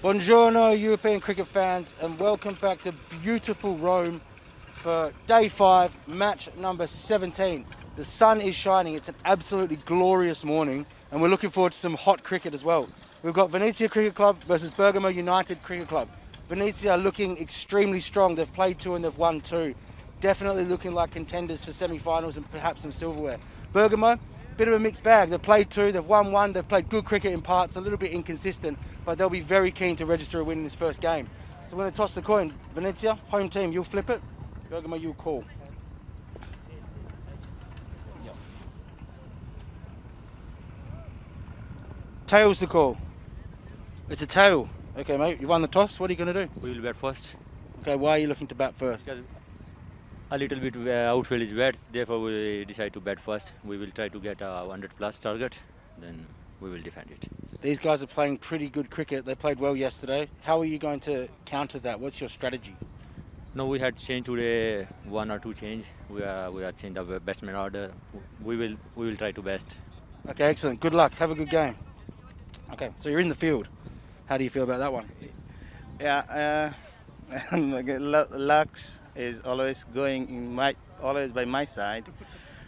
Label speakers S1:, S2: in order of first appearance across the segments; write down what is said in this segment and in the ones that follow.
S1: Buongiorno, European cricket fans, and welcome back to beautiful Rome for day 5, match number 17. The sun is shining, it's an absolutely glorious morning, and we're looking forward to some hot cricket as well. We've got Venezia Cricket Club versus Bergamo United Cricket Club. Venezia are looking extremely strong, they've played 2 and they've won 2. Definitely looking like contenders for semi-finals and perhaps some silverware. Bergamo, bit of a mixed bag. They've played 2, they've won 1, they've played good cricket in parts, a little bit inconsistent, but they'll be very keen to register a win in this first game. So we're going to toss the coin. Venezia, home team, you'll flip it. Bergamo, you'll call. Yep. Tails the call. It's a tail. Okay, mate, you won the toss. What are you going to do?
S2: We will bat first.
S1: Okay, why are you looking to bat first?
S2: Because a little bit outfield is wet, therefore we decide to bat first. We will try to get a 100 plus target, then we will defend it.
S1: These guys are playing pretty good cricket. They played well yesterday. How are you going to counter that? What's your strategy?
S2: No, we had changed today, 1 or 2 change. We are changed the batsman order. We will try to best.
S1: Okay, excellent. Good luck. Have a good game. Okay, so you're in the field. How do you feel about that one?
S3: Yeah, luck is always going in always by my side,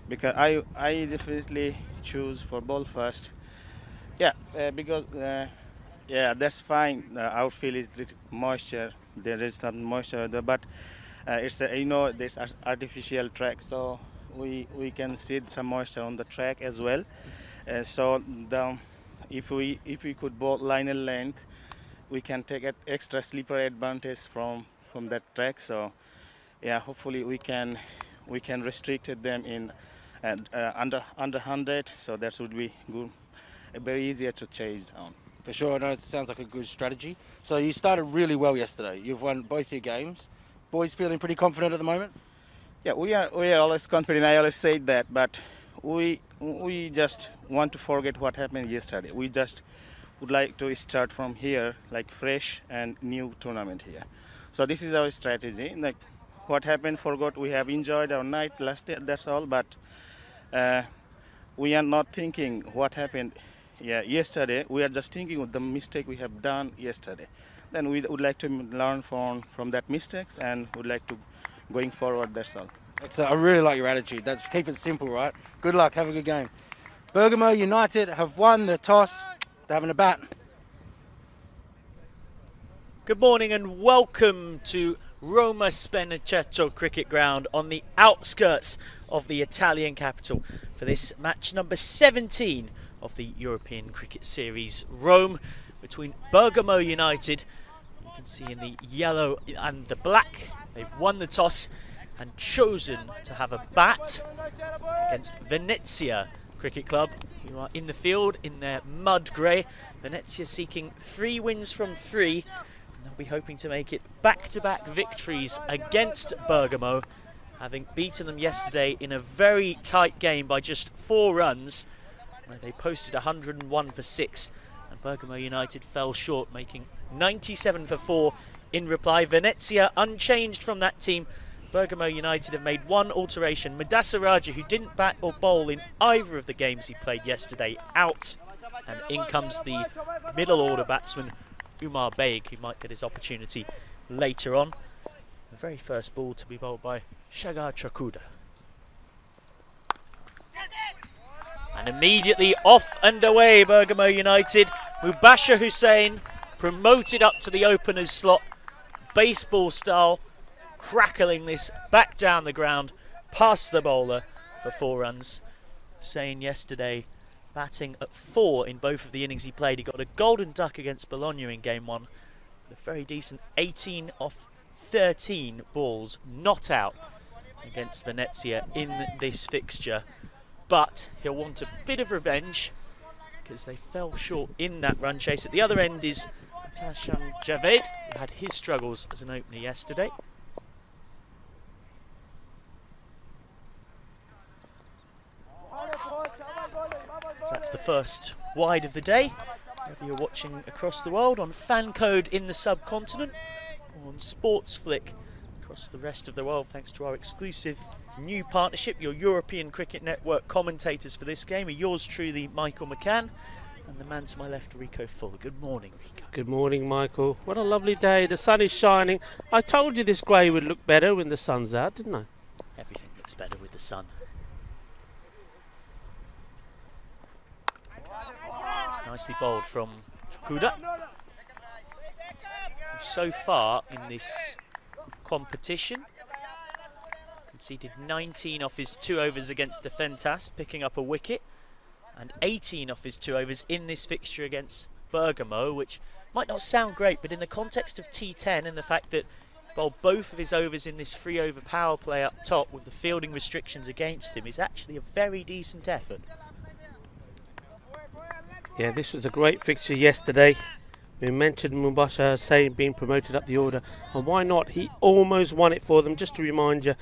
S3: because I definitely choose for ball first. Yeah, because yeah, that's fine. Outfield is moisture. There is some moisture there, but it's there's artificial track, so we can see some moisture on the track as well. So if we could bowl line and length, we can take an extra slipper advantage from that track. So yeah, hopefully we can restrict them in under 100. So that would be good, very easier to chase down.
S1: For sure, I know it sounds like a good strategy. So you started really well yesterday. You've won both your games. Boys feeling pretty confident at the moment?
S3: Yeah, we are always confident. I always say that, but we just want to forget what happened yesterday. We just would like to start from here, like fresh and new tournament here. So this is our strategy. Like what happened, forgot. We have enjoyed our night last day. That's all. But we are not thinking what happened. Yeah, yesterday we are just thinking of the mistake we have done yesterday. Then we would like to learn from that mistakes and would like to going forward. That's all.
S1: Excellent. I really like your attitude. That's keep it simple, right? Good luck. Have a good game. Bergamo United have won the toss. They're having a bat.
S4: Good morning and welcome to Roma Spenacetto Cricket Ground on the outskirts of the Italian capital for this match number 17 of the European Cricket Series. Rome between Bergamo United, you can see in the yellow and the black, they've won the toss and chosen to have a bat against Venezia Cricket Club, who are in the field in their mud grey. Venezia seeking 3 wins from 3, and they'll be hoping to make it back-to-back victories against Bergamo, having beaten them yesterday in a very tight game by just 4 runs, where they posted 101 for 6, and Bergamo United fell short, making 97 for 4 in reply. Venezia unchanged from that team. Bergamo United have made 1 alteration. Mudassar Raja, who didn't bat or bowl in either of the games he played yesterday, out. And in comes the middle order batsman Umar Baig, who might get his opportunity later on. The very first ball to be bowled by Shagar Chakuda. And immediately off and away, Bergamo United. Mubashir Hussain promoted up to the opener's slot, baseball style, crackling this back down the ground, past the bowler for 4 runs. Hussain yesterday batting at 4 in both of the innings he played. He got a golden duck against Bologna in game 1. A very decent 18 off 13 balls not out against Venezia in this fixture. But he'll want a bit of revenge because they fell short in that run chase. At the other end is Tashan Javed, who had his struggles as an opener yesterday. So that's the first wide of the day. Whether you're watching across the world on Fan Code in the subcontinent or on Sports Flick across the rest of the world, thanks to our exclusive new partnership. Your European Cricket Network commentators for this game are yours truly, Michael McCann, And the man to my left, Rico Full. Good morning, Rico.
S5: Good morning, Michael. What a lovely day. The sun is shining. I told you this grey would look better when the sun's out, didn't I?
S4: Everything looks better with the sun. It's nicely bowled from Chakuda. So far in this competition, conceded 19 off his 2 overs against Defentas, picking up a wicket, and 18 off his 2 overs in this fixture against Bergamo, which might not sound great, but in the context of T10 and the fact that bowled both of his overs in this 3 over power play up top with the fielding restrictions against him is actually a very decent effort.
S5: Yeah, this was a great fixture yesterday. We mentioned Mubasher Hussain being promoted up the order, and why not? He almost won it for them. Just to remind you,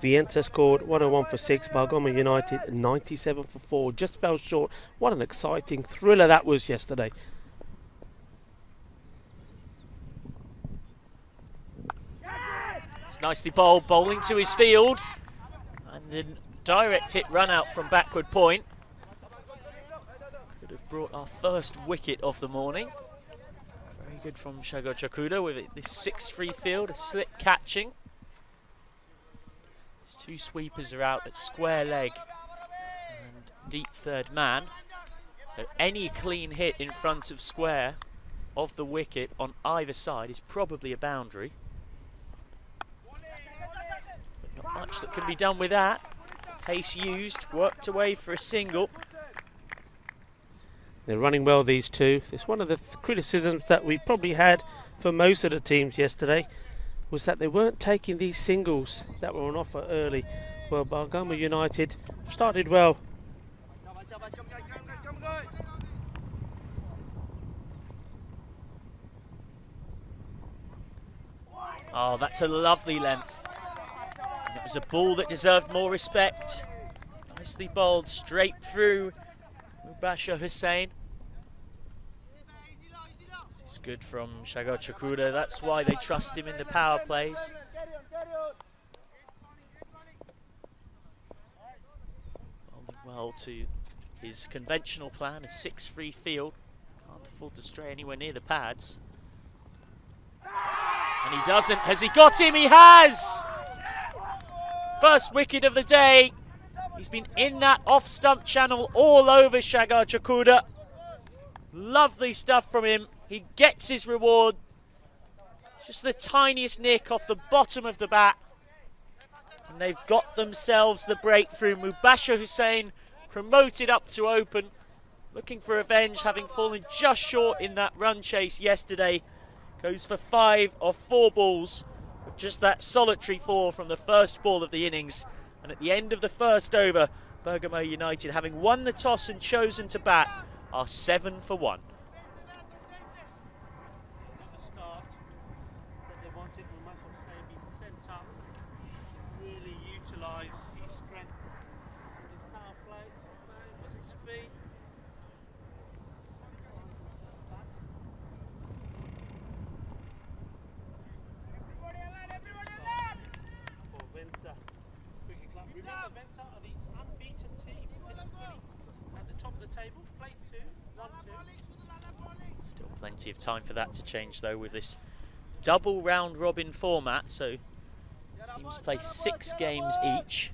S5: Vienna scored 101 for 6, Bergamo United 97 for 4, just fell short. What an exciting thriller that was yesterday.
S4: It's nicely bowled, bowling to his field, and then direct hit run out from backward point. Could have brought our first wicket of the morning. Very good from Sagar Chakuda with this 6-3 field, a slick catching. His 2 sweepers are out at square leg and deep third man. So any clean hit in front of square of the wicket on either side is probably a boundary. But not much that can be done with that. Pace used, worked away for a single.
S5: They're running well, these two. It's one of the criticisms that we probably had for most of the teams yesterday, was that they weren't taking these singles that were on offer early. Well, Bergamo United started well.
S4: Oh, that's a lovely length. And it was a ball that deserved more respect. Nicely bowled straight through Mubasher Hussain. This is good from Sagar Chakuda. That's why they trust him in the power plays. Bowling well to his conventional plan, a 6-3 field. Can't afford to stray anywhere near the pads. And he doesn't. Has he got him? He has! First wicket of the day. He's been in that off-stump channel all over Sagar Chakuda. Lovely stuff from him. He gets his reward. Just the tiniest nick off the bottom of the bat. And they've got themselves the breakthrough. Mubasher Hussain promoted up to open. Looking for revenge, having fallen just short in that run chase yesterday. Goes for 5 of 4 balls. With just that solitary 4 from the first ball of the innings. And at the end of the first over, Bergamo United, having won the toss and chosen to bat, are 7 for 1.
S5: Start that they wanted Mubasher Hussain being sent up, really utilise his strength and his power play. Was it to be? For Venza Cricket Club. Remember, Venza are the unbeaten team, sitting pretty at the top of the table. Play 2, 1-2.
S4: Still plenty of time for that to change though with this double round robin format. So teams play 6 games each.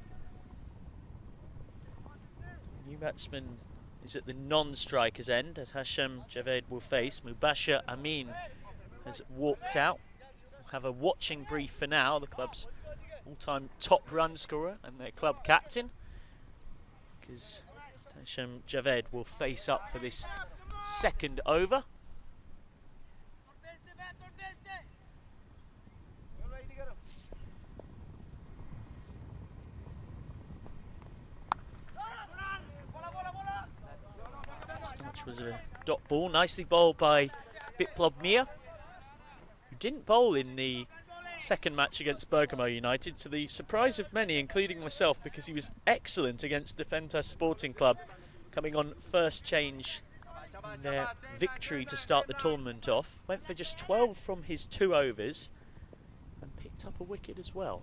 S4: New batsman is at the non-strikers end as Hashim Javed will face. Mubasher Amin has walked out. We'll have a watching brief for now. The club's all-time top run scorer and their club captain, because Hashim Javed will face up for this second over. Which was a dot ball, nicely bowled by Biplab Mir, who didn't bowl in the second match against Bergamo United, to the surprise of many, including myself, because he was excellent against Defentas Sporting Club, coming on first change in their victory to start the tournament off. Went for just 12 from his 2 overs and picked up a wicket as well.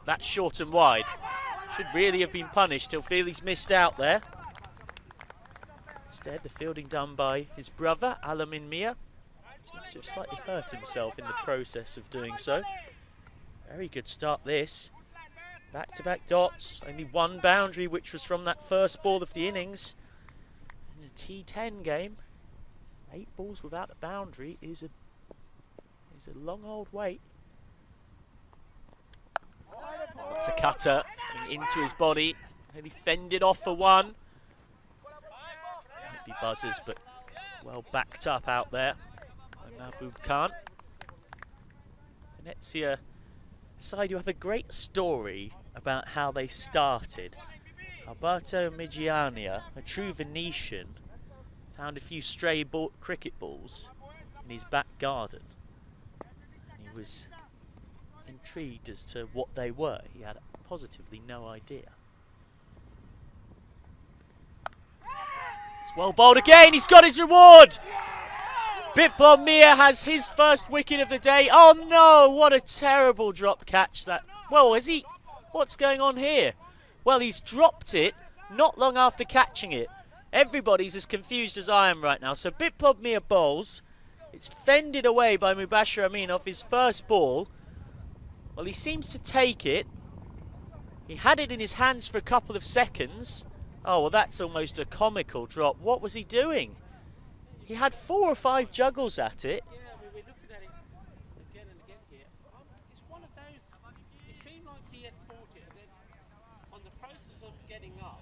S4: That's short and wide. should really have been punished. He'll feel he's missed out there. Instead, the fielding done by his brother, Alamin Mia. Seems to have slightly hurt himself in the process of doing so. Very good start this. Back-to-back dots. Only one boundary, which was from that first ball of the innings. In a T10 game, 8 balls without a boundary is a long old wait. That's a cutter into his body. Nearly fended off for one. Might be buzzers, but well backed up out there by Mahbub Khan. Venezia side who have a great story about how they started. Alberto Migiania, a true Venetian, found a few stray cricket balls in his back garden. He was intrigued as to what they were. He had positively no idea. It's well bowled again. He's got his reward. Biplov Mia has his first wicket of the day. Oh no, what a terrible drop catch that. Well, is he? What's going on here? Well, he's dropped it not long after catching it. Everybody's as confused as I am right now. So Biplov Mia bowls. It's fended away by Mubashir Amin off his first ball. Well, he seems to take it. He had it in his hands for a couple of seconds. Oh, well, that's almost a comical drop. What was he doing? He had 4 or 5 juggles at it.
S5: Yeah, we were looking at it again and again here. It's one of those, it seemed like he had caught it, and then on the process of getting up,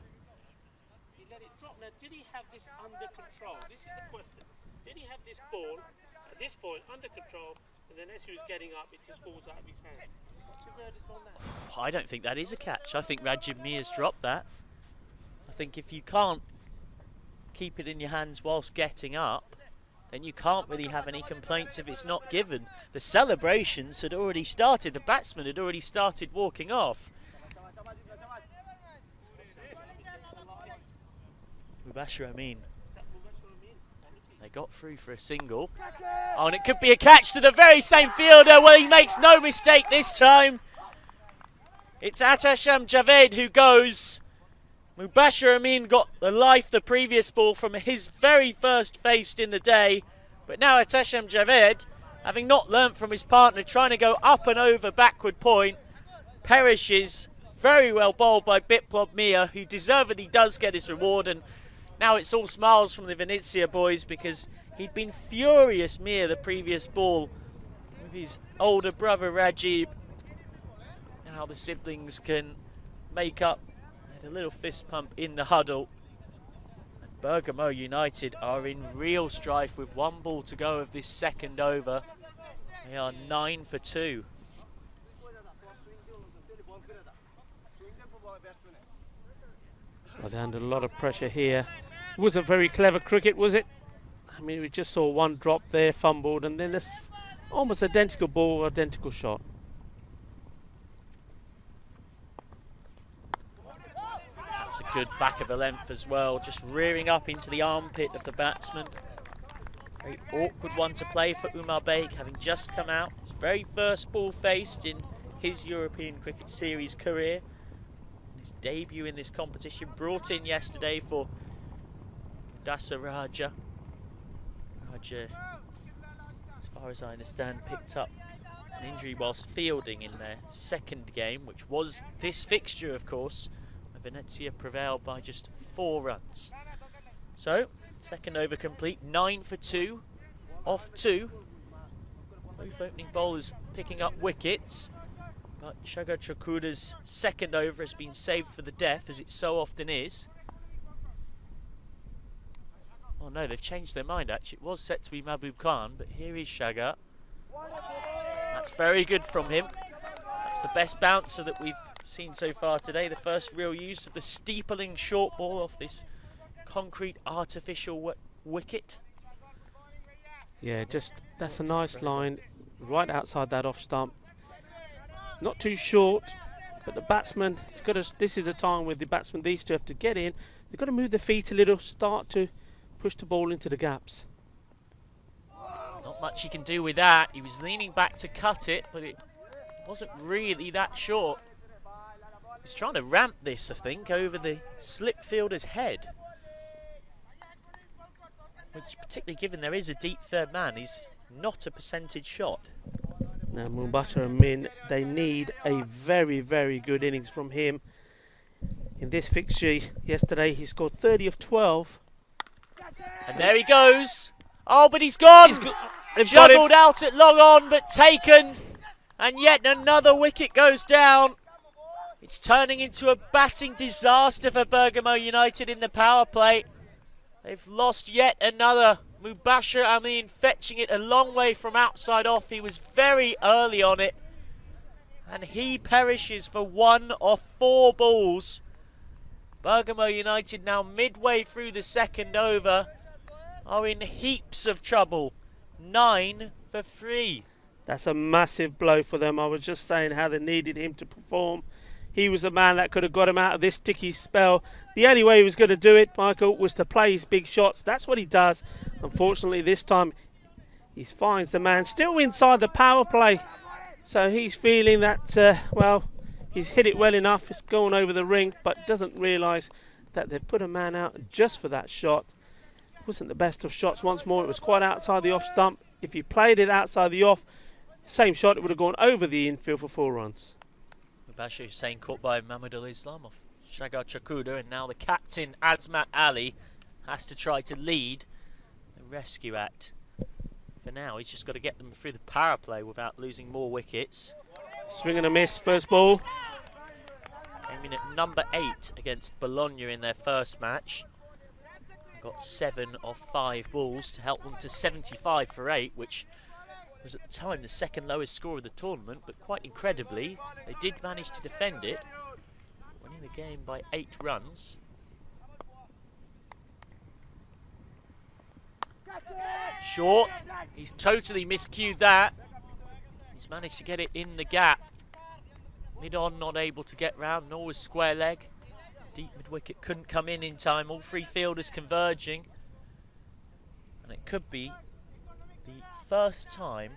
S5: he let it drop. Now, did he have this under control? This is the question. Did he have this ball, at this point, under control, and then as he was getting up, it just falls out of his hand? What's the verdict on that?
S4: I don't think that is a catch. I think Rajib Mia's dropped that. I think if you can't keep it in your hands whilst getting up, then you can't really have any complaints if it's not given. The celebrations had already started. The batsman had already started walking off. Mubashir Amin. They got through for a single. Oh, and it could be a catch to the very same fielder. Well, he makes no mistake this time. It's Atasham Javed who goes. Mubashir Amin got the life the previous ball from his very first faced in the day. But now Atasham Javed, having not learnt from his partner, trying to go up and over backward point, perishes. Very well bowled by Biplov Mia, who deservedly does get his reward. And now it's all smiles from the Venezia boys because he'd been furious, Mia, the previous ball with his older brother Rajib. Now the siblings can make up. A little fist pump in the huddle. And Bergamo United are in real strife with 1 ball to go of this second over. They are 9 for 2.
S5: So they're under a lot of pressure here. It wasn't very clever cricket, was it? I mean, we just saw one drop there, fumbled, and then this almost identical ball, identical shot.
S4: A good back of a length as well, just rearing up into the armpit of the batsman. Very awkward one to play for Umar Baig, having just come out. His very first ball faced in his European Cricket Series career. His debut in this competition, brought in yesterday for Dasa Raja. Raja, as far as I understand, picked up an injury whilst fielding in their second game, which was this fixture, of course. Venezia prevailed by just 4 runs. So, second over complete, 9 for 2, off 2. Both opening bowlers picking up wickets, but Shagar Chokura's second over has been saved for the death, as it so often is. Oh no, they've changed their mind actually. It was set to be Mahbub Khan, but here is Shagar. That's very good from him. That's the best bouncer that we've seen so far today. The first real use of the steepling short ball off this concrete artificial wicket.
S5: Yeah, just that's a nice line right outside that off stump. Not too short, but the batsman, he's got to, this is the time where the batsman, these two have to get in. They've got to move their feet a little, start to push the ball into the gaps.
S4: Not much he can do with that. He was leaning back to cut it, but it wasn't really that short. He's trying to ramp this, I think, over the slip fielder's head. Which, particularly given there is a deep third man, is not a percentage shot.
S5: Now Mubasher Amin, they need a very, very good innings from him. In this fixture yesterday, he scored 30 of 12.
S4: And there he goes. Oh, but he's gone.
S5: They've got him.
S4: Juggled out at long on, but taken. And yet another wicket goes down. It's turning into a batting disaster for Bergamo United in the power play. They've lost yet another. Mubasher Amin fetching it a long way from outside off. He was very early on it. And he perishes for 1 of 4 balls. Bergamo United now midway through the second over are in heaps of trouble. 9 for 3.
S5: That's a massive blow for them. I was just saying how they needed him to perform. He was the man that could have got him out of this sticky spell. The only way he was going to do it, Michael, was to play his big shots. That's what he does. Unfortunately, this time he finds the man still inside the power play. So he's feeling that, well, he's hit it well enough. It's gone over the ring, but doesn't realise that they've put a man out just for that shot. It wasn't the best of shots once more. It was quite outside the off stump. If he played it outside the off, same shot, it would have gone over the infield for 4 runs.
S4: Mubasher Hussain caught by Mahmudul Islam of Shagar Chakuda, and now the captain Azmat Ali has to try to lead the rescue act. For now, he's just got to get them through the power play without losing more wickets.
S5: Swing and a miss, first ball.
S4: Came in at number 8 against Bologna in their first match. Got 7 of 5 balls to help them to 75 for 8, which was at the time the second lowest score of the tournament, but quite incredibly, they did manage to defend it, winning the game by 8 runs. Short, he's totally miscued that. He's managed to get it in the gap. Mid-on not able to get round, nor was square leg. Deep mid-wicket couldn't come in time, all 3 fielders converging. And it could be the first time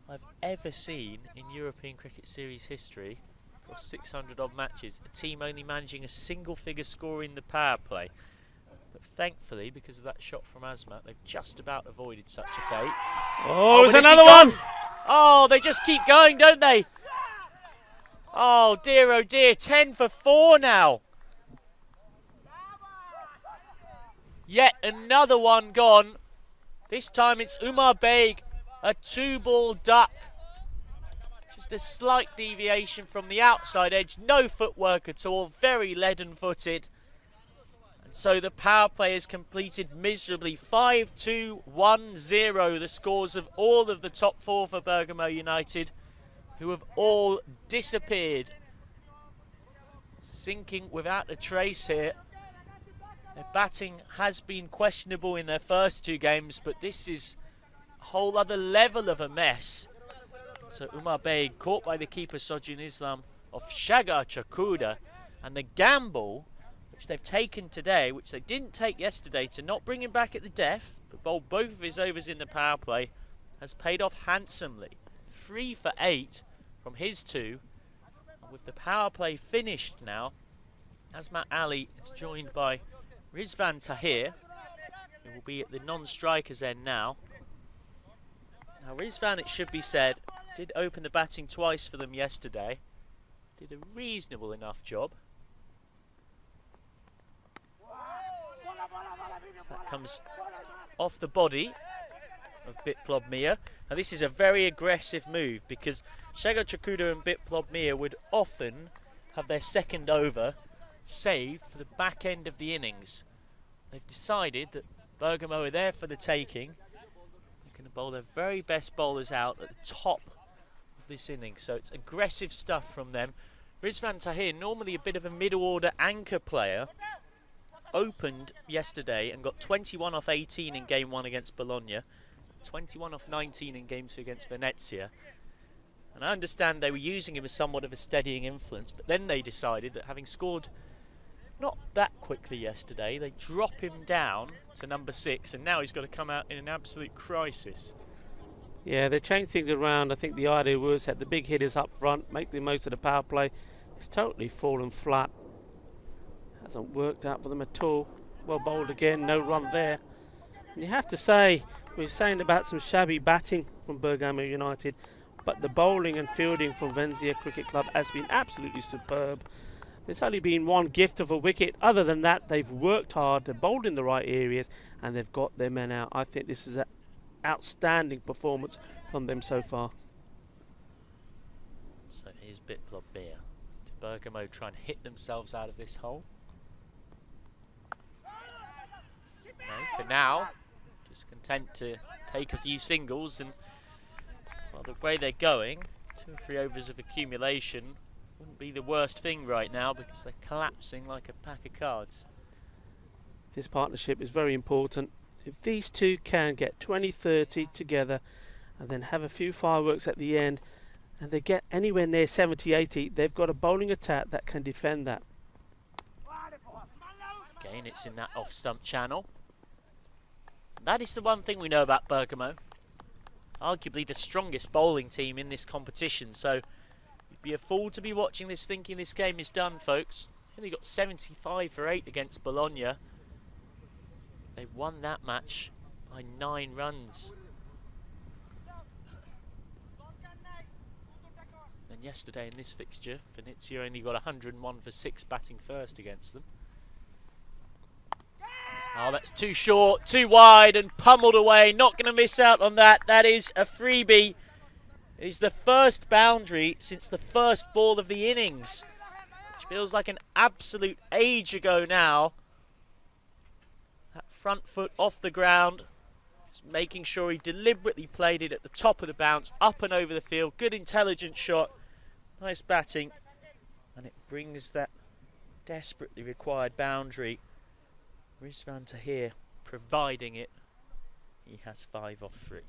S4: I've ever seen in European Cricket Series history, across 600 odd matches, a team only managing a single figure score in the power play. But thankfully, because of that shot from Azmat, they've just about avoided such a fate.
S5: Oh,
S4: but
S5: there's
S4: is he
S5: another
S4: gone?
S5: one!
S4: Oh, they just keep going, don't they? Oh dear, 10 for 4 now. Yet another one gone. This time it's Umar Baig, a 2-ball duck. Just a slight deviation from the outside edge, no footwork at all, very leaden-footed. And so the power play is completed miserably. 5-2-1-0, the scores of all of the top 4 for Bergamo United, who have all disappeared. Sinking without a trace here. Their batting has been questionable in their first 2 games, but this is a whole other level of a mess. So Umar Baig caught by the keeper Sojun Islam of Shagar Chakuda, and the gamble which they've taken today, which they didn't take yesterday, to not bring him back at the death, but bowl both of his overs in the power play, has paid off handsomely. 3 for 8 from his 2, and with the power play finished now, Azmat Ali is joined by Rizvan Tahir, who will be at the non-strikers end now. Now Rizvan, it should be said, did open the batting twice for them yesterday. Did a reasonable enough job. So that comes off the body of Biplab Mia. Now this is a very aggressive move, because Shagar Chakuda and Biplab Mia would often have their second over saved for the back end of the innings. They've decided that Bergamo are there for the taking. They're going to bowl their very best bowlers out at the top of this innings, so it's aggressive stuff from them. Rizvan Tahir, normally a bit of a middle order anchor player, opened yesterday and got 21 off 18 in game 1 against Bologna, 21 off 19 in game 2 against Venezia. And I understand they were using him as somewhat of a steadying influence, but then they decided that having scored not that quickly yesterday, they drop him down to number 6, and now he's got to come out in an absolute crisis.
S5: Yeah, they changed things around. I think the idea was have the big hitters up front, make the most of the power play, It's totally fallen flat. Hasn't worked out for them at all. Well bowled again, no run there. And you have to say, we were saying about some shabby batting from Bergamo United, but the bowling and fielding from Venezia Cricket Club has been absolutely superb. There's only been one gift of a wicket. Other than that, they've worked hard, they've bowled in the right areas, and they've got their men out. I think this is an outstanding performance from them so far.
S4: So here's Biplop Beer. Do Bergamo try and hit themselves out of this hole? No, for now, just content to take a few singles, and well, the way they're going, 2 or 3 overs of accumulation wouldn't be the worst thing right now because they're collapsing like a pack of cards.
S5: This partnership is very important. If these two can get 20-30 together and then have a few fireworks at the end, and they get anywhere near 70-80, they've got a bowling attack that can defend that.
S4: Again, it's in that off-stump channel. That is the one thing we know about Bergamo. Arguably the strongest bowling team in this competition, so you'd be a fool to be watching this thinking this game is done, folks. Only got 75 for 8 against Bologna. They won that match by 9 runs. And yesterday in this fixture, Venezia only got 101 for 6 batting first against them. Oh, that's too short, too wide, and pummeled away. Not going to miss out on that. That is a freebie. It is the first boundary since the first ball of the innings, which feels like an absolute age ago now. That front foot off the ground, just making sure he deliberately played it at the top of the bounce, up and over the field. Good intelligent shot, nice batting, and it brings that desperately required boundary. Rizwan Tahir providing it. He has 5 off 3.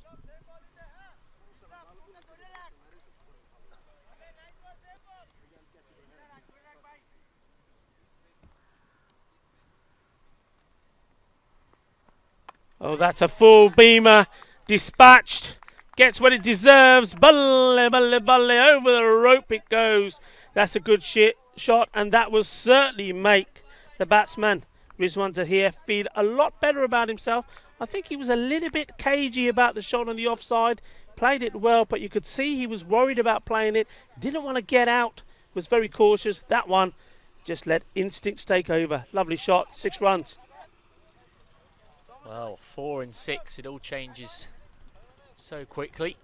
S5: Oh, that's a full beamer. Dispatched. Gets what it deserves. Balle, balle, balle. Over the rope it goes. That's a good shot, and that will certainly make the batsman Rizwan Tahir feel a lot better about himself. I think he was a little bit cagey about the shot on the offside. Played it well, but you could see he was worried about playing it. Didn't want to get out. Was very cautious. That one just let instincts take over. Lovely shot. 6 runs.
S4: Well, 4 and 6. It all changes so quickly.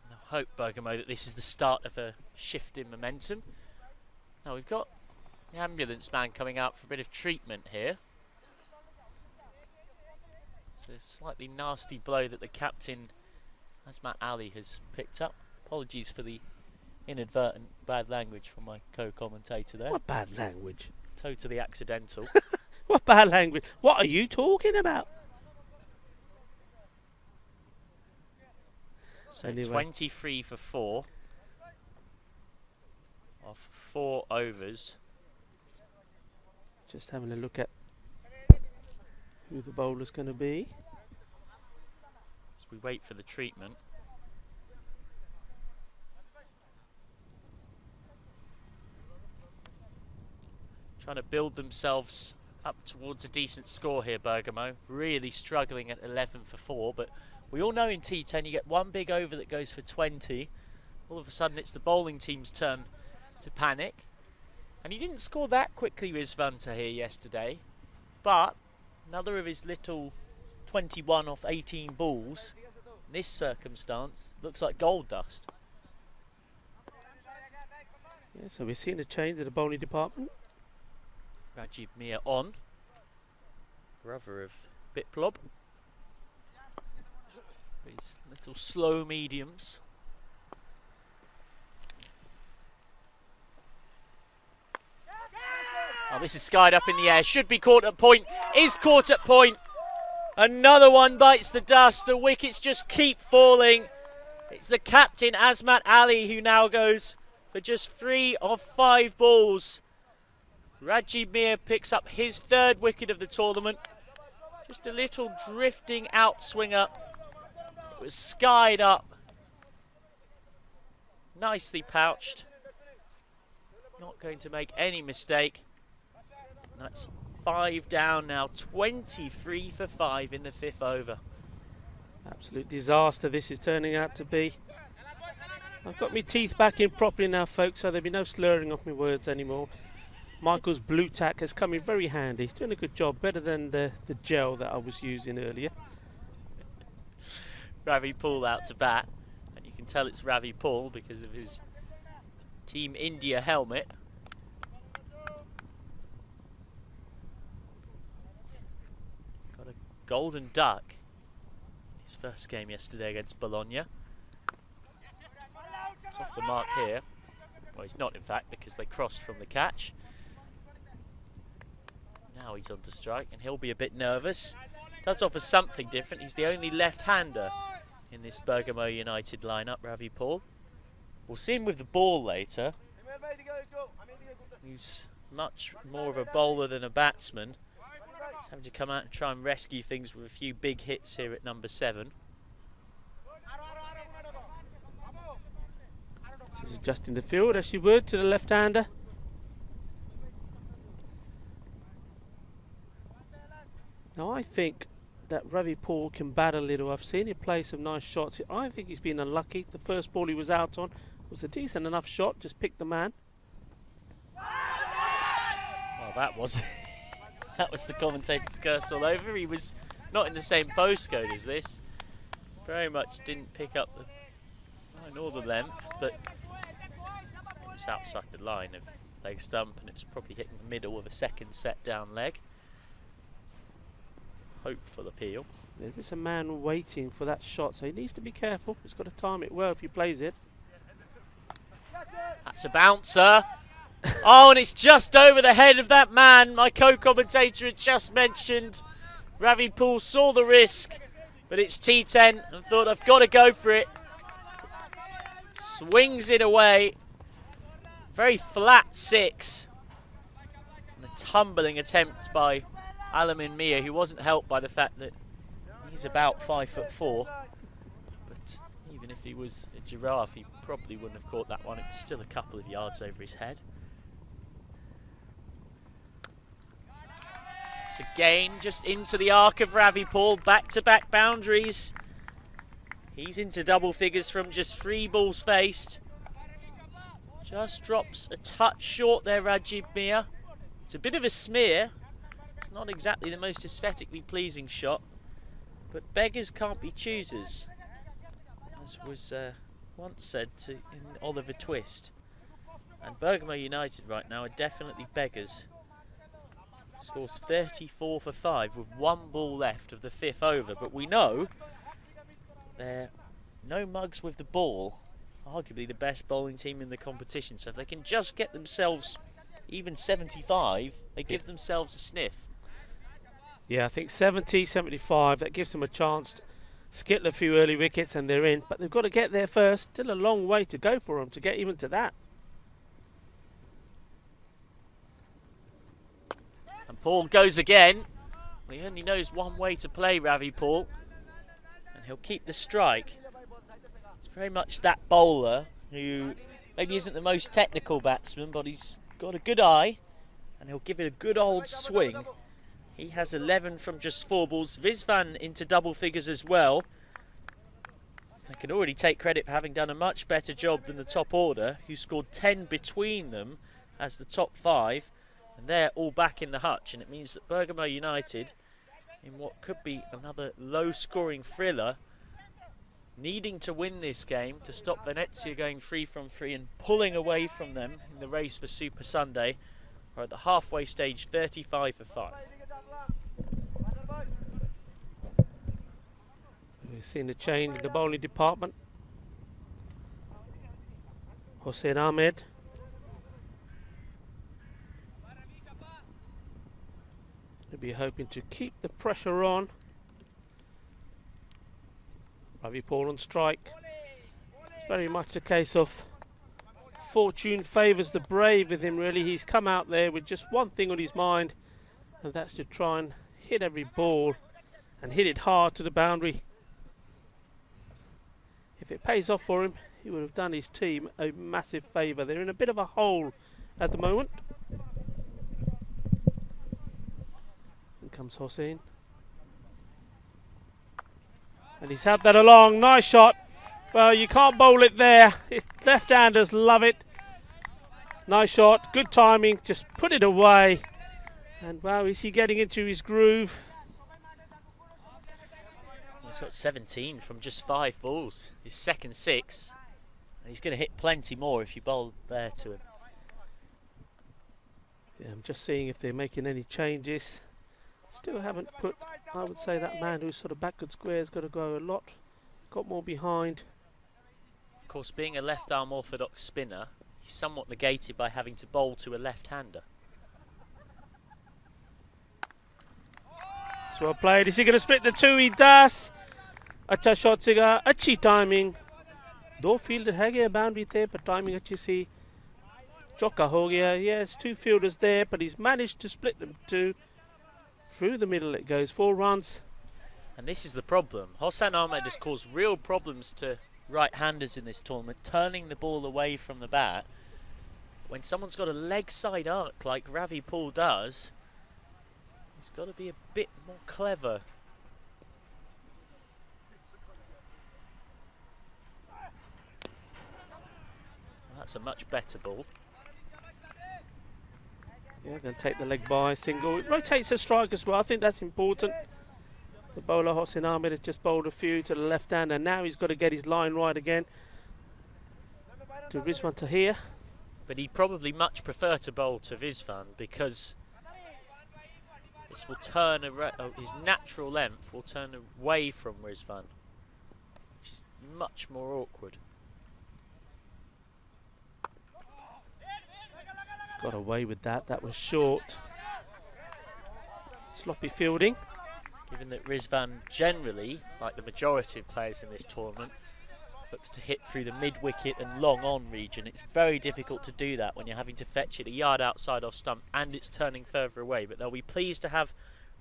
S4: I hope, Bergamo, that this is the start of a shift in momentum. Now we've got the ambulance man coming out for a bit of treatment here. It's a slightly nasty blow that the captain, Azmat Ali, has picked up. Apologies for the inadvertent bad language from my co-commentator there.
S5: What bad language?
S4: Totally accidental.
S5: What bad language? What are you talking about?
S4: So
S5: Anyway.
S4: 23 for 4 off 4 overs.
S5: Just having a look at who the bowler's going to be.
S4: As we wait for the treatment. Trying to build themselves up towards a decent score here, Bergamo. Really struggling at 11 for 4, but we all know in T10 you get one big over that goes for 20. All of a sudden it's the bowling team's turn to panic. And he didn't score that quickly, Rizwan Tahir, yesterday. But another of his little 21 off 18 balls, in this circumstance, looks like gold dust.
S5: Yeah, so we're seeing a change in the bowling department.
S4: Rajib Mir on, brother of Biplop. His little slow mediums. Oh, this is skied up in the air. Should be caught at point. Is caught at point. Another one bites the dust. The wickets just keep falling. It's the captain, Azmat Ali, who now goes for just 3 of 5 balls. Rajib Mir picks up his 3rd wicket of the tournament. Just a little drifting out swinger. It was skied up. Nicely pouched. not going to make any mistake. And that's 5 down now, 23 for 5 in the 5th over.
S5: Absolute disaster this is turning out to be. I've got my teeth back in properly now, folks, so there'll be no slurring of my words anymore. Michael's blue tack has come in very handy. He's doing a good job, better than the gel that I was using earlier.
S4: Ravi Paul out to bat, and you can tell it's Ravi Paul because of his Team India helmet. Got a golden duck in his first game yesterday against Bologna. It's off the mark here. Well, he's not, in fact, because they crossed from the catch. Now he's on to strike, and he'll be a bit nervous. Does offer something different. He's the only left-hander in this Bergamo United lineup, Ravi Paul. We'll see him with the ball later. He's much more of a bowler than a batsman. He's having to come out and try and rescue things with a few big hits here at number 7.
S5: She's adjusting the field as she would to the left-hander. Now I think that Ravi Paul can bat a little. I've seen him play some nice shots. I think he's been unlucky. The first ball he was out on was a decent enough shot, just picked the man.
S4: Well, that was that was the commentator's curse all over. He was not in the same postcode as this. Very much didn't pick up the line or the length, but it was outside the line of leg stump, and it was probably hitting the middle of a second set down leg. Hopeful appeal.
S5: There is a man waiting for that shot, so he needs to be careful. He's got to time it well if he plays it.
S4: That's a bouncer. Oh, and it's just over the head of that man my co-commentator had just mentioned. Ravi Paul saw the risk, but it's T10 and thought, I've got to go for it. Swings it away. Very flat 6. And a tumbling attempt by Alamin Mia, who wasn't helped by the fact that he's about 5'4". But even if he was a giraffe, he probably wouldn't have caught that one. It was still a couple of yards over his head. It's again just into the arc of Ravi Paul. Back-to-back boundaries. He's into double figures from just 3 balls faced. Just drops a touch short there, Rajiv Mia. It's a bit of a smear. It's not exactly the most aesthetically pleasing shot, but beggars can't be choosers, as was once said in Oliver Twist. And Bergamo United right now are definitely beggars. Scores 34 for 5 with 1 ball left of the 5th over, but we know they're no mugs with the ball. Arguably the best bowling team in the competition, so if they can just get themselves even 75, they give themselves a sniff.
S5: Yeah, I think 70, 75, that gives them a chance to skittle a few early wickets and they're in. But they've got to get there first. Still a long way to go for them to get even to that.
S4: And Paul goes again. He only knows one way to play, Ravi Paul. And he'll keep the strike. It's very much that bowler who maybe isn't the most technical batsman, but he's got a good eye. And he'll give it a good old swing. He has 11 from just 4 balls. Visvan into double figures as well. They can already take credit for having done a much better job than the top order, who scored 10 between them as the top 5. And they're all back in the hutch. And it means that Bergamo United, in what could be another low-scoring thriller, needing to win this game to stop Venezia going 3 from 3 and pulling away from them in the race for Super Sunday, are at the halfway stage, 35 for 5.
S5: We've seen a change in the bowling department. Hossein Ahmed. They'll be hoping to keep the pressure on. Ravi Paul on strike. It's very much a case of fortune favours the brave with him, really. He's come out there with just one thing on his mind, and that's to try and hit every ball and hit it hard to the boundary. If it pays off for him, he would have done his team a massive favour. They're in a bit of a hole at the moment. In comes Hossein. And he's had that along. Nice shot. Well, you can't bowl it there. Left-handers love it. Nice shot. Good timing. Just put it away. And wow, is he getting into his groove?
S4: He's got 17 from just 5 balls. His second 6. And he's going to hit plenty more if you bowl there to him.
S5: Yeah, I'm just seeing if they're making any changes. Still haven't put, I would say that man who's sort of backward square has got to go a lot. Got more behind.
S4: Of course, being a left arm orthodox spinner, he's somewhat negated by having to bowl to a left-hander.
S5: It's well played. Is he going to split the 2? He does. अच्छा shot सीगा, अच्छी timing. 2 fielder है गया boundary थे, पर timing अच्छी सी. चौका हो गया. Yes, 2 fielders there, but he's managed to split them 2. Through the middle it goes, 4 runs.
S4: And this is the problem. Hossan Ahmed has caused real problems to right-handers in this tournament, turning the ball away from the bat. When someone's got a leg side arc like Ravi Paul does, he's got to be a bit more clever. That's a much better ball.
S5: Yeah, going to take the leg by, single. It rotates the strike as well. I think that's important. The bowler Hossein Ahmed has just bowled a few to the left hand, and now he's got to get his line right again to Rizwan Tahir.
S4: But he'd probably much prefer to bowl to Rizwan, because this will turn his natural length will turn away from Rizwan, which is much more awkward.
S5: Got away with that. That was short. Sloppy fielding.
S4: Given that Rizwan generally, like the majority of players in this tournament, looks to hit through the mid-wicket and long-on region, it's very difficult to do that when you're having to fetch it a yard outside off stump and it's turning further away. But they'll be pleased to have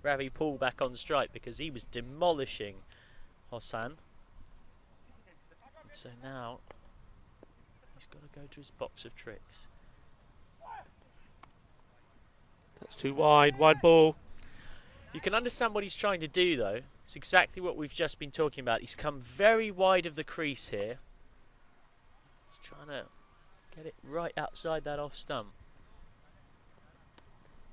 S4: Ravi Paul back on strike, because he was demolishing Hossan. So now he's got to go to his box of tricks.
S5: That's too wide. Wide ball.
S4: You can understand what he's trying to do, though. It's exactly what we've just been talking about. He's come very wide of the crease here. He's trying to get it right outside that off stump.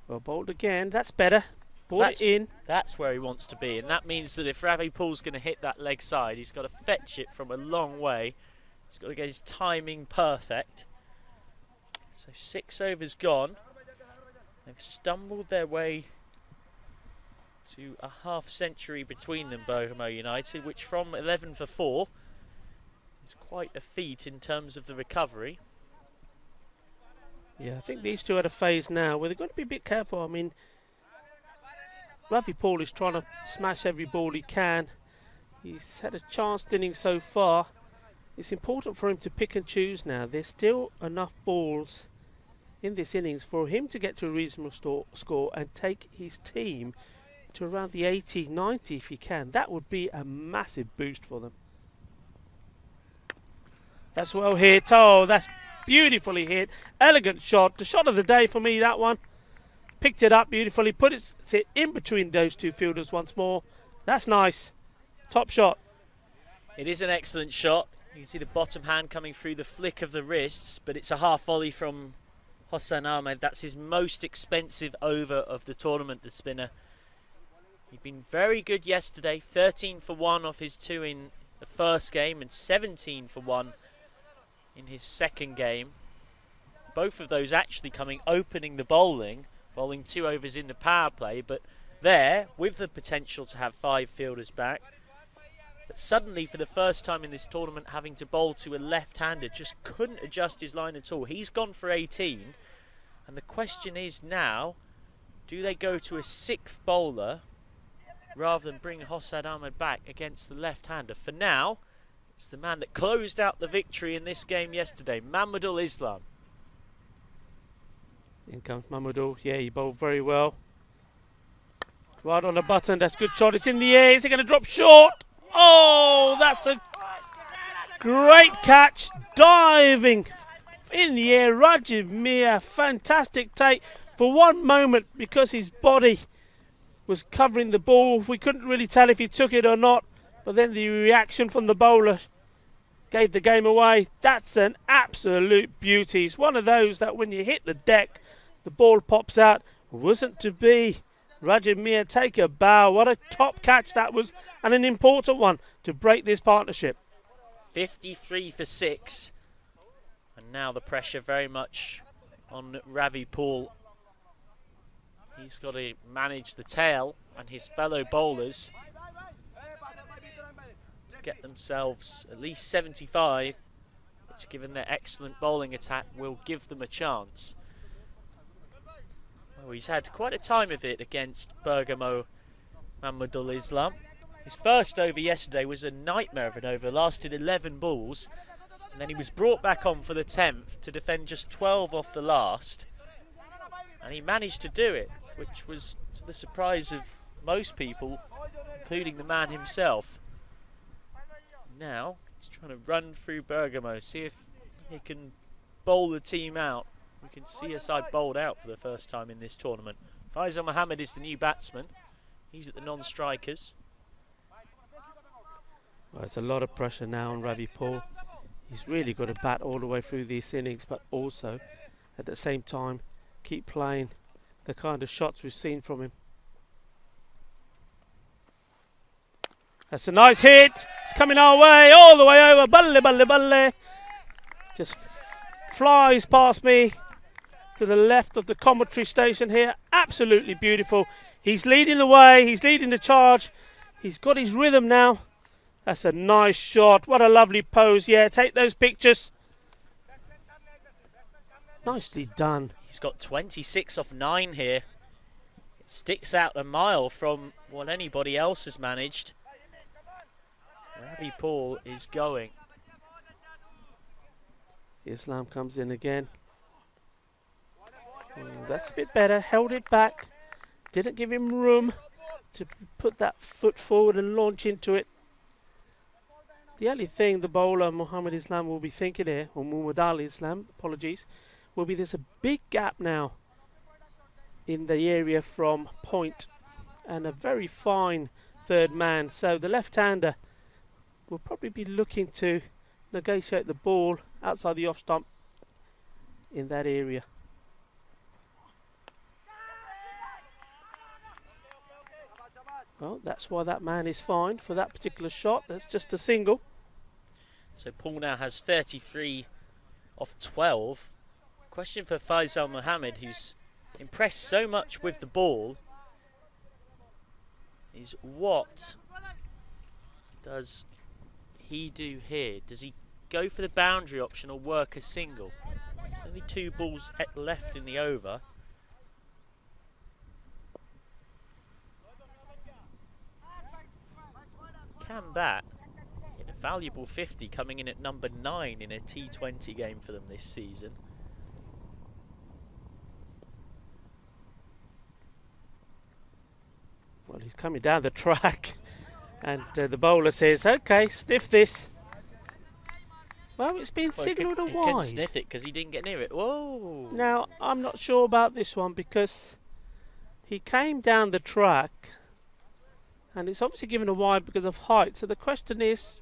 S5: Well bowled again. That's better. Ball it in.
S4: That's where he wants to be, and that means that if Ravi Paul's going to hit that leg side, he's got to fetch it from a long way. He's got to get his timing perfect. So 6 overs gone. They've stumbled their way to a half century between them, Bohemo United, which from 11 for 4 is quite a feat in terms of the recovery.
S5: Yeah, I think these two are at a phase now where they've got to be a bit careful. I mean, Ravi Paul is trying to smash every ball he can. He's had a chanced inning so far. It's important for him to pick and choose now. There's still enough balls in this innings for him to get to a reasonable score and take his team to around the 80, 90 if he can. That would be a massive boost for them. That's well hit. Oh, that's beautifully hit. Elegant shot. The shot of the day for me, that one. Picked it up beautifully. Put it in between those 2 fielders once more. That's nice. Top shot.
S4: It is an excellent shot. You can see the bottom hand coming through the flick of the wrists, but it's a half volley from Hossan Ahmed. That's his most expensive over of the tournament, the spinner. He'd been very good yesterday, 13 for 1 off his 2 in the first game and 17 for 1 in his second game. Both of those actually opening the bowling 2 overs in the power play, but there, with the potential to have 5 fielders back, but suddenly for the first time in this tournament having to bowl to a left-hander, just couldn't adjust his line at all. He's gone for 18, and the question is now, do they go to a 6th bowler rather than bring Hossan Ahmed back against the left-hander? For now, it's the man that closed out the victory in this game yesterday, Mahmudul Islam.
S5: In comes Mahmudul. Yeah, he bowled very well. Right on the button. That's a good shot. It's in the air. Is it going to drop short? Oh, that's a great catch. Diving in the air. Rajiv Mir, fantastic take for one moment because his body was covering the ball. We couldn't really tell if he took it or not, but then the reaction from the bowler gave the game away. That's an absolute beauty. It's one of those that when you hit the deck, the ball pops out. Wasn't to be. Rajiv Mir, take a bow. What a top catch that was, and an important one to break this partnership.
S4: 53 for 6. And now the pressure very much on Ravi Paul. He's got to manage the tail and his fellow bowlers to get themselves at least 75, which, given their excellent bowling attack, will give them a chance. Well, he's had quite a time of it against Bergamo Mahmudul Islam. His first over yesterday was a nightmare of an over, lasted 11 balls, and then he was brought back on for the 10th to defend just 12 off the last, and he managed to do it, which was to the surprise of most people, including the man himself. Now he's trying to run through Bergamo, see if he can bowl the team out. We can see a side bowled out for the first time in this tournament. Faisal Mohammed is the new batsman. He's at the non-strikers.
S5: Well, it's a lot of pressure now on Ravi Paul. He's really got to bat all the way through these innings, but also at the same time keep playing the kind of shots we've seen from him. That's a nice hit. It's coming our way, all the way over. Balle, balle, balle. Just flies past me to the left of the commentary station here. Absolutely beautiful. He's leading the way. He's leading the charge. He's got his rhythm now. That's a nice shot. What a lovely pose. Yeah, take those pictures. Nicely done.
S4: He's got 26 off 9 here. It sticks out a mile from what anybody else has managed. Ravi Paul is going.
S5: Islam comes in again. That's a bit better. Held it back. Didn't give him room to put that foot forward and launch into it. The only thing the bowler Muhammad Islam will be thinking here, or Muhammad Ali Islam, apologies, will be there's a big gap now in the area from point and a very fine third man. So the left-hander will probably be looking to negotiate the ball outside the off stump in that area. Well, that's why that man is fined for that particular shot. That's just a single.
S4: So Paul now has 33 off 12. Question for Faisal Mohammed, who's impressed so much with the ball, is what does he do here? Does he go for the boundary option or work a single? Only 2 balls left in the over. Can that hit a valuable 50, coming in at number 9 in a T20 game for them this season?
S5: Well, he's coming down the track and the bowler says, okay, sniff this. Well, it's been signalled a wide.
S4: He couldn't sniff it because he didn't get near it. Whoa!
S5: Now, I'm not sure about this one because he came down the track and it's obviously given a wide because of height. So the question is,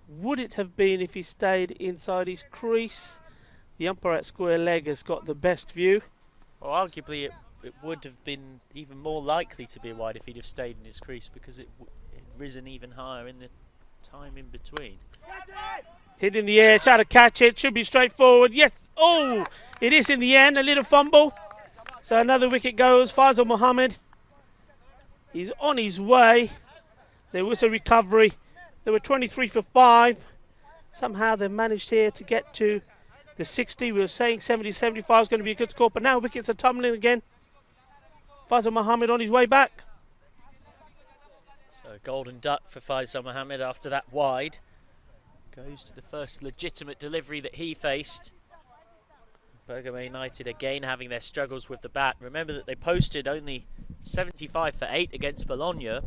S5: would it have been if he stayed inside his crease? The umpire at square leg has got the best view.
S4: Well, arguably it would have been even more likely to be wide if he'd have stayed in his crease because it had risen even higher in the time in between.
S5: Hit in the air, try to catch it, should be straightforward. Yes, oh, it is in the end, a little fumble. So another wicket goes. Faisal Mohammed, he's on his way. There was a recovery. There were 23 for 5. Somehow they managed here to get to the 60. We were saying 70, 75 is going to be a good score, but now wickets are tumbling again. Faisal Mohammed on his way back.
S4: So golden duck for Faisal Mohammed after that wide. Goes to the first legitimate delivery that he faced. Bergamo United again having their struggles with the bat. Remember that they posted only 75 for 8 against Bologna,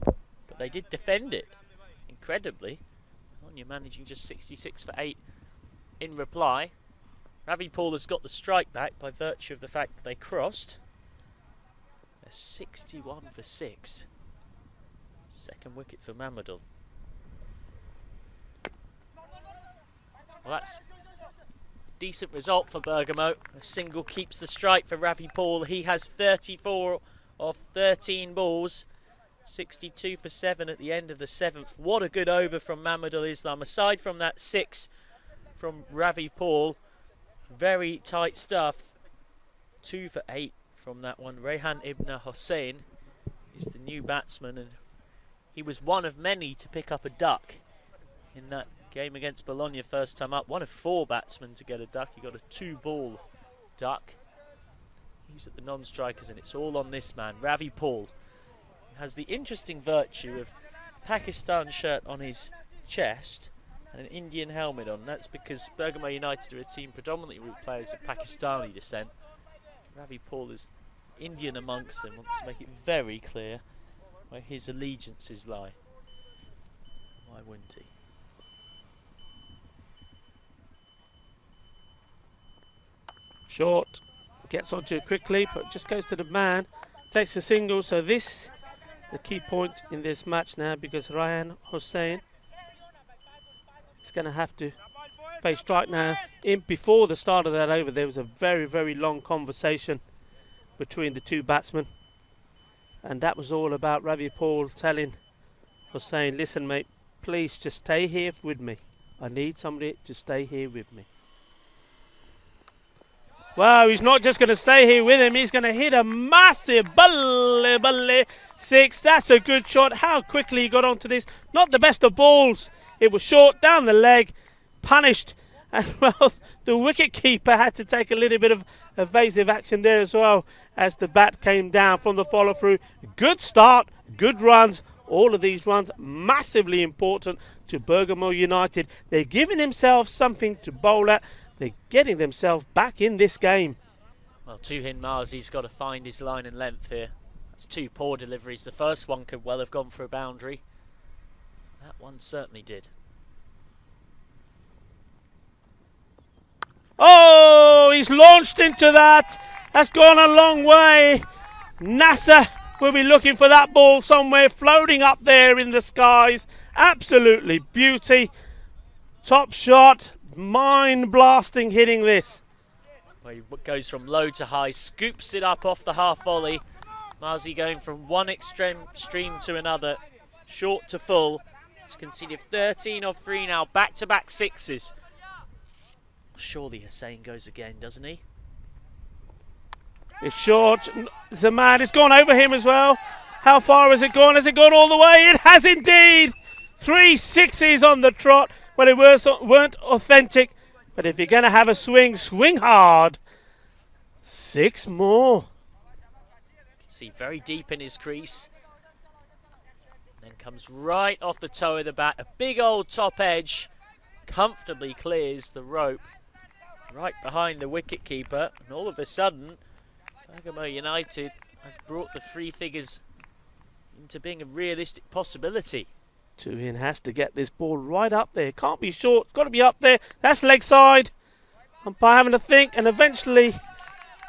S4: but they did defend it incredibly. Bologna managing just 66 for 8 in reply. Ravi Paul has got the strike back by virtue of the fact that they crossed. They're 61 for 6. Second wicket for Mamadou. Well, that's a decent result for Bergamo. A single keeps the strike for Ravi Paul. He has 34 of 13 balls. 62 for 7 at the end of the 7th. What a good over from Mamadou Islam. Aside from that 6 from Ravi Paul, very tight stuff. 2 for 8 from that one. Rehan Ibn Hossein is the new batsman, and he was one of many to pick up a duck in that game against Bologna first time up. One of 4 batsmen to get a duck. He got a 2-ball duck. He's at the non-strikers, and it's all on this man, Ravi Paul. He has the interesting virtue of a Pakistan shirt on his chest and an Indian helmet on. That's because Bergamo United are a team predominantly with players of Pakistani descent. Ravi Paul is Indian amongst them, wants to make it very clear where his allegiances lie. Why wouldn't he?
S5: Short, gets onto it quickly, but just goes to the man, takes a single. So this, the key point in this match now, because Rehan Hossein is going to have to face strike now. Before the start of that over, there was a very, very long conversation between the two batsmen, and that was all about Ravi Paul telling Hossein, listen mate, please just stay here with me. I need somebody to stay here with me. Wow, he's not just going to stay here with him, he's going to hit a massive balle 6. That's a good shot. How quickly he got onto this. Not the best of balls. It was short, down the leg, punished. And well, the wicket keeper had to take a little bit of evasive action there as well as the bat came down from the follow through. Good start, good runs. All of these runs massively important to Bergamo United. They're giving themselves something to bowl at. They're getting themselves back in this game.
S4: Well, Tuhin Mazi's got to find his line and length here. That's 2 poor deliveries. The first one could well have gone for a boundary. That one certainly did.
S5: Oh, he's launched into that. That's gone a long way. Nasser will be looking for that ball somewhere, floating up there in the skies. Absolutely beauty. Top shot. Mind-blasting hitting this.
S4: Well, he goes from low to high, scoops it up off the half volley. Mazi going from one extreme to another, short to full. He's conceded 13 of 3 now, back-to-back 6s. Surely Hussain goes again, doesn't he?
S5: It's short. The man has gone over him as well. How far has it gone? Has it gone all the way? It has indeed. 3 6s on the trot. Well, it weren't authentic, but if you're going to have a swing, swing hard. 6 more.
S4: You can see very deep in his crease. Then comes right off the toe of the bat. A big old top edge. Comfortably clears the rope. Right behind the wicket keeper. And all of a sudden, Bergamo United have brought the 3 figures into being a realistic possibility.
S5: Tuhin has to get this ball right up there. Can't be short. It's got to be up there. That's leg side. Umpire having to think, and eventually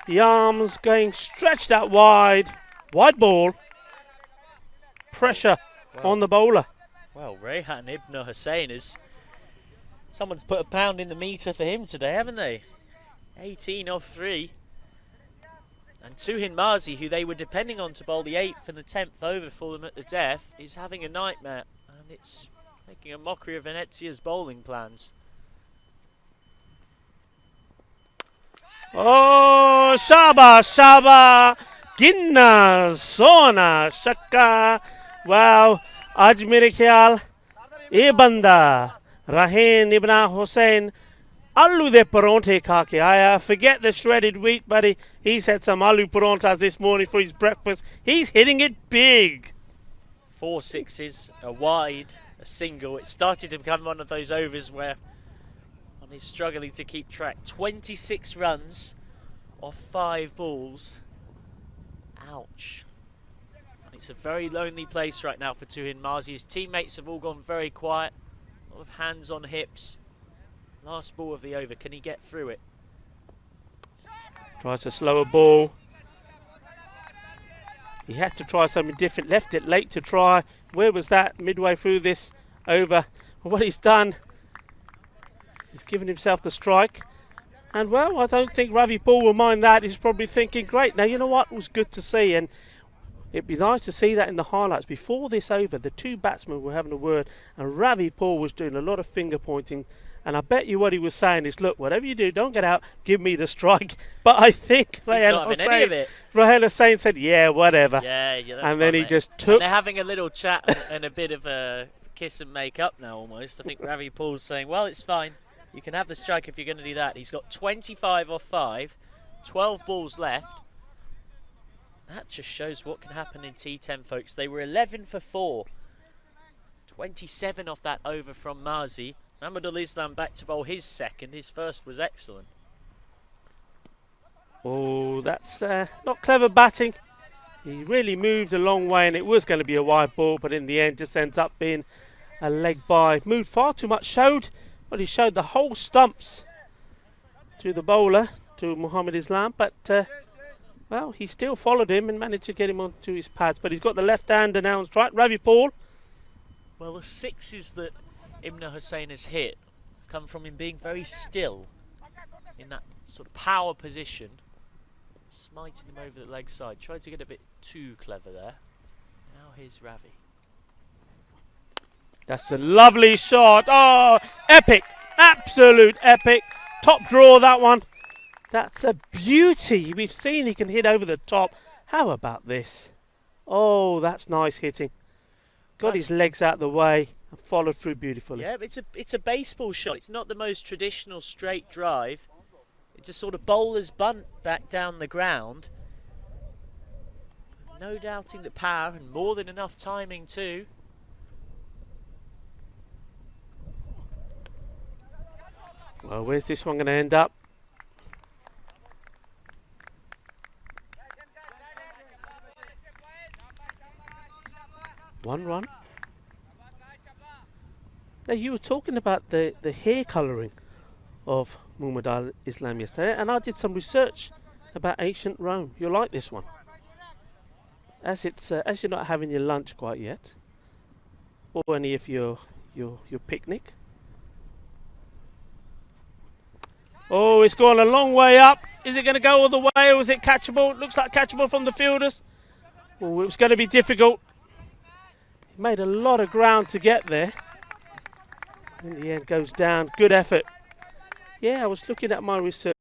S5: the arms going stretched out wide. Wide ball. Pressure on the bowler.
S4: Well, Rehan Ibn Hussein is... Someone's put a pound in the meter for him today, haven't they? 18 off 3. And Tuhin Mazi, who they were depending on to bowl the 8th and the 10th over for them at the death, is having a nightmare. And it's making a mockery of Venezia's bowling plans.
S5: Oh, Shaba, Shaba, Ginna, Sona, Shakka. Wow, आज मेरे ख्याल ये बंदा Rehan Ibn Hossein aloo de paronte खा के आया. Forget the shredded wheat, buddy. He's had some aloo parontas this morning for his breakfast. He's hitting it big.
S4: 4 6s, a wide, a single. It started to become one of those overs where one is struggling to keep track. 26 runs off 5 balls. Ouch. And it's a very lonely place right now for Tuhin Mazi. His teammates have all gone very quiet. A lot of hands on hips. Last ball of the over. Can he get through it?
S5: Tries a slower ball. He had to try something different. Left it late to try. Where was that midway through this over? Well, what he's done, he's given himself the strike. And well, I don't think Ravi Paul will mind that. He's probably thinking, great. Now, you know what? It was good to see. And it'd be nice to see that in the highlights. Before this over, the two batsmen were having a word. And Ravi Paul was doing a lot of finger pointing. And I bet you what he was saying is, look, whatever you do, don't get out. Give me the strike. But I think Raheel Hussain said, yeah, whatever.
S4: Yeah, that's
S5: and then he
S4: mate.
S5: just took.
S4: And they're having a little chat and a bit of a kiss and make up now almost. I think Ravi Paul's saying, well, it's fine. You can have the strike if you're going to do that. He's got 25 off 5, 12 balls left. That just shows what can happen in T10, folks. They were 11 for 4. 27 off that over from Mazi. Mahmudul Islam back to bowl his second. His first was excellent.
S5: Oh, that's not clever batting. He really moved a long way and it was going to be a wide ball, but in the end just ends up being a leg by. Moved far too much, but he showed the whole stumps to the bowler, to Muhammad Islam, but well, he still followed him and managed to get him onto his pads, but he's got the left-hander now on strike. Ravi Paul.
S4: Well, the sixes that Imran Hussain has hit have come from him being very still in that sort of power position, smiting him over the leg side. Tried to get a bit too clever there. Now here's Ravi.
S5: That's a lovely shot. Oh, epic. Absolute epic. Top draw, that one. That's a beauty. We've seen he can hit over the top. How about this? Oh, that's nice hitting. Got his legs out the way and followed through beautifully.
S4: Yeah, it's a baseball shot. It's not the most traditional straight drive. It's a sort of bowler's bunt back down the ground. No doubting the power and more than enough timing too.
S5: Well, where's this one going to end up? One run. Now, you were talking about the hair colouring of Muhammad Al-Islam yesterday, and I did some research about ancient Rome. You'll like this one. As you're not having your lunch quite yet, or any of your picnic. Oh, it's gone a long way up. Is it going to go all the way, or is it catchable? It looks like catchable from the fielders. Oh, it was going to be difficult. He made a lot of ground to get there. In the end, goes down. Good effort. Yeah, I was looking at my research.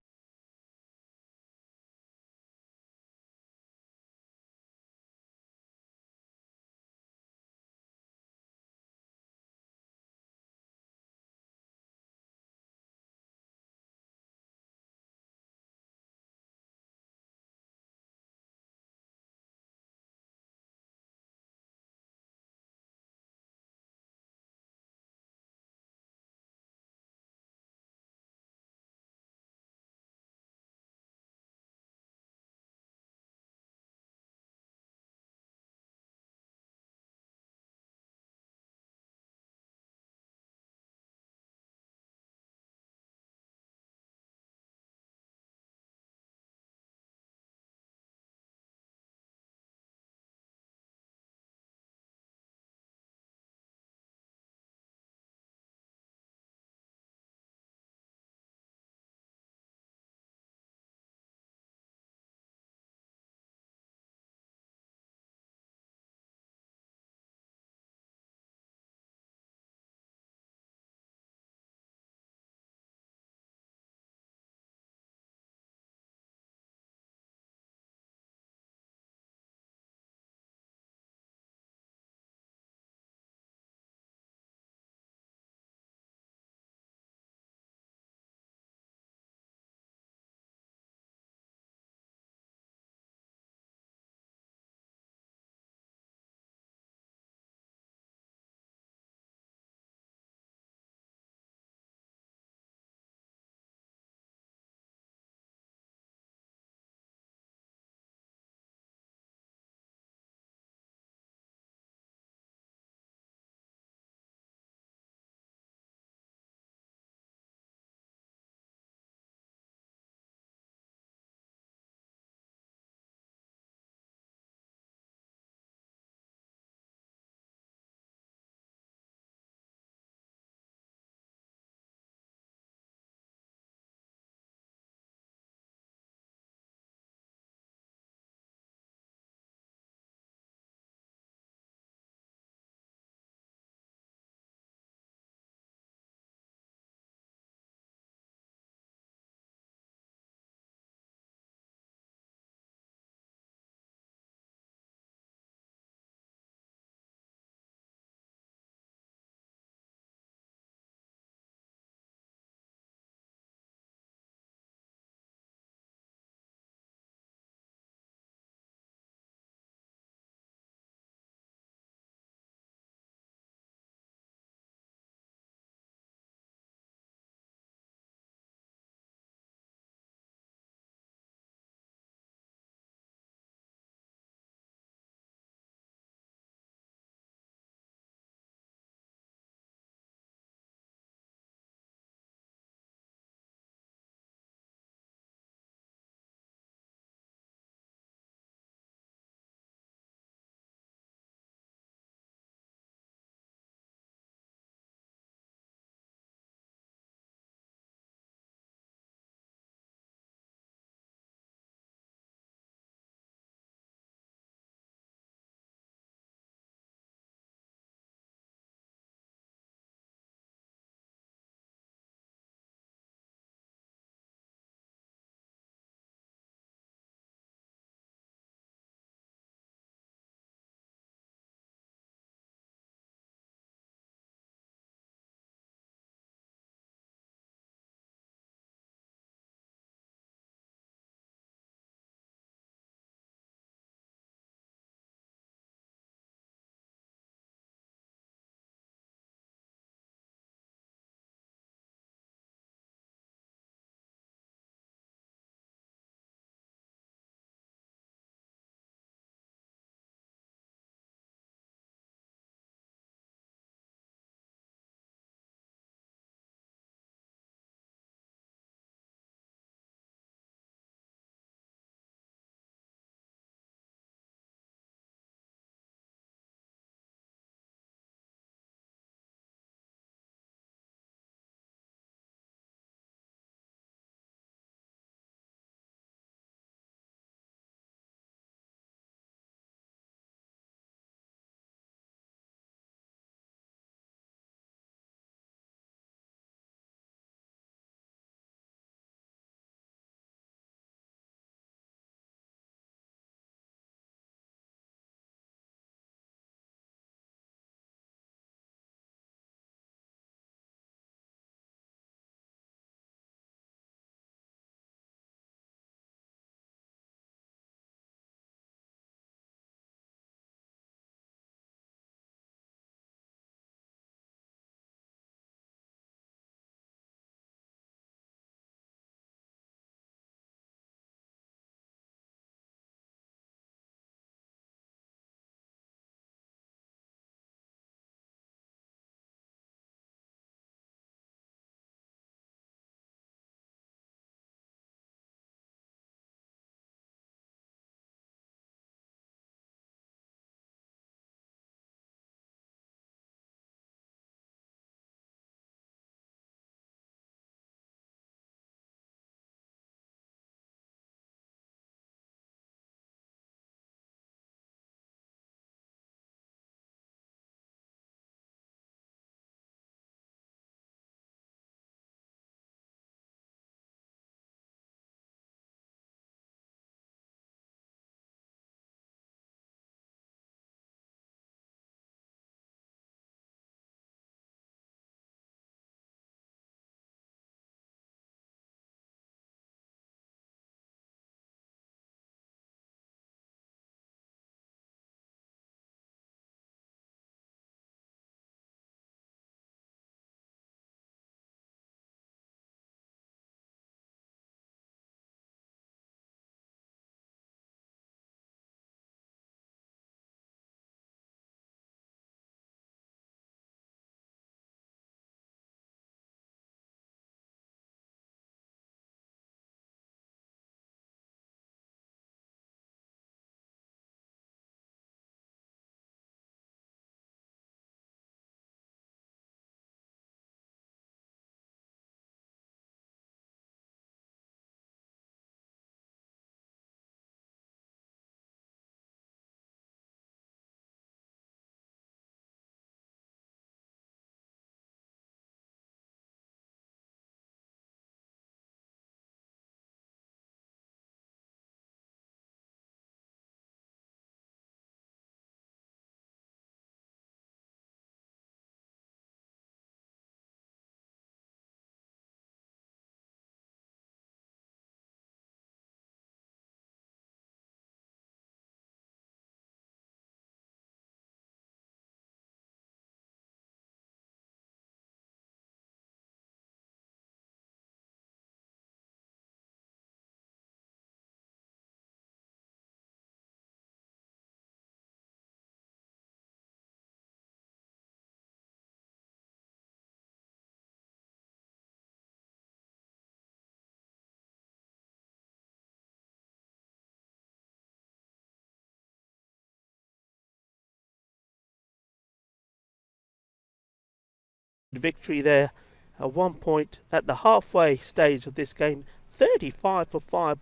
S5: victory there. At one point, at the halfway stage of this game, 35 for 5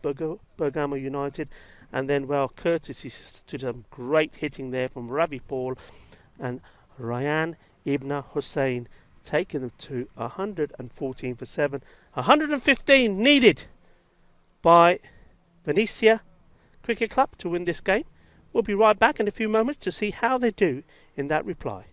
S5: Bergamo United. And then, well, courtesy to some great hitting there from Ravi Paul and Ryan Ibn Hussein, taking them to 114 for 7. 115 needed by Venezia Cricket Club to win this game. We'll be right back in a few moments to see how they do in that reply.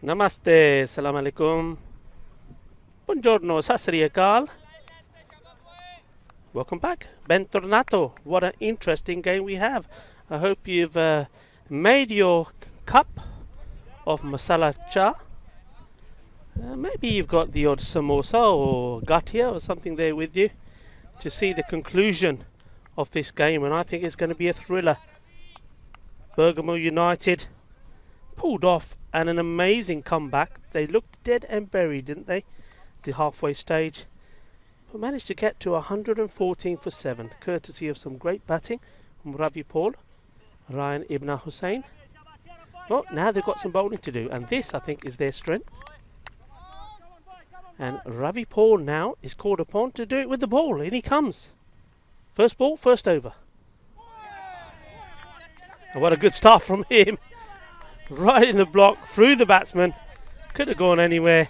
S5: Namaste, salam alaikum. Buongiorno, sasri akal. Welcome back. Bentornato. What an interesting game we have. I hope you've made your cup of masala cha. Maybe you've got the odd samosa or gatia or something there with you to see the conclusion of this game, and I think it's going to be a thriller. Bergamo United pulled off and an amazing comeback. They looked dead and buried, didn't they, the halfway stage, but managed to get to 114 for 7, courtesy of some great batting from Ravi Paul, Ryan Ibn Hussain. Well, now they've got some bowling to do, and this, I think, is their strength. And Ravi Paul now is called upon to do it with the ball. In he comes. First ball, first over. And what a good start from him. Right in the block, through the batsman. Could have gone anywhere.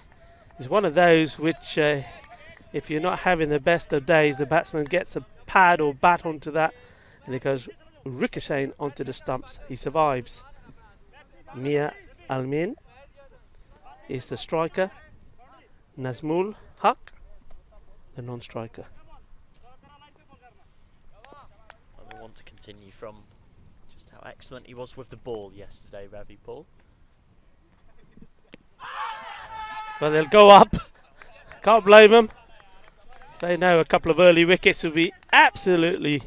S5: It's one of those which, if you're not having the best of days, the batsman gets a pad or bat onto that, and it goes ricocheting onto the stumps. He survives. Mia Almin is the striker. Nazmul Haq, the non-striker.
S4: And we want to continue from just how excellent he was with the ball yesterday, Ravi Paul.
S5: Well, they'll go up. Can't blame them. They know a couple of early wickets would be absolutely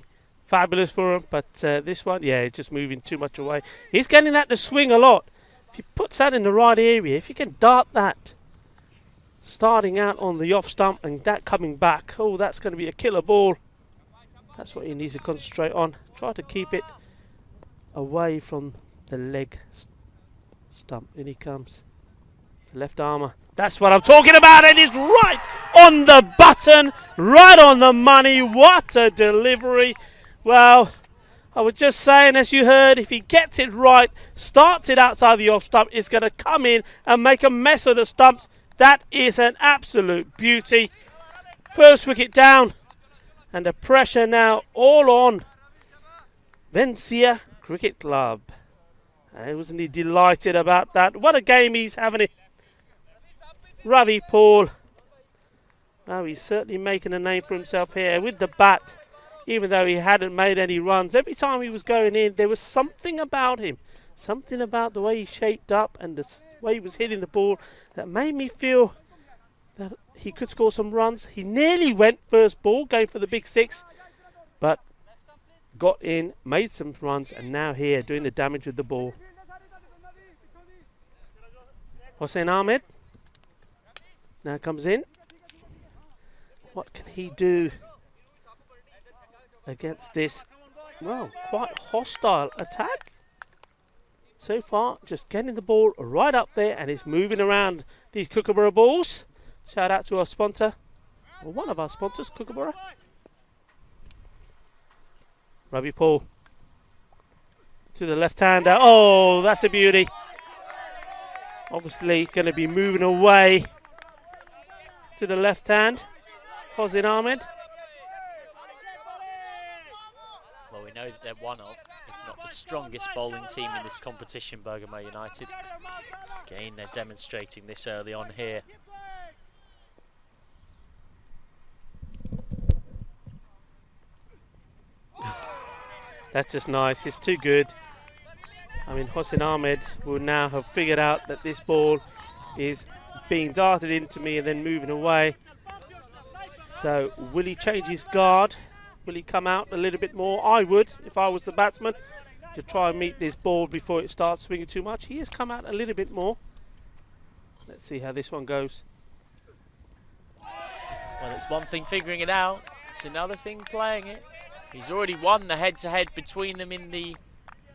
S5: fabulous for them, but this one, yeah, it's just moving too much away. He's getting that to swing a lot. If he puts that in the right area, if you can dart that, starting out on the off stump and that coming back, oh, that's going to be a killer ball. That's what he needs to concentrate on. Try to keep it away from the leg stump. In he comes. The left armour. That's what I'm talking about, and it's right on the button, right on the money. What a delivery. Well, I was just saying, as you heard, if he gets it right, starts it outside the off stump, it's going to come in and make a mess of the stumps. That is an absolute beauty. First wicket down, and the pressure now all on Vencia Cricket Club. Wasn't he delighted about that? What a game he's having. Ravi Paul. Well, he's certainly making a name for himself here with the bat, even though he hadn't made any runs. Every time he was going in, there was something about him, something about the way he shaped up and the way he was hitting the ball that made me feel that he could score some runs. He nearly went first ball, going for the big six, but got in, made some runs, and now here doing the damage with the ball. Hossain Ahmed now comes in. What can he do against this, well, quite hostile attack? So far, just getting the ball right up there, and it's moving around these Kookaburra balls. Shout out to our sponsor, or one of our sponsors, Kookaburra. Ravi Paul to the left-hander. Oh, that's a beauty. Obviously going to be moving away to the left hand. Hossain Ahmed.
S4: Well, we know that they're one of, if not the strongest bowling team in this competition, Bergamo United. Again, they're demonstrating this early on here.
S5: That's just nice. It's too good. I mean, Hossain Ahmed will now have figured out that this ball is being darted into me and then moving away. So will he change his guard? Will he come out a little bit more? I would, if I was the batsman, to try and meet this ball before it starts swinging too much. He has come out a little bit more. Let's see how this one goes.
S4: Well, it's one thing figuring it out, it's another thing playing it. He's already won the head-to-head between them in the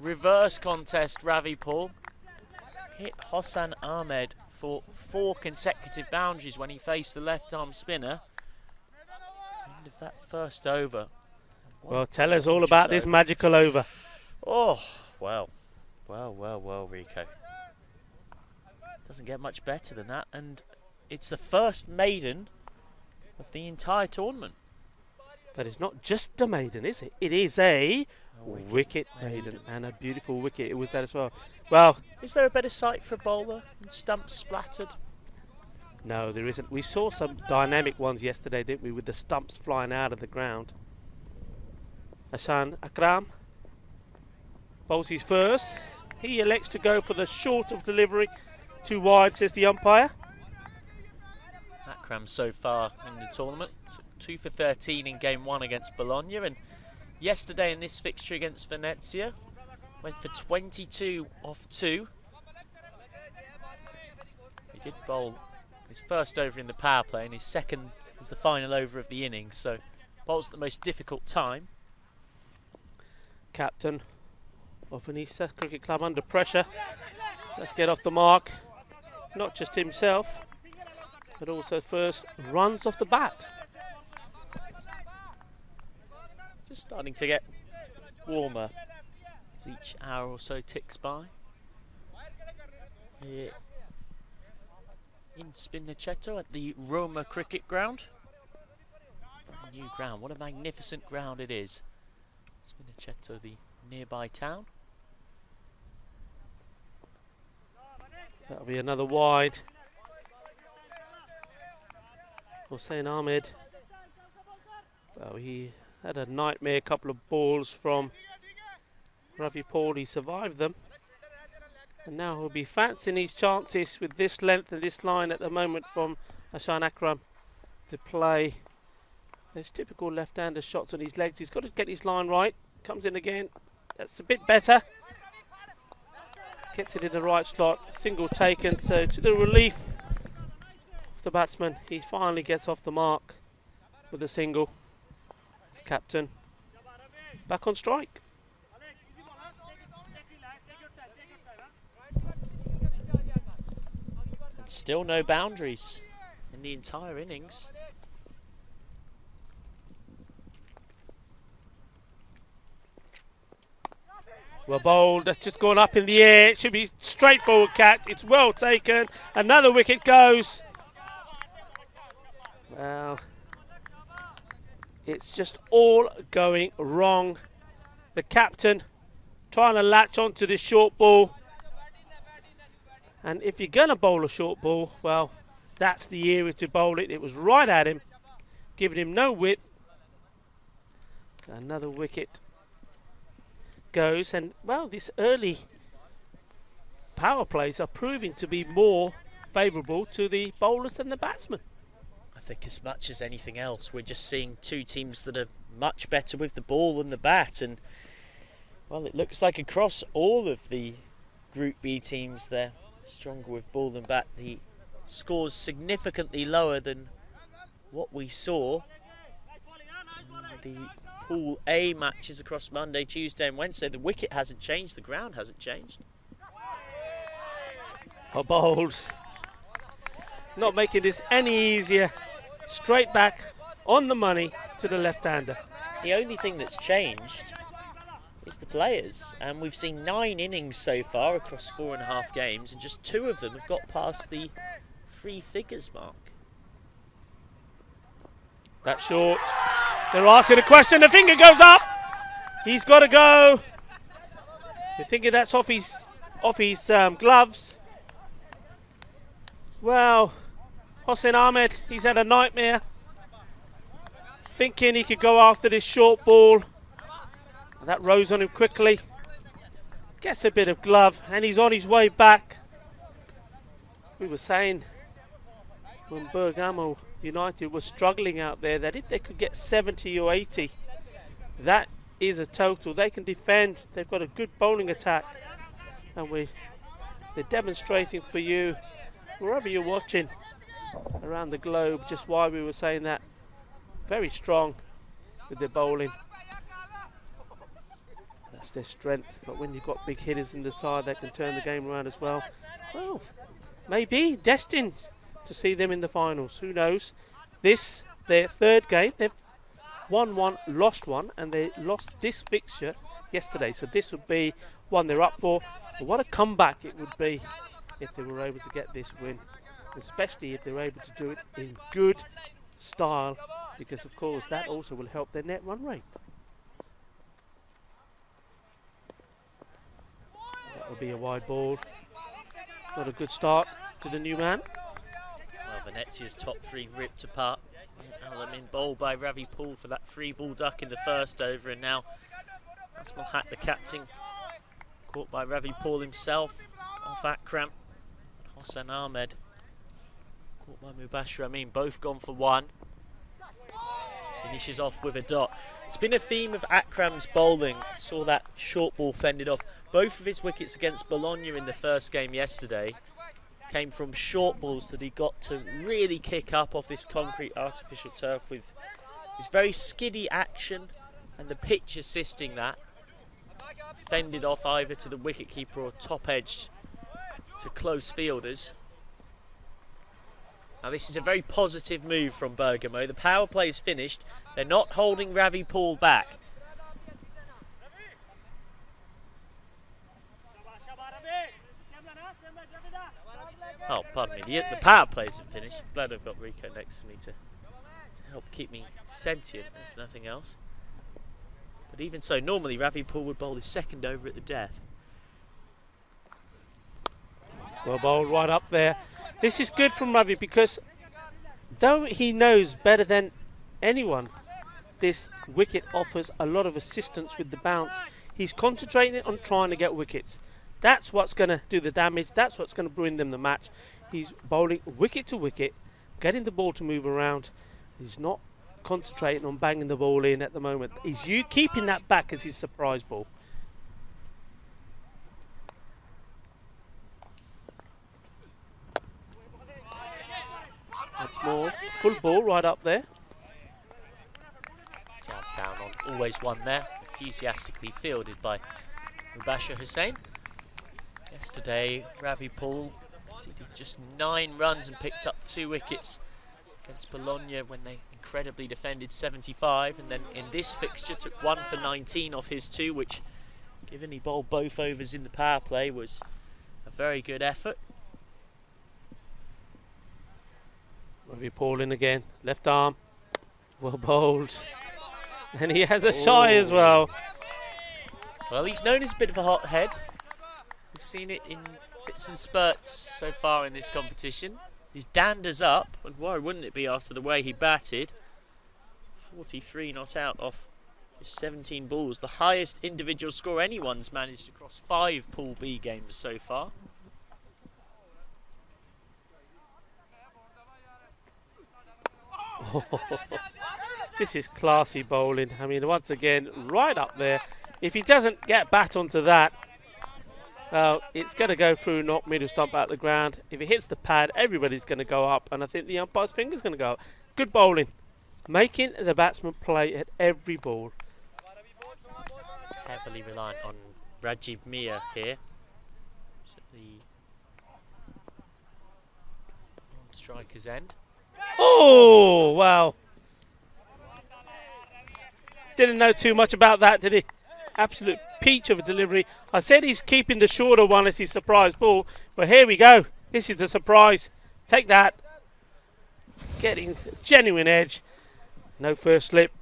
S4: reverse contest, Ravi Paul. Hit Hossain Ahmed for 4 consecutive boundaries when he faced the left-arm spinner. End of that first over.
S5: Well, tell us all about this magical over.
S4: Oh, well, Rico. Doesn't get much better than that, and it's the first maiden of the entire tournament.
S5: That is not just a maiden, is it? It is a
S4: wicket
S5: wicket
S4: maiden.
S5: maiden, and a beautiful wicket. It was that as well. Well,
S4: Is there a better sight for a bowler than stumps splattered?
S5: no, there isn't. We saw some dynamic ones yesterday, didn't we, with the stumps flying out of the ground. Hassan Akram bowls his first. He elects to go for the short of delivery. 2 wide, says the umpire.
S4: Akram so far in the tournament, 2 for 13 in game 1 against Bologna, and yesterday in this fixture against Venezia went for 22 off 2. He did bowl his first over in the power play, and his second is the final over of the innings, so bowls at the most difficult time.
S5: Captain of Venezia Cricket Club under pressure. Let's get off the mark. Not just himself, but also first runs off the bat.
S4: Just starting to get warmer as each hour or so ticks by. Here in Spinacetto at the Roma Cricket Ground. Brand new ground, what a magnificent ground it is. Spinacetto, the nearby town.
S5: That'll be another wide. Hossein Ahmed. Well, he had a nightmare couple of balls from Ravi Paul. He survived them. And now he'll be fancying his chances with this length and this line at the moment from Hassan Akram to play those typical left-hander shots on his legs. He's got to get his line right. Comes in again. That's a bit better. Gets it in the right slot. Single taken. So to the relief of the batsman, he finally gets off the mark with a single. His captain back on strike.
S4: And still no boundaries in the entire innings.
S5: Well bowled, that's just gone up in the air. It should be straightforward catch. It's well taken. Another wicket goes. Well, it's just all going wrong. The captain trying to latch onto this short ball. And if you're going to bowl a short ball, well, that's the area to bowl it. It was right at him, giving him no width. Another wicket goes, and well, this early power plays are proving to be more favourable to the bowlers than the batsmen.
S4: I think as much as anything else, we're just seeing two teams that are much better with the ball than the bat, and well, it looks like across all of the Group B teams they're stronger with ball than bat. The scores significantly lower than what we saw in the Pool A matches across Monday, Tuesday and Wednesday. The wicket hasn't changed, the ground hasn't changed.
S5: Oh, bowls. Not making this any easier. Straight back on the money to the left-hander.
S4: The only thing that's changed is the players, and we've seen 9 innings so far across 4.5 games, and just 2 of them have got past the 3 figures mark.
S5: That's short. They're asking a question. The finger goes up. He's got to go. You're thinking that's off his gloves. Well, Hossein Ahmed, he's had a nightmare. Thinking he could go after this short ball. That rose on him quickly. Gets a bit of glove, and he's on his way back. We were saying when Bergamo United was struggling out there that if they could get 70 or 80, that is a total. They can defend. They've got a good bowling attack, and they're demonstrating for you wherever you're watching around the globe just why we were saying that. Very strong with their bowling. That's their strength. But when you've got big hitters in the side that can turn the game around as well, well, maybe destined to see them in the finals. Who knows? This, their 3rd game. They've won 1, lost 1, and they lost this fixture yesterday. So this would be one they're up for. But what a comeback it would be if they were able to get this win, especially if they're able to do it in good style because of course that also will help their net run rate. That will be a wide ball. Not a good start to the new man.
S4: Well, Venezia's top three ripped apart. Al-Amin bowled by Ravi Pool for that free ball duck in the first over, and now Asmal Haq, the captain, caught by Ravi Pool himself off Akram. Hossain Ahmed caught by Mubashir Amin, both gone for one. Finishes off with a dot. It's been a theme of Akram's bowling. Saw that short ball fended off. Both of his wickets against Bologna in the first game yesterday came from short balls that he got to really kick up off this concrete artificial turf with his very skiddy action and the pitch assisting that. Fended off either to the wicketkeeper or top edge to close fielders. Now this is a very positive move from Bergamo. The power play is finished. They're not holding Ravi Pool back. Oh, pardon me, the power play isn't finished. I'm glad I've got Rico next to me to help keep me sentient, if nothing else. But even so, normally Ravi Pool would bowl his second over at the death.
S5: Well bowled right up there. This is good from Ravi because though he knows better than anyone this wicket offers a lot of assistance with the bounce, he's concentrating on trying to get wickets. That's what's going to do the damage. That's what's going to bring them the match. He's bowling wicket to wicket, getting the ball to move around. He's not concentrating on banging the ball in at the moment. He's keeping that back as his surprise ball. That's more full ball right up there.
S4: Jab down on always one there, enthusiastically fielded by Mubashir Hussain. Yesterday, Ravi Pool conceded just 9 runs and picked up 2 wickets against Bologna when they incredibly defended 75, and then in this fixture took 1 for 19 off his 2, which, given he bowled both overs in the power play, was a very good effort.
S5: Ravi Pool in again, left arm, well bowled, and he has a shy as well.
S4: Well, he's known as a bit of a hothead. We've seen it in fits and spurts so far in this competition. His dander's up, and why wouldn't it be after the way he batted? 43 not out off his 17 balls, the highest individual score anyone's managed across 5 Pool B games so far.
S5: This is classy bowling. I mean, once again, right up there. If he doesn't get bat onto that, it's going to go through, not middle stump out the ground. If it hits the pad, everybody's going to go up, and I think the umpire's finger's going to go up. Good bowling, making the batsman play at every ball.
S4: Heavily reliant on Rajiv Mia here. At the striker's end.
S5: Oh, wow. Didn't know too much about that, did he? Absolute peach of a delivery. I said he's keeping the shorter one as his surprise ball, but here we go. This is the surprise. Take that. Getting genuine edge. No first slip.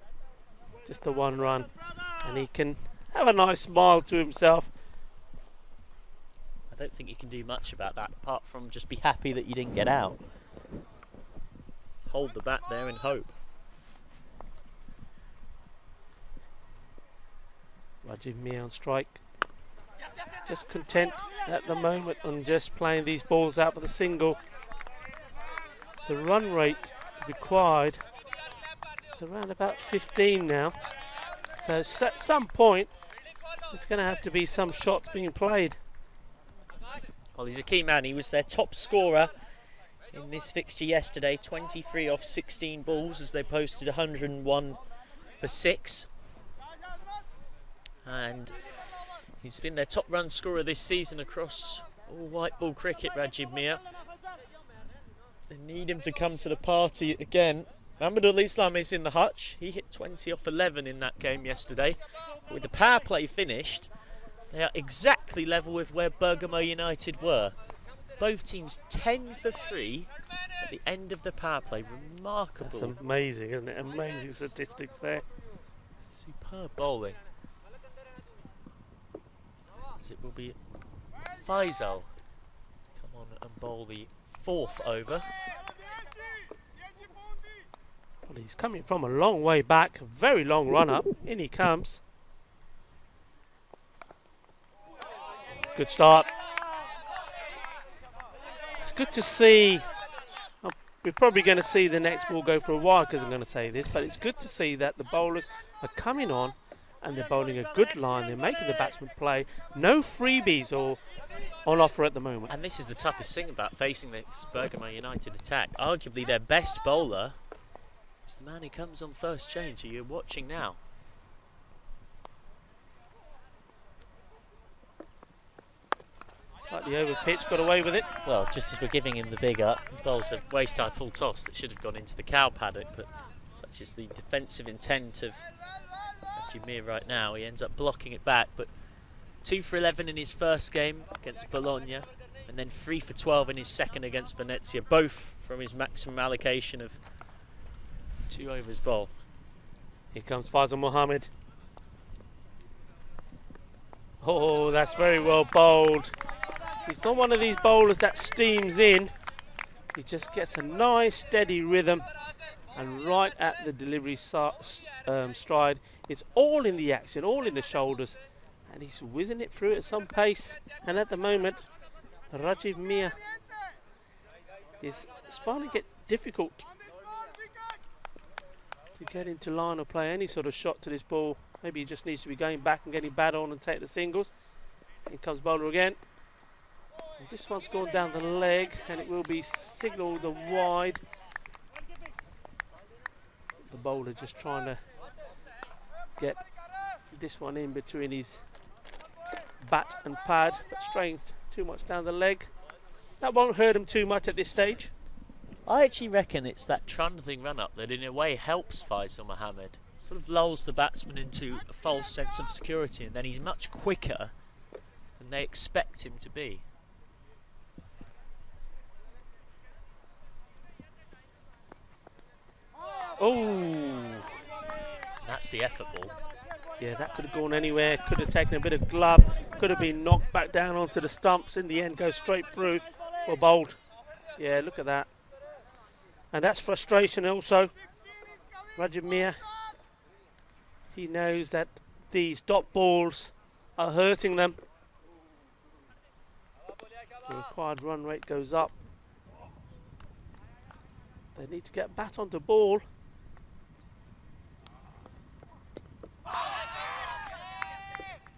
S5: Just the 1 run. And he can have a nice smile to himself.
S4: I don't think you can do much about that, apart from just be happy that you didn't get out. Hold the bat there and hope.
S5: Rajiv Mia on strike. Just content at the moment on just playing these balls out for the single. The run rate required is around about 15 now. So at some point, there's going to have to be some shots being played.
S4: Well, he's a key man. He was their top scorer in this fixture yesterday. 23 off 16 balls as they posted 101 for 6. And he's been their top run scorer this season across all white ball cricket, Rajiv Mia. They need him to come to the party again. Mahmudul Islam is in the hutch. He hit 20 off 11 in that game yesterday. But with the power play finished, they are exactly level with where Bergamo United were. both teams 10 for 3 at the end of the power play. Remarkable.
S5: That's amazing, isn't it? Amazing statistics there.
S4: Superb bowling. As it will be Faisal come on and bowl the 4th over.
S5: Well, he's coming from a long way back, a very long run up. In he comes. Good start. It's good to see. We're probably going to see the next ball go for a while because I'm going to say this, but it's good to see that the bowlers are coming on and they're bowling a good line. They're making the batsman play. No freebies or on offer at the moment.
S4: And this is the toughest thing about facing this Bergamo United attack. Arguably their best bowler is the man who comes on first change, who you're watching now.
S5: Slightly over pitch, got away with it.
S4: Well, just as we're giving him the big up, he bowls a waist-high full toss that should have gone into the cow paddock, but such is the defensive intent of Jumir right now. He ends up blocking it back, but 2 for 11 in his first game against Bologna, and then 3 for 12 in his second against Venezia, both from his maximum allocation of 2 overs bowl.
S5: Here comes Faisal Mohammed. Oh, that's very well bowled. He's not one of these bowlers that steams in. He just gets a nice steady rhythm, and right at the delivery stride, it's all in the action, all in the shoulders, and he's whizzing it through at some pace. And at the moment, Rajiv Mia is finding it difficult to get into line or play any sort of shot to this ball. Maybe he just needs to be going back and getting bad on and take the singles. Here comes bowler again. And this one's gone down the leg and it will be signalled a wide. The bowler just trying to get this one in between his bat and pad, but straying too much down the leg. That won't hurt him too much at this stage.
S4: I actually reckon it's that trundling run-up that in a way helps Faisal Mohammed. Sort of lulls the batsman into a false sense of security, and then he's much quicker than they expect him to be.
S5: Oh,
S4: That's the effort ball.
S5: yeah, that could have gone anywhere. Could have taken a bit of glove. Could have been knocked back down onto the stumps. In the end, goes straight through. Well bowled. Yeah, look at that. And that's frustration also. Rajiv Mia, he knows that these dot balls are hurting them. The required run rate goes up. They need to get bat onto ball.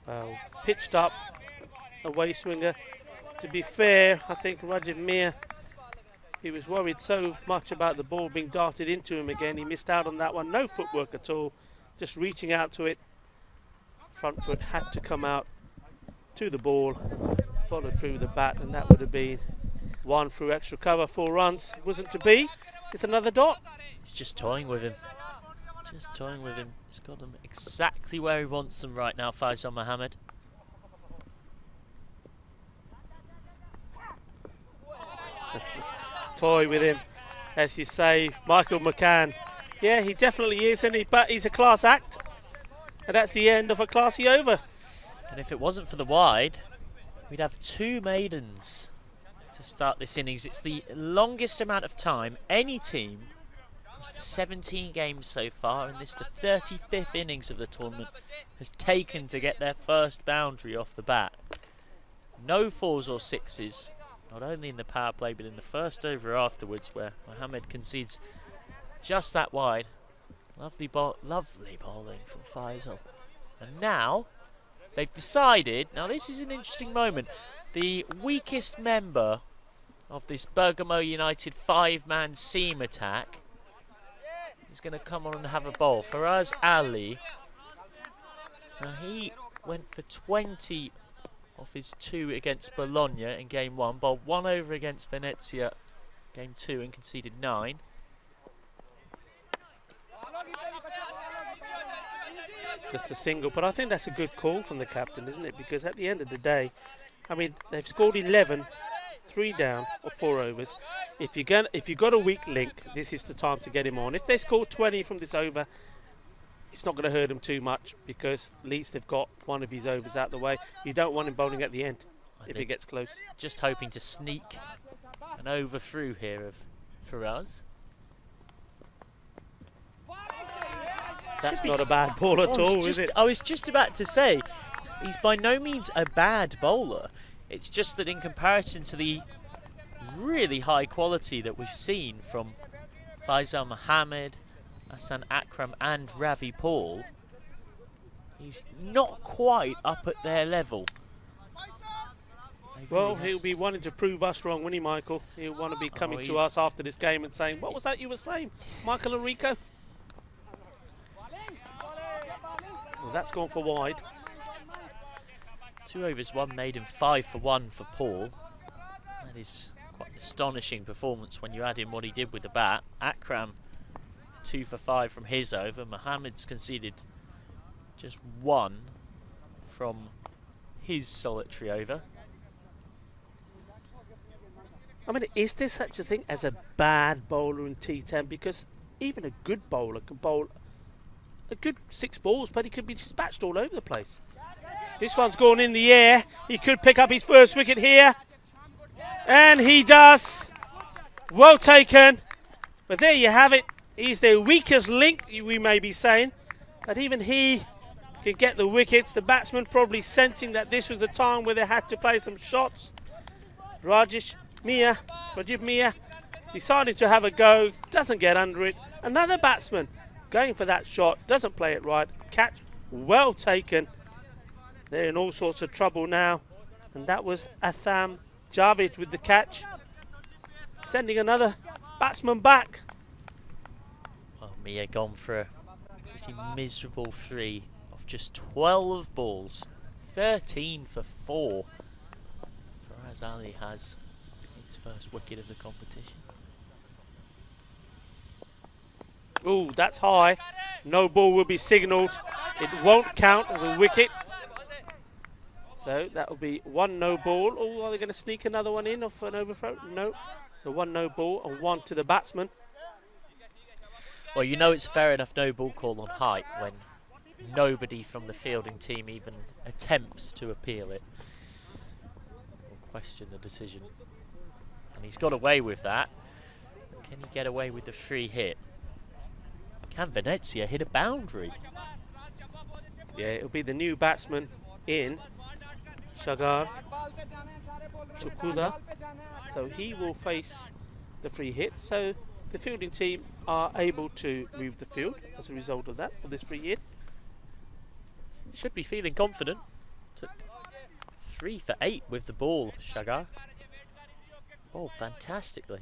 S5: Well, pitched up, away swinger. To be fair, I think Rajiv Mia, he was worried so much about the ball being darted into him again. He missed out on that one. No footwork at all, just reaching out to it. Front foot had to come out to the ball, followed through the bat, and that would have been 1 through extra cover, 4 runs. It wasn't to be. It's another dot.
S4: He's just toying with him. Just toying with him. He's got them exactly where he wants them right now, Faisal Mohammed.
S5: Toy with him, as you say, Michael McCann. Yeah, he definitely is, isn't he? But he's a class act, and that's the end of a classy over.
S4: And if it wasn't for the wide, we'd have 2 maidens to start this innings. It's the longest amount of time any team, it's the 17 games so far, and this the 35th innings of the tournament, has taken to get their first boundary off the bat. No 4s or 6s, not only in the power play but in the first over afterwards, where Mohammed concedes just that wide. Lovely bowling from Faisal. And now they've decided, now this is an interesting moment, the weakest member of this Bergamo United 5-man seam attack is going to come on and have a bowl. Faraz Ali, now he went for 20 off his 2 against Bologna in game 1, bowled 1 over against Venezia game 2 and conceded 9.
S5: Just a single, but I think that's a good call from the captain, isn't it? Because at the end of the day, I mean, they've scored 11, 3 down or 4 overs. If you've got a weak link, this is the time to get him on. If they score 20 from this over, it's not going to hurt them too much because at least they've got one of his overs out the way. You don't want him bowling at the end if he gets close.
S4: Just hoping to sneak an over through here for us.
S5: That's not a bad ball at all, is it?
S4: I was just about to say, he's by no means a bad bowler. It's just that in comparison to the really high quality that we've seen from Faisal Mohammed, Hassan Akram and Ravi Paul, he's not quite up at their level.
S5: Well, he'll be wanting to prove us wrong, won't he, Michael? He'll want to be coming to us after this game and saying, what was that you were saying, Michael and Rico? Well, that's gone for wide.
S4: 2 overs, 1 maiden, 5 for 1 for Paul. That is quite an astonishing performance when you add in what he did with the bat. Akram, 2 for 5 from his over. Mohammed's conceded just 1 from his solitary over.
S5: I mean, is there such a thing as a bad bowler in T10? Because even a good bowler can bowl a good 6 balls, but he could be dispatched all over the place. This one's gone in the air. He could pick up his first wicket here. And he does. Well taken. But there you have it. He's their weakest link, we may be saying. But even he can get the wickets. The batsman probably sensing that this was the time where they had to play some shots. Rajiv Mia decided to have a go. Doesn't get under it. Another batsman going for that shot. Doesn't play it right. Catch well taken. They're in all sorts of trouble now. And that was Atham Javed with the catch. Sending another batsman back.
S4: Well, Mia gone for a pretty miserable 3 of just 12 balls. 13 for 4. Faraz Ali has his first wicket of the competition.
S5: Ooh, that's high. No ball will be signalled. It won't count as a wicket. So that will be 1 no ball. Oh, are they going to sneak another one in off an overthrow? No. So 1 no ball and 1 to the batsman.
S4: Well, you know it's a fair enough no ball call on height when nobody from the fielding team even attempts to appeal it or question the decision. And he's got away with that. Can he get away with the free hit? Can Venezia hit a boundary?
S5: Yeah, it'll be the new batsman in, Shagar Chukuda. So he will face the free hit. So the fielding team are able to move the field as a result of that for this free hit.
S4: Should be feeling confident. Took 3 for 8 with the ball, Shagar. Oh, fantastically.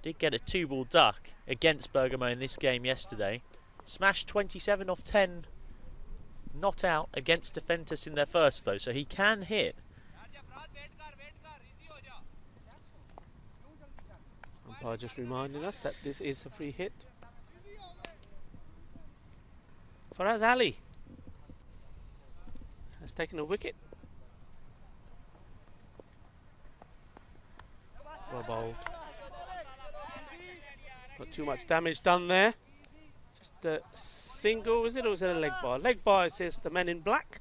S4: Did get a 2-ball duck against Bergamo in this game yesterday. Smashed 27 off 10 not out against Defentis in their first though, so he can hit.
S5: Umpire just reminding us that this is a free hit. Faraz Ali has taken a wicket. Well bowled. Not too much damage done there. Just a single, is it, or is it a leg bar? Leg bar, says the men in black.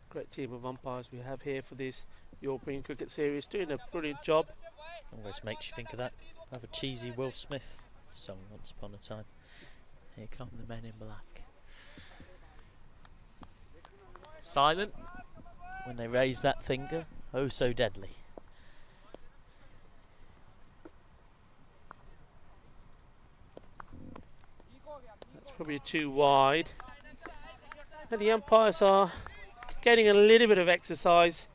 S5: Great team of umpires we have here for this European Cricket Series, doing a brilliant job.
S4: Always makes you think of that rather cheesy Will Smith song, Once Upon a Time. Here come the men in black. Silent when they raise that finger, oh so deadly.
S5: Probably too wide. And the umpires are getting a little bit of exercise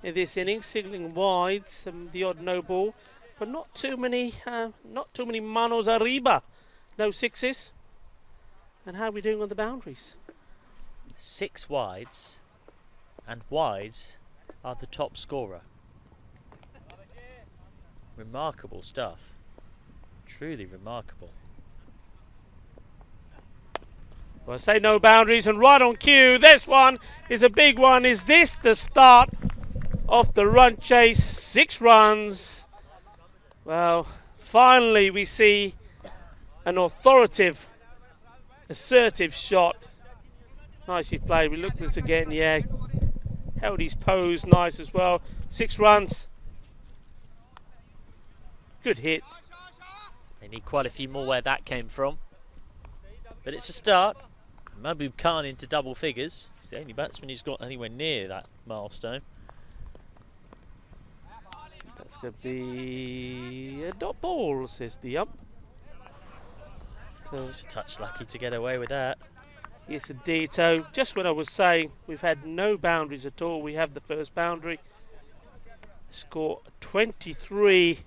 S5: in this innings, signalling wide, the odd no ball, but not too many manos arriba, no 6s. And how are we doing on the boundaries?
S4: 6 wides, and wides are the top scorer. Remarkable stuff. Truly remarkable.
S5: Well, I say no boundaries and right on cue. This one is a big one. Is this the start off the run chase, 6 runs. Well, finally we see an authoritative, assertive shot. Nicely played. We look at this again, yeah. Held his pose nice as well. 6 runs. Good hit.
S4: They need quite a few more where that came from. But it's a start. Mahbub Khan into double figures. He's the only batsman who's got anywhere near that milestone.
S5: That's going to be a dot ball, says the ump. So
S4: He's a touch lucky to get away with that.
S5: yes, indeed. So just what I was saying, we've had no boundaries at all. We have the first boundary. Score 23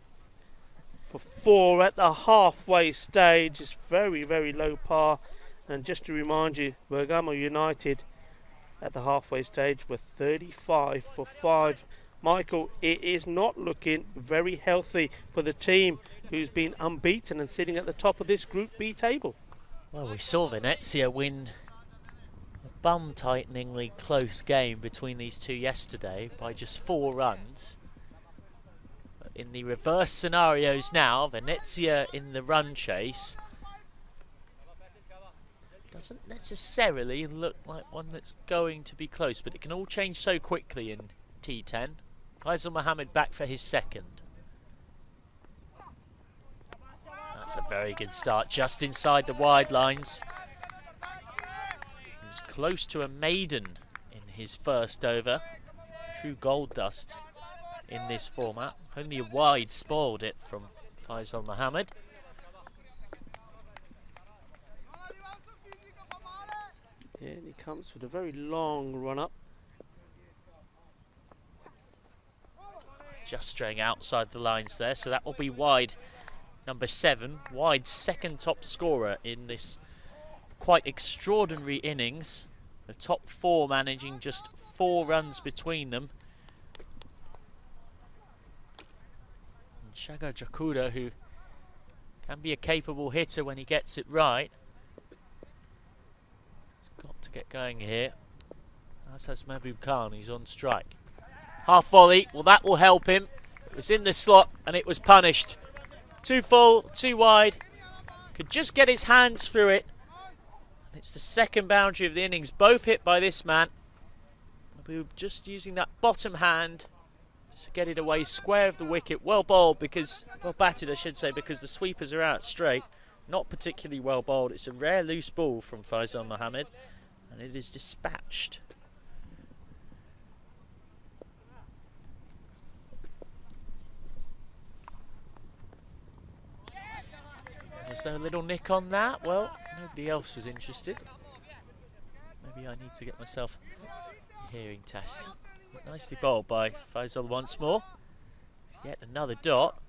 S5: for 4 at the halfway stage. It's very, very low par. And just to remind you, Bergamo United at the halfway stage were 35 for 5. Michael, it is not looking very healthy for the team who's been unbeaten and sitting at the top of this Group B table.
S4: Well, we saw Venezia win a bum-tighteningly close game between these two yesterday by just 4 runs. But in the reverse scenarios now, Venezia in the run chase doesn't necessarily look like one that's going to be close, but it can all change so quickly in T10. Faisal Mohammed back for his second. That's a very good start, just inside the wide lines. He was close to a maiden in his first over. True gold dust in this format. Only a wide spoiled it from Faisal Mohammed.
S5: Yeah, and he comes with a very long run up.
S4: Just straying outside the lines there, so that will be wide number 7. Wide second top scorer in this quite extraordinary innings. The top 4 managing just 4 runs between them. And Shaga Jakuda, who can be a capable hitter when he gets it right. He's got to get going here. As has Mahbub Khan, who's on strike. Half volley, well that will help him. It was in the slot and it was punished. Too full, too wide. Could just get his hands through it. It's the second boundary of the innings, both hit by this man. Mahbub just using that bottom hand to get it away square of the wicket. Well bowled because, well batted I should say, because the sweepers are out straight. Not particularly well bowled. It's a rare loose ball from Faisal Mohammed and it is dispatched. Was there a little nick on that? Well, nobody else was interested. Maybe I need to get myself a hearing test. Nicely bowled by Faisal once more. Yet another dot.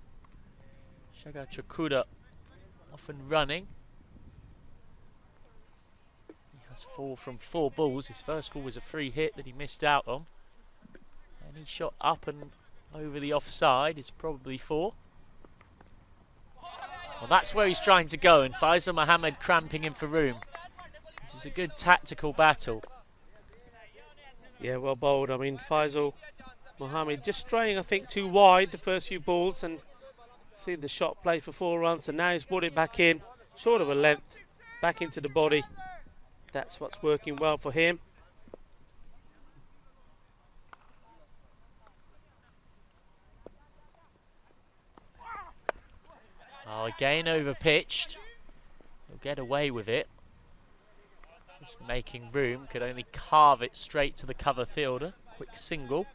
S4: Shaga Chakuda off and running. He has 4 from 4 balls. His first ball was a free hit that he missed out on. Any shot up and over the offside is probably 4. Well, that's where he's trying to go, and Faisal Mohammed cramping him for room. This is a good tactical battle.
S5: Yeah, well bowled. I mean, Faisal Mohammed just straying, I think, too wide the first few balls and seeing the shot play for 4 runs, and now he's brought it back in, short of a length, back into the body. That's what's working well for him.
S4: Oh, again over pitched. He'll get away with it. Just making room. Could only carve it straight to the cover fielder. Quick single.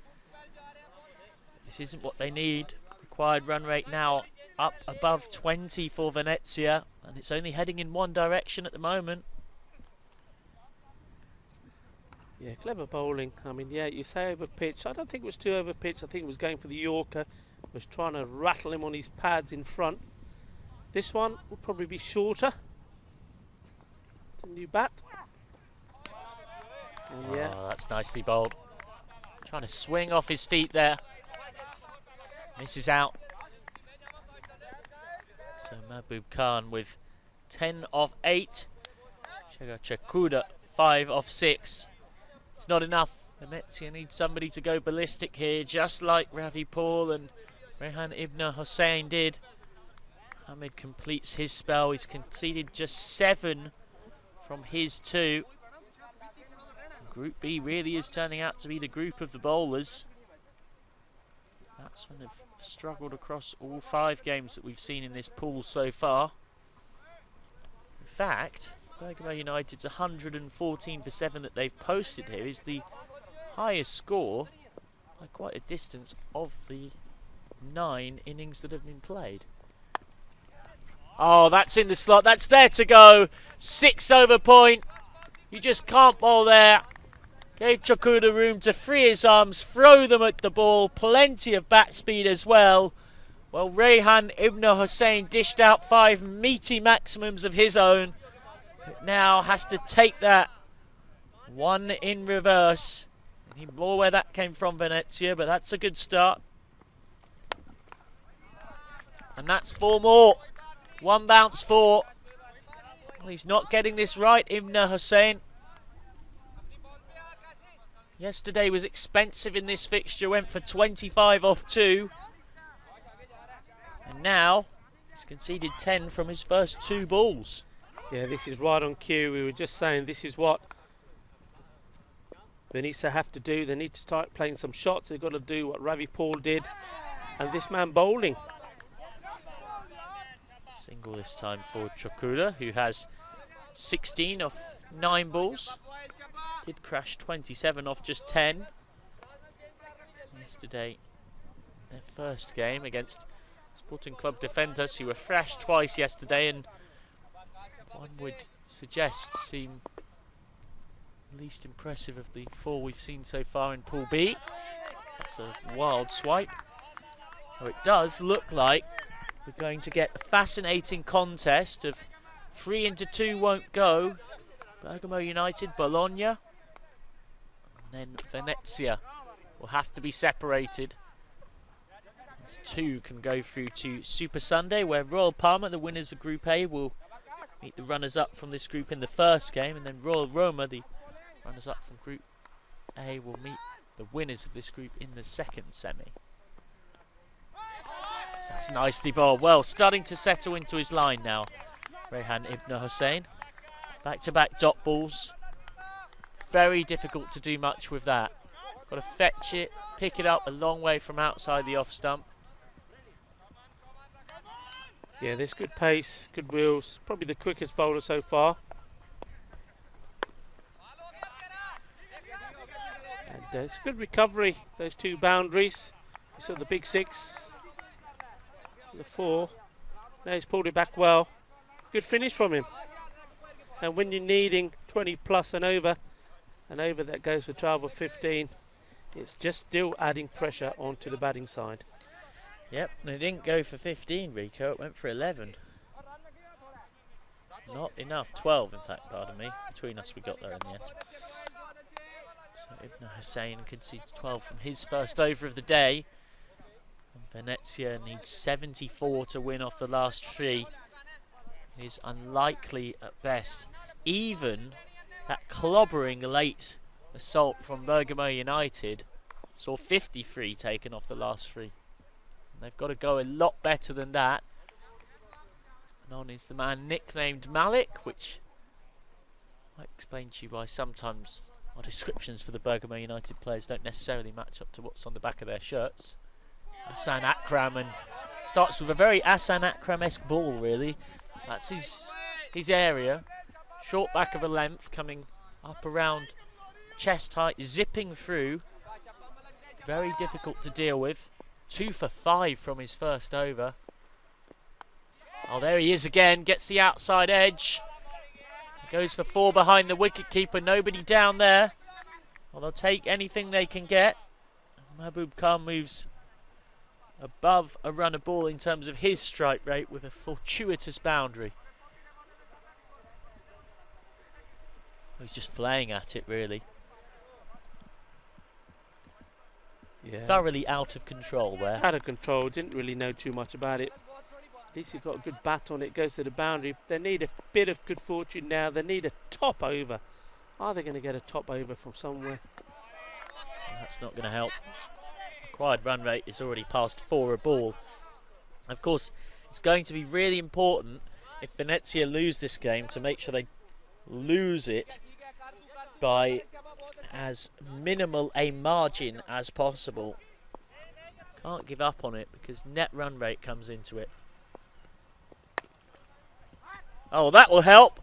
S4: This isn't what they need. Required run rate now up above 20 for Venezia. And it's only heading in one direction at the moment.
S5: Yeah, clever bowling. I mean, yeah, you say over pitch. I don't think it was too over pitch. I think it was going for the Yorker. Was trying to rattle him on his pads in front. This one will probably be shorter. It's a new bat. And yeah.
S4: Oh, that's nicely bowled. Trying to swing off his feet there. Misses out. So Mahbub Khan with 10 off 8. Shaga Chakuda 5 off 6. It's not enough. Venezia needs somebody to go ballistic here, just like Ravi Paul and Rehan Ibn Hussein did. Hamid completes his spell. He's conceded just 7 from his 2. Group B really is turning out to be the group of the bowlers. Batsmen have struggled across all 5 games that we've seen in this pool so far. In fact, Bergamo United's 114 for 7 that they've posted here is the highest score by quite a distance of the 9 innings that have been played. Oh, that's in the slot. That's there to go. 6 over point. You just can't bowl there. Gave Chokuda room to free his arms, throw them at the ball. Plenty of bat speed as well. Well, Rehan Ibn Hussein dished out 5 meaty maximums of his own. But now has to take that 1 in reverse. He more where that came from, Venezia, but that's a good start. And that's 4 more. 1 bounce 4. Well, he's not getting this right, Ibn Hussein. Yesterday was expensive in this fixture, went for 25 off 2. And now he's conceded 10 from his first 2 balls.
S5: Yeah, this is right on cue. We were just saying this is what Venezia have to do. They need to start playing some shots. They've got to do what Ravi Paul did. And this man bowling.
S4: Single this time for Chokuda, who has 16 off 9 balls. Did crash 27 off just 10. Yesterday, their first game against Sporting Club Defenders, who were thrashed twice yesterday, and one would suggest seem least impressive of the 4 we've seen so far in Pool B. That's a wild swipe. Oh, it does look like we're going to get a fascinating contest of 3 into 2 won't go. Bergamo United, Bologna, and then Venezia will have to be separated. These 2 can go through to Super Sunday, where Royal Parma, the winners of Group A, will meet the runners-up from this group in the first game, and then Royal Roma, the runners-up from Group A, will meet the winners of this group in the second semi. So that's nicely bowled. Well, starting to settle into his line now, Rehan Ibn Hussein. Back-to-back dot balls. Very difficult to do much with that. Got to fetch it, pick it up a long way from outside the off stump.
S5: Yeah, there's good pace, good wheels. Probably the quickest bowler so far. And it's good recovery, those 2 boundaries. You saw the big 6, the 4. Now he's pulled it back well. Good finish from him. And when you're needing 20 plus and over that goes for 12 or 15, it's just still adding pressure onto the batting side.
S4: Yep, and it didn't go for 15, Rico. It went for 11. Not enough. 12, in fact, pardon me. Between us, we got there in the end. So Ibn Hussein concedes 12 from his first over of the day. And Venezia needs 74 to win off the last 3. It is unlikely at best. Even that clobbering late assault from Bergamo United saw 53 taken off the last 3. And they've got to go a lot better than that. And on is the man nicknamed Malik, which might explain to you why sometimes our descriptions for the Bergamo United players don't necessarily match up to what's on the back of their shirts. Hassan Akram, and starts with a very Hassan Akram-esque ball, really. That's his area. Short back of a length, coming up around chest height, zipping through. Very difficult to deal with. 2 for 5 from his first over. Oh, there he is again. Gets the outside edge. Goes for 4 behind the wicketkeeper. Nobody down there. Well, they'll take anything they can get. Mahbub Khan moves above a runner ball in terms of his strike rate with a fortuitous boundary. He's just flaying at it, really.
S5: Yeah.
S4: Thoroughly out of control there.
S5: Out of control, didn't really know too much about it. At least he's got a good bat on it, goes to the boundary. They need a bit of good fortune now. They need a top over. Are they going to get a top over from somewhere?
S4: That's not going to help. Required run rate is already past 4 a ball. Of course, it's going to be really important if Venezia lose this game to make sure they lose it by as minimal a margin as possible. Can't give up on it because net run rate comes into it. Oh, that will help.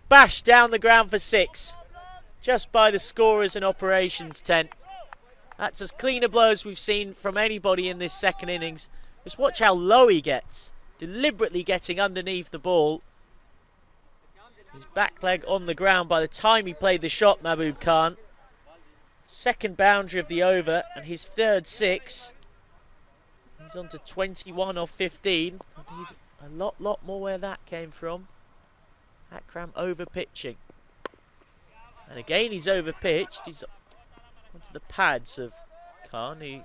S4: Bash down the ground for 6. Just by the scorers and operations tent. That's as clean a blow as we've seen from anybody in this second innings. Just watch how low he gets. Deliberately getting underneath the ball. His back leg on the ground by the time he played the shot, Mahbub Khan. Second boundary of the over and his third 6. He's on to 21 off 15. I need a lot more where that came from. Akram over pitching. And again he's over pitched. He's onto the pads of Khan, who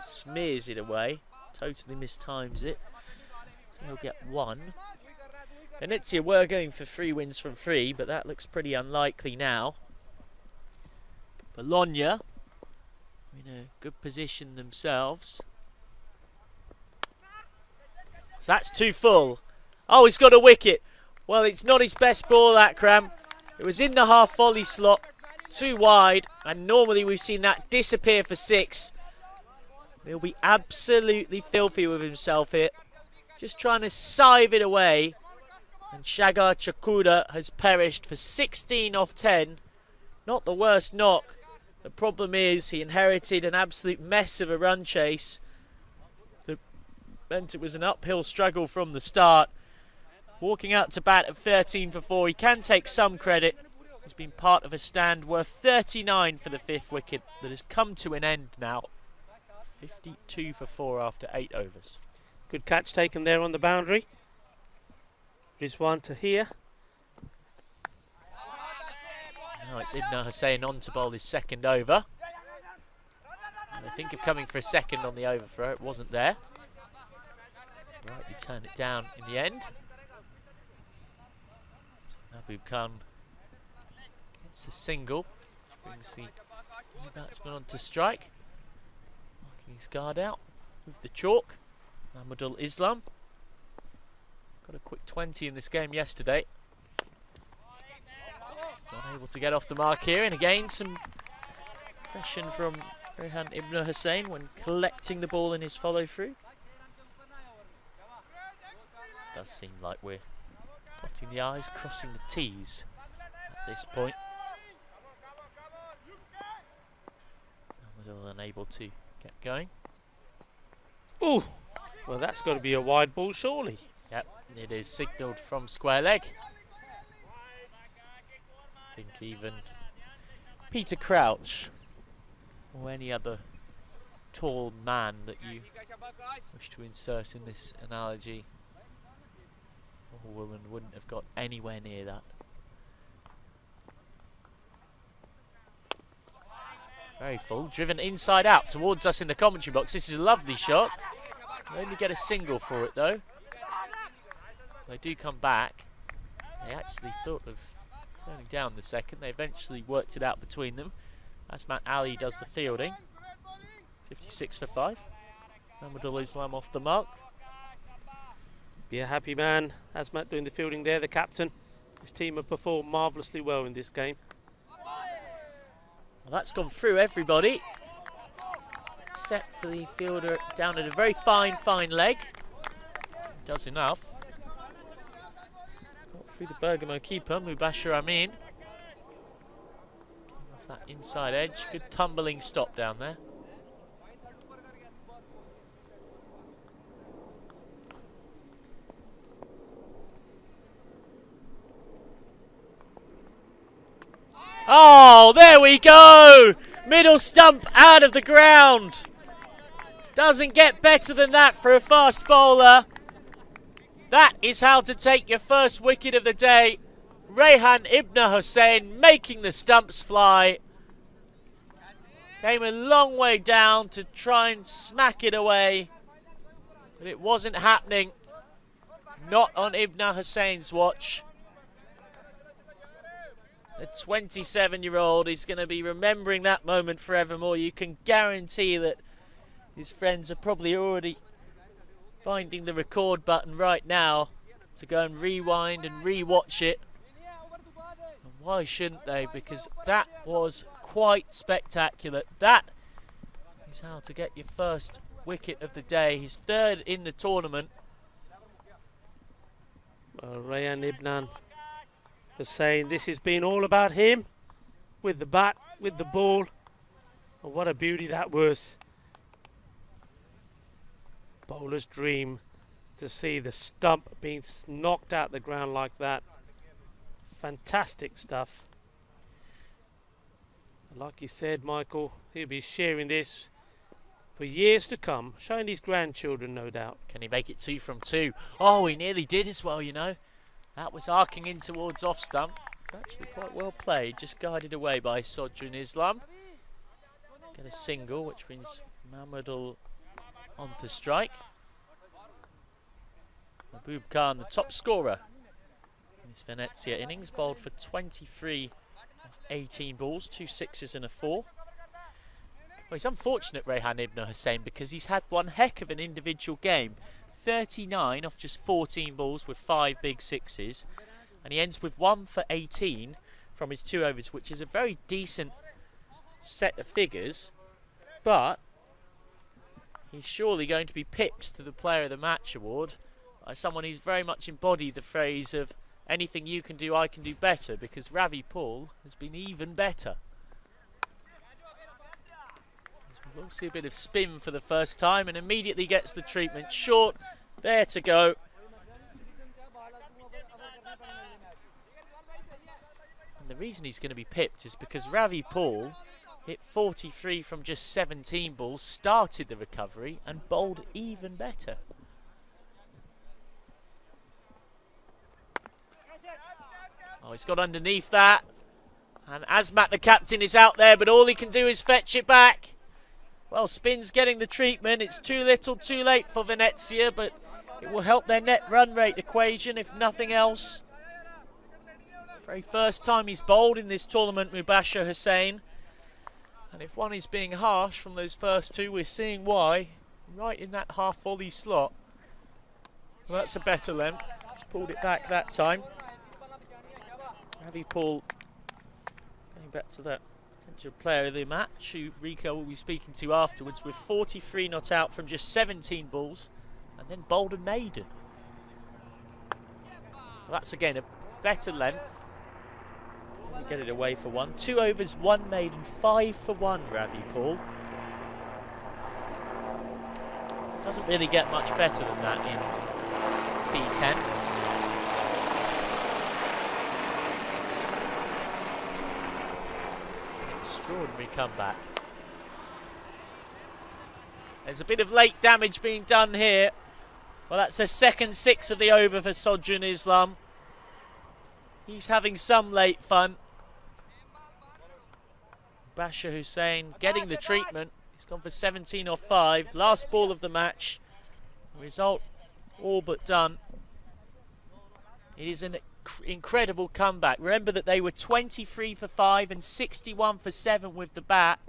S4: smears it away. Totally mistimes it. So he'll get 1. Venezia were going for 3 wins from 3, but that looks pretty unlikely now. Bologna in a good position themselves. So that's 2 full. Oh, he's got a wicket. Well, it's not his best ball, Akram. It was in the half volley slot, too wide, and normally we've seen that disappear for 6. He'll be absolutely filthy with himself here. Just trying to sieve it away. And Shagar Chakuda has perished for 16 off 10. Not the worst knock. The problem is he inherited an absolute mess of a run chase that meant it was an uphill struggle from the start. Walking out to bat at 13 for 4. He can take some credit. He's been part of a stand worth 39 for the 5th wicket that has come to an end now. 52 for 4 after 8 overs.
S5: Good catch taken there on the boundary. Rizwan Tahir.
S4: Now it's Ibn Hussain on to bowl his second over. And I think of coming for a second on the overthrow. It wasn't there. Rightly turned it down in the end. Mahbub Khan gets the single, brings the batsman on to strike, marking his guard out with the chalk. Mahmudul Islam got a quick 20 in this game yesterday. Not able to get off the mark here, and again some pressure from Rehan Ibn Hussain when collecting the ball in his follow through. Does seem like we're dotting the I's, crossing the T's at this point. Mahmudul unable to get going.
S5: Ooh, well that's got to be a wide ball surely.
S4: Yep, it is signalled from square leg. I think even Peter Crouch or any other tall man that you wish to insert in this analogy, or woman, wouldn't have got anywhere near that. Very full, driven inside out towards us in the commentary box. This is a lovely shot. They only get a single for it though. They do come back. They actually thought of turning down the second. They eventually worked it out between them. Asmat Ali does the fielding. 56 for 5. Mahmudul Islam off the mark.
S5: Be a happy man. Asmat doing the fielding there, the captain. His team have performed marvellously well in this game.
S4: Well, that's gone through everybody, except for the fielder down at a very fine leg. Does enough. Got through the Bergamo keeper, Mubashir Amin. Off that inside edge. Good tumbling stop down there. Oh, there we go! Middle stump out of the ground. Doesn't get better than that for a fast bowler. That is how to take your first wicket of the day. Rehan Ibn Hussain making the stumps fly. Came a long way down to try and smack it away, but it wasn't happening. Not on Ibn Hussain's watch. The 27-year-old is going to be remembering that moment forevermore. You can guarantee that his friends are probably already finding the record button right now to go and rewind and re-watch it. And why shouldn't they? Because that was quite spectacular. That is how to get your first wicket of the day. His third in the tournament.
S5: Rayan Ibn was saying this has been all about him, with the bat, with the ball. Oh, what a beauty that was. Bowler's dream to see the stump being knocked out the ground like that. Fantastic stuff. Like you said, Michael, he'll be sharing this for years to come, showing his grandchildren, no doubt.
S4: Can he make it 2 from 2? Oh, he nearly did as well, you know. That was arcing in towards off stump. Actually quite well played, just guided away by Sodrun Islam. Get a single, which brings Mahmudul on to strike. Mahbub Khan, the top scorer in this Venezia innings, bowled for 23 of 18 balls, 2 sixes and a 4. Well, it's unfortunate, Rehan Ibn Hussain, because he's had one heck of an individual game. 39 off just 14 balls with 5 big sixes. And he ends with 1 for 18 from his 2 overs, which is a very decent set of figures. But he's surely going to be pipped to the Player of the Match award by someone who's very much embodied the phrase of anything you can do, I can do better, because Ravi Paul has been even better. We'll see a bit of spin for the first time and immediately gets the treatment. Short, there to go. And the reason he's going to be pipped is because Ravi Paul hit 43 from just 17 balls, started the recovery and bowled even better. Oh, he's got underneath that. And Azmat, the captain, is out there, but all he can do is fetch it back. Well, spin's getting the treatment. It's too little, too late for Venezia, but it will help their net run rate equation, if nothing else. Very first time he's bowled in this tournament, Mubashir Hussain. And if one is being harsh from those first 2, we're seeing why. Right in that half volley slot. Well, that's a better length. He's pulled it back that time. Ravi Paul going back to that potential player of the match, who Rico will be speaking to afterwards, with 43 not out from just 17 balls, and then bowled a maiden. Well, that's again a better length. Let me get it away for 1. 2 overs, 1 maiden, 5 for 1, Ravi Paul. Doesn't really get much better than that in T10. Extraordinary comeback. There's a bit of late damage being done here. Well, that's a second 6 of the over for Sodrun Islam. He's having some late fun. Bashir Hussain getting the treatment. He's gone for 17 off 5. Last ball of the match. Result all but done. It is an incredible comeback. Remember that they were 23 for 5 and 61 for 7 with the bat.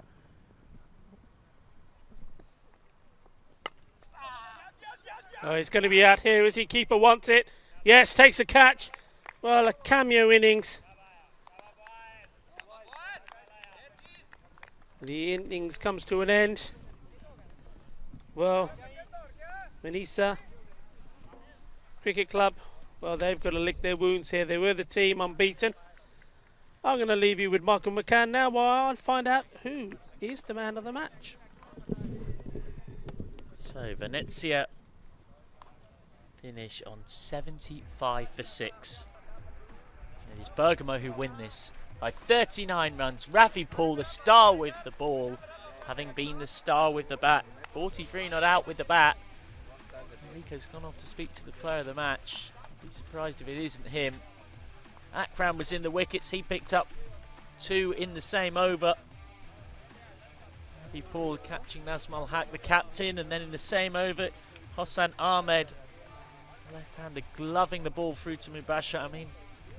S5: Oh, he's going to be out here as he keeper wants it. Yes, takes a catch. Well, a cameo innings. The innings comes to an end. Well, Manisa Cricket Club, well, they've got to lick their wounds here. They were the team unbeaten. I'm going to leave you with Michael McCann now while I find out who is the man of the match.
S4: So Venezia finish on 75 for 6. It is Bergamo who win this by 39 runs. Ravi Paul, the star with the ball, having been the star with the bat. 43 not out with the bat. Enrico's gone off to speak to the player of the match. I'd be surprised if it isn't him. Akram was in the wickets. He picked up 2 in the same over. Ravi Paul catching Nazmal Haq, the captain, and then in the same over, Hossan Ahmed, left-hander, gloving the ball through to Mubashir. I mean,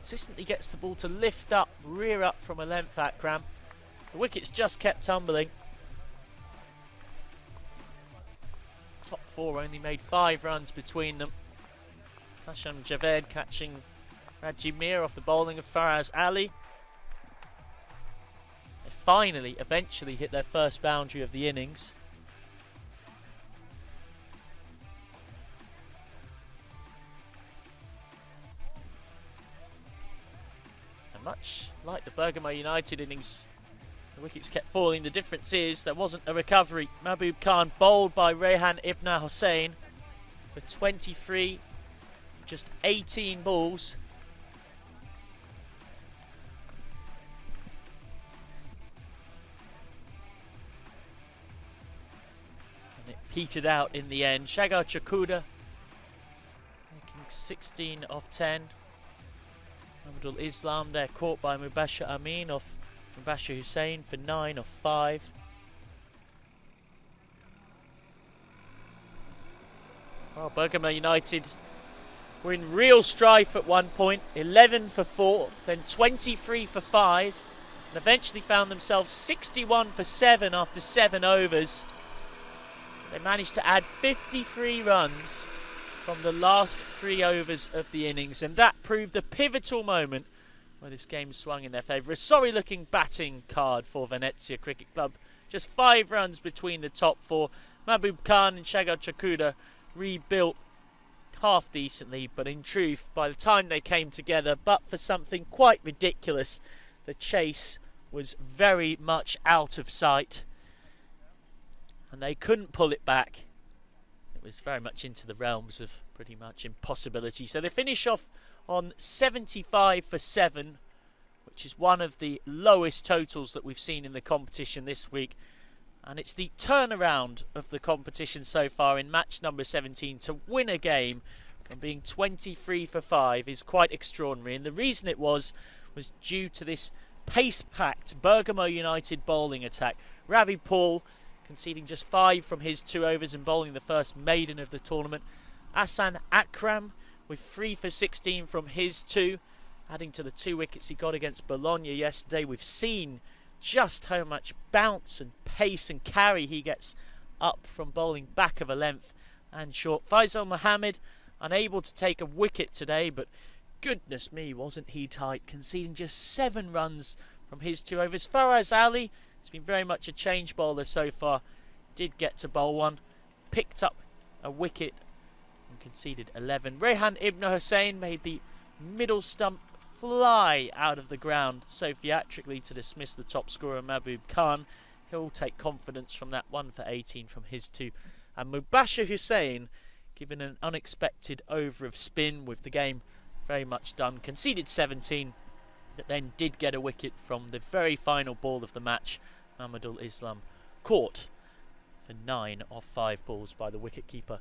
S4: consistently gets the ball to lift up, rear up from a length, Akram. The wickets just kept tumbling. Top 4 only made 5 runs between them. Tasham Javed catching Raji Mir off the bowling of Faraz Ali. They finally, eventually hit their first boundary of the innings. And much like the Bergamo United innings, the wickets kept falling. The difference is there wasn't a recovery. Mahbub Khan bowled by Rehan Ibn Hussain for 23, just 18 balls. And it petered out in the end. Shagar Chakuda making 16 of 10. Abdul Islam there caught by Mubashir Amin off Mubashir Hussain for 9 of 5. Well, Bergamo United were in real strife at one point. 11 for 4, then 23 for 5, and eventually found themselves 61 for 7 after 7 overs. They managed to add 53 runs from the last 3 overs of the innings, and that proved the pivotal moment where this game swung in their favour. A sorry looking batting card for Venezia Cricket Club. Just 5 runs between the top 4. Mahbub Khan and Shagar Chakuda rebuilt half decently, but in truth, by the time they came together, but for something quite ridiculous, the chase was very much out of sight and they couldn't pull it back. It was very much into the realms of pretty much impossibility. So they finish off on 75 for 7, which is one of the lowest totals that we've seen in the competition this week. And it's the turnaround of the competition so far in match number 17. To win a game from being 23 for 5 is quite extraordinary. And the reason it was due to this pace-packed Bergamo United bowling attack. Ravi Paul conceding just 5 from his 2 overs and bowling the first maiden of the tournament. Ahsan Akram with 3 for 16 from his 2, adding to the 2 wickets he got against Bologna yesterday. We've seen just how much bounce and pace and carry he gets up from bowling back of a length and short. Faisal Mohammed unable to take a wicket today, but goodness me, wasn't he tight, conceding just 7 runs from his 2 overs. Faraz Ali has been very much a change bowler so far, did get to bowl 1, picked up a wicket and conceded 11. Rehan Ibn Hussain made the middle stump fly out of the ground so theatrically to dismiss the top scorer Mahbub Khan. He'll take confidence from that. 1 for 18 from his 2. And Mubashir Hussain given an unexpected over of spin with the game very much done. Conceded 17, but then did get a wicket from the very final ball of the match. Mahmudul Islam caught for 9 of 5 balls by the wicketkeeper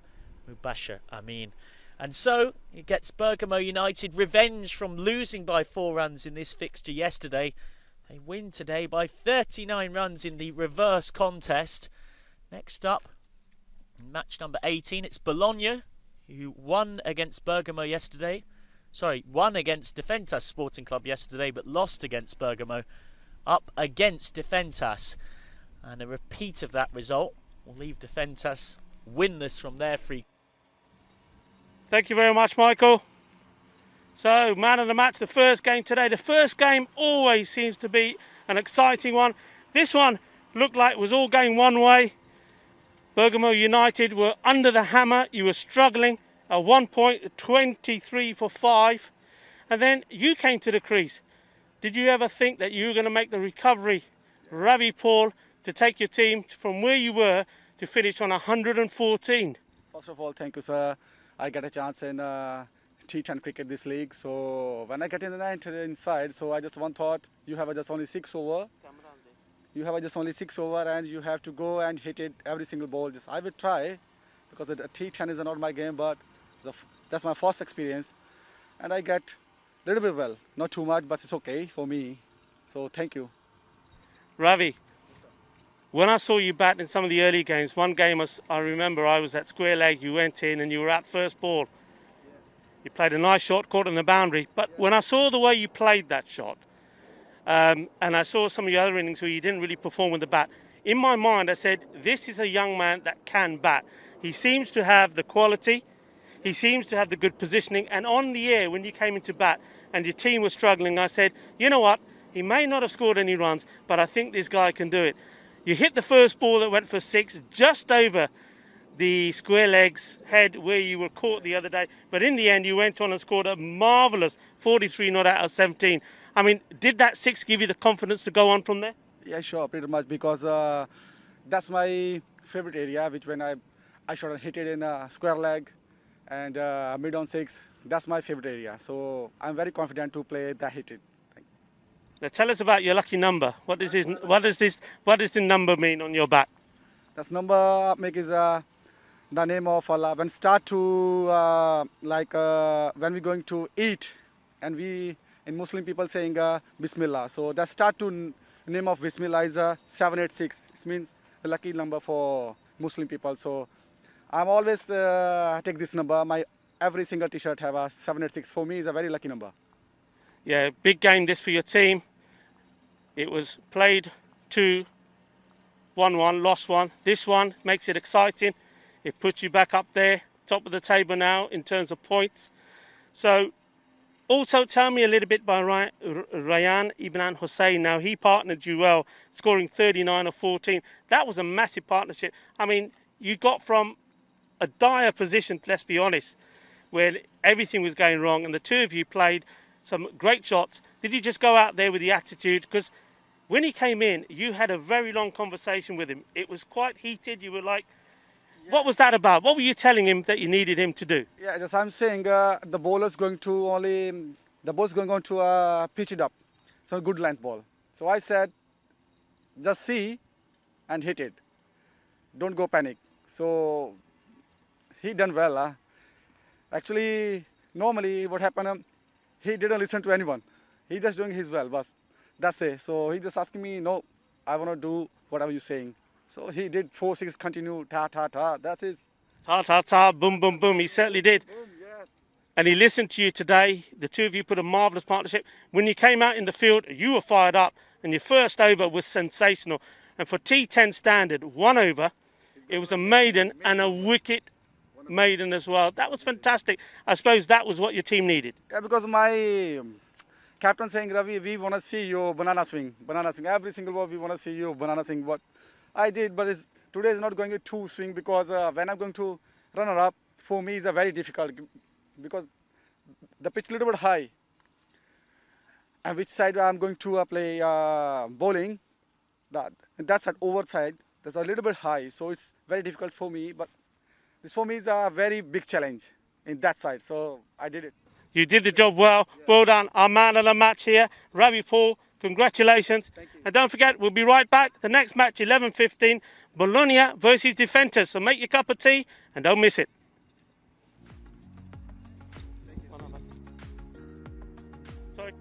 S4: Mubashir Amin. And so it gets Bergamo United revenge from losing by 4 runs in this fixture yesterday. They win today by 39 runs in the reverse contest. Next up, in match number 18, it's Bologna, who won against Bergamo yesterday. Won against Defentas Sporting Club yesterday, but lost against Bergamo. Up against Defentas. And a repeat of that result will leave Defentas winless from their free.
S5: Thank you very much, Michael. So, man of the match, the first game today. The first game always seems to be an exciting one. This one looked like it was all going one way. Bergamo United were under the hammer. You were struggling. At one point, 23 for 5. And then you came to the crease. Did you ever think that you were going to make the recovery, Ravi Paul, to take your team from where you were to finish on 114?
S6: First of all, thank you, sir. I get a chance in T10 cricket this league. So when I get in the inside, so I just one thought, you have just only 6 over. You have just only 6 over and you have to go and hit it every single ball. Just I will try because the T10 is not my game, but that's my first experience. And I get a little bit well, not too much, but it's okay for me. So thank you.
S5: Ravi, when I saw you bat in some of the early games, one game I remember I was at square leg, you went in and you were at first ball. You played a nice shot, caught on the boundary. But when I saw the way you played that shot, and I saw some of your other innings where you didn't really perform with the bat, in my mind I said, this is a young man that can bat. He seems to have the quality, he seems to have the good positioning, and on the air when you came into bat and your team was struggling, I said, you know what, he may not have scored any runs, but I think this guy can do it. You hit the first ball that went for 6 just over the square legs head where you were caught the other day, but in the end you went on and scored a marvellous 43 not out of 17. I mean, did that 6 give you the confidence to go on from there?
S6: Yeah, sure, pretty much, because that's my favorite area, which when I should have hit it in a square leg and mid on 6, that's my favorite area. So I'm very confident to play that hit it.
S5: Now tell us about your lucky number. What does the number mean on your bat?
S6: That's number make is the name of Allah. When start to when we going to eat, and we in Muslim people saying Bismillah. So that start to name of Bismillah is 786. It means the lucky number for Muslim people. So I'm always take this number. My every single T-shirt have a 786. For me, is a very lucky number.
S5: Yeah, big game this for your team. It was played 2, 1-1, lost 1. This one makes it exciting. It puts you back up there, top of the table now in terms of points. So also tell me a little bit by Rayyan Ibn Hussain. Now he partnered you well, scoring 39 or 14. That was a massive partnership. I mean, you got from a dire position, let's be honest, where everything was going wrong, and the two of you played some great shots. Did you just go out there with the attitude? Because when he came in, you had a very long conversation with him. It was quite heated. You were like, what was that about? What were you telling him that you needed him to do?
S6: Yeah, just I'm saying the bowler's going to on to pitch it up. So a good length ball. So I said, just see and hit it. Don't go panic. So he done well. Actually, normally what happened, he didn't listen to anyone. He just doing his well, but that's it. So he just asking me, no, I want to do whatever you're saying. So he did 4-6 continue, ta ta ta. That's it.
S5: Ta ta ta, boom boom boom. He certainly did.
S6: Boom, yes.
S5: And he listened to you today. The two of you put a marvellous partnership. When you came out in the field, you were fired up, and your first over was sensational. And for T10 standard, 1 over, it was a maiden and a wicket maiden as well. That was fantastic. I suppose that was what your team needed.
S6: Yeah, because my captain saying, Ravi, we want to see you banana swing. Every single ball we want to see you banana swing. What I did, but today is not going to 2 swing, because when I'm going to runner up, for me is a very difficult, because the pitch a little bit high. And which side I'm going to play bowling, that's at over side. That's a little bit high, so it's very difficult for me. But this for me is a very big challenge in that side, so I did it.
S5: You did the job well. Yeah. Well done. Our man of the match here, Ravi Paul. Congratulations.
S6: Thank you.
S5: And don't forget, we'll be right back. The next match, 11:15, Bologna versus Defenders. So make your cup of tea and don't miss it. Sorry.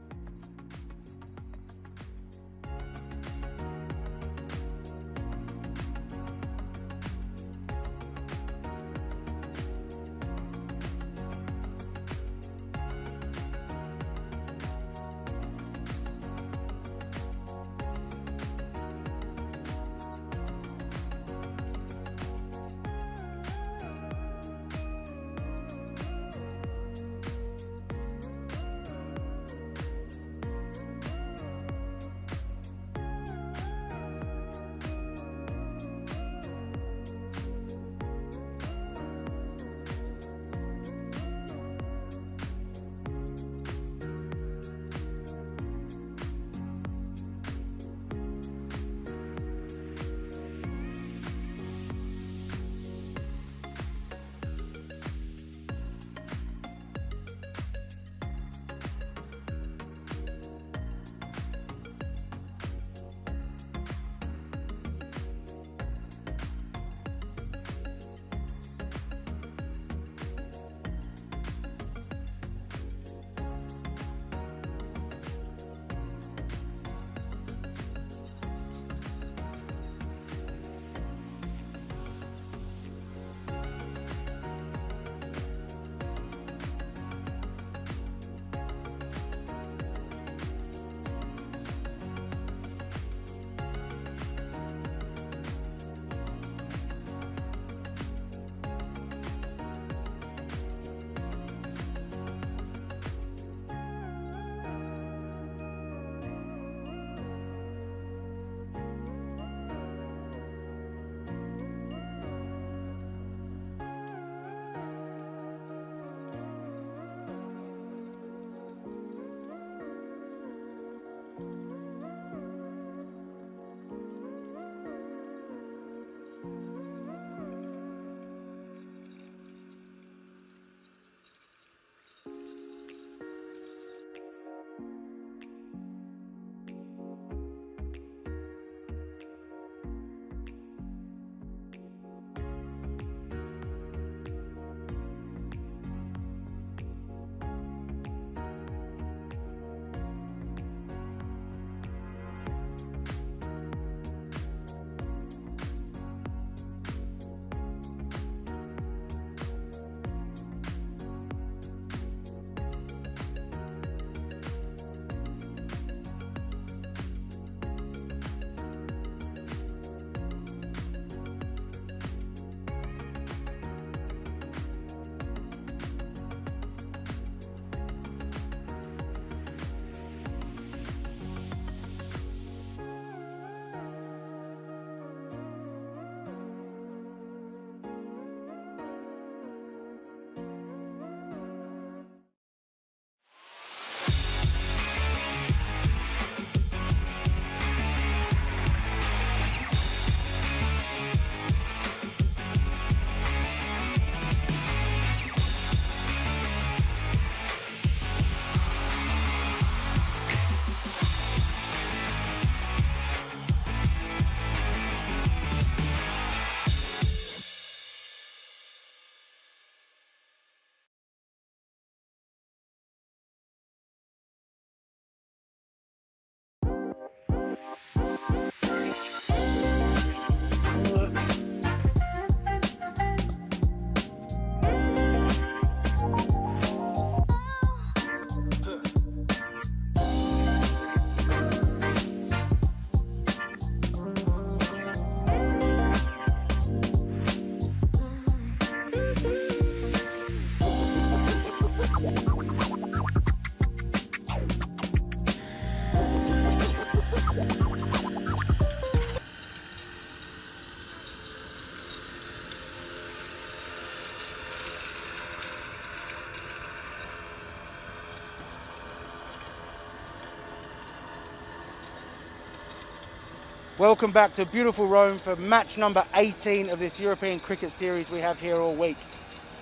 S1: Welcome back to beautiful Rome for match number 18 of this European cricket series we have here all week.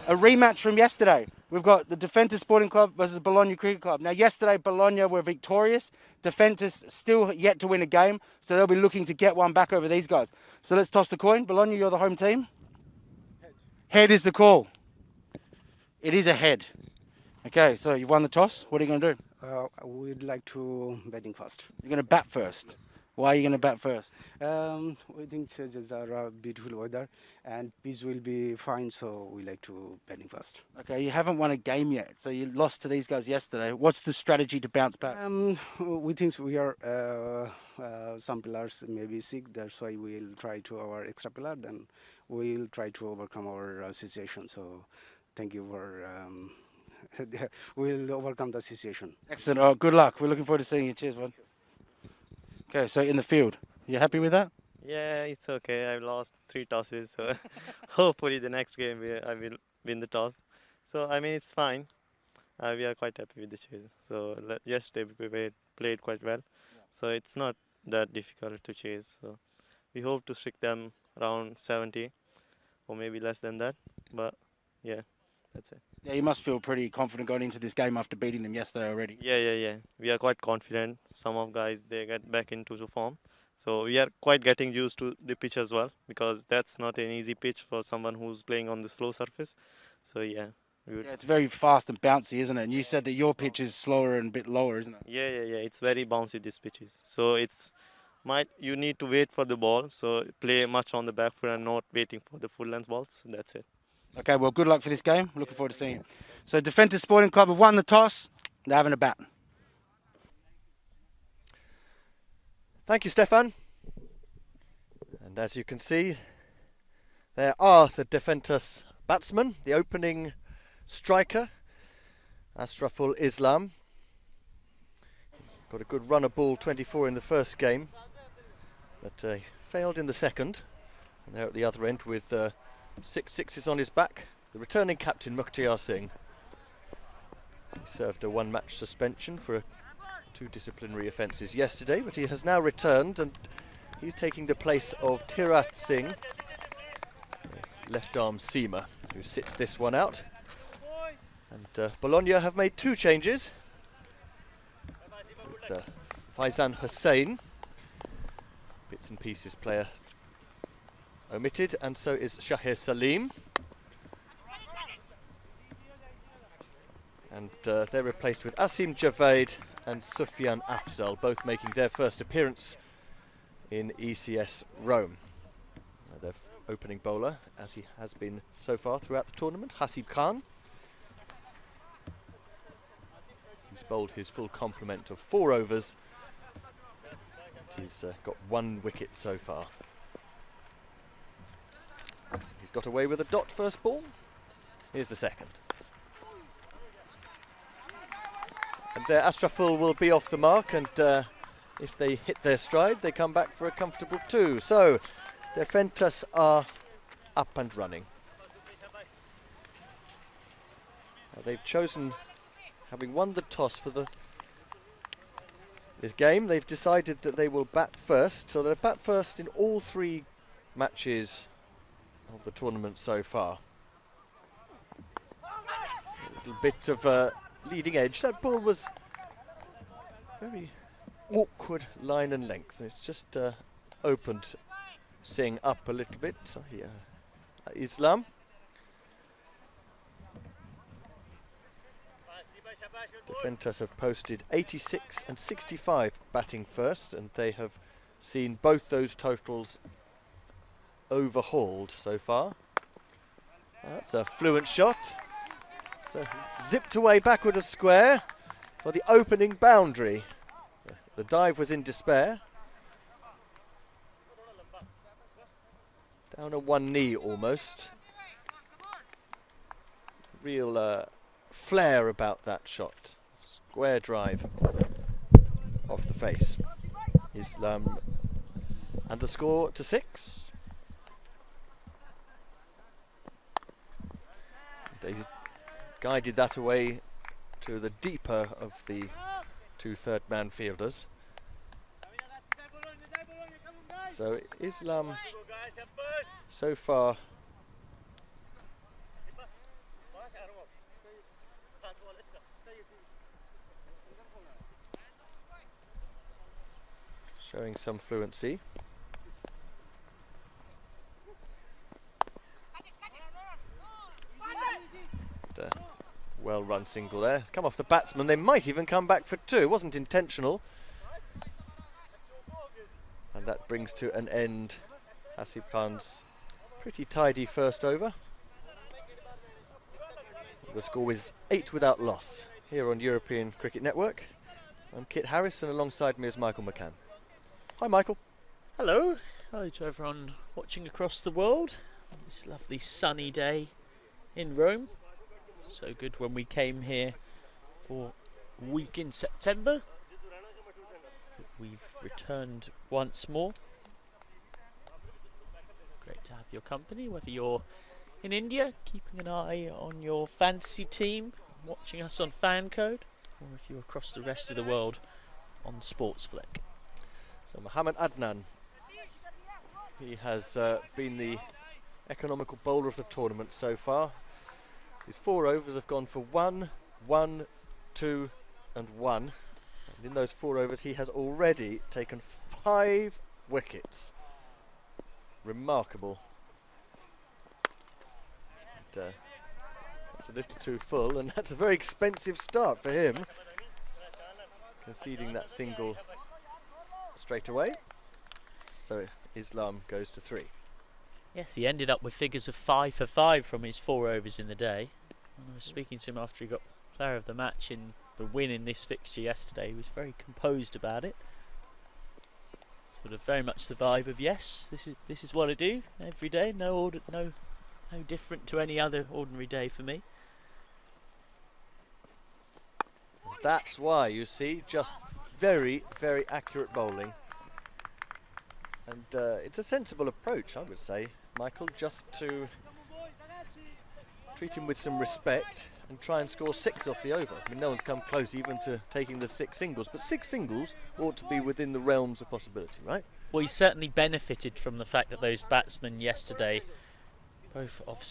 S1: A rematch from yesterday. We've got the Defentis Sporting Club versus Bologna Cricket Club. Now, yesterday, Bologna were victorious. Defentis still yet to win a game, so they'll be looking to get one back over these guys. So let's toss the coin. Bologna, you're the home team. Head is the call. It is a head. Okay, so you've won the toss. What are you going to do?
S7: We'd like to batting first.
S1: You're going to bat first. Why are you going to bat first?
S7: We think it's a beautiful weather and pitch will be fine, so we like to batting first.
S1: Okay, you haven't won a game yet, so you lost to these guys yesterday. What's the strategy to bounce back?
S7: We think we are some players may be sick, that's why we'll try to our extra player. Then we'll try to overcome our situation. So thank you for. We'll overcome the situation.
S1: Excellent. Oh, good luck. We're looking forward to seeing you. Cheers, bud. Okay, so in the field, you happy with that?
S8: Yeah, it's okay. I've lost 3 tosses, so hopefully the next game I will win the toss. So I mean, it's fine. We are quite happy with the chase. So yesterday we played quite well. So it's not that difficult to chase. So we hope to stick them around 70 or maybe less than that. But yeah, that's it.
S1: Yeah, you must feel pretty confident going into this game after beating them yesterday already.
S8: Yeah. We are quite confident. Some of guys, they get back into the form. So we are quite getting used to the pitch as well, because that's not an easy pitch for someone who's playing on the slow surface. So yeah.
S1: Yeah, it's very fast and bouncy, isn't it? And you said that your pitch is slower and a bit lower, isn't it?
S8: Yeah. It's very bouncy, this pitch is. So you need to wait for the ball. So play much on the back foot and not waiting for the full length balls. That's it.
S1: Okay, well, good luck for this game. Looking forward to seeing you. So Defentis Sporting Club have won the toss. They're having a bat.
S9: Thank you, Stefan. And as you can see, there are the Defentis batsmen, the opening striker, Ashraful Islam. Got a good run of ball, 24 in the first game, but failed in the second. And there at the other end with 6 sixes on his back, the returning captain Mukhtiar Singh. He served a 1-match suspension for 2 disciplinary offences yesterday, but he has now returned and he's taking the place of Tirath Singh, left arm seamer, who sits this one out. And Bologna have made 2 changes. With Faizan Hussain, bits and pieces player, omitted, and so is Shahir Salim. And they're replaced with Asim Javed and Sufyan Afzal, both making their first appearance in ECS Rome. Their opening bowler, as he has been so far throughout the tournament, Hasib Khan. He's bowled his full complement of 4 overs. He's got 1 wicket so far. He's got away with a dot first ball. Here's the second. And there Ashraful will be off the mark, and if they hit their stride, they come back for a comfortable 2. So Defentis are up and running. Now they've chosen, having won the toss for this game, they've decided that they will bat first. So they'll bat first in all 3 matches of the tournament so far. A little bit of leading edge. That ball was very awkward line and length. It's just opened Singh up a little bit. So here, Islam. Defentis have posted 86 and 65 batting first, and they have seen both those totals overhauled so far. That's a fluent shot. So zipped away backward of square for the opening boundary. The dive was in despair. Down on one knee almost. Real flair about that shot. Square drive off the face. Islam, and the score to 6. They guided that away to the deeper of the 2 third-man fielders. So Islam so far showing some fluency. Well run single there. It's come off the batsman. They might even come back for two. It wasn't intentional. And that brings to an end Hasib Khan's pretty tidy first over. The score was 8 without loss here on European Cricket Network. I'm Kit Harris, and alongside me is Michael McCann. Hi, Michael.
S4: Hello. Hello to everyone watching across the world on this lovely sunny day in Rome. So good when we came here for a week in September. We've returned once more. Great to have your company, whether you're in India, keeping an eye on your fantasy team, watching us on Fancode, or if you're across the rest of the world on Sports Flick.
S9: So Mohammad Adnan, he has been the economical bowler of the tournament so far. His 4 overs have gone for 1, 1, 2 and 1. And in those 4 overs he has already taken 5 wickets. Remarkable. And, that's a little too full, and that's a very expensive start for him. Conceding that single straight away. So Islam goes to 3.
S4: Yes, he ended up with figures of 5 for 5 from his 4 overs in the day. When I was speaking to him after he got player of the match in the win in this fixture yesterday, he was very composed about it. Sort of very much the vibe of, yes, this is what I do every day. No different to any other ordinary day for me.
S9: That's why you see just very, very accurate bowling. And it's a sensible approach, I would say, Michael, just to treat him with some respect and try and score 6 off the over. I mean, no one's come close even to taking the 6 singles, but 6 singles ought to be within the realms of possibility, right?
S4: Well, he certainly benefited from the fact that those batsmen yesterday, both of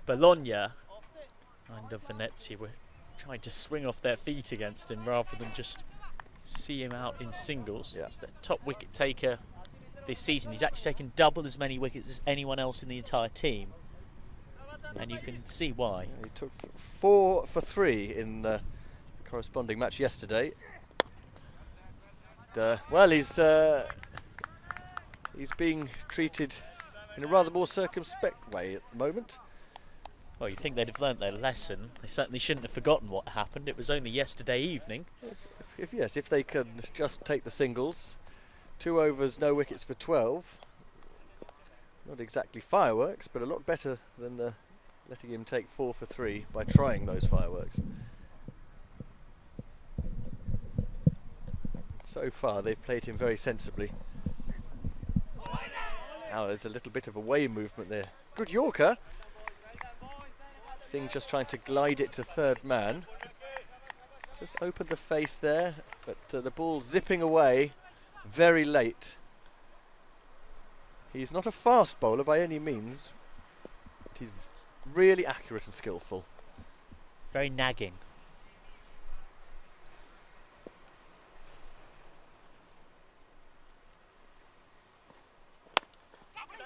S4: Bologna and of Venezia, were trying to swing off their feet against him rather than just see him out in singles.
S9: Yeah.
S4: He's the top wicket taker this season. He's actually taken double as many wickets as anyone else in the entire team, and you can see why.
S9: Yeah, he took 4 for 3 in the corresponding match yesterday. Well, he's being treated in a rather more circumspect way at the moment.
S4: Well, you'd think they'd have learnt their lesson. They certainly shouldn't have forgotten what happened. It was only yesterday evening.
S9: If they could just take the singles, 2 overs, no wickets for 12. Not exactly fireworks, but a lot better than letting him take 4 for 3 by trying those fireworks. So far, they've played him very sensibly. Now there's a little bit of a way movement there. Good Yorker. Singh just trying to glide it to third man. Just opened the face there, but the ball zipping away very late. He's not a fast bowler by any means, but he's really accurate and skillful.
S4: Very nagging.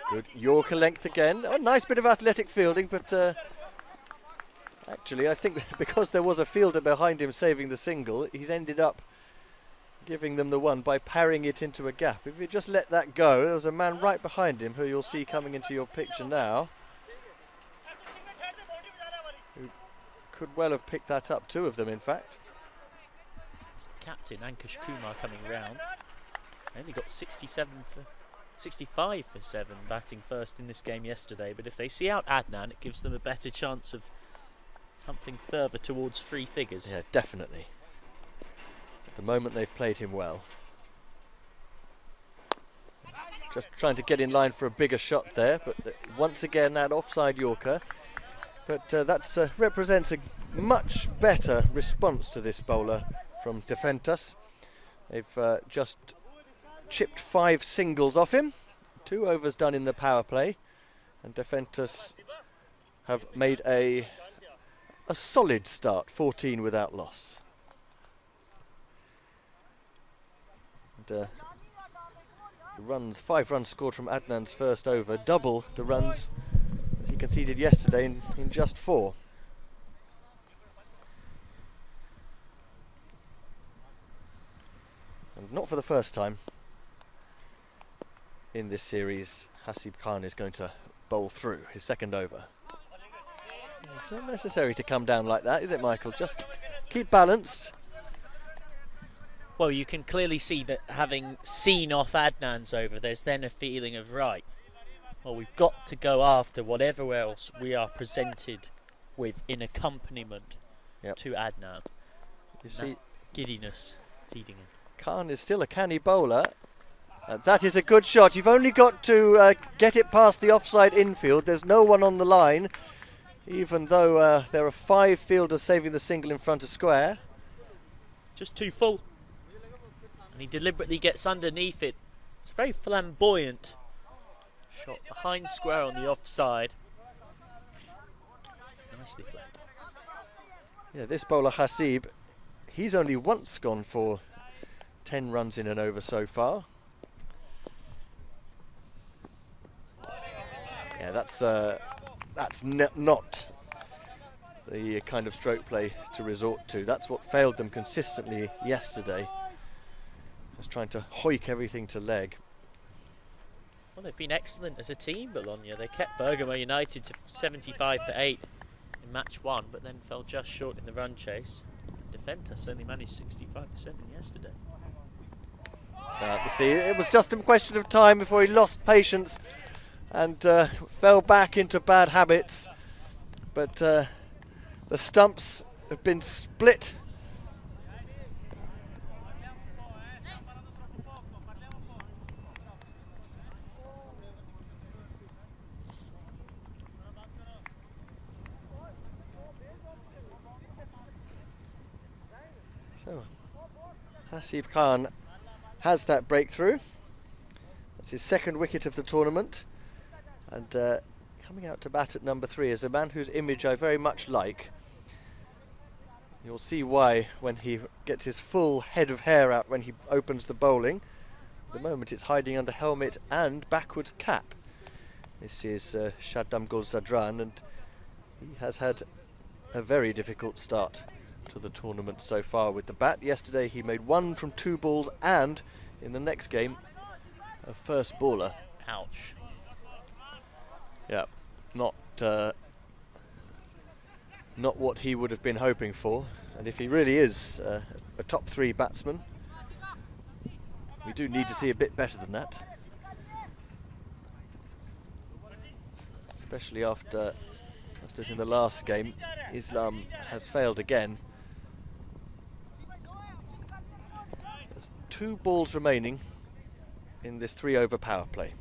S9: Good Yorker length again. Oh, nice bit of athletic fielding, but actually I think because there was a fielder behind him saving the single, he's ended up giving them the one by parrying it into a gap. If you just let that go, there was a man right behind him who you'll see coming into your picture now, who could well have picked that up, 2 of them in fact.
S4: It's the captain, Ankush Kumar, coming round. Only got 65 for 7 batting first in this game yesterday, but if they see out Adnan, it gives them a better chance of something further towards 3 figures.
S9: Yeah, definitely. At the moment they've played him well. Just trying to get in line for a bigger shot there, but once again that offside Yorker. But that represents a much better response to this bowler from Defentas. They've just chipped 5 singles off him. 2 overs done in the power play. And Defentus have made a solid start, 14 without loss. And, the runs, 5 runs scored from Adnan's first over, double the runs that he conceded yesterday in just 4. And not for the first time in this series, Hasib Khan is going to bowl through his second over. It's not necessary to come down like that, is it, Michael? Just keep balanced.
S4: Well, you can clearly see that having seen off Adnan's over, there's then a feeling of, right, well, we've got to go after whatever else we are presented with in accompaniment to Adnan.
S9: You see,
S4: giddiness feeding him.
S9: Khan is still a canny bowler. That is a good shot. You've only got to get it past the offside infield. There's no one on the line, even though there are 5 fielders saving the single in front of square.
S4: Just too full. And he deliberately gets underneath it. It's a very flamboyant shot behind square on the offside. Nicely played.
S9: Yeah, this bowler Hasib, he's only once gone for 10 runs in an over so far. Yeah, that's not the kind of stroke play to resort to. That's what failed them consistently yesterday. Just trying to hoik everything to leg.
S4: Well, they've been excellent as a team, Bologna. They kept Bergamo United to 75 for 8 in match 1, but then fell just short in the run chase. Defentus only managed 65% in yesterday.
S9: You see, it was just a question of time before he lost patience and fell back into bad habits. But the stumps have been split. So, Hasib Khan has that breakthrough. That's his second wicket of the tournament. And coming out to bat at number 3 is a man whose image I very much like. You'll see why when he gets his full head of hair out when he opens the bowling. At the moment it's hiding under helmet and backwards cap. This is Shadamgul Zadran, and he has had a very difficult start to the tournament so far with the bat. Yesterday he made 1 from 2 balls, and in the next game a first baller.
S4: Ouch.
S9: Yeah, not what he would have been hoping for. And if he really is a top 3 batsman, we do need to see a bit better than that. Especially after, just as in the last game, Islam has failed again. There's 2 balls remaining in this 3 over power play.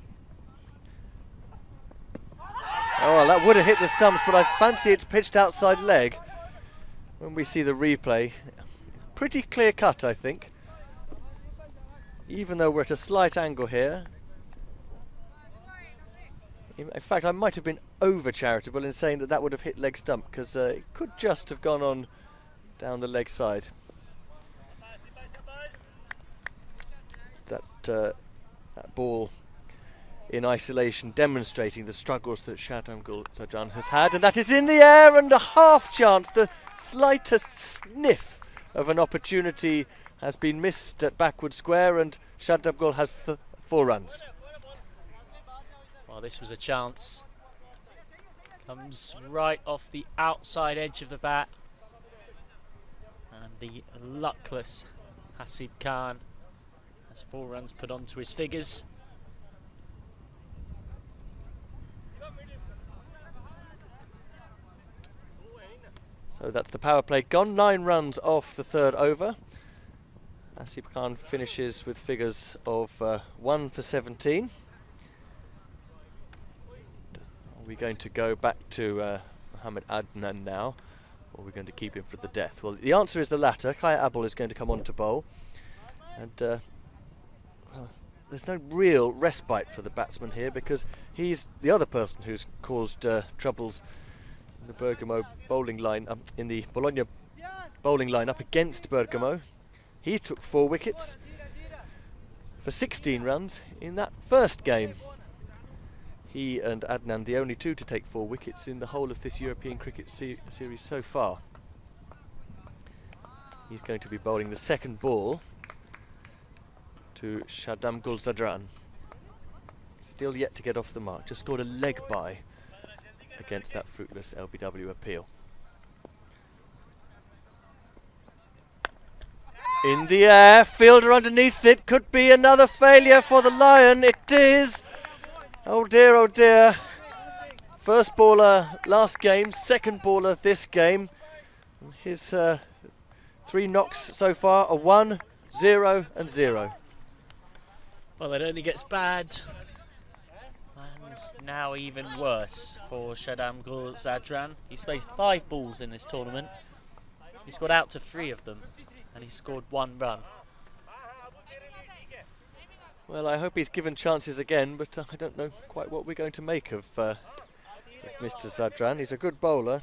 S9: Oh, that would have hit the stumps, but I fancy it's pitched outside leg when we see the replay. Pretty clear cut, I think. Even though we're at a slight angle here. In fact, I might have been over charitable in saying that that would have hit leg stump, because it could just have gone on down the leg side. That ball in isolation, demonstrating the struggles that Shadamgul Zadran has had, and that is in the air, and a half chance. The slightest sniff of an opportunity has been missed at backward square, and Shadamgul has 4 runs.
S4: Well, this was a chance. Comes right off the outside edge of the bat, and the luckless Hasib Khan has 4 runs put onto his figures.
S9: So that's the power play gone. 9 runs off the 3rd over. Hasib Khan finishes with figures of 1 for 17. Are we going to go back to Mohammad Adnan now, or are we going to keep him for the death? Well, the answer is the latter. Kaya Abul is going to come on to bowl. And well, there's no real respite for the batsman here, because he's the other person who's caused troubles in the Bergamo bowling line, in the Bologna bowling line up against Bergamo. He took 4 wickets for 16 runs in that first game. He and Adnan, the only two to take 4 wickets in the whole of this European cricket series so far. He's going to be bowling the second ball to Shadam Gulzadran. Still yet to get off the mark, just scored a leg bye against that fruitless LBW appeal. In the air, fielder underneath it, could be another failure for the Lion. It is. Oh dear, oh dear. First baller last game, second baller this game. His 3 knocks so far are 1, 0 and 0.
S4: Well, it only gets bad, and now even worse for Shadam Gulzadran. He's faced 5 balls in this tournament. He's got out to 3 of them, and he scored 1 run.
S9: Well, I hope he's given chances again, but I don't know quite what we're going to make of Mr. Zadran. He's a good bowler.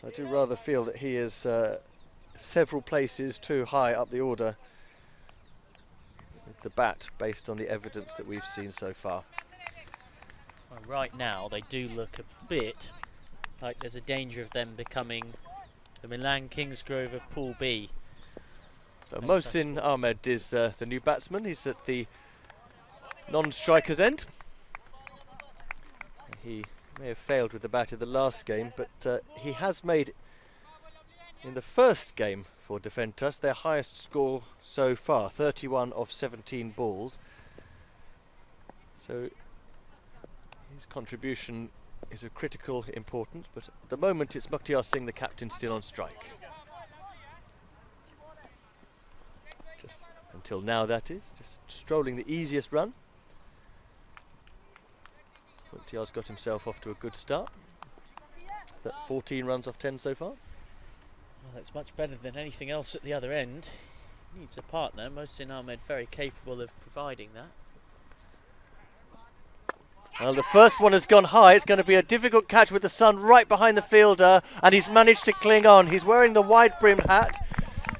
S9: So I do rather feel that he is several places too high up the order with the bat, based on the evidence that we've seen so far.
S4: Well, right now, they do look a bit like there's a danger of them becoming the Milan Kingsgrove of Pool B.
S9: So Mohsin Ahmed is the new batsman. He's at the non-striker's end. He may have failed with the bat in the last game, but he has made, in the first game for Defentas, their highest score so far, 31 of 17 balls. So his contribution is of critical importance, but at the moment it's Mukhtiar Singh, the captain, still on strike. Just until now, that is, just strolling the easiest run. Mukhtiar's got himself off to a good start. 14 runs off 10 so far.
S4: Well, that's much better than anything else at the other end. He needs a partner. Mohsin Ahmed very capable of providing that.
S9: Well, the first one has gone high. It's going to be a difficult catch with the sun right behind the fielder, and he's managed to cling on. He's wearing the wide-brimmed hat.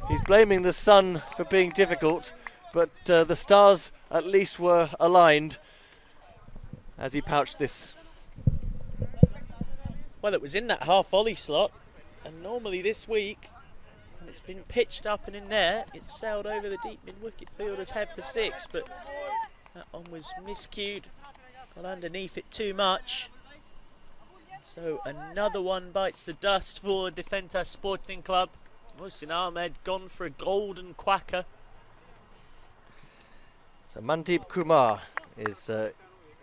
S9: He's blaming the sun for being difficult, but the stars at least were aligned as he pouched this.
S4: Well, it was in that half volley slot, and normally this week, when it's been pitched up and in there, it's sailed over the deep mid-wicket fielder's head for 6, but that one was miscued. Got underneath it too much. So another one bites the dust for Defentas Sporting Club. Mohsin Ahmed gone for a golden quacker.
S9: So Mandeep Kumar is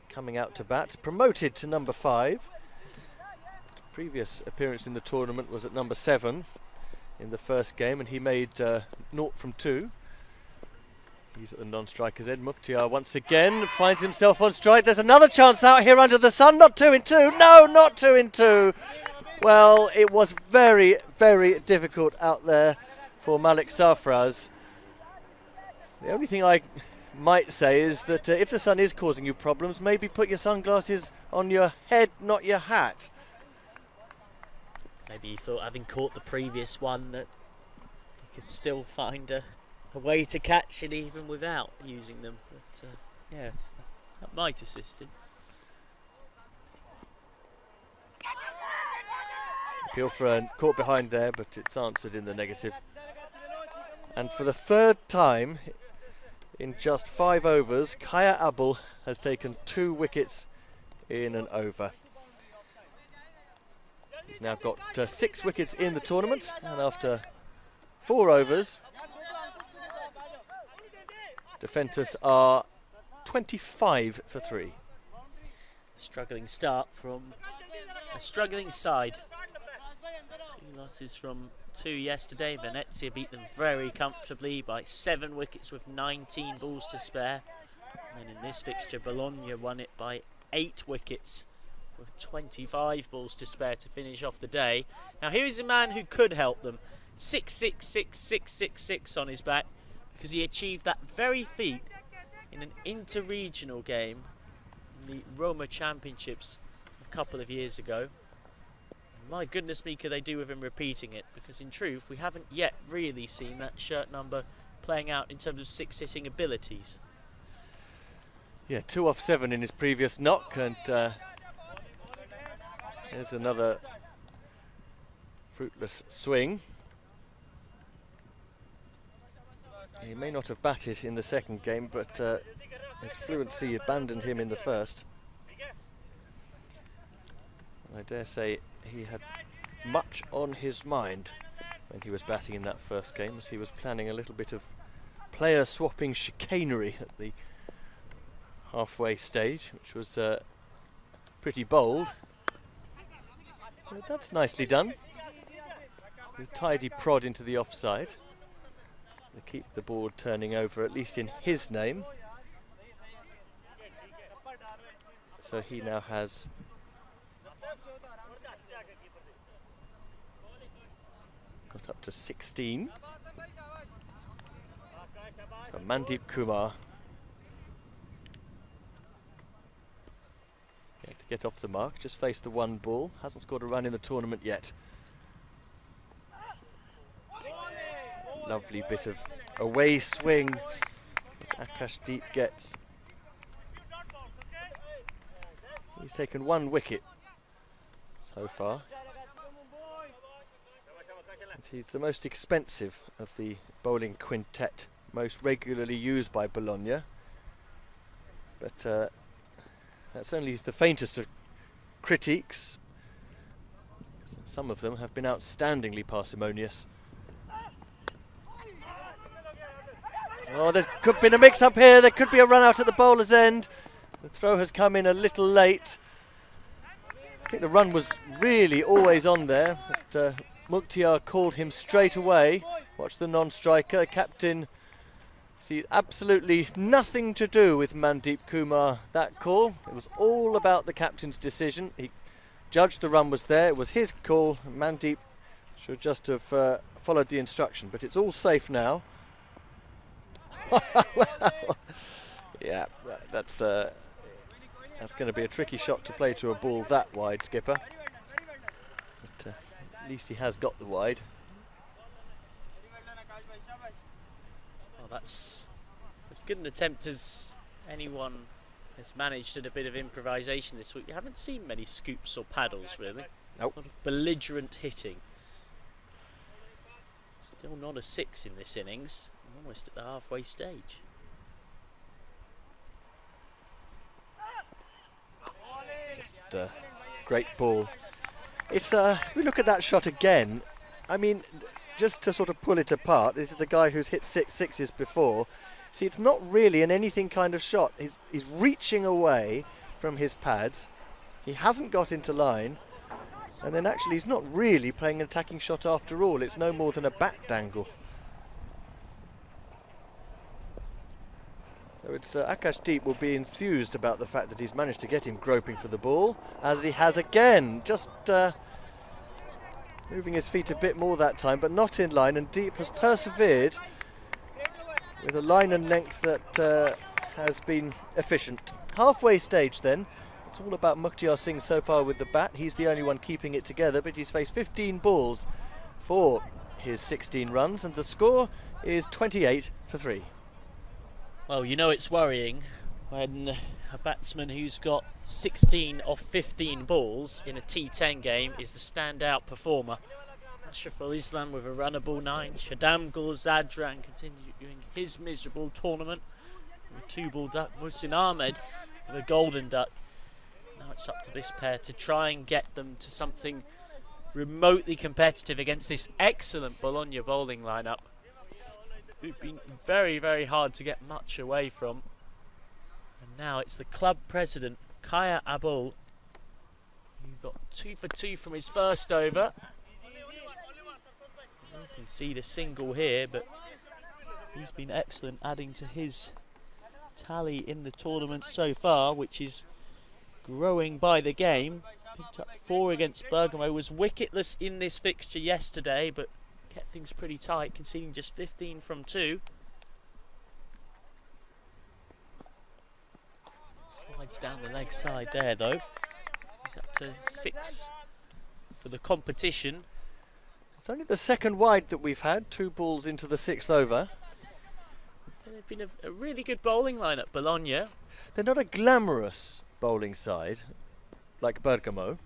S9: coming out to bat, promoted to number 5. Previous appearance in the tournament was at number 7 in the first game, and he made 0 from 2. He's at the non-striker's end. Mukhtiar once again finds himself on strike. There's another chance out here under the sun. Not 2 in 2. No, not 2 in 2. Well, it was very, very difficult out there for Malik Sarfraz. The only thing I might say is that if the sun is causing you problems, maybe put your sunglasses on your head, not your hat.
S4: Maybe he thought, having caught the previous one, that he could still find a way to catch it even without using them. But yeah, that might assist him.
S9: Appeal for a caught behind there, but it's answered in the negative. And for the 3rd time in just 5 overs, Kaya Abul has taken 2 wickets in an over. He's now got 6 wickets in the tournament, and after 4 overs, Defentas are 25 for 3.
S4: A struggling start from a struggling side. 2 losses from 2 yesterday. Venezia beat them very comfortably by 7 wickets with 19 balls to spare. And then in this fixture, Bologna won it by 8 wickets with 25 balls to spare to finish off the day. Now here is a man who could help them. 666 on his back, because he achieved that very feat in an interregional game in the Roma Championships a couple of years ago. And my goodness me, could they do with him repeating it, because in truth we haven't yet really seen that shirt number playing out in terms of six-hitting abilities.
S9: Yeah, 2 off 7 in his previous knock, and there's another fruitless swing. He may not have batted in the second game, but his fluency abandoned him in the first. I dare say he had much on his mind when he was batting in that first game, as he was planning a little bit of player swapping chicanery at the halfway stage, which was pretty bold. But that's nicely done. A tidy prod into the offside to keep the board turning over, at least in his name. So he now has got up to 16. So Mandeep Kumar to get off the mark, just faced the one ball, hasn't scored a run in the tournament yet. Lovely bit of away swing that Akashdeep gets. He's taken 1 wicket so far. And he's the most expensive of the bowling quintet, most regularly used by Bologna. But that's only the faintest of critiques. Some of them have been outstandingly parsimonious. Oh, there's could been a mix-up here. There could be a run out at the bowler's end. The throw has come in a little late. I think the run was really always on there, but Mukhtiar called him straight away. Watch the non-striker, captain. See, absolutely nothing to do with Mandeep Kumar, that call. It was all about the captain's decision. He judged the run was there. It was his call. Mandeep should just have followed the instruction, but it's all safe now. Well, yeah, that's going to be a tricky shot to play to a ball that wide, skipper. But at least he has got the wide.
S4: Well, that's as good an attempt as anyone has managed at a bit of improvisation this week. We haven't seen many scoops or paddles, really.
S9: Nope.
S4: A lot of belligerent hitting. Still not a 6 in this innings. Almost at the halfway stage.
S9: Just great ball. It's if we look at that shot again, I mean, just to sort of pull it apart, this is a guy who's hit 6 sixes before. See, it's not really an anything kind of shot. He's reaching away from his pads. He hasn't got into line, and then actually he's not really playing an attacking shot after all. It's no more than a bat dangle. So it's Akashdeep will be enthused about the fact that he's managed to get him groping for the ball, as he has again, just moving his feet a bit more that time, but not in line, and Deep has persevered with a line and length that has been efficient. Halfway stage then, it's all about Mukhtiar Singh so far with the bat. He's the only one keeping it together, but he's faced 15 balls for his 16 runs, and the score is 28 for 3.
S4: Well, you know it's worrying when a batsman who's got 16 off 15 balls in a T10 game is the standout performer. Ashraful Islam with a runnable 9, Shadam Gul Zadran continuing his miserable tournament with a 2-ball duck, Muhsin Ahmed with a golden duck. Now it's up to this pair to try and get them to something remotely competitive against this excellent Bologna bowling lineup, who've been very, very hard to get much away from. And now it's the club president, Kaya Abul, who got 2 for 2 from his first over. You can see the single here, but he's been excellent, adding to his tally in the tournament so far, which is growing by the game. Picked up 4 against Bergamo, was wicketless in this fixture yesterday, but kept things pretty tight, conceding just 15 from 2. Slides down the leg side there though. He's up to 6 for the competition.
S9: It's only the second wide that we've had, 2 balls into the 6th over.
S4: And they've been a really good bowling line at Bologna.
S9: They're not a glamorous bowling side like Bergamo.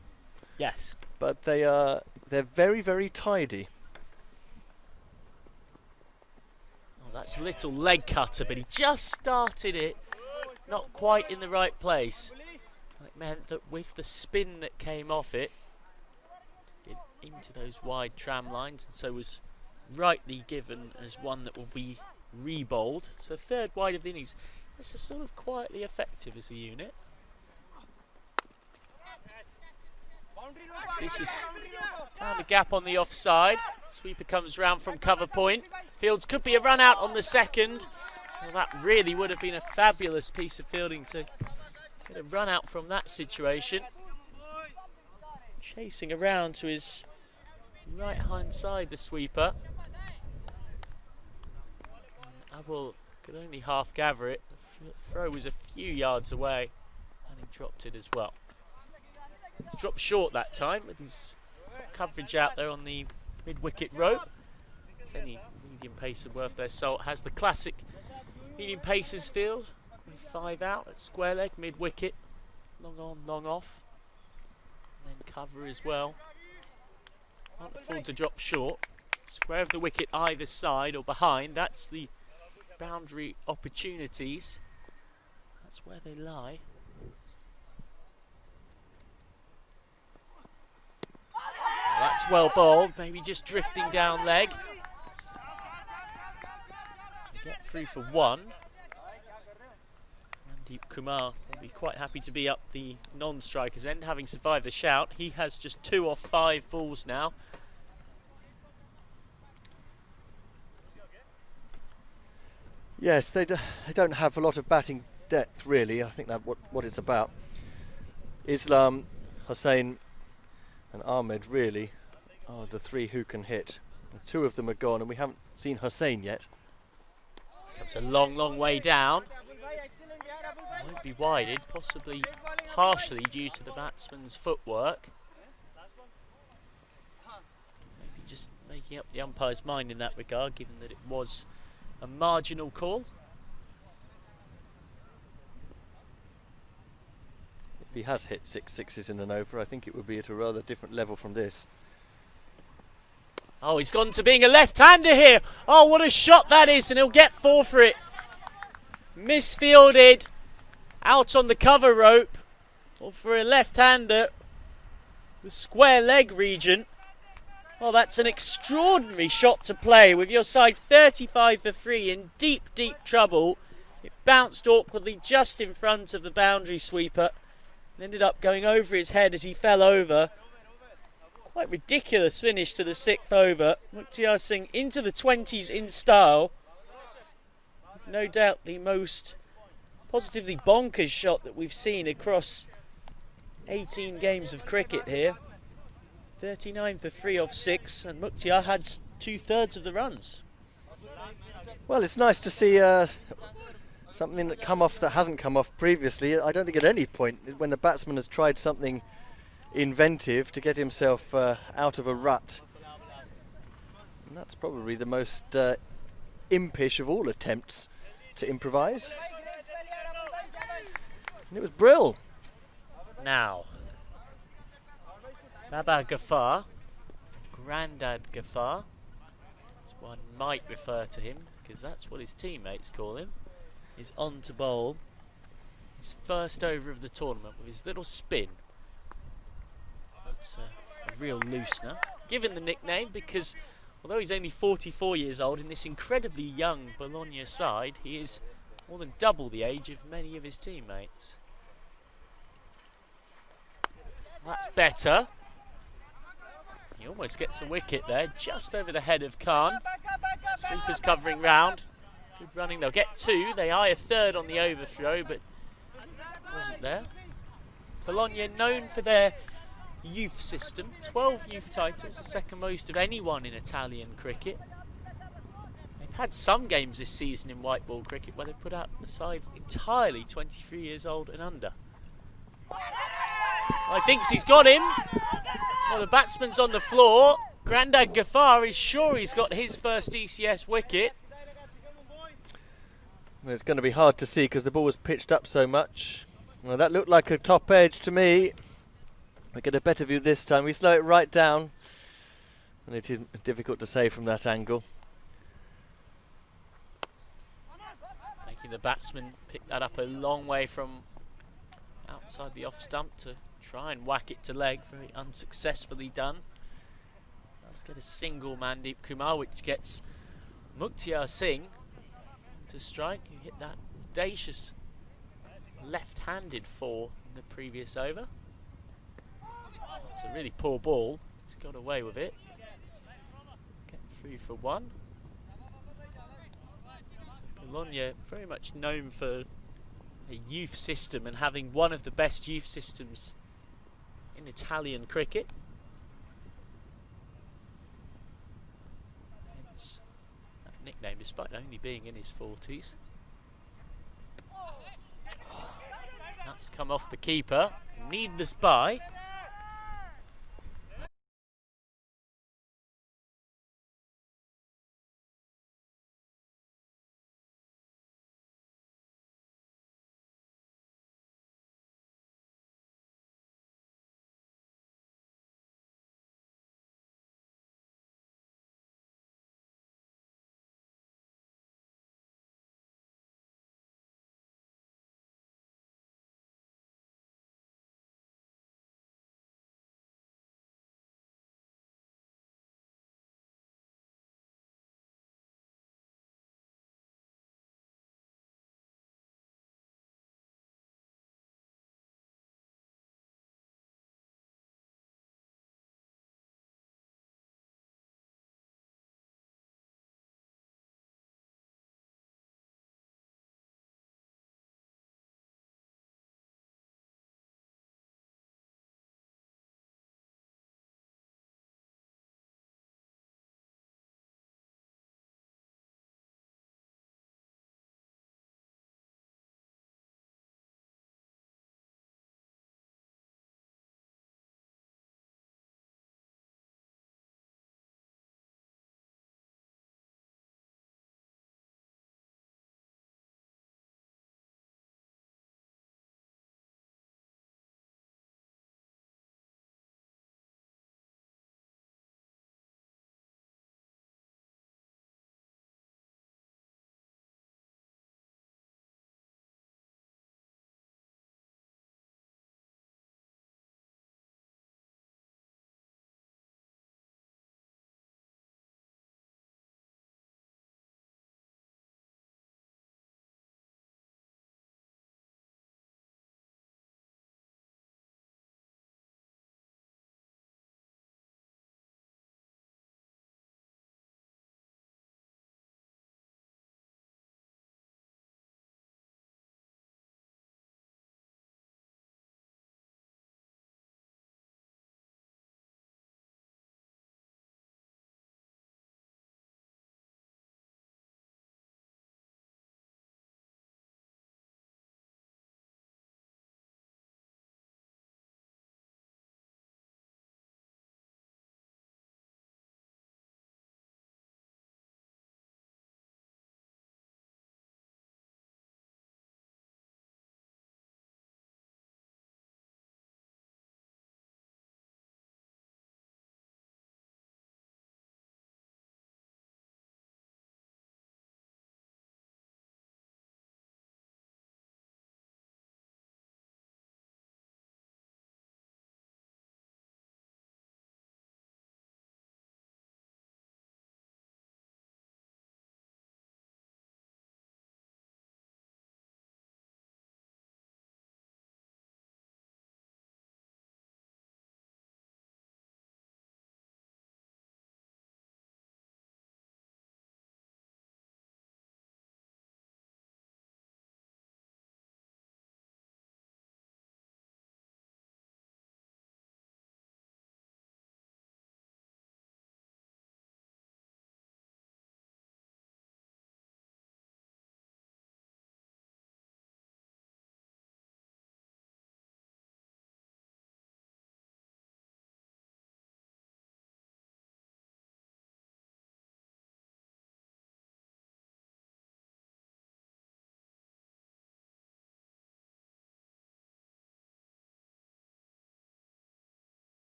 S4: Yes.
S9: But they're very, very tidy.
S4: Oh, that's a little leg cutter, but he just started it not quite in the right place. And it meant that with the spin that came off it, into those wide tram lines, and so was rightly given as one that will be re-bowled. So 3rd wide of the innings. This is sort of quietly effective as a unit. This is found a gap on the offside. Sweeper comes round from cover point. Fields could be a run out on the 2nd. Well, that really would have been a fabulous piece of fielding to get a run out from that situation. Chasing around to his right hand side, the sweeper. Abel could only half gather it. The throw was a few yards away and he dropped it as well. He's dropped short that time with his coverage out there on the mid-wicket rope. It's any medium pacer worth their salt has the classic medium pacers field. 5 out at square leg, mid-wicket, long on, long off. And then cover as well. Can't afford to drop short. Square of the wicket either side or behind, that's the boundary opportunities. That's where they lie. Well, that's well bowled, maybe just drifting down leg. Get through for 1. Mandeep Kumar will be quite happy to be up the non-striker's end, having survived the shout. He has just 2 off 5 balls now.
S9: Yes, they don't have a lot of batting depth, really. I think that's what it's about. Islam, Hussain and Ahmed really are the 3 who can hit. 2 of them are gone and we haven't seen Hussain yet.
S4: Comes a long, long way down. Won't be wided, possibly partially due to the batsman's footwork. Maybe just making up the umpire's mind in that regard, given that it was a marginal call.
S9: If he has hit 6 sixes in an over, I think it would be at a rather different level from this.
S4: Oh, he's gone to being a left-hander here. Oh, what a shot that is, and he'll get 4 for it. Misfielded, out on the cover rope. Well, for a left-hander, the square leg region. Well, that's an extraordinary shot to play with your side 35 for 3 in deep, deep trouble. It bounced awkwardly just in front of the boundary sweeper and ended up going over his head as he fell over. Quite ridiculous finish to the 6th over. Mukhtar Singh into the 20s in style. No doubt the most positively bonkers shot that we've seen across 18 games of cricket here. 39 for 3 off 6, and Mukhtar had 2/3 of the runs.
S9: Well, it's nice to see something that come off that hasn't come off previously. I don't think at any point when the batsman has tried something inventive to get himself out of a rut. And that's probably the most impish of all attempts to improvise. And it was Brill.
S4: Now, Baba Ghaffar, Grandad Ghaffar, as one might refer to him, because that's what his teammates call him, is on to bowl his first over of the tournament with his little spin. It's a real loosener, given the nickname because although he's only 44 years old in this incredibly young Bologna side, he is more than double the age of many of his teammates. That's better. He almost gets a wicket there, just over the head of Khan. Sweepers covering round. Good running, they'll get 2. They eye a 3rd on the overthrow, but wasn't there. Bologna known for their youth system. 12 youth titles, the second most of anyone in Italian cricket. They've had some games this season in white ball cricket where they put out the side entirely 23 years old and under. I think he's got him. Well, the batsman's on the floor. Grandad Ghaffar is sure he's got his first ECS wicket.
S9: Well, it's going to be hard to see because the ball was pitched up so much. Well, that looked like a top edge to me. We get a better view this time. We slow it right down. And it is difficult to say from that angle.
S4: Making the batsman pick that up a long way from outside the off stump to try and whack it to leg. Very unsuccessfully done. Let's get a single Mandeep Kumar, which gets Mukhtiar Singh to strike. Who hit that audacious left-handed four in the previous over. It's a really poor ball. He's got away with it. Get 3 for 1. Bologna very much known for a youth system and having one of the best youth systems in Italian cricket. Hence that nickname, despite only being in his 40s. That's come off the keeper. Needless bye.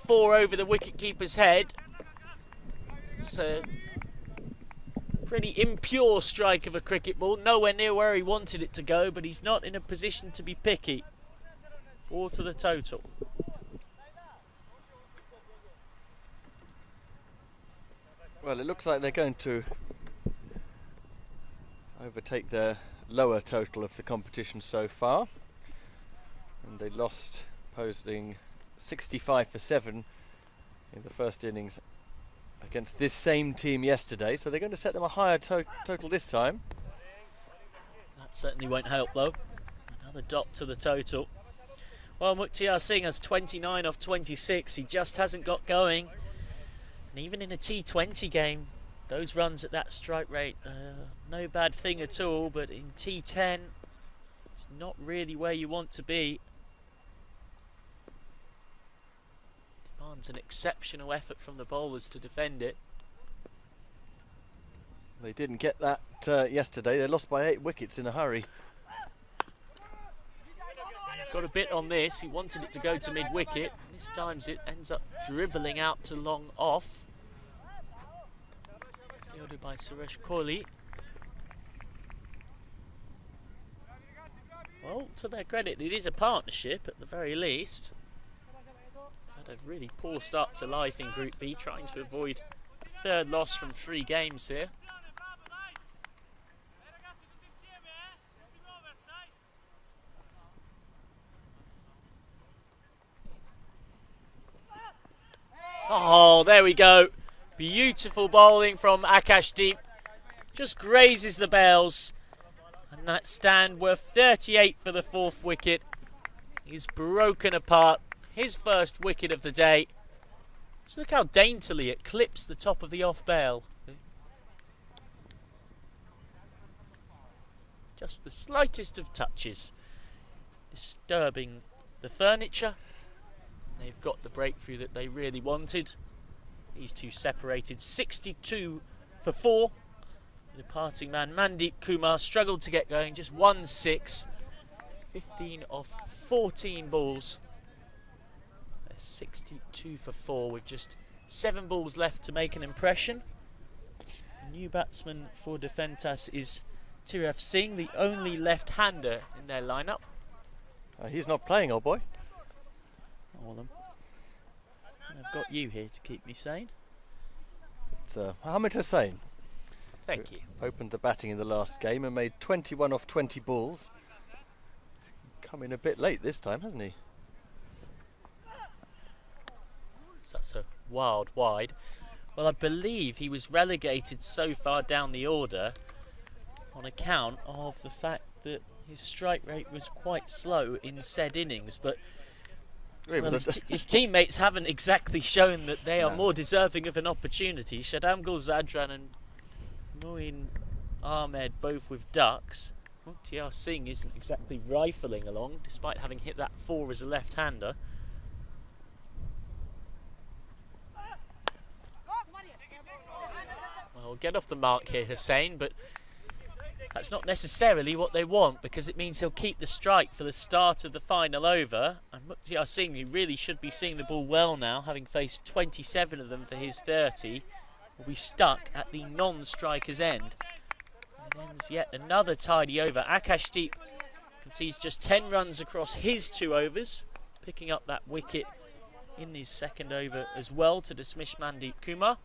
S4: 4 over the wicketkeeper's head. It's a pretty impure strike of a cricket ball, nowhere near where he wanted it to go, but he's not in a position to be picky. 4 to the total.
S9: Well, it looks like they're going to overtake their lower total of the competition so far. And they lost, posing 65 for 7 in the first innings against this same team yesterday. So they're going to set them a higher total this time.
S4: That certainly won't help though. Another dot to the total. Well, Mukhtar Singh has 29 off 26. He just hasn't got going. And even in a T20 game, those runs at that strike rate, no bad thing at all. But in T10, it's not really where you want to be. Demands an exceptional effort from the bowlers to defend it.
S9: They didn't get that yesterday. They lost by 8 wickets in a hurry.
S4: He's got a bit on this. He wanted it to go to mid-wicket. This time it ends up dribbling out to long off. Fielded by Suresh Kohli. Well, to their credit, it is a partnership at the very least. Had a really poor start to life in Group B, trying to avoid a 3rd loss from 3 games here. Oh, there we go. Beautiful bowling from Akashdeep. Just grazes the bails. And that stand worth 38 for the 4th wicket is broken apart. His first wicket of the day. Just look how daintily it clips the top of the off bail. Just the slightest of touches. Disturbing the furniture. They've got the breakthrough that they really wanted. These two separated 62 for 4. The departing man Mandeep Kumar struggled to get going, just 1-6. 15 off 14 balls. They're 62 for 4 with just 7 balls left to make an impression. The new batsman for Defentas is Tiraf Singh, the only left-hander in their lineup.
S9: He's not playing, old boy.
S4: All of them. I've got you here to keep me sane.
S9: It's Mohammad Hussain.
S4: Thank you.
S9: Opened the batting in the last game and made 21 off 20 balls. He's come in a bit late this time, hasn't he?
S4: So that's a wild wide. Well, I believe he was relegated so far down the order on account of the fact that his strike rate was quite slow in said innings, but well, his teammates haven't exactly shown that they are more deserving of an opportunity. Shadam Gul Zadran and Moeen Ahmed both with ducks. Mukhtar Singh isn't exactly rifling along, despite having hit that 4 as a left-hander. Well, get off the mark here, Hussain, but that's not necessarily what they want, because it means he'll keep the strike for the start of the final over. And Mukhtar Singh, who really should be seeing the ball well now, having faced 27 of them for his 30, will be stuck at the non-striker's end. And ends yet another tidy over. Akashdeep concedes just 10 runs across his 2 overs, picking up that wicket in his 2nd over as well to dismiss Mandeep Kumar.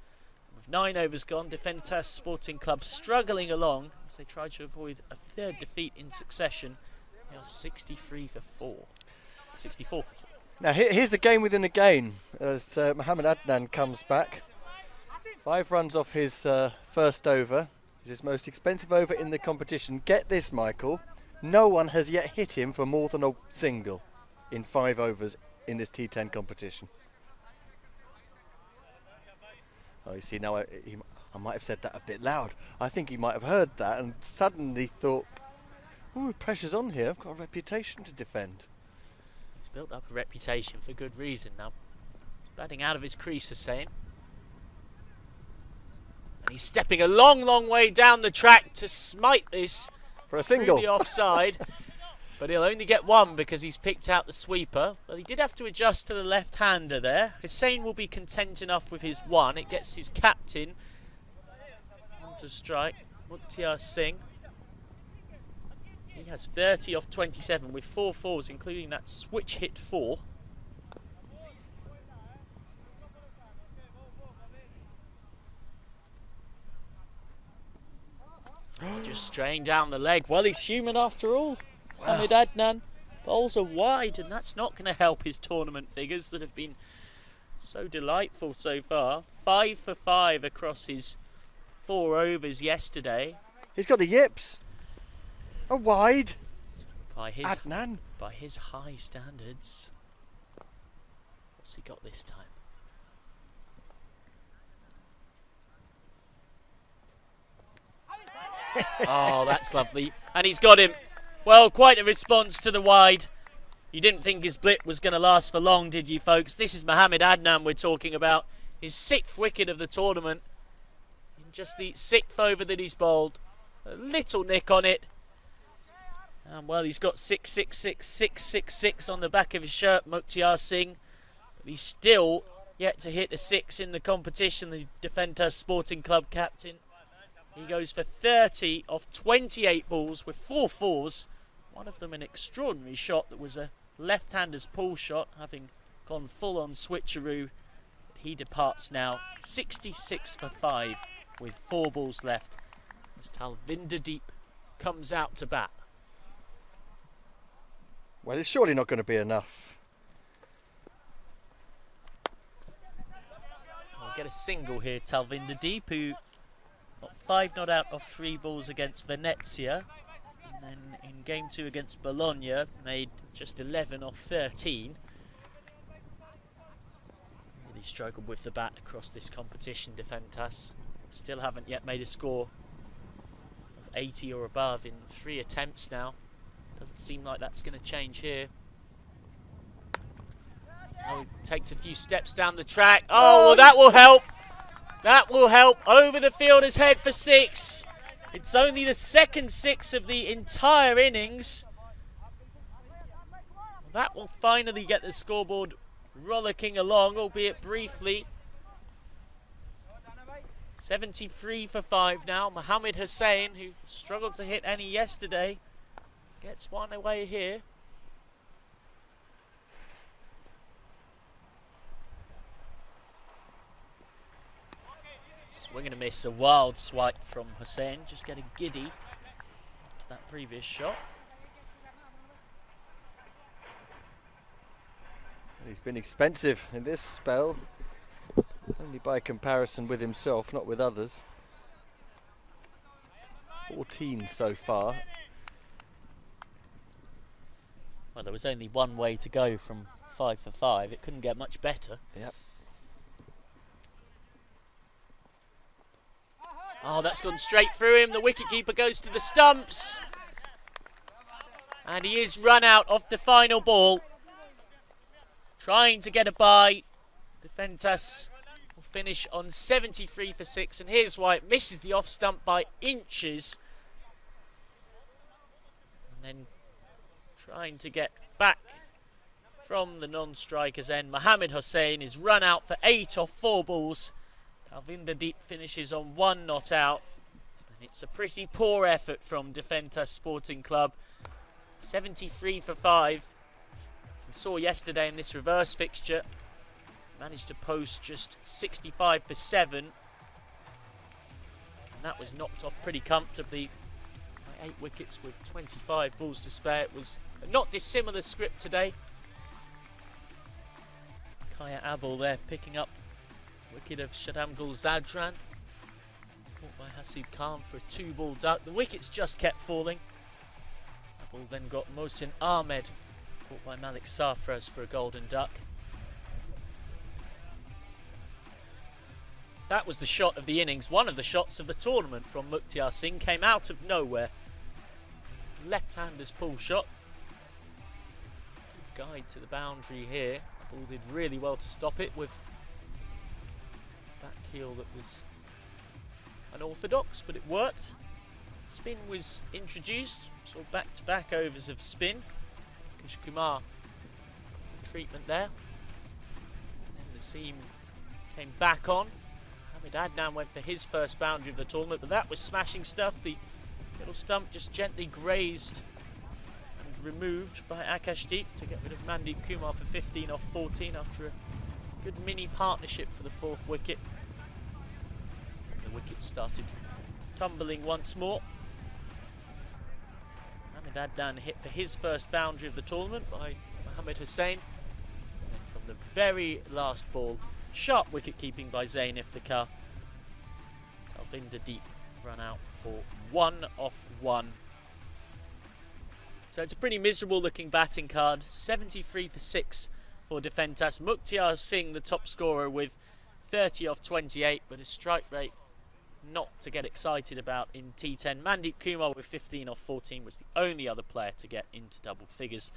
S4: With 9 overs gone, Defentas Sporting Club struggling along as they try to avoid a 3rd defeat in succession. They are 63 for 4. 64 for 4.
S9: Now here's the game within a game as Mohammad Adnan comes back. 5 runs off his first over. It's his most expensive over in the competition. Get this, Michael. No one has yet hit him for more than a single in 5 overs in this T10 competition. Oh, you see, now I might have said that a bit loud. I think he might have heard that and suddenly thought, ooh, pressure's on here. I've got a reputation to defend.
S4: He's built up a reputation for good reason now. He's batting out of his crease, Hussain. And he's stepping a long, long way down the track to smite this
S9: for a single.
S4: through the offside. But he'll only get one because he's picked out the sweeper. But he did have to adjust to the left-hander there. Hussain will be content enough with his one. It gets his captain on to strike, Mukhtar Singh. He has 30 off 27 with 4 fours, including that switch hit 4. Just straying down the leg. Well, he's human after all. Mohamed Adnan bowls are wide, and that's not going to help his tournament figures that have been so delightful so far. 5 for 5 across his 4 overs yesterday.
S9: He's got the yips. A wide.
S4: By his
S9: Adnan.
S4: By his high standards. What's he got this time? Oh, that's lovely. And he's got him. Well, quite a response to the wide. You didn't think his blip was going to last for long, did you, folks? This is Mohamed Adnan we're talking about. His 6th wicket of the tournament. In just the 6th over that he's bowled. A little nick on it. And, well, he's got 666, 666 on the back of his shirt, Mukhtar Singh. But he's still yet to hit a 6 in the competition, the Defender Sporting Club captain. He goes for 30 off 28 balls with 4 fours. One of them an extraordinary shot that was a left-hander's pull shot, having gone full on switcheroo. He departs now 66 for 5 with 4 balls left as Talvinder Deep comes out to bat.
S9: Well, it's surely not going to be enough.
S4: We'll get a single here, Talvinder Deep, who got 5 not out of 3 balls against Venezia. And then in game 2 against Bologna, made just 11 off 13. Really struggled with the bat across this competition, Defentas. Still haven't yet made a score of 80 or above in 3 attempts now. Doesn't seem like that's going to change here. Oh, he takes a few steps down the track. Oh, well, that will help. That will help. Over the fielder's head for 6. It's only the 2nd 6 of the entire innings. That will finally get the scoreboard rollicking along, albeit briefly. 73 for 5 now. Mohamed Hussain, who struggled to hit any yesterday, gets one away here. Swing and a miss, a wild swipe from Hussain, just getting giddy to that previous shot.
S9: He's been expensive in this spell, only by comparison with himself, not with others. 14 so far.
S4: Well, there was only one way to go from 5 for 5. It couldn't get much better.
S9: Yep.
S4: Oh, that's gone straight through him. The wicketkeeper goes to the stumps. And he is run out of the final ball. Trying to get a bye. Defentas will finish on 73 for 6. And here's why it misses the off stump by inches. And then trying to get back from the non-striker's end. Mohamed Hussain is run out for 8 off 4 balls. Talvinder Deep finishes on 1 not out. And it's a pretty poor effort from Defender Sporting Club. 73 for 5. We saw yesterday in this reverse fixture, managed to post just 65 for 7. And that was knocked off pretty comfortably by 8 wickets with 25 balls to spare. It was a not dissimilar script today. Kaya Abul there picking up wicket of Shadam Gul Zadran. Caught by Hasib Khan for a 2-ball duck. The wickets just kept falling. Abul then got Mohsin Ahmed, caught by Malik Sarfraz for a golden duck. That was the shot of the innings. One of the shots of the tournament from Mukhtar Singh came out of nowhere. Left-hander's pull shot. Good guide to the boundary here. Ball did really well to stop it with that keel that was unorthodox, but it worked. Spin was introduced, so back-to-back overs of spin. Akash Kumar, the treatment there. And the seam came back on. Hamid Adnan went for his first boundary of the tournament, but that was smashing stuff. The middle stump just gently grazed and removed by Akashdeep to get rid of Mandeep Kumar for 15 off 14 after a good mini partnership for the fourth wicket. The wicket started tumbling once more. Hamid Adnan hit for his first boundary of the tournament by Mohammad Hussain. And then from the very last ball, sharp wicket keeping by Zain Iftikhar. Alvinder Deep run out for 1 off 1. So it's a pretty miserable looking batting card. 73 for 6 for Defentas. Mukhtiar Singh, the top scorer, with 30 off 28, but a strike rate not to get excited about in T10. Mandeep Kumar with 15 off 14 was the only other player to get into double figures.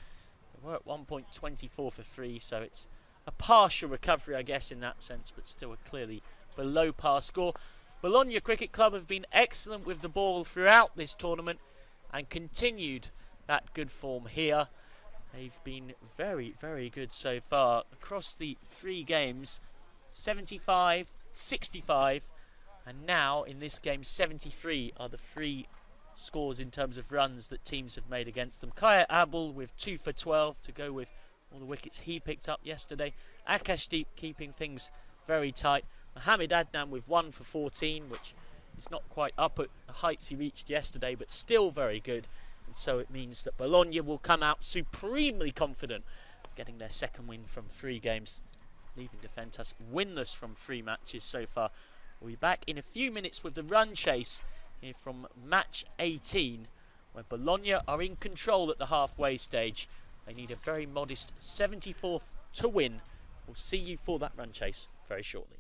S4: They were at 1.24 for 3, so it's a partial recovery, I guess, in that sense, but still a clearly below par score. Bologna Cricket Club have been excellent with the ball throughout this tournament and continued that good form here. They've been very, very good so far across the 3 games. 75, 65, and now in this game 73 are the 3 scores in terms of runs that teams have made against them. Kaya Abul with 2 for 12 to go with all the wickets he picked up yesterday. Akashdeep keeping things very tight. Mohammad Adnan with 1 for 14, which is not quite up at the heights he reached yesterday, but still very good. And so it means that Bologna will come out supremely confident of getting their second win from 3 games, leaving Defentas winless from 3 matches so far. We'll be back in a few minutes with the run chase here from match 18, where Bologna are in control at the halfway stage. They need a very modest 74 to win. We'll see you for that run chase very shortly.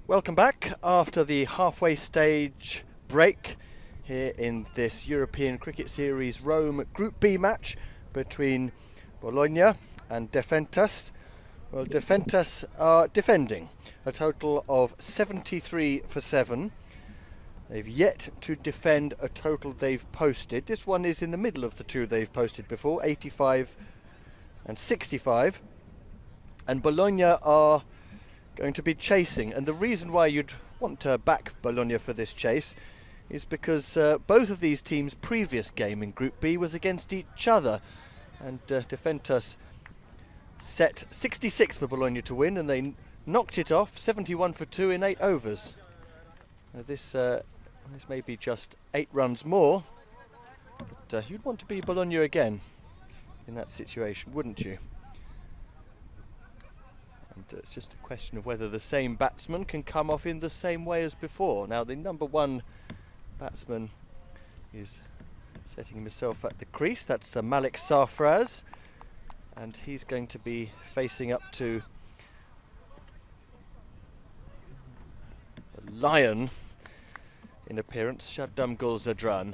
S9: Welcome back after the halfway stage break here in this European Cricket Series Rome Group B match between Bologna and Defentas. Well, Defentas are defending a total of 73 for 7. They've yet to defend a total they've posted. This one is in the middle of the two they've posted before, 85 and 65. And Bologna are going to be chasing, and the reason why you'd want to back Bologna for this chase is because both of these teams' previous game in Group B was against each other, and Defentas set 66 for Bologna to win, and they knocked it off 71 for 2 in 8 overs. Now this may be just 8 runs more, but you'd want to be Bologna again in that situation, wouldn't you? And it's just a question of whether the same batsman can come off in the same way as before. Now the number 1 batsman is setting himself at the crease. That's Malik Sarfraz, and he's going to be facing up to a lion in appearance, Shaddam Gul Zadran.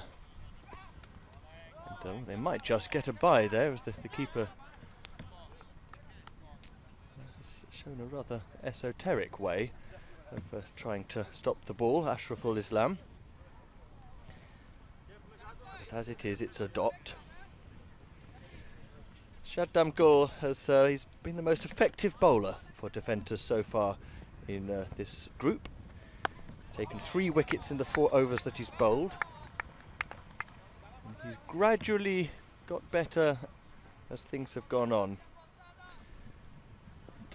S9: And they might just get a bye there, as the keeper shown a rather esoteric way of trying to stop the ball, Ashraful Islam. But as it is, it's a dot. Shaddam Gul has he's been the most effective bowler for Defentas so far in this group. He's taken 3 wickets in the 4 overs that he's bowled. And he's gradually got better as things have gone on.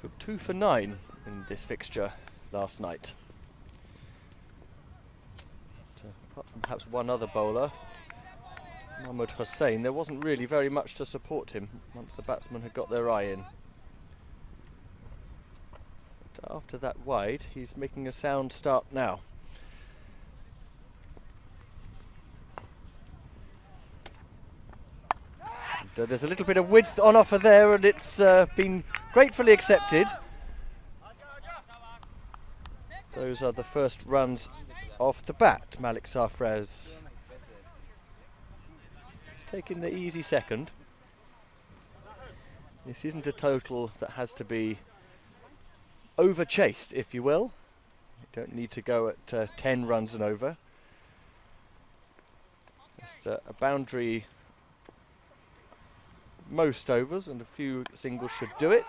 S9: Took 2 for 9 in this fixture last night. But, apart from perhaps one other bowler, Mahmoud Hussain, there wasn't really very much to support him once the batsmen had got their eye in. But after that wide, he's making a sound start now. There's a little bit of width on offer there, and it's been gratefully accepted. Those are the first runs off the bat. Malik Sarfraz is taking the easy second. This isn't a total that has to be over-chased, if you will. You don't need to go at 10 runs and over. Just a boundary most overs, and a few singles should do it.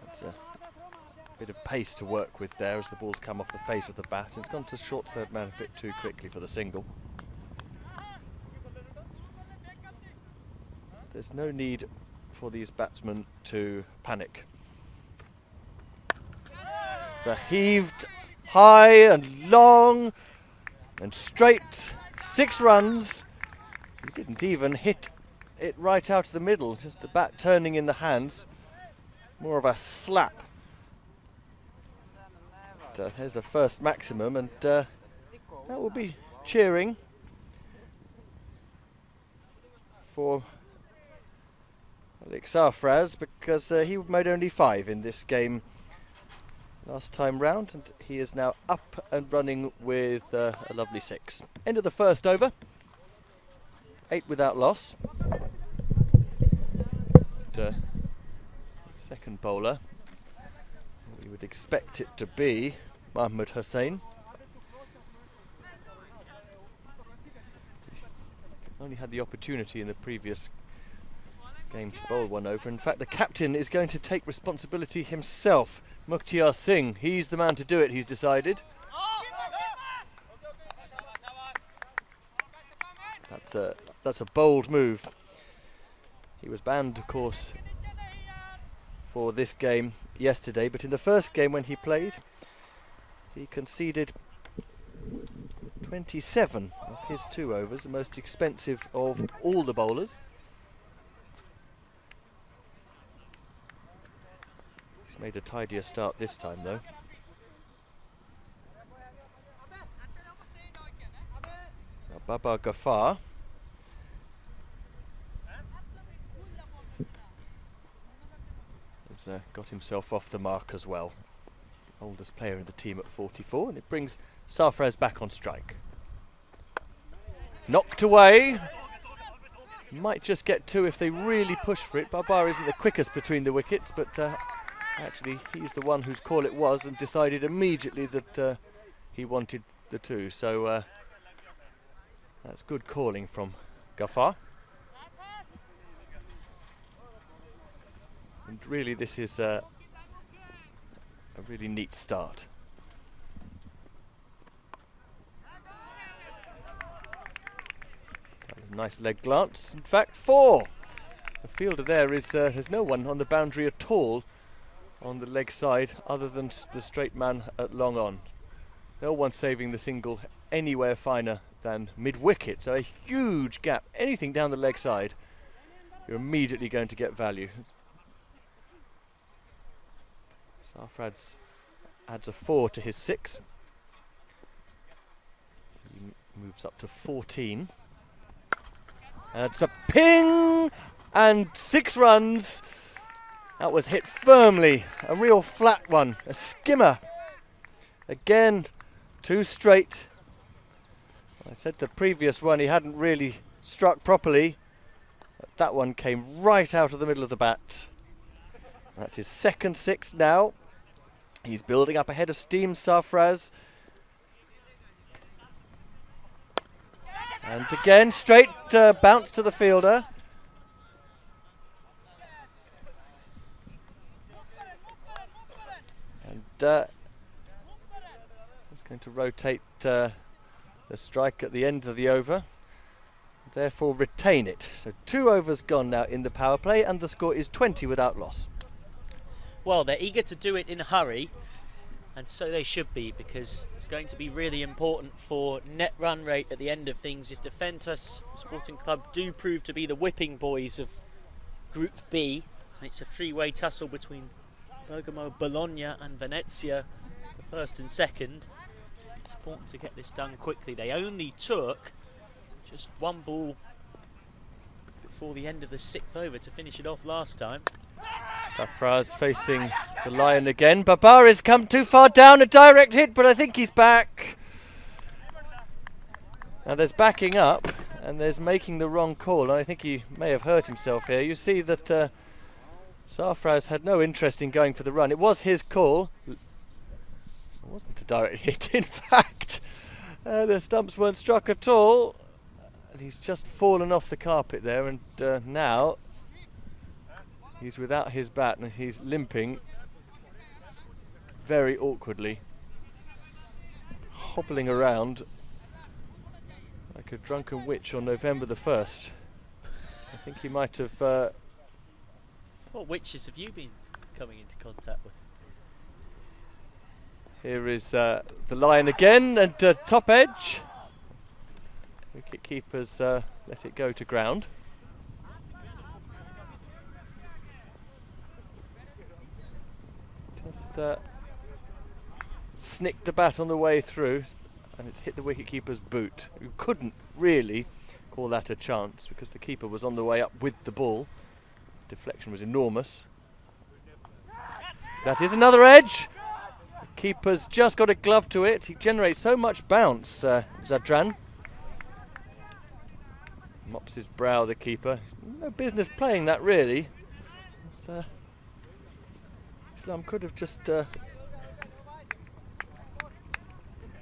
S9: That's a bit of pace to work with there as the ball's come off the face of the bat. It's gone to short third man a bit too quickly for the single. There's no need for these batsmen to panic. It's a heaved high and long and straight, 6 runs. He didn't even hit it right out of the middle, just the bat turning in the hands. More of a slap. But, there's the first maximum, and that will be cheering for Malik Sarfraz, because he made only 5 in this game last time round, and he is now up and running with a lovely 6. End of the first over. 8 without loss. And, second bowler, we would expect it to be Mahmoud Hussain. Only had the opportunity in the previous game to bowl 1 over. In fact, the captain is going to take responsibility himself. Mukhtiar Singh, he's the man to do it, he's decided. That's a bold move. He was banned, of course, for this game yesterday, but in the first game when he played, he conceded 27 of his 2 overs, the most expensive of all the bowlers. He's made a tidier start this time, though. Now Babar Ghaffar has got himself off the mark as well. oldest player in the team at 44, and it brings Sarfraz back on strike. Knocked away. Might just get 2 if they really push for it. Babar isn't the quickest between the wickets, but actually he's the one whose call it was and decided immediately that he wanted the 2. So that's good calling from Ghaffar. And really this is a really neat start. Nice leg glance. In fact, 4. The fielder there is there's no one on the boundary at all on the leg side other than the straight man at long on. No one saving the single anywhere finer than mid wicket. So a huge gap. Anything down the leg side, you're immediately going to get value. Sarfraz adds a 4 to his 6. He moves up to 14. It's a ping and 6 runs. That was hit firmly, a real flat one, a skimmer. Again, 2 straight. I said the previous one he hadn't really struck properly. But that one came right out of the middle of the bat. That's his second 6 now. He's building up a head of steam, Sarfraz. And again, straight bounce to the fielder. And he's going to rotate the strike at the end of the over. Therefore retain it. So 2 overs gone now in the power play, and the score is 20 without loss.
S4: Well, they're eager to do it in a hurry, and so they should be, because it's going to be really important for net run rate at the end of things if the Defentas Sporting Club do prove to be the whipping boys of Group B. And it's a 3-way tussle between Bergamo, Bologna and Venezia for first and second. It's important to get this done quickly. They only took just 1 ball before the end of the 6th over to finish it off last time.
S9: Sarfraz facing the lion again. Babar has come too far down, a direct hit, but I think he's back. Now there's backing up and there's making the wrong call, and I think he may have hurt himself here. You see that Sarfraz had no interest in going for the run. It was his call. It wasn't a direct hit, in fact. The stumps weren't struck at all. And he's just fallen off the carpet there, and now he's without his bat and he's limping very awkwardly, hobbling around like a drunken witch on November the 1st. I think he might have...
S4: What witches have you been coming into contact with?
S9: Here is the line again, and top edge. Wicket keepers let it go to ground. Just snicked the bat on the way through, and it's hit the wicketkeeper's boot. You couldn't really call that a chance because the keeper was on the way up with the ball. Deflection was enormous. That is another edge. The keeper's just got a glove to it. He generates so much bounce, Zadran. Mops his brow, the keeper. No business playing that, really. Islam could have just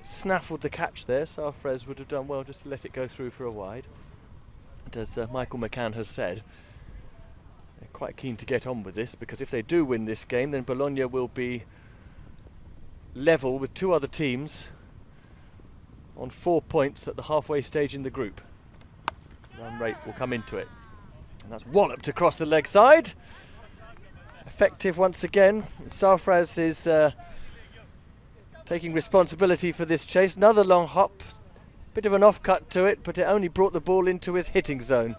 S9: snaffled the catch there. Sarfraz would have done well just to let it go through for a wide. And as Michael McCann has said, they're quite keen to get on with this, because if they do win this game, then Bologna will be level with 2 other teams on 4 points at the halfway stage in the group. Run rate will come into it. And that's walloped across the leg side. Effective once again. Sarfraz is taking responsibility for this chase. Another long hop. Bit of an off-cut to it, but it only brought the ball into his hitting zone.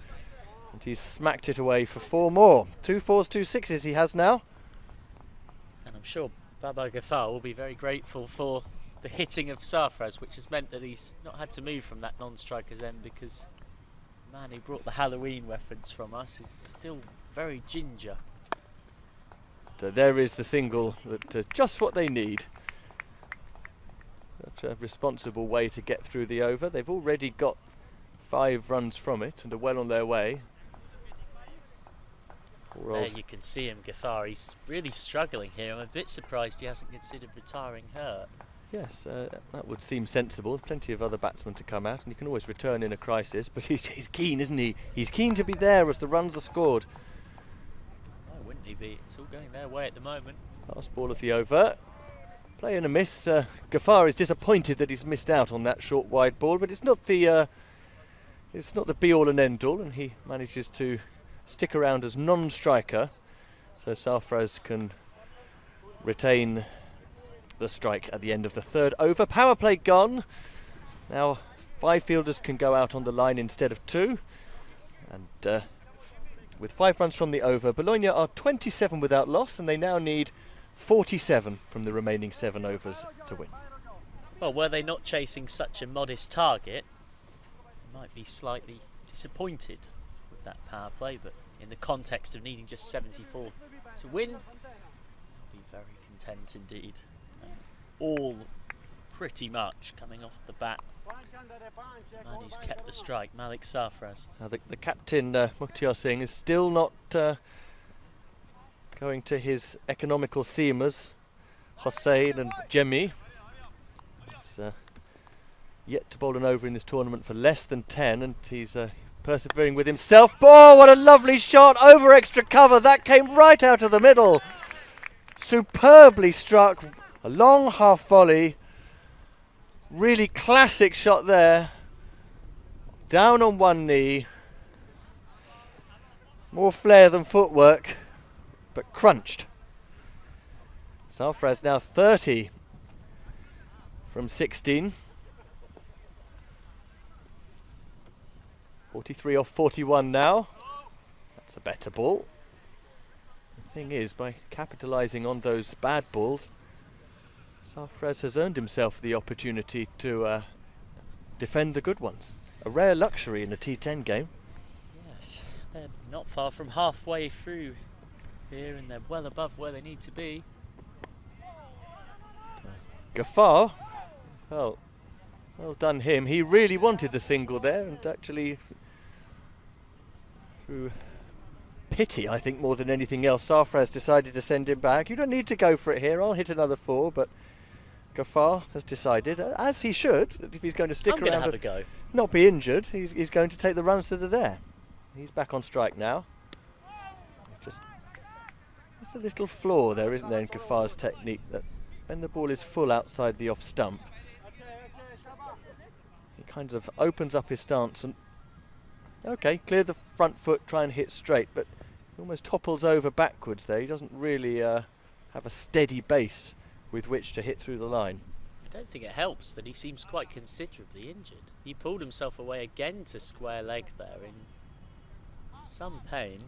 S9: And he's smacked it away for 4 more. 2 4s, 2 6s he has now.
S4: And I'm sure Babar Ghaffar will be very grateful for the hitting of Sarfraz, which has meant that he's not had to move from that non-striker's end, because the man who brought the Halloween reference from us is still very ginger.
S9: There is the single that is just what they need. Such a responsible way to get through the over. They've already got 5 runs from it and are well on their way.
S4: There you can see him, Ghaffar. He's really struggling here. I'm a bit surprised he hasn't considered retiring hurt.
S9: Yes, that would seem sensible. Plenty of other batsmen to come out, and you can always return in a crisis. But he's keen, isn't he? He's keen to be there as the runs are scored.
S4: Why wouldn't he be? It's all going their way at the moment.
S9: Last ball of the over. Play and a miss. Ghaffar is disappointed that he's missed out on that short wide ball, but it's not the be all and end all, and he manages to stick around as non-striker, so Sarfraz can retain the strike at the end of the 3rd over. Power play gone. Now 5 fielders can go out on the line instead of 2, and with 5 runs from the over, Bologna are 27 without loss, and they now need 47 from the remaining 7 overs to win.
S4: Well, were they not chasing such a modest target, they might be slightly disappointed with that power play, but in the context of needing just 74 to win, they'll be very content indeed. All pretty much coming off the bat. The man who's kept the strike, Malik Sarfraz.
S9: Now the captain, Mukhtar Singh, is still not going to his economical seamers, Hossain and Jemmy. He's yet to bowl an over in this tournament for less than 10, and he's persevering with himself. Oh, what a lovely shot over extra cover. That came right out of the middle. Superbly struck. A long half volley. Really classic shot there. Down on one knee. More flair than footwork, but crunched. Sarfraz now 30 from 16. 43 off 41 now. That's a better ball. The thing is, by capitalising on those bad balls, Sarfraz has earned himself the opportunity to defend the good ones. A rare luxury in a T10 game.
S4: Yes, they're not far from halfway through here, and they're well above where they need to be.
S9: Ghaffar, well done him. He really wanted the single there, and actually through pity, I think, more than anything else, Sarfraz decided to send him back. You don't need to go for it here. I'll hit another 4, but Ghaffar has decided, as he should, that if he's going to stick around
S4: have a go.
S9: Not be injured, he's going to take the runs that are there. He's back on strike now. Just a little flaw there, isn't there, in Gaffar's technique, that when the ball is full outside the off stump, he kind of opens up his stance and okay, clear the front foot, try and hit straight, but he almost topples over backwards there. He doesn't really have a steady base with which to hit through the line.
S4: I don't think it helps that he seems quite considerably injured. He pulled himself away again to square leg there in some pain.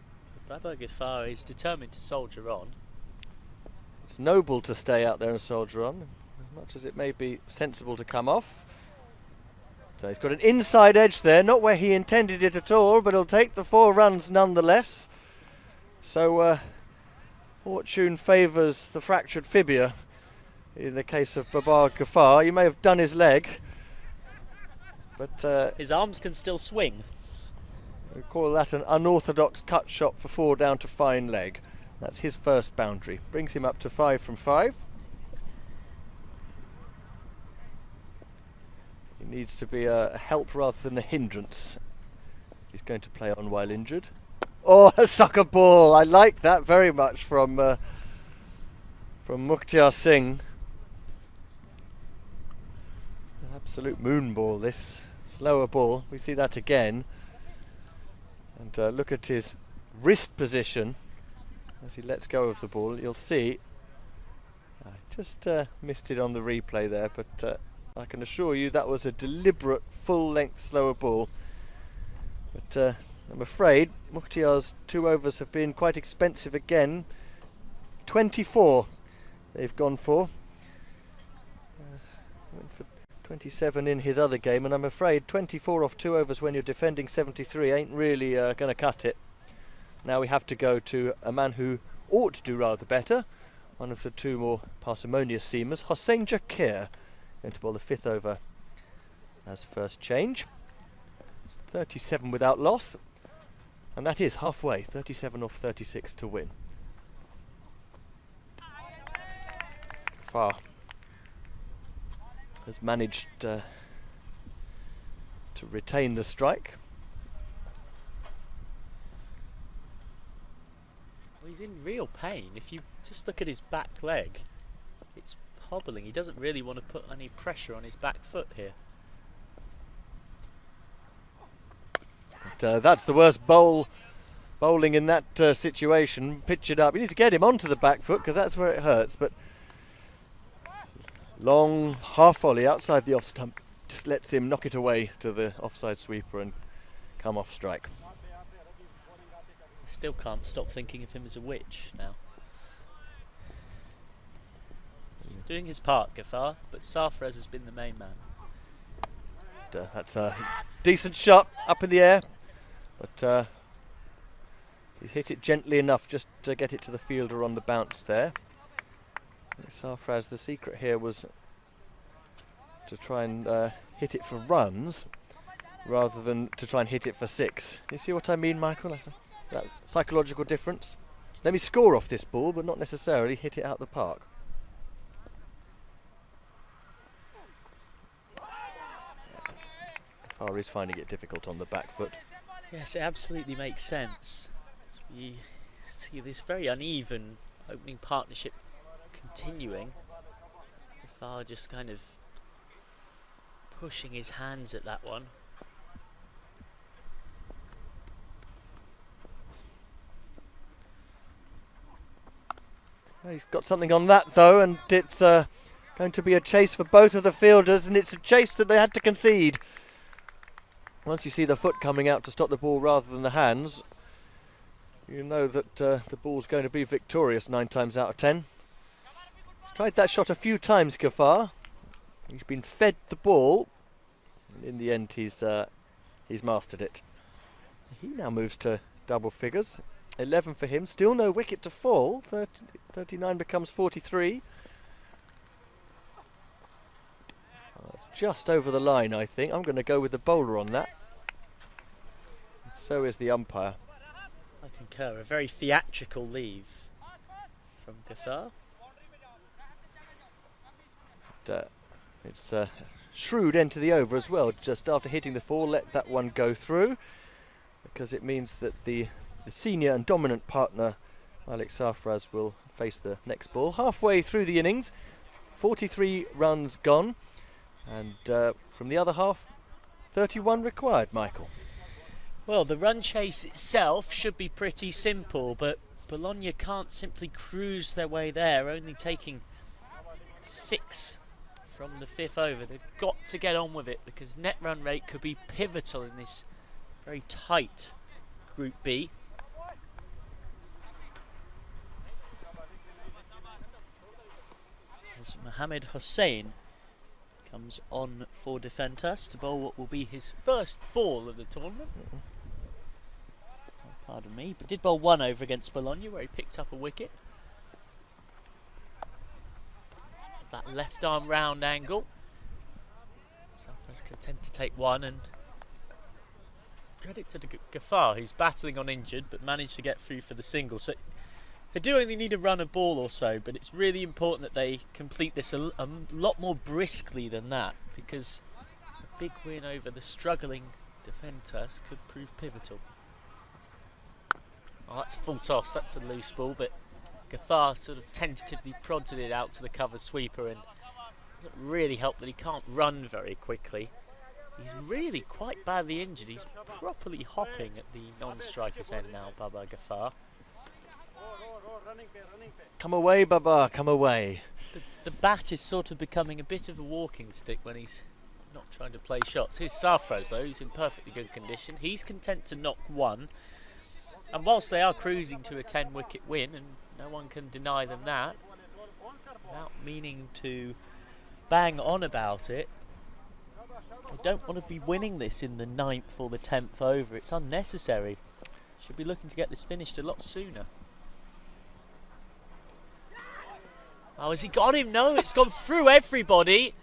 S4: Babar Ghaffar is determined to soldier on.
S9: It's noble to stay out there and soldier on, as much as it may be sensible to come off. So he's got an inside edge there, not where he intended it at all, but he'll take the 4 runs nonetheless. So fortune favours the fractured fibula in the case of Babar Ghaffar. He may have done his leg, but
S4: his arms can still swing.
S9: We call that an unorthodox cut shot for 4 down to fine leg. That's his first boundary. Brings him up to 5 from 5. He needs to be a help rather than a hindrance. He's going to play on while injured. Oh, a sucker ball! I like that very much from Mukhtar Singh. An absolute moon ball, this. Slower ball. We see that again. And look at his wrist position as he lets go of the ball. You'll see I just missed it on the replay there, but I can assure you that was a deliberate full length slower ball. But I'm afraid Mukhtar's 2 overs have been quite expensive again. 24 they've gone for. Went for 27 in his other game, and I'm afraid 24 off 2 overs when you're defending 73 ain't really going to cut it. Now we have to go to a man who ought to do rather better, one of the 2 more parsimonious seamers, Hossain Jakir. Going to bowl the 5th over as first change. It's 37 without loss, and that is halfway, 37 off 36 to win. Ghaffar has managed to retain the strike.
S4: Well, he's in real pain. If you just look at his back leg, it's hobbling. He doesn't really want to put any pressure on his back foot here.
S9: But, that's the worst bowling in that situation. Pitch it up. You need to get him onto the back foot because that's where it hurts. But long half volley outside the off stump just lets him knock it away to the offside sweeper and come off strike.
S4: I still can't stop thinking of him as a witch now. He's doing his part, Ghaffar, but Sarfaraz has been the main man.
S9: That's a decent shot up in the air, but he hit it gently enough just to get it to the fielder on the bounce there. Sarfaraz, the secret here was to try and hit it for runs rather than to try and hit it for 6. You see what I mean, Michael? That psychological difference. Let me score off this ball, but not necessarily hit it out the park. Ghaffar is finding it difficult on the back foot.
S4: Yes, it absolutely makes sense. So we see this very uneven opening partnership continuing. Ghaffar just kind of pushing his hands at that one.
S9: He's got something on that though, and it's going to be a chase for both of the fielders, and it's a chase that they had to concede. Once you see the foot coming out to stop the ball rather than the hands, you know that the ball's going to be victorious 9 times out of 10. He's tried that shot a few times, Ghaffar. He's been fed the ball, and in the end he's mastered it. He now moves to double figures. 11 for him, still no wicket to fall. 39 becomes 43. Just over the line, I think. I'm going to go with the bowler on that. So is the umpire.
S4: I concur. A very theatrical leave from Ghaffar.
S9: It's a shrewd end to the over as well. Just after hitting the 4, let that one go through, because it means that the senior and dominant partner, Malik Sarfaraz, will face the next ball. Halfway through the innings, 43 runs gone, and from the other half, 31 required, Michael.
S4: Well, the run chase itself should be pretty simple, but Bologna can't simply cruise their way there, only taking 6 from the 5th over. They've got to get on with it because net run rate could be pivotal in this very tight Group B. As Mohamed Hossain comes on for Defentas to bowl what will be his first ball of the tournament. Pardon me, but did bowl 1 over against Bologna where he picked up a wicket. That left arm round angle. Sarfaraz content to take 1, and credit to Ghaffar, who's battling on injured but managed to get through for the single. So they do only need a run a ball or so, but it's really important that they complete this a lot more briskly than that, because a big win over the struggling Defentas could prove pivotal. Oh, that's a full toss, that's a loose ball, but Ghaffar sort of tentatively prodded it out to the cover sweeper, and it doesn't really help that he can't run very quickly. He's really quite badly injured. He's properly hopping at the non-striker's end now, Babar Ghaffar.
S9: Come away, Babar, come away.
S4: The bat is sort of becoming a bit of a walking stick when he's not trying to play shots. Here's Sarfaraz though, who's in perfectly good condition. He's content to knock 1. And whilst they are cruising to a 10-wicket win, and no one can deny them that, without meaning to bang on about it, they don't want to be winning this in the 9th or the 10th over. It's unnecessary. Should be looking to get this finished a lot sooner. Oh, has he got him? No, it's gone through everybody.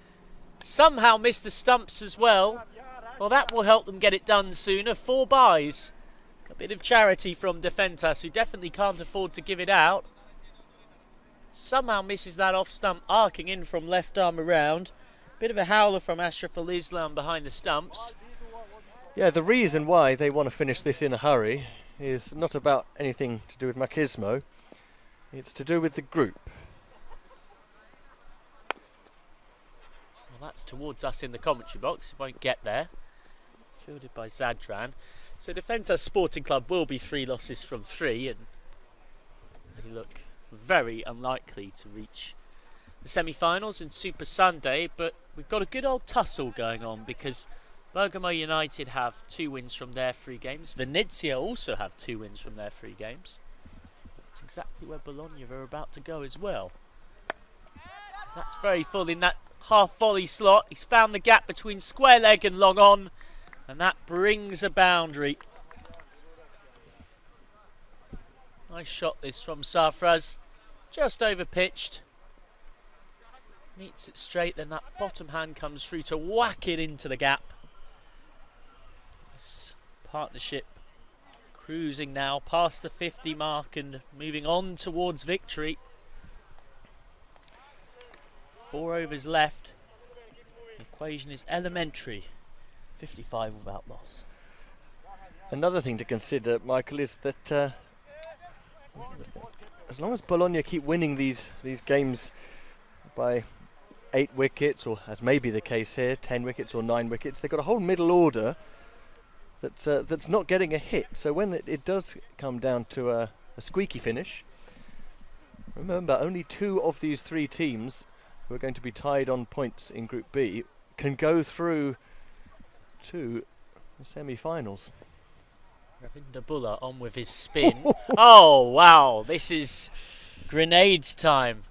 S4: somehow missed the stumps as well. Well, that will help them get it done sooner. 4 byes. A bit of charity from Defentas, who definitely can't afford to give it out. Somehow misses that off stump, arcing in from left arm around. Bit of a howler from Ashraf Al-Islam behind the stumps.
S9: Yeah, the reason why they want to finish this in a hurry is not about anything to do with Machismo. It's to do with the group.
S4: Well, that's towards us in the commentary box. It won't get there. Fielded by Zadran. So Defentas Sporting Club will be 3 losses from 3, and they look very unlikely to reach the semi-finals in Super Sunday. But we've got a good old tussle going on, because Bergamo United have 2 wins from their 3 games. Venezia also have 2 wins from their 3 games. That's exactly where Bologna are about to go as well. That's very full in that half volley slot. He's found the gap between square leg and long on, and that brings a boundary. Nice shot this from Sarfraz. Just over pitched. Meets it straight, then that bottom hand comes through to whack it into the gap. This partnership cruising now past the 50 mark and moving on towards victory. 4 overs left. The equation is elementary. 55 without loss.
S9: Another thing to consider, Michael, is that as long as Bologna keep winning these games by 8 wickets, or as may be the case here, 10 wickets or 9 wickets, they've got a whole middle order that's not getting a hit. So when it does come down to a squeaky finish, remember, only 2 of these 3 teams who are going to be tied on points in Group B can go through to the semi-finals.
S4: Ravinder Bulla on with his spin. Oh wow, this is grenades time.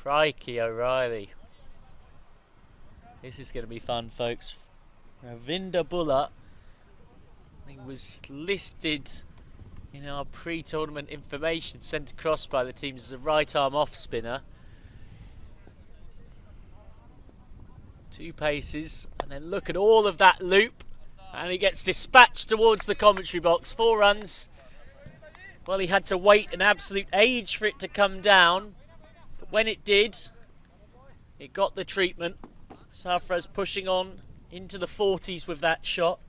S4: Crikey O'Reilly. This is going to be fun, folks. Ravinder Bulla, he was listed in our pre-tournament information sent across by the teams as a right arm off spinner. 2 paces, and then look at all of that loop, and he gets dispatched towards the commentary box. 4 runs. Well, he had to wait an absolute age for it to come down, but when it did, it got the treatment. Sarfraz pushing on into the 40s with that shot.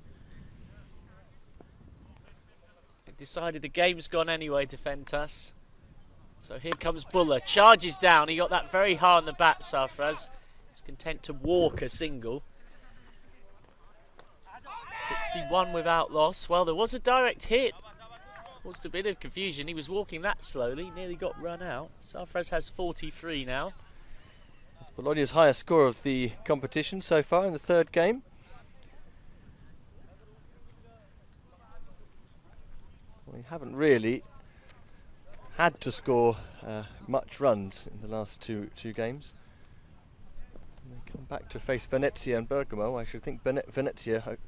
S4: It decided the game's gone anyway, Defentas. So here comes Bulla, charges down. He got that very hard on the bat, Sarfraz. He's content to walk a single. 61 without loss. Well, there was a direct hit. Caused a bit of confusion. He was walking that slowly, nearly got run out. Sarfraz has 43 now.
S9: It's Bologna's highest score of the competition so far in the 3rd game. We haven't really had to score much runs in the last two games. When they come back to face Venezia and Bergamo, I should think Venezia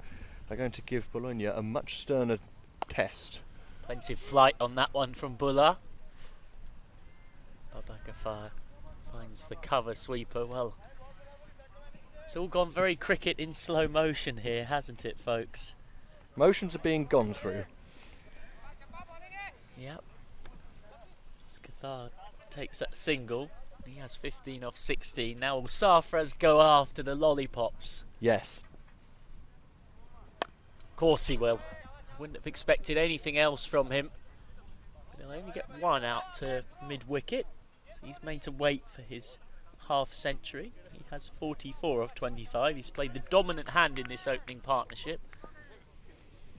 S9: are going to give Bologna a much sterner test.
S4: Plenty of flight on that one from Bulla. Baba Ghaffar finds the cover sweeper. Well, it's all gone very cricket in slow motion here, hasn't it, folks?
S9: Motions are being gone through.
S4: Yep. Ghaffar takes that single. He has 15 off 16. Now will Sarfraz go after the lollipops?
S9: Yes.
S4: Of course he will. Wouldn't have expected anything else from him. But he'll only get 1 out to mid-wicket. So he's made to wait for his half century. He has 44 of 25. He's played the dominant hand in this opening partnership.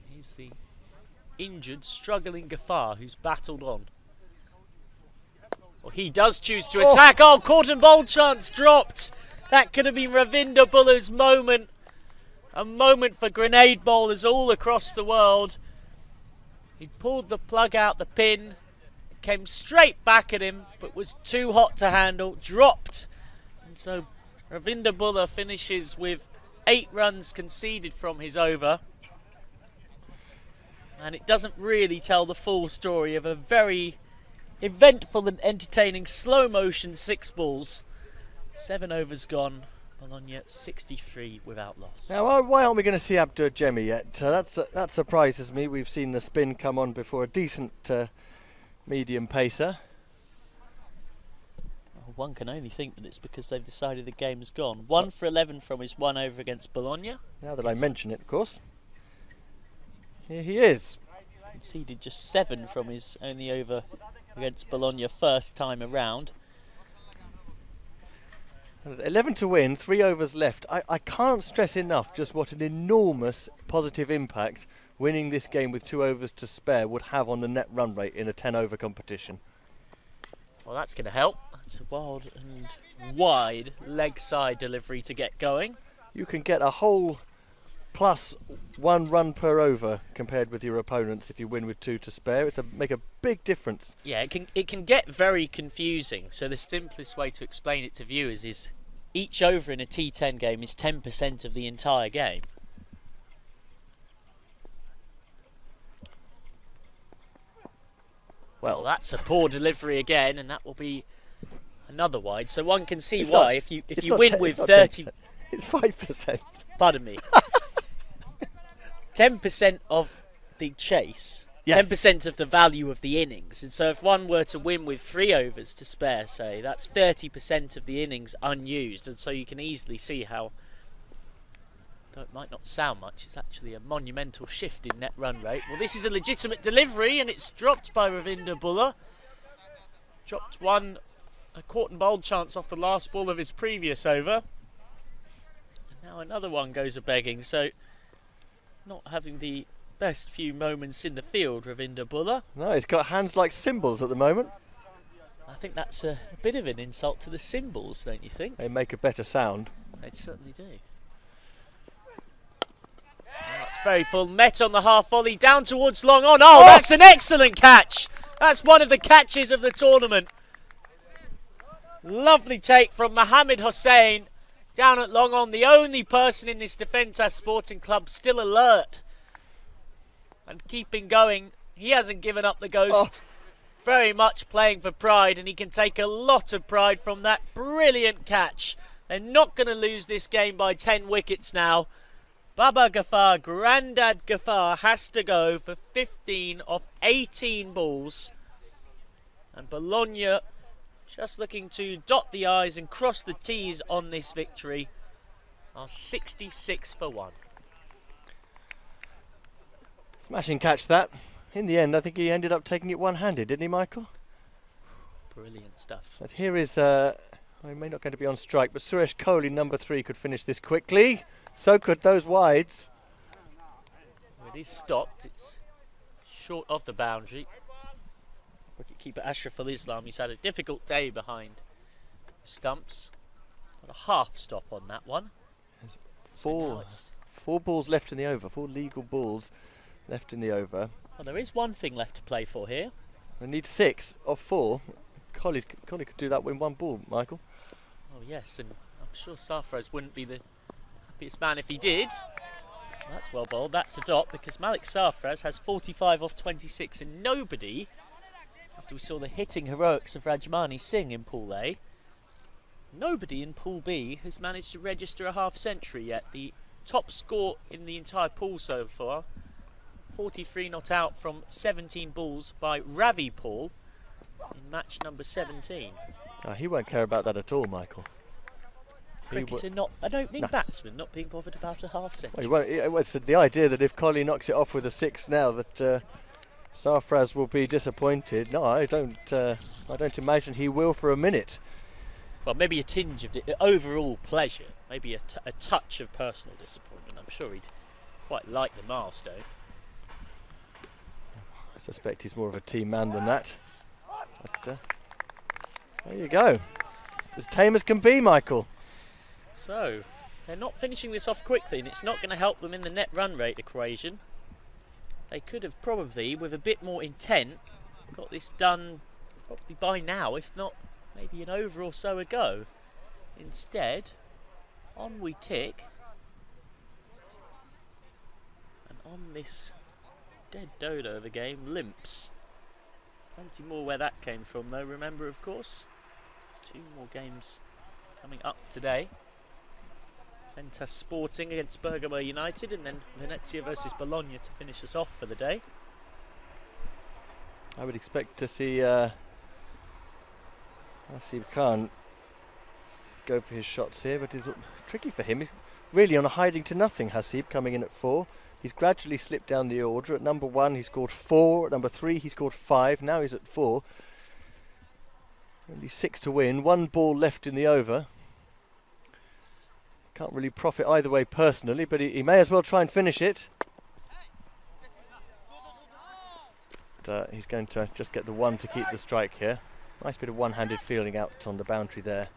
S4: He's the injured, struggling Ghaffar who's battled on. Well, he does choose to attack. Oh, caught and bowl chance dropped. That could have been Ravinder Bulla's moment. A moment for grenade bowlers all across the world. He pulled the plug out the pin. It came straight back at him, but was too hot to handle. Dropped. And so Ravinder Bulla finishes with 8 runs conceded from his over. And it doesn't really tell the full story of a very eventful and entertaining slow motion 6 balls. 7 overs gone. Bologna 63 without loss.
S9: Now, why aren't we going to see Abdur Jemi yet? That surprises me. We've seen the spin come on before, a decent medium pacer.
S4: Well, one can only think that it's because they've decided the game's gone. 1 for 11 from his 1 over against Bologna.
S9: Now that I mention it, of course. Here he is.
S4: Conceded just 7 from his only over against Bologna first time around.
S9: 11 to win, 3 overs left. I can't stress enough just what an enormous positive impact winning this game with 2 overs to spare would have on the net run rate in a 10 over competition.
S4: Well, that's going to help. That's a wild and wide leg side delivery to get going.
S9: You can get a whole plus 1 run per over compared with your opponents if you win with 2 to spare. It's make a big difference.
S4: Yeah, it can get very confusing. So the simplest way to explain it to viewers is each over in a T10 game is 10% of the entire game. Well, that's a poor delivery again, and that will be another wide. So one can see why if you win with 30,
S9: it's 5%.
S4: Pardon me. 10% of the chase,
S9: yes.
S4: 10% of the value of the innings. And so if one were to win with 3 overs to spare, say, that's 30% of the innings unused. And so you can easily see how, though it might not sound much, it's actually a monumental shift in net run rate. Well, this is a legitimate delivery, and it's dropped by Ravinder Buller. Dropped a caught and bowled chance off the last ball of his previous over. And now another one goes a-begging. So not having the best few moments in the field, Ravinder Buller.
S9: No, he's got hands like cymbals at the moment.
S4: I think that's a bit of an insult to the cymbals, don't you think?
S9: They make a better sound.
S4: They certainly do. That's very full. Met on the half volley, down towards long on. Oh, that's an excellent catch. That's one of the catches of the tournament. Lovely take from Mohammed Hossain. Down at long on, the only person in this Defensa Sporting Club still alert and keeping going. He hasn't given up the ghost. Very much playing for pride, and he can take a lot of pride from that brilliant catch. They're not going to lose this game by 10 wickets now. Baba Ghaffar, Grandad Ghaffar, has to go for 15 of 18 balls. And Bologna just looking to dot the I's and cross the T's on this victory. Are 66 for 1.
S9: Smashing catch that. In the end, I think he ended up taking it one-handed, didn't he, Michael?
S4: Brilliant stuff.
S9: But here is, he may not going to be on strike, but Suresh Kohli, number 3, could finish this quickly. So could those wides.
S4: Well, it is stopped. It's short of the boundary. Wicketkeeper Ashraful Islam, who's had a difficult day behind stumps. Got a half stop on that one.
S9: Four balls left in the over. 4 legal balls left in the over.
S4: Well, there is one thing left to play for here.
S9: They need 6 of 4. Kohli could do that with 1 ball, Michael.
S4: Oh yes, and I'm sure Sarfraz wouldn't be the happiest man if he did. Well, that's well bowled. That's a dot because Malik Sarfraz has 45 off 26, and nobody, after we saw the hitting heroics of Rajmani Singh in Pool A, nobody in Pool B has managed to register a half century yet. The top score in the entire pool so far, 43 not out from 17 balls by Ravi Paul in match number 17.
S9: He won't care about that at all, Michael.
S4: Cricketer, not an opening batsman, not being bothered about a half century.
S9: Well, it was the idea that if Kohli knocks it off with a 6 now, that Sarfraz will be disappointed. No, I don't imagine he will for a minute.
S4: Well, maybe a tinge of overall pleasure, maybe a touch of personal disappointment. I'm sure he'd quite like the milestone.
S9: I suspect he's more of a team man than that. But, there you go. As tame as can be, Michael.
S4: So, they're not finishing this off quickly, and it's not going to help them in the net run rate equation. They could have probably, with a bit more intent, got this done probably by now, if not maybe an over or so ago. Instead, on we tick. And on this dead dodo of a game, limps. Plenty more where that came from though, remember of course. 2 more games coming up today. Ventus Sporting against Bergamo United, and then Venezia versus Bologna to finish us off for the day.
S9: I would expect to see Hasib Khan go for his shots here, but it's tricky for him. He's really on a hiding to nothing, Hasib, coming in at 4. He's gradually slipped down the order. At number 1 he scored 4, at number 3 he scored 5, now he's at 4. Only 6 to win, 1 ball left in the over. Can't really profit either way personally, but he may as well try and finish it. He's going to just get the 1 to keep the strike here. Nice bit of one-handed fielding out on the boundary there.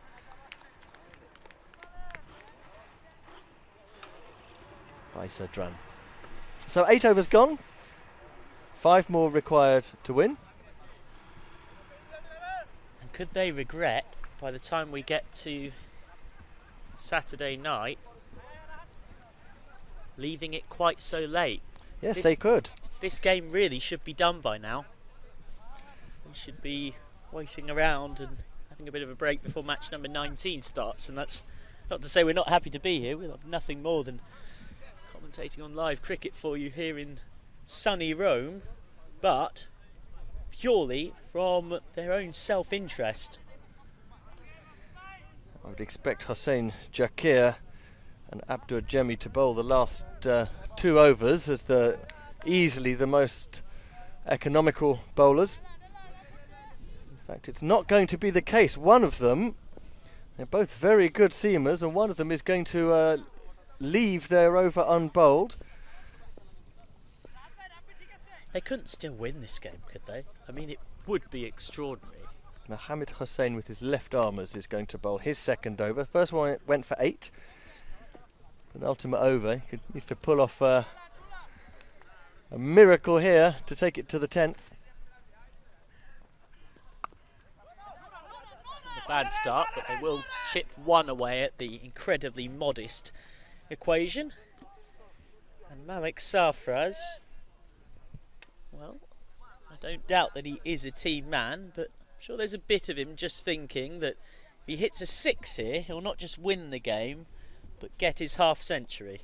S9: By Sadran. So 8 overs gone. 5 more required to win.
S4: And could they regret, by the time we get to Saturday night, leaving it quite so late?
S9: Yes, they could.
S4: This game really should be done by now. We should be waiting around and having a bit of a break before match number 19 starts, and that's not to say we're not happy to be here. We'll have nothing more than commentating on live cricket for you here in sunny Rome, but purely from their own self-interest.
S9: I would expect Hossein Jakir and Abdur Jemi to bowl the last 2 overs as easily the most economical bowlers. In fact, it's not going to be the case. One of them, they're both very good seamers, and one of them is going to leave their over unbowled.
S4: They couldn't still win this game, could they? I mean, it would be extraordinary.
S9: Mohammed Hossein with his left armers is going to bowl his second over. First one went for 8. Penultimate over. He needs to pull off a miracle here to take it to the 10th.
S4: It's not a bad start, but they will chip 1 away at the incredibly modest equation. And Malik Sarfraz, well, I don't doubt that he is a team man, but I'm sure there's a bit of him just thinking that if he hits a 6 here, he'll not just win the game, but get his half century.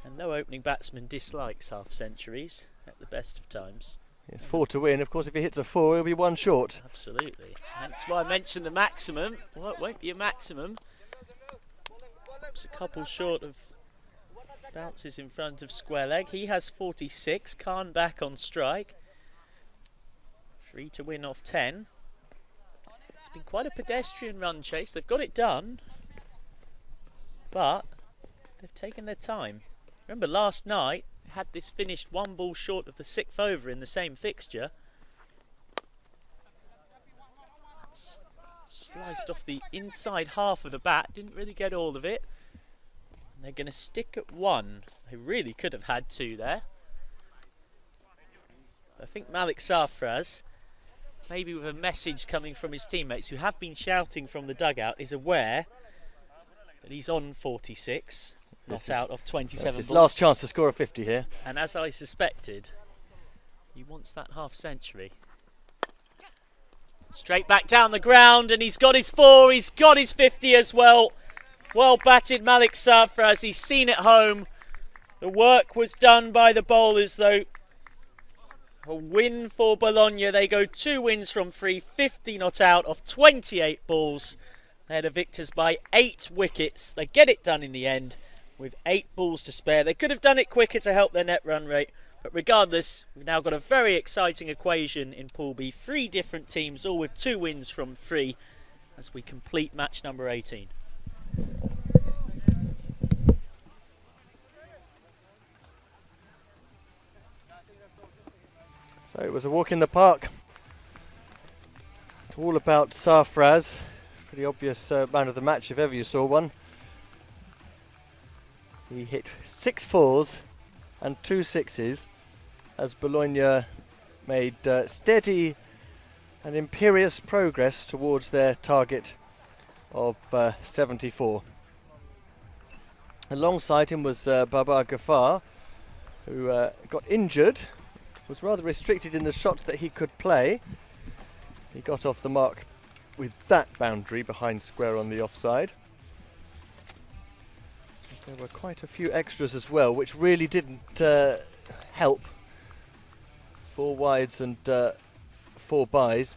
S4: And no opening batsman dislikes half centuries at the best of times.
S9: It's 4 to win. Of course, if he hits a 4, he'll be 1 short.
S4: Absolutely. That's why I mentioned the maximum. Well, it won't be a maximum. It's a couple short of bounces in front of square leg. He has 46. Khan back on strike. 3 to win off 10. It's been quite a pedestrian run chase. They've got it done, but they've taken their time. Remember last night, they had this finished 1 ball short of the 6th over in the same fixture. That's sliced off the inside half of the bat, didn't really get all of it. And they're going to stick at 1. They really could have had 2 there. I think Malik Sarfraz, maybe with a message coming from his teammates who have been shouting from the dugout, is aware that he's on 46. Not out of 27 balls.
S9: His last chance to score a 50 here.
S4: And as I suspected, he wants that half century. Straight back down the ground, and he's got his 4, he's got his 50 as well. Well batted Malik Sarfraz, he's seen it home. The work was done by the bowlers though. A win for Bologna, they go 2 wins from 3, 50 not out of 28 balls. They're the victors by 8 wickets. They get it done in the end with 8 balls to spare. They could have done it quicker to help their net run rate, but regardless, we've now got a very exciting equation in Pool B. 3 different teams, all with 2 wins from 3 as we complete match number 18.
S9: So it was a walk in the park. All about Sarfraz. Pretty obvious man of the match if ever you saw one. He hit 6 4s and 2 6s as Bologna made steady and imperious progress towards their target of 74. Alongside him was Babar Ghaffar, who got injured, was rather restricted in the shots that he could play. He got off the mark with that boundary behind square on the offside. There were quite a few extras as well, which really didn't help. 4 wides and 4 byes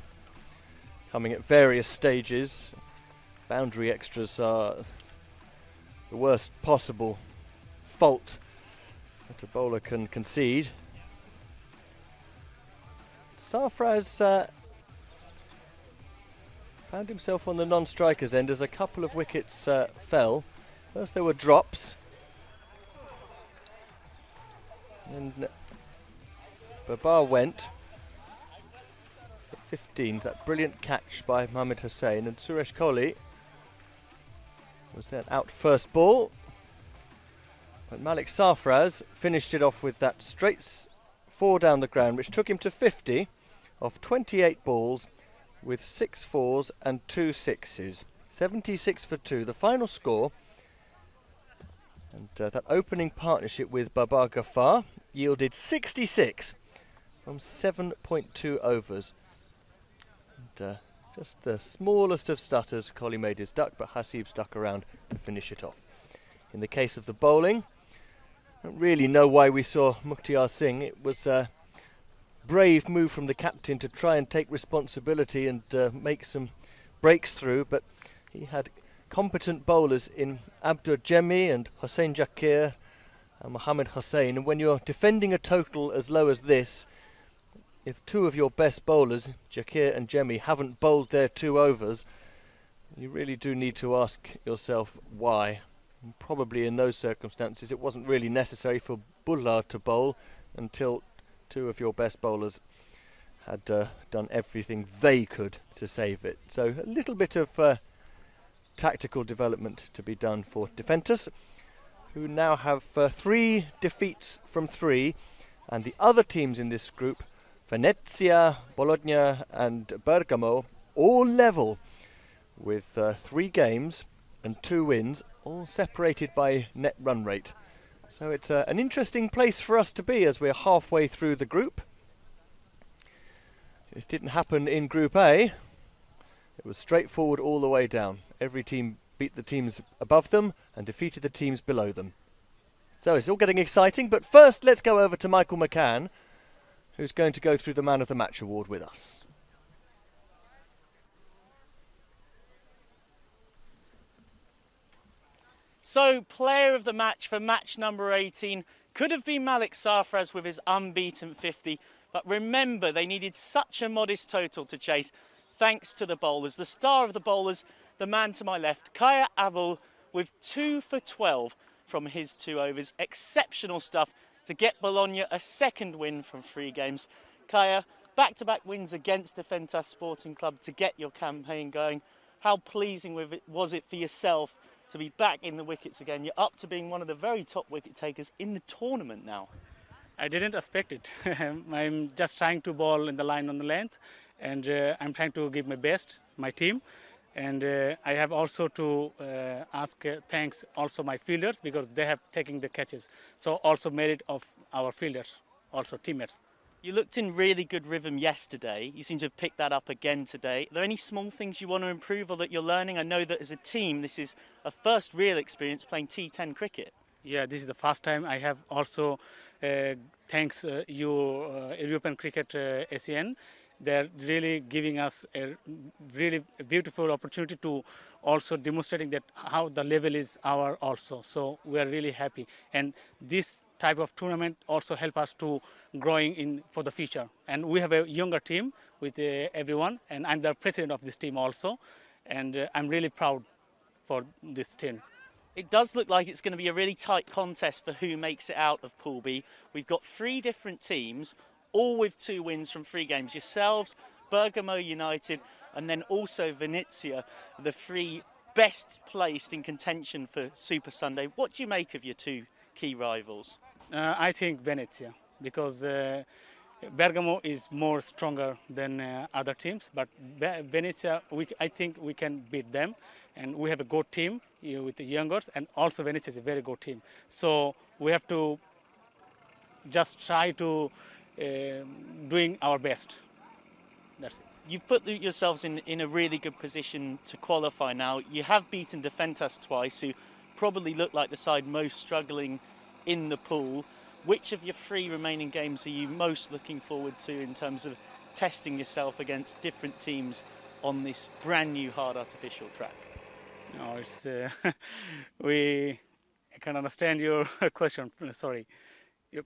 S9: coming at various stages. Boundary extras are the worst possible fault that a bowler can concede. Sarfraz found himself on the non-strikers end as a couple of wickets fell. First there were drops, and Babar went at 15. That brilliant catch by Mohammad Hussain, and Suresh Kohli was then out first ball. But Malik Sarfraz finished it off with that straight 4 down the ground, which took him to 50 off 28 balls with 6 4s and 2 6s. 76 for 2, the final score. And that opening partnership with Babar Ghaffar yielded 66 from 7.2 overs. And, just the smallest of stutters, Kohli made his duck, but Hasib stuck around to finish it off. In the case of the bowling, I don't really know why we saw Mukhtiar Singh. It was a brave move from the captain to try and take responsibility and make some breaks through, but he had competent bowlers in Abdur Jemi and Hossain Jakir and Mohammad Hussain, and when you're defending a total as low as this, if 2 of your best bowlers, Jakir and Jemi, haven't bowled their 2 overs, you really do need to ask yourself why. And probably in those circumstances it wasn't really necessary for Bullard to bowl until 2 of your best bowlers had done everything they could to save it. So a little bit of tactical development to be done for Defentas, who now have 3 defeats from 3, and the other teams in this group, Venezia, Bologna and Bergamo, all level with 3 games and 2 wins, all separated by net run rate. So it's an interesting place for us to be as we're halfway through the group. This didn't happen in Group A. It was straightforward all the way down. Every team beat the teams above them and defeated the teams below them. So it's all getting exciting, but first let's go over to Michael McCann, who's going to go through the Man of the Match award with us.
S4: So, player of the match for match number 18 could have been Malik Sarfraz with his unbeaten 50, but remember they needed such a modest total to chase thanks to the bowlers. The star of the bowlers, the man to my left, Kaya Abul, with 2 for 12 from his 2 overs. Exceptional stuff to get Bologna a second win from 3 games. Kaya, back-to-back wins against Defentas Sporting Club to get your campaign going. How pleasing was it for yourself to be back in the wickets again? You're up to being one of the very top wicket takers in the tournament now.
S10: I didn't expect it. I'm just trying to bowl in the line on the length, and I'm trying to give my best, my team. And I have also to ask thanks also my fielders, because they have taken the catches. So also merit of our fielders, also teammates.
S4: You looked in really good rhythm yesterday. You seem to have picked that up again today. Are there any small things you want to improve or that you're learning? I know that as a team, this is a first real experience playing T10 cricket.
S10: Yeah, this is the first time. I have also, thanks European Cricket ASEAN. They're really giving us a really beautiful opportunity to also demonstrating that how the level is our also. So we are really happy. And this type of tournament also help us to growing in for the future. And we have a younger team with everyone, and I'm the president of this team also. And I'm really proud for this team.
S4: It does look like it's going to be a really tight contest for who makes it out of Pool B. We've got 3 different teams, all with 2 wins from 3 games. Yourselves, Bergamo United, and then also Venezia, the 3 best placed in contention for Super Sunday. What do you make of your 2 key rivals?
S10: I think Venezia, because Bergamo is more stronger than other teams, but Venezia, I think we can beat them, and we have a good team with the youngers, and also Venezia is a very good team. So we have to just try to doing our best. That's it.
S4: You've put yourselves in a really good position to qualify now. You have beaten Defentas twice, who probably look like the side most struggling in the pool. Which of your 3 remaining games are you most looking forward to in terms of testing yourself against different teams on this brand new hard artificial track?
S10: No, it's I can understand your question. Sorry.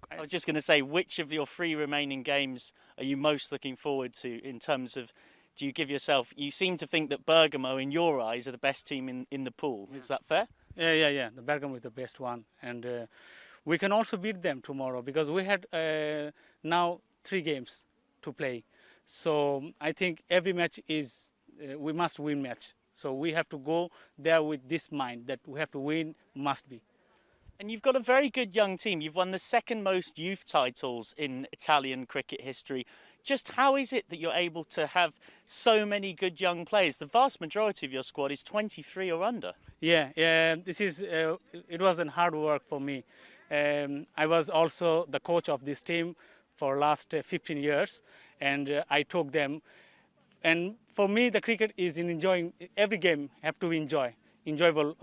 S4: I was just going to say, which of your 3 remaining games are you most looking forward to in terms of, do you give yourself, you seem to think that Bergamo in your eyes are the best team in the pool. Is that fair?
S10: Yeah. The Bergamo is the best one, and we can also beat them tomorrow because we had now 3 games to play. So I think every match is we must win match. So we have to go there with this mind that we have to win, must be.
S4: And you've got a very good young team. You've won the 2nd most youth titles in Italian cricket history. Just how is it that you're able to have so many good young players? The vast majority of your squad is 23 or under.
S10: Yeah. This is it was a hard work for me. I was also the coach of this team for last 15 years, and I took them. And for me, the cricket is in enjoying every game. Have to enjoy.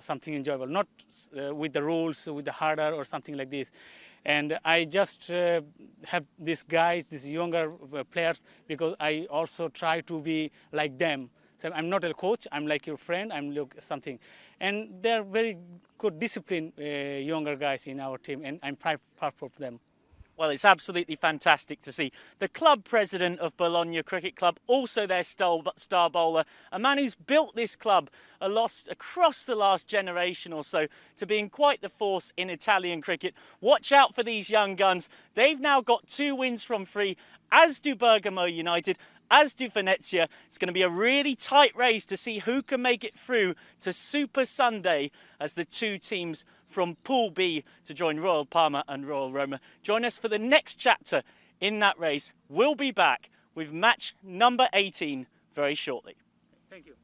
S10: Something enjoyable, not with the rules, with the harder or something like this. And I just have these guys, these younger players, because I also try to be like them. So I'm not a coach, I'm like your friend, I'm like something. And they're very good, disciplined younger guys in our team, and I'm proud of them.
S4: Well, it's absolutely fantastic to see. The club president of Bologna Cricket Club, also their star bowler, a man who's built this club across the last generation or so to being quite the force in Italian cricket. Watch out for these young guns. They've now got 2 wins from 3, as do Bergamo United, as do Venezia. It's going to be a really tight race to see who can make it through to Super Sunday as the 2 teams from Pool B to join Royal Parma and Royal Roma. Join us for the next chapter in that race. We'll be back with match number 18 very shortly.
S10: Thank you.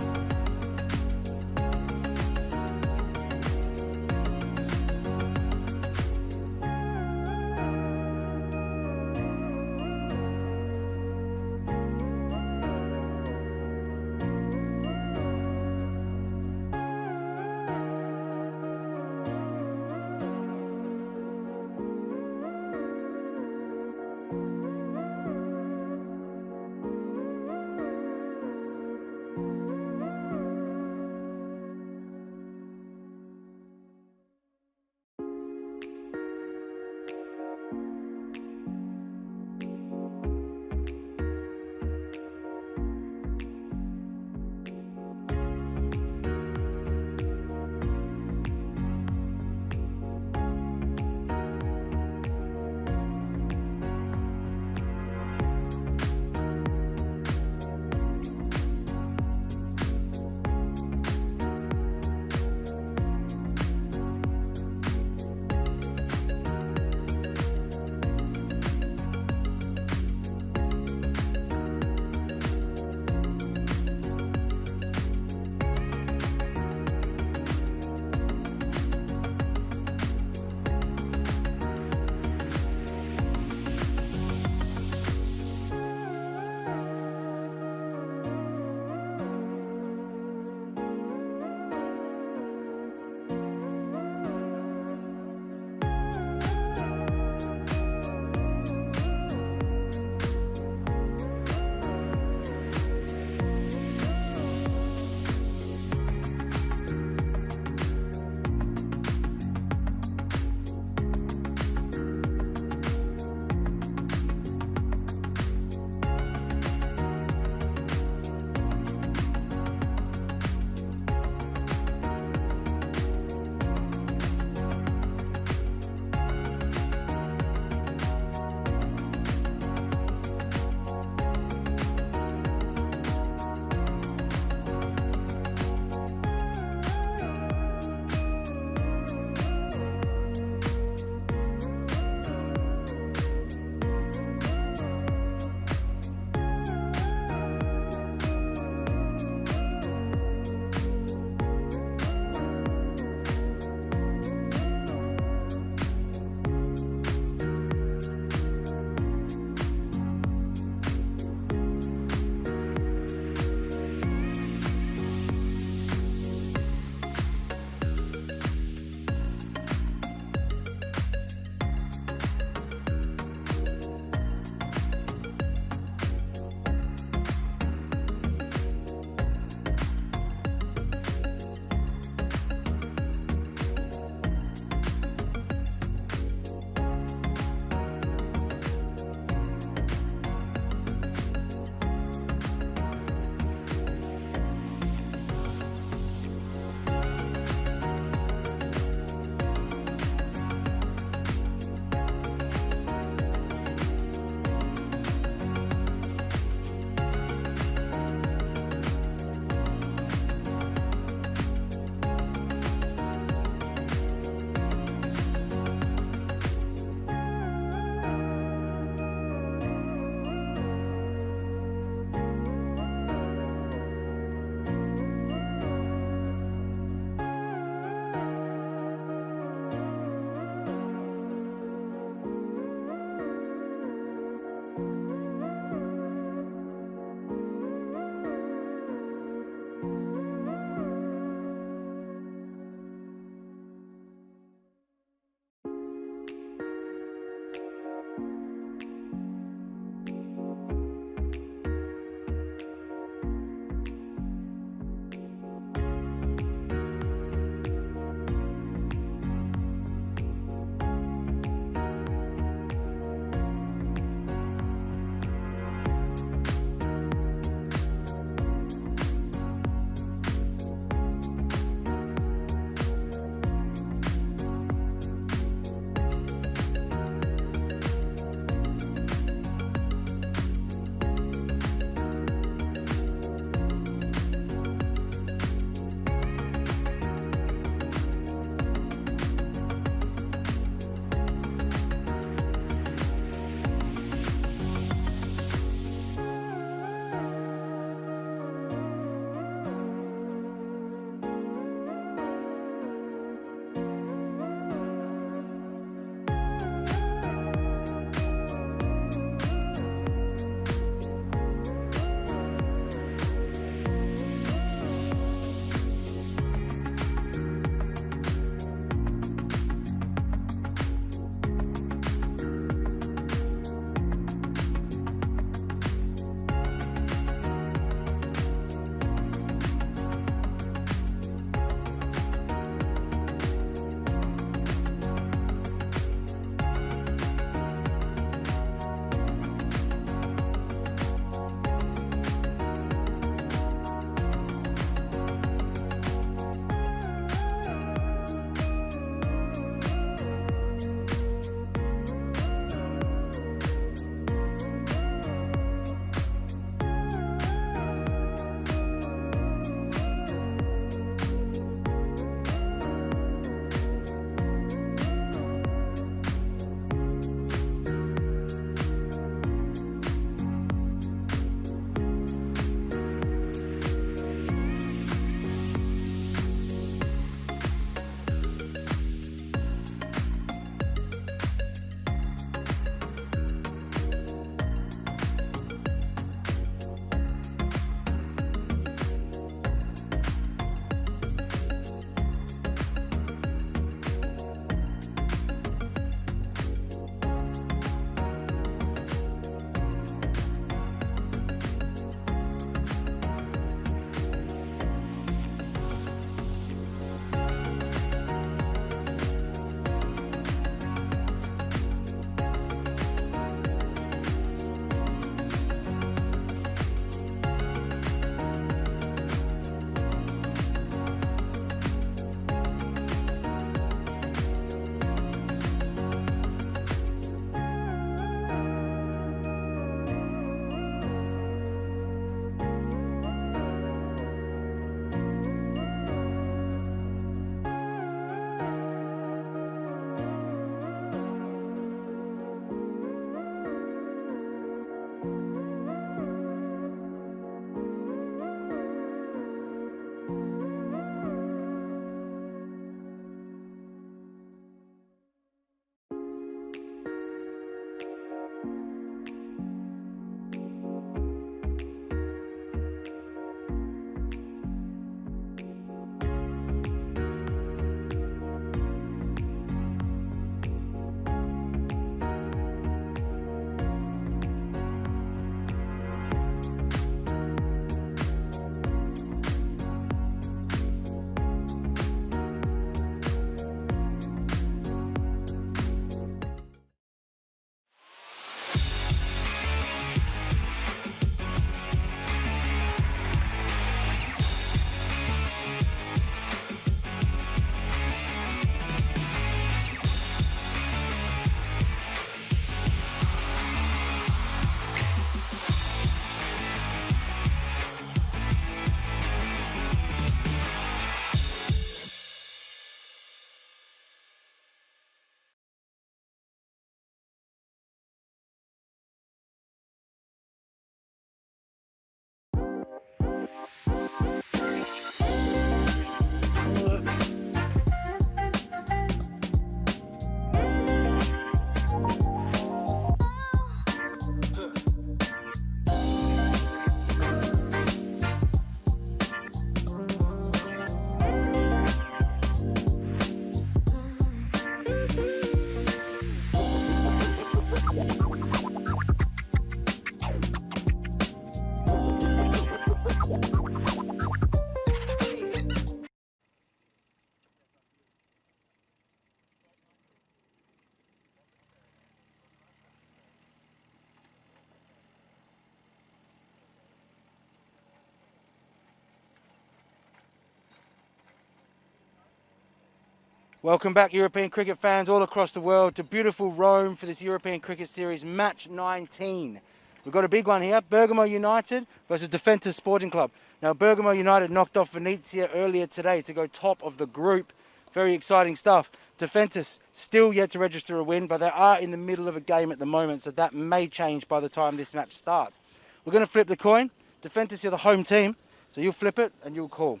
S1: Welcome back, European cricket fans all across the world, to beautiful Rome for this European Cricket Series match 19. We've got a big one here, Bergamo United versus Defensa Sporting Club. Now, Bergamo United knocked off Venezia earlier today to go top of the group. Very exciting stuff. Defensa still yet to register a win, but they are in the middle of a game at the moment, so that may change by the time this match starts. We're going to flip the coin. Defensa, you're the home team, so you'll flip it and you'll call.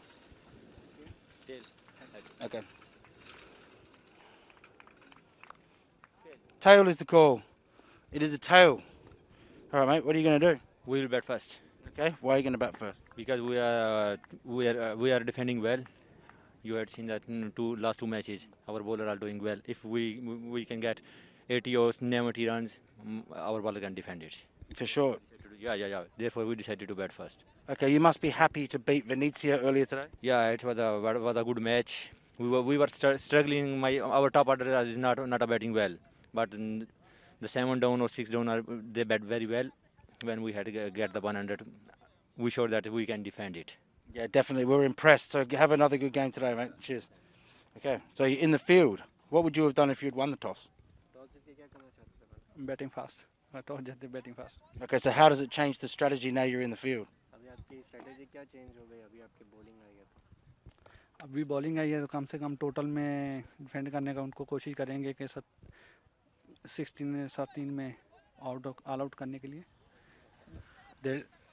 S1: Okay. Tail is the call. It is a tail. All right, mate. What are you going to do?
S2: We will bat first.
S1: Okay. Why are you going to bat first?
S2: Because we are defending well. You had seen that in last two matches, our bowlers are doing well. If we can get 80 or 90 runs, our bowler can defend it.
S1: For sure.
S2: Yeah. Therefore, we decided to bat first.
S1: Okay. You must be happy to beat Venezia earlier today.
S2: Yeah, it was a good match. We were struggling. Our top order is not batting well. But the 7 down or 6 down, they bat very well. When we had to get the 100, we showed that we can defend it.
S1: Yeah, definitely. We're impressed. So have another good game today, mate. Cheers. Okay, so you're in the field. What would you have done if you'd won the toss?
S11: Batting fast. Toss जीते batting fast.
S1: Okay, so how does it change the strategy now you're in the field?
S11: अभी bowling आई है तो कम से कम total में defend करने का उनको कोशिश करेंगे कि 16 में ऑल आउट करने के लिए.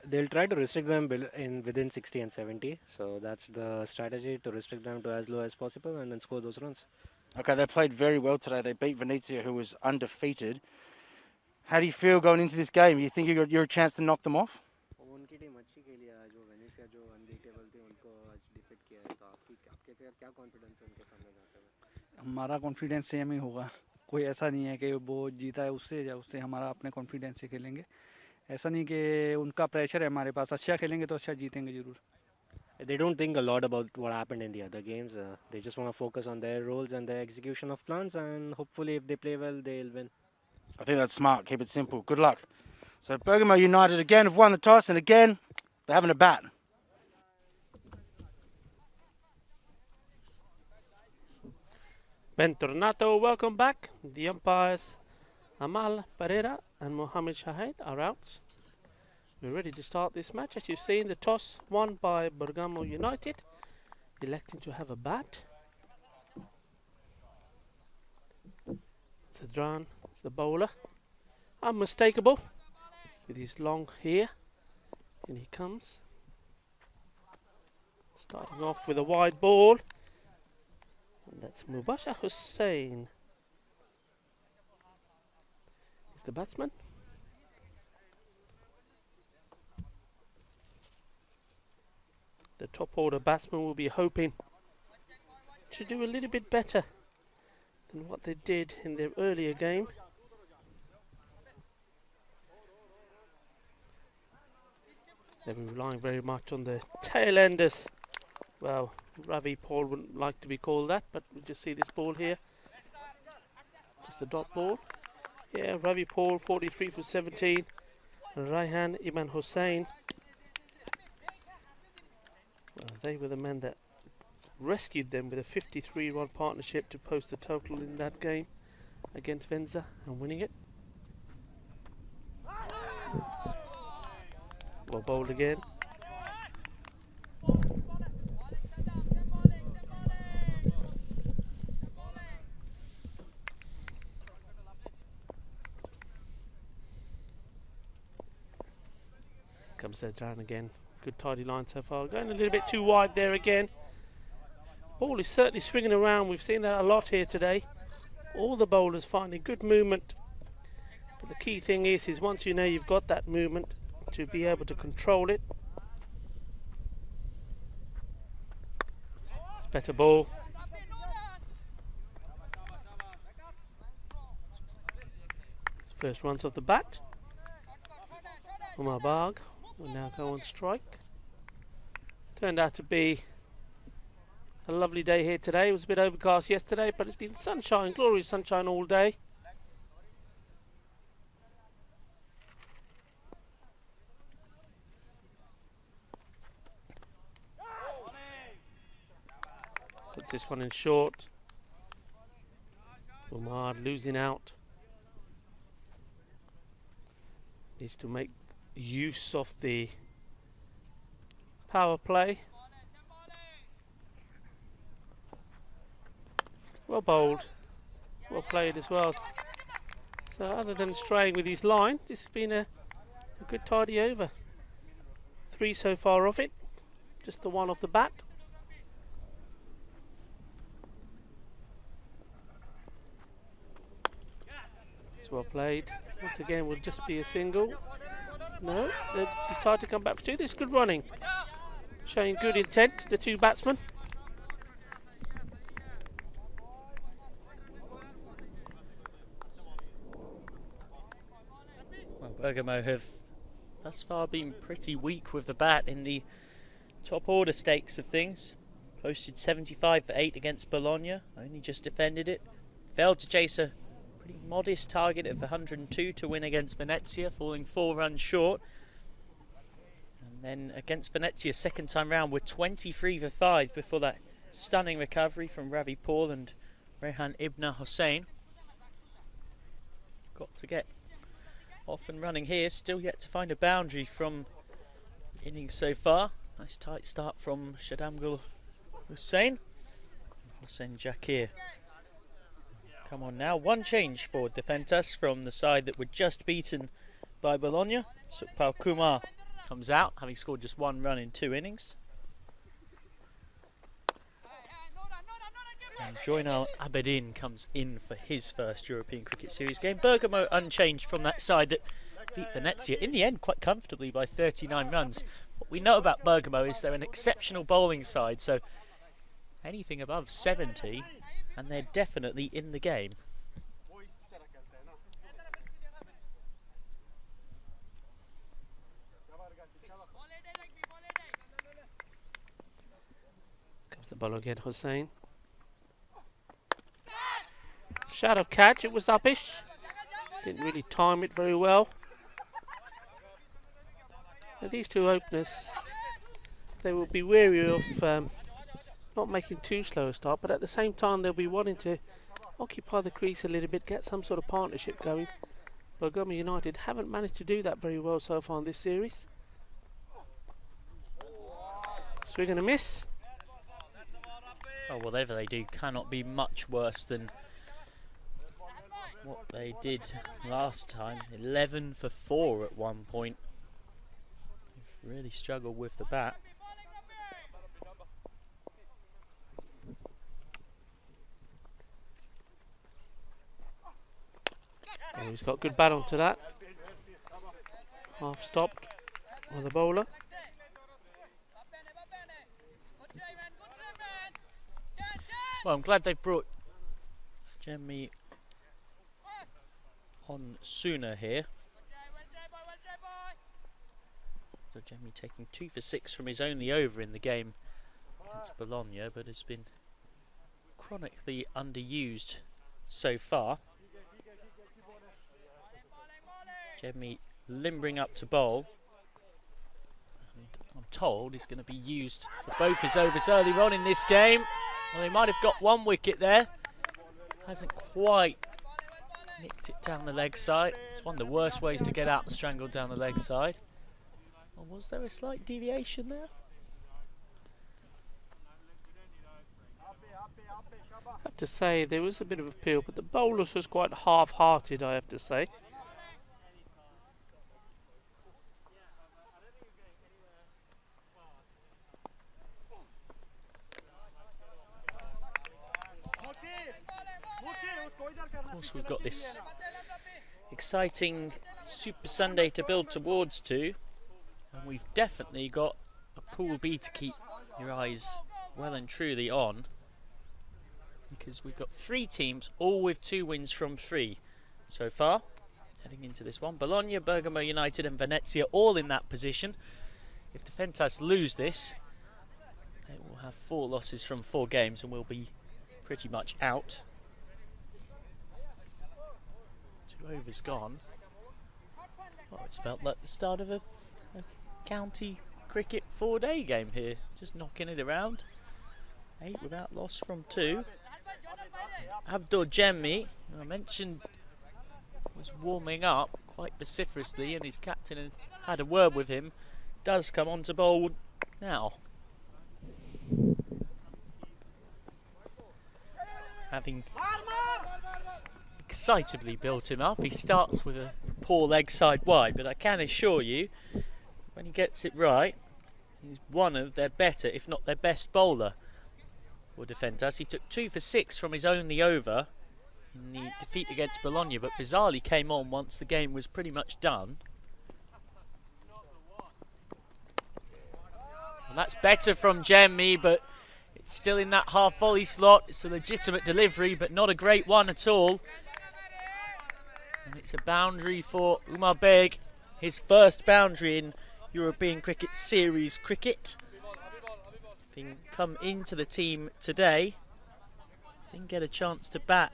S12: They'll try to restrict them within 60 and 70. So that's the strategy, to restrict them to as low as possible and then score those runs.
S1: Okay, they played very well today. They beat Venezia, who was undefeated. How do you feel going into this game? You think you're a chance to knock them off?
S12: उनकी team अच्छी खेली है आज, वो वेनेसिया जो unbeatable थी उनको आज डिफीट किया है. तो आपके क्या कॉन्फिडेंस है उनके सामने जाते हुए?
S11: हमारा कॉन्फिडेंस सेम ही होगा. कोई ऐसा नहीं है कि वो जीता है उससे हमारा अपने कॉन्फिडेंस से खेलेंगे. ऐसा नहीं कि उनका प्रेशर है हमारे पास. अच्छा खेलेंगे तो अच्छा जीतेंगे जरूर.
S12: They don't think a lot about what happened in the other games. They just want to focus on their roles and their execution of plans, and hopefully if they play well, they'll win.
S1: I think that's smart. Keep it simple. Good luck. So Bergamo United again have won the toss, and again they're having a bat.
S5: Ben Tornato, welcome back. The umpires Amal Pereira and Mohamed Shahid are out. We're ready to start this match. As you've seen, the toss won by Bergamo United, electing to have a bat. Sadran is the bowler. Unmistakable with his long hair. And he comes. Starting off with a wide ball. And that's Mubashir Hussain. He's the batsman. The top order batsman will be hoping to do a little bit better than what they did in their earlier game. They've been relying very much on the tail enders. Well, Ravi Paul wouldn't like to be called that, but we just see this ball here. Just a dot ball. Yeah, Ravi Paul, 43 for 17. And Raihan Iman Hussain. Well, they were the men that rescued them with a 53-run partnership to post a total in that game against Venza and winning it. Well bowled again. Comes that down again. Good tidy line so far. Going a little bit too wide there again. Ball is certainly swinging around. We've seen that a lot here today. All the bowlers finding good movement. But the key thing is once you know you've got that movement, to be able to control it. It's better ball. First runs off the bat. Umar Bagh will now go on strike. Turned out to be a lovely day here today. It was a bit overcast yesterday, but it's been sunshine, glorious sunshine all day. Puts this one in short. Umar losing out. Needs to make use of the power play. Well bowled, well played as well. So other than straying with his line, this has been a good tidy over. 3 so far off it, just the 1 off the bat. It's well played. Once again, will just be a single. No, they decide to come back for 2. This is good running, showing good intent, the 2 batsmen.
S4: Well, Bergamo have thus far been pretty weak with the bat in the top order stakes of things. Posted 75 for 8 against Bologna, only just defended it. Failed to chase a pretty modest target of 102 to win against Venezia, falling 4 runs short. And then against Venezia, second time round, were 23 for 5 before that stunning recovery from Ravi Paul and Rehan Ibn Hossain. Got to get off and running here, still yet to find a boundary from the innings so far. Nice tight start from Shadamgul Hussain. Hossain Jakir. Come on now, 1 change for Defentas from the side that were just beaten by Bologna. Sukhpal Kumar comes out, having scored just 1 run in 2 innings. And Joinal Abedin comes in for his first European Cricket Series game. Bergamo unchanged from that side that beat Venezia in the end quite comfortably by 39 runs. What we know about Bergamo is they're an exceptional bowling side, so anything above 70 and they're definitely in the game.
S5: Comes the ball again, Hossain. Shadow catch, it was uppish. Didn't really time it very well. Now these 2 openers, they will be wary of not making too slow a start, but at the same time they'll be wanting to occupy the crease a little bit, get some sort of partnership going. Bergamo United haven't managed to do that very well so far in this series. Swing and a miss.
S4: Oh, whatever they do cannot be much worse than what they did last time. 11 for 4 at one point. They've really struggled with the bat.
S5: Oh, he's got good bat onto that. Half stopped by the bowler.
S4: Well, I'm glad they brought Jemmy on sooner here. So Jemmy taking 2 for 6 from his only over in the game against Bologna, but has been chronically underused so far. Jemmy limbering up to bowl, and I'm told he's going to be used for both his overs earlier on in this game. Well, he might have got 1 wicket there. Hasn't quite nicked it down the leg side. It's one of the worst ways to get out strangled down the leg side. Or was there a slight deviation there?
S5: I have to say there was a bit of a peel, but the bowlers was quite half-hearted, I have to say.
S4: Of course, we've got this exciting Super Sunday to build towards to, and we've definitely got a Pool B to keep your eyes well and truly on, because we've got 3 teams, all with 2 wins from 3 so far, heading into this one. Bologna, Bergamo United and Venezia all in that position. If Defentas lose this, they will have 4 losses from 4 games and will be pretty much out. 2 overs gone. Well, it's felt like the start of a county cricket 4-day game here, just knocking it around. 8 without loss from 2. Abdul Jemmi I mentioned was warming up quite vociferously, and his captain had had a word with him. Does come on to bowl now. Having excitably built him up, he starts with a poor leg side wide, but I can assure you, when he gets it right, he's one of their better, if not their best bowler for Defenders. He took 2 for 6 from his only over in the defeat against Bologna, but bizarrely came on once the game was pretty much done. Well, that's better from Jemmy, but it's still in that half volley slot. It's a legitimate delivery, but not a great one at all. And it's a boundary for Umar Beg, his first boundary in European Cricket Series cricket. Having come into the team today, didn't get a chance to bat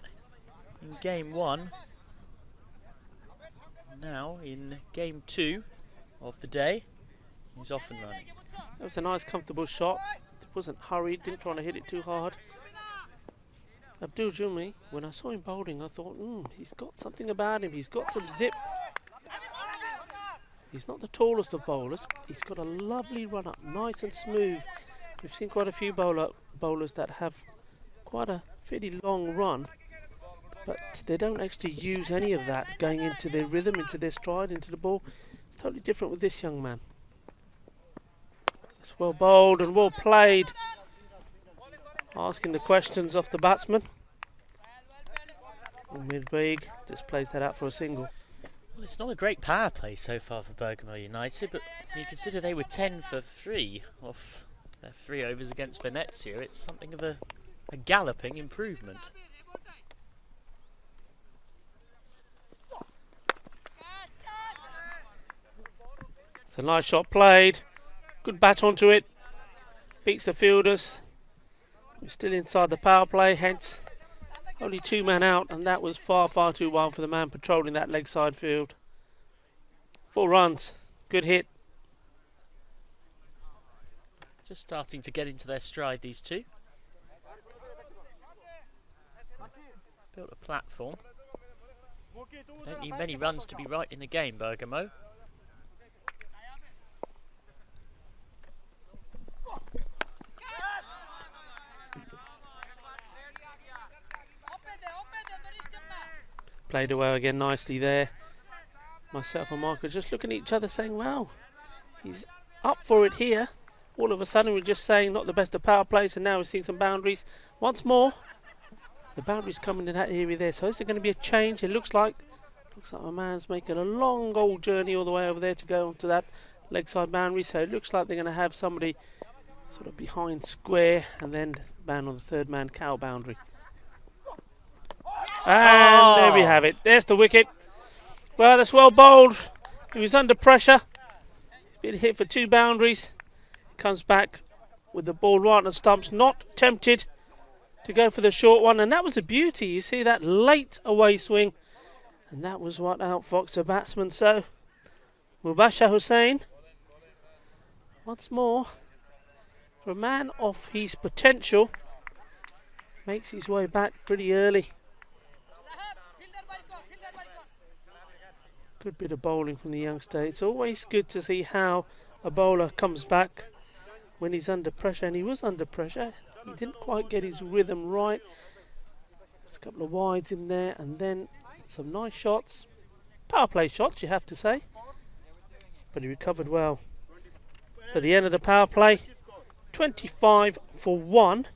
S4: in game 1. Now in game 2 of the day, he's off and running.
S5: That was a nice comfortable shot. It wasn't hurried, didn't try to hit it too hard. Abdul Jumi, when I saw him bowling, I thought, he's got something about him, he's got some zip. He's not the tallest of bowlers, he's got a lovely run up, nice and smooth. We've seen quite a few bowlers that have quite a fairly long run, but they don't actually use any of that going into their rhythm, into their stride, into the ball. It's totally different with this young man. It's well bowled and well played. Asking the questions off the batsman. Umar Beg just plays that out for a single.
S4: Well, it's not a great power play so far for Bergamo United, but when you consider they were 10 for 3 off their 3 overs against Venezia, it's something of a galloping improvement.
S5: It's a nice shot played. Good bat onto it. Beats the fielders. We're still inside the power play, hence only 2 men out, and that was far, far too wide for the man patrolling that leg side field. 4 runs. Good hit.
S4: Just starting to get into their stride, these two. Built a platform. Don't need many runs to be right in the game, Bergamo.
S5: Played away again nicely there. Myself and Mark are just looking at each other saying, wow, he's up for it here. All of a sudden we're just saying not the best of power plays, and now we're seeing some boundaries. Once more, the boundaries coming in that area there. So is there going to be a change? It looks like my man's making a long old journey all the way over there to go onto that leg side boundary. So it looks like they're going to have somebody sort of behind square and then ban on the third man cow boundary. And there we have it. There's the wicket. Well, that's well bowled. He was under pressure. He's been hit for 2 boundaries. Comes back with the ball right on the stumps. Not tempted to go for the short one. And that was a beauty. You see that late away swing. And that was what outfoxed the batsman. So, Mubashir Hossain, once more, for a man of his potential, makes his way back pretty early. Good bit of bowling from the youngster. It's always good to see how a bowler comes back when he's under pressure, and he was under pressure. He didn't quite get his rhythm right. There's a couple of wides in there, and then some nice shots. Power play shots, you have to say. But he recovered well. So the end of the power play, 25 for 1.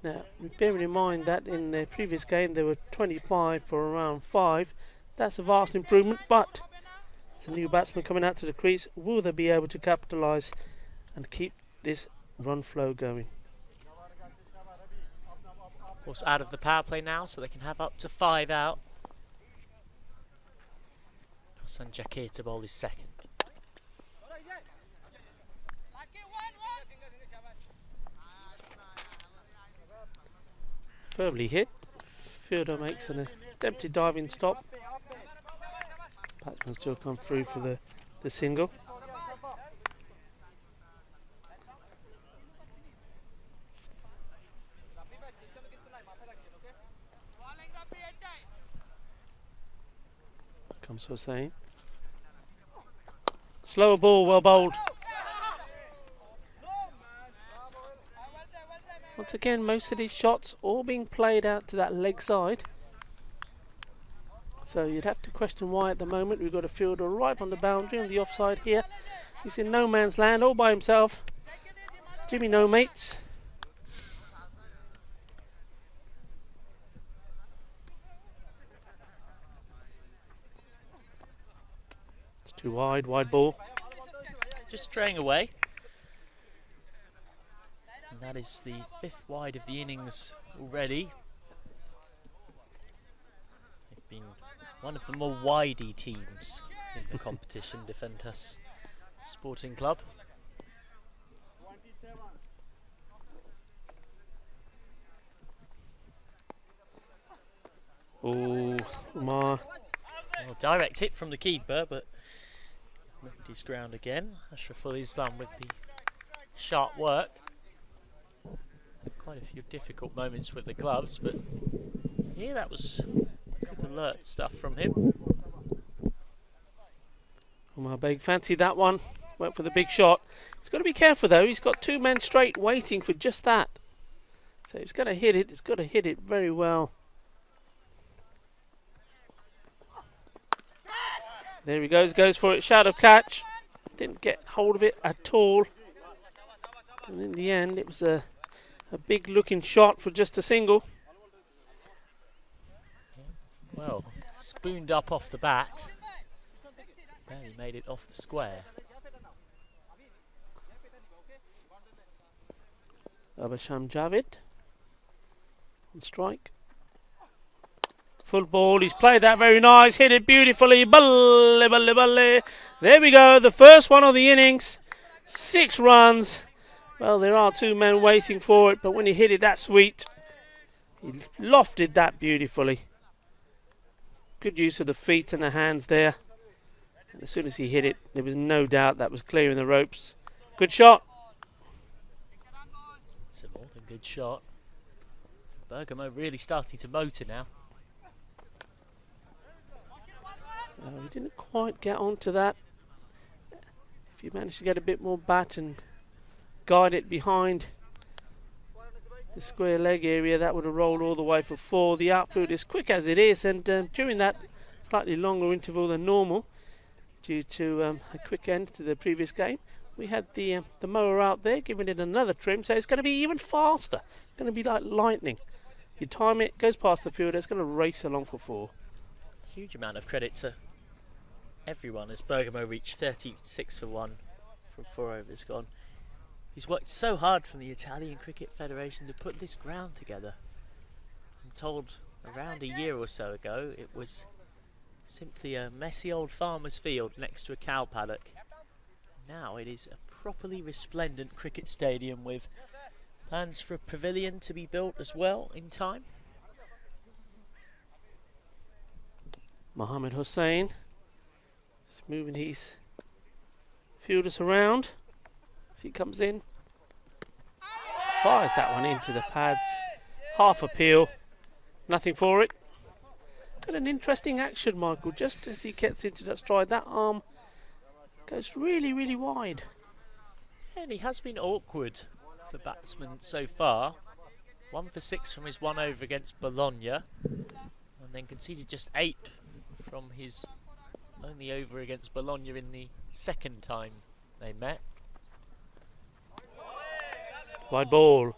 S5: Now, bearing in mind that in the previous game they were 25 for around 5. That's a vast improvement, but it's a new batsman coming out to the crease. Will they be able to capitalise and keep this run flow going?
S4: Of course, out of the power play now, so they can have up to 5 out. Hassan Jakir to bowl his second.
S5: Firmly hit. Fielder makes an attempted diving stop. Batsman still come through for the single. Comes Hussain. Slower ball, well bowled. Once again, most of these shots all being played out to that leg side. So you'd have to question why at the moment. We've got a fielder right on the boundary on the offside here. He's in no man's land all by himself. Jimmy no mates. It's too wide ball.
S4: Just straying away. And that is the 5th wide of the innings already. They've been one of the more widey teams in the competition, Defentas Sporting Club.
S5: Oh, Umar.
S4: Well, direct hit from the keeper, but nobody's ground again. Ashraful Islam with the sharp work. Quite a few difficult moments with the gloves, but yeah, that was good alert stuff from him.
S5: Umar Beg fancied that one. Went for the big shot. He's got to be careful though. He's got 2 men straight waiting for just that. So he's going to hit it. He's got to hit it very well. There he goes for it. Shadow catch. Didn't get hold of it at all. And in the end, it was a big looking shot for just a single.
S4: Well, spooned up off the bat. Barely made it off the square.
S5: Abasham Javid on strike. Full ball, he's played that very nice, hit it beautifully, balle, balle, balle. There we go, the first one of the innings, 6 runs. Well, there are 2 men waiting for it, but when he hit it that sweet, he lofted that beautifully. Good use of the feet and the hands there. And as soon as he hit it, there was no doubt that was clearing the ropes. Good shot.
S4: It's a more than good shot. Bergamo really starting to motor now.
S5: We didn't quite get onto that. If you manage to get a bit more bat and guide it behind the square leg area, that would have rolled all the way for 4. The outfield is quick as it is, and during that slightly longer interval than normal, due to a quick end to the previous game, we had the mower out there giving it another trim, so it's going to be even faster. It's going to be like lightning. You time it, goes past the fielder, it's going to race along for 4.
S4: Huge amount of credit to everyone as Bergamo reached 36 for 1 from 4 overs gone. He's worked so hard from the Italian Cricket Federation to put this ground together. I'm told around a year or so ago it was simply a messy old farmer's field next to a cow paddock. Now it is a properly resplendent cricket stadium with plans for a pavilion to be built as well in time.
S5: Mohammed Hussain is moving his fielders around as he comes in. Fires that one into the pads. Half appeal. Nothing for it. Got an interesting action, Michael, just as he gets into that stride. That arm goes really, really wide.
S4: And he has been awkward for batsmen so far. 1 for 6 from his 1 over against Bologna, and then conceded just 8 from his only over against Bologna in the second time they met.
S5: Wide ball.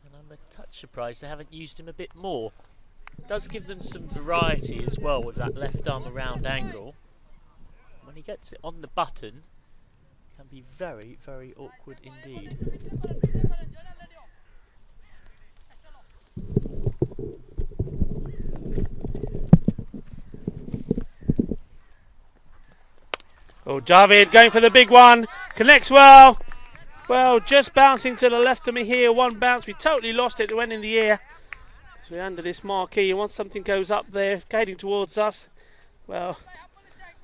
S4: And I'm a touch surprised they haven't used him a bit more. Does give them some variety as well with that left arm around angle. When he gets it on the button, it can be very, very awkward indeed.
S5: Oh, Javid going for the big one. Connects well. Well, just bouncing to the left of me here. One bounce. We totally lost it. It went in the air. So we're under this marquee. And once something goes up there, heading towards us, well,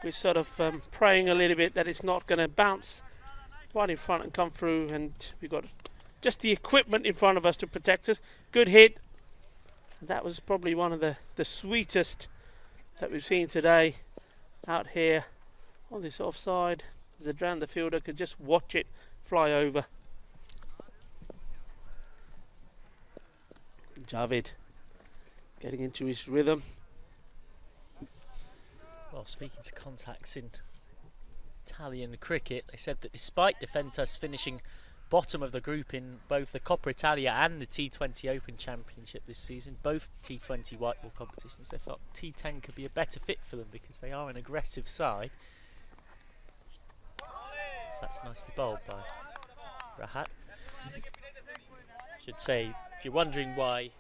S5: we're sort of praying a little bit that it's not going to bounce right in front and come through. And we've got just the equipment in front of us to protect us. Good hit. That was probably one of the sweetest that we've seen today out here on this offside. Zadran, the fielder, could just watch it fly over. Javid getting into his rhythm.
S4: Well, speaking to contacts in Italian cricket, they said that despite Defentas finishing bottom of the group in both the Coppa Italia and the T20 Open Championship this season, both T20 white ball competitions, they felt T10 could be a better fit for them because they are an aggressive side. So that's nicely bowled by Rahat. Should say, if you're wondering why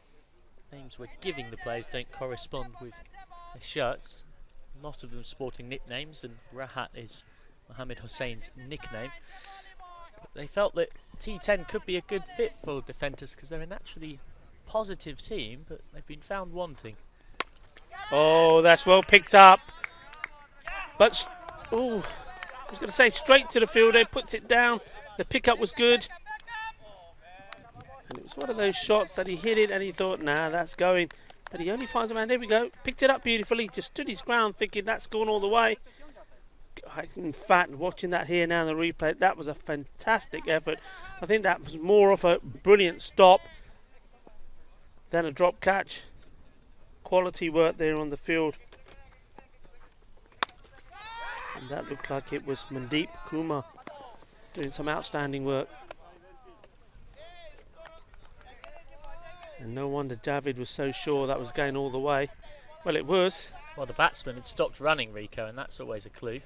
S4: names we're giving the players don't correspond with their shirts, a lot of them sporting nicknames, and Rahat is Mohammed Hussein's nickname. But they felt that T10 could be a good fit for Defentas because they're a naturally positive team, but they've been found wanting.
S5: Oh, that's well picked up. But, oh, I was going to say straight to the fielder, puts it down. The pickup was good. And it was one of those shots that he hit it and he thought, nah, that's going. But he only finds a man. There we go. Picked it up beautifully. Just stood his ground thinking that's gone all the way. In fact, watching that here now in the replay, that was a fantastic effort. I think that was more of a brilliant stop than a drop catch. Quality work there on the field. And that looked like it was Mandeep Kumar doing some outstanding work. And no wonder Javid was so sure that was going all the way. Well, it was.
S4: Well, the batsman had stopped running, Rico, and that's always a clue.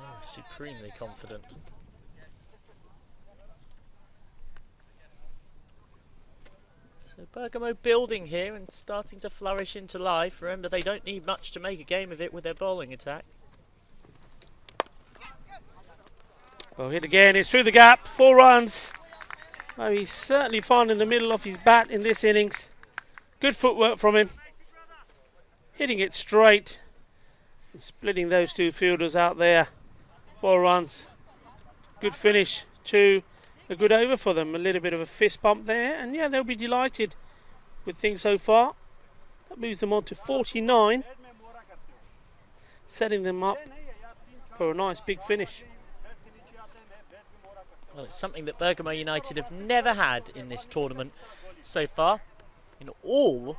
S4: Oh, supremely confident. So Bergamo building here and starting to flourish into life. Remember, they don't need much to make a game of it with their bowling attack.
S5: Well, hit again. It's through the gap. 4 runs. Oh, he's certainly finding the middle of his bat in this innings. Good footwork from him. Hitting it straight. And splitting those two fielders out there. 4 runs. Good finish. 2. A good over for them. A little bit of a fist bump there. And yeah, they'll be delighted with things so far. That moves them on to 49. Setting them up for a nice big finish.
S4: Well, it's something that Bergamo United have never had in this tournament so far. In all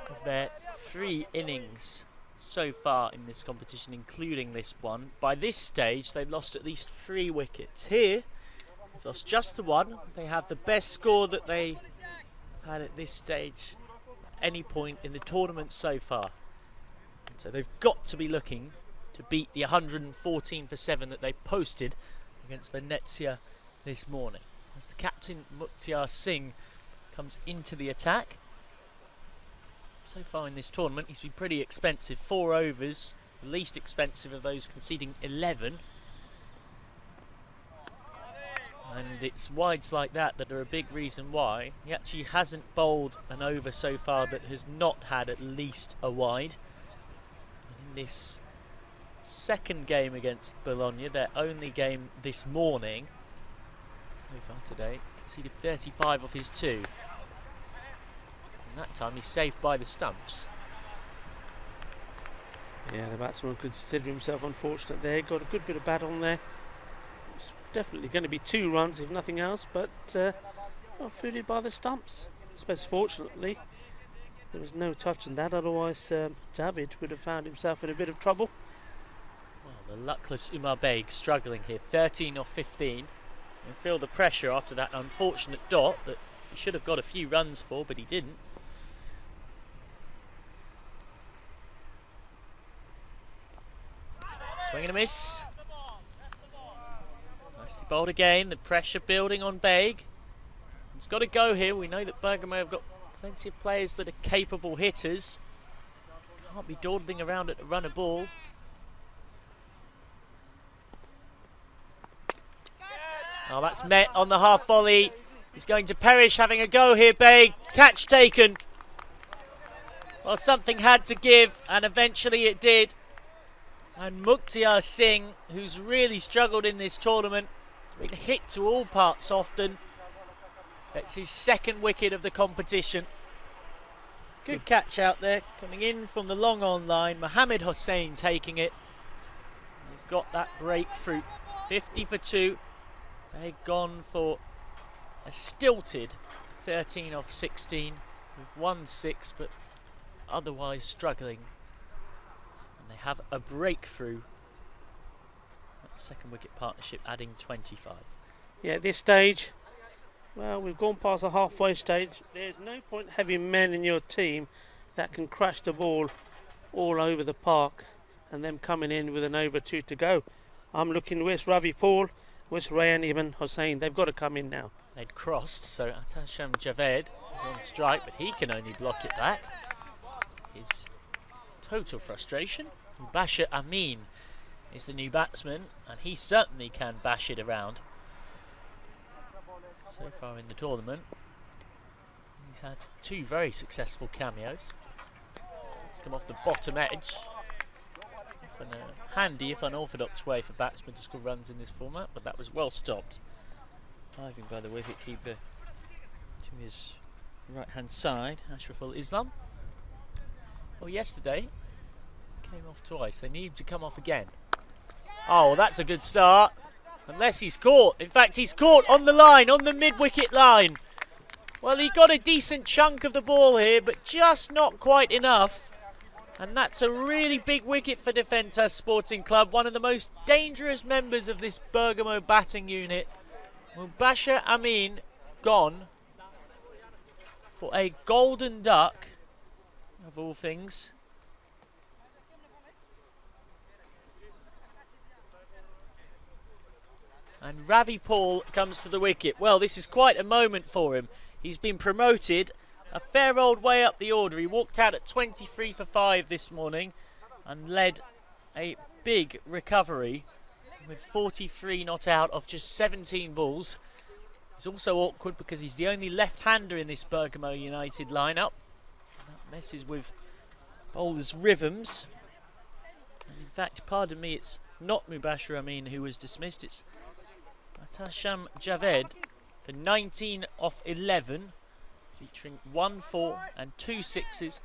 S4: of their 3 innings so far in this competition, including this one, by this stage they've lost at least 3 wickets. Here, they've lost just the 1. They have the best score that they have had at this stage at any point in the tournament so far. And so they've got to be looking to beat the 114 for 7 that they posted against Venezia this morning. As the captain Mukhtar Singh comes into the attack. So far in this tournament he's been pretty expensive. 4 overs, the least expensive of those, conceding 11. And it's wides like that that are a big reason why. He actually hasn't bowled an over so far that has not had at least a wide. In this second game against Bologna, their only game this morning, so far today, conceded 35 of his 2. And that time he's saved by the stumps.
S5: Yeah, the batsman considered himself unfortunate there. Got a good bit of bat on there. It's definitely going to be 2 runs if nothing else, but well, fielded by the stumps. I suppose fortunately there was no touch in that, otherwise Javid would have found himself in a bit of trouble.
S4: Well, the luckless Umar Beg struggling here, 13 off 15. And feel the pressure after that unfortunate dot that he should have got a few runs for, but he didn't. Swing and a miss. Nicely bowled again, the pressure building on Beg. It's got to go here. We know that Bergamo have got plenty of players that are capable hitters. Can't be dawdling around at a run a ball. Oh, that's met on the half volley. He's going to perish, having a go here, Beg. Catch taken. Well, something had to give, and eventually it did. And Mukhtar Singh, who's really struggled in this tournament, has been hit to all parts often. That's his 2nd wicket of the competition. Good catch out there, coming in from the long on line. Mohammed Hossein taking it. They've got that breakthrough. 50 for 2. They've gone for a stilted 13 off 16 with 1-6, but otherwise struggling. And they have a breakthrough. That second wicket partnership adding 25.
S5: Yeah, at this stage, well, we've gone past the halfway stage. There's no point having men in your team that can crash the ball all over the park and them coming in with an over 2 to go. I'm looking, where's Ravi Paul, where's Rayan Ibn Hossein? They've got to come in now.
S4: They'd crossed, so Atasham Javed is on strike, but he can only block it back. His total frustration. Bashir Amin is the new batsman, and he certainly can bash it around. So far in the tournament, he's had 2 very successful cameos. He's come off the bottom edge. Often a handy, if unorthodox, way for batsmen to score runs in this format, but that was well stopped. Diving by the wicket-keeper to his right-hand side, Ashraful Islam. Well, yesterday, came off twice. They need him to come off again. Oh, that's a good start. Unless he's caught. In fact, he's caught on the line, on the mid-wicket line. Well, he got a decent chunk of the ball here, but just not quite enough. And that's a really big wicket for Defentas Sporting Club, one of the most dangerous members of this Bergamo batting unit. Mubashir Amin gone for a golden duck, of all things. And Ravi Paul comes to the wicket. Well, this is quite a moment for him. He's been promoted a fair old way up the order. He walked out at 23 for 5 this morning and led a big recovery with 43 not out of just 17 balls. It's also awkward because he's the only left-hander in this Bergamo United lineup. That messes with bowlers' rhythms. And in fact, pardon me, it's not Mubashir Amin who was dismissed. It's Atasham Javed for 19 off 11, featuring 1 4 and 2 6s.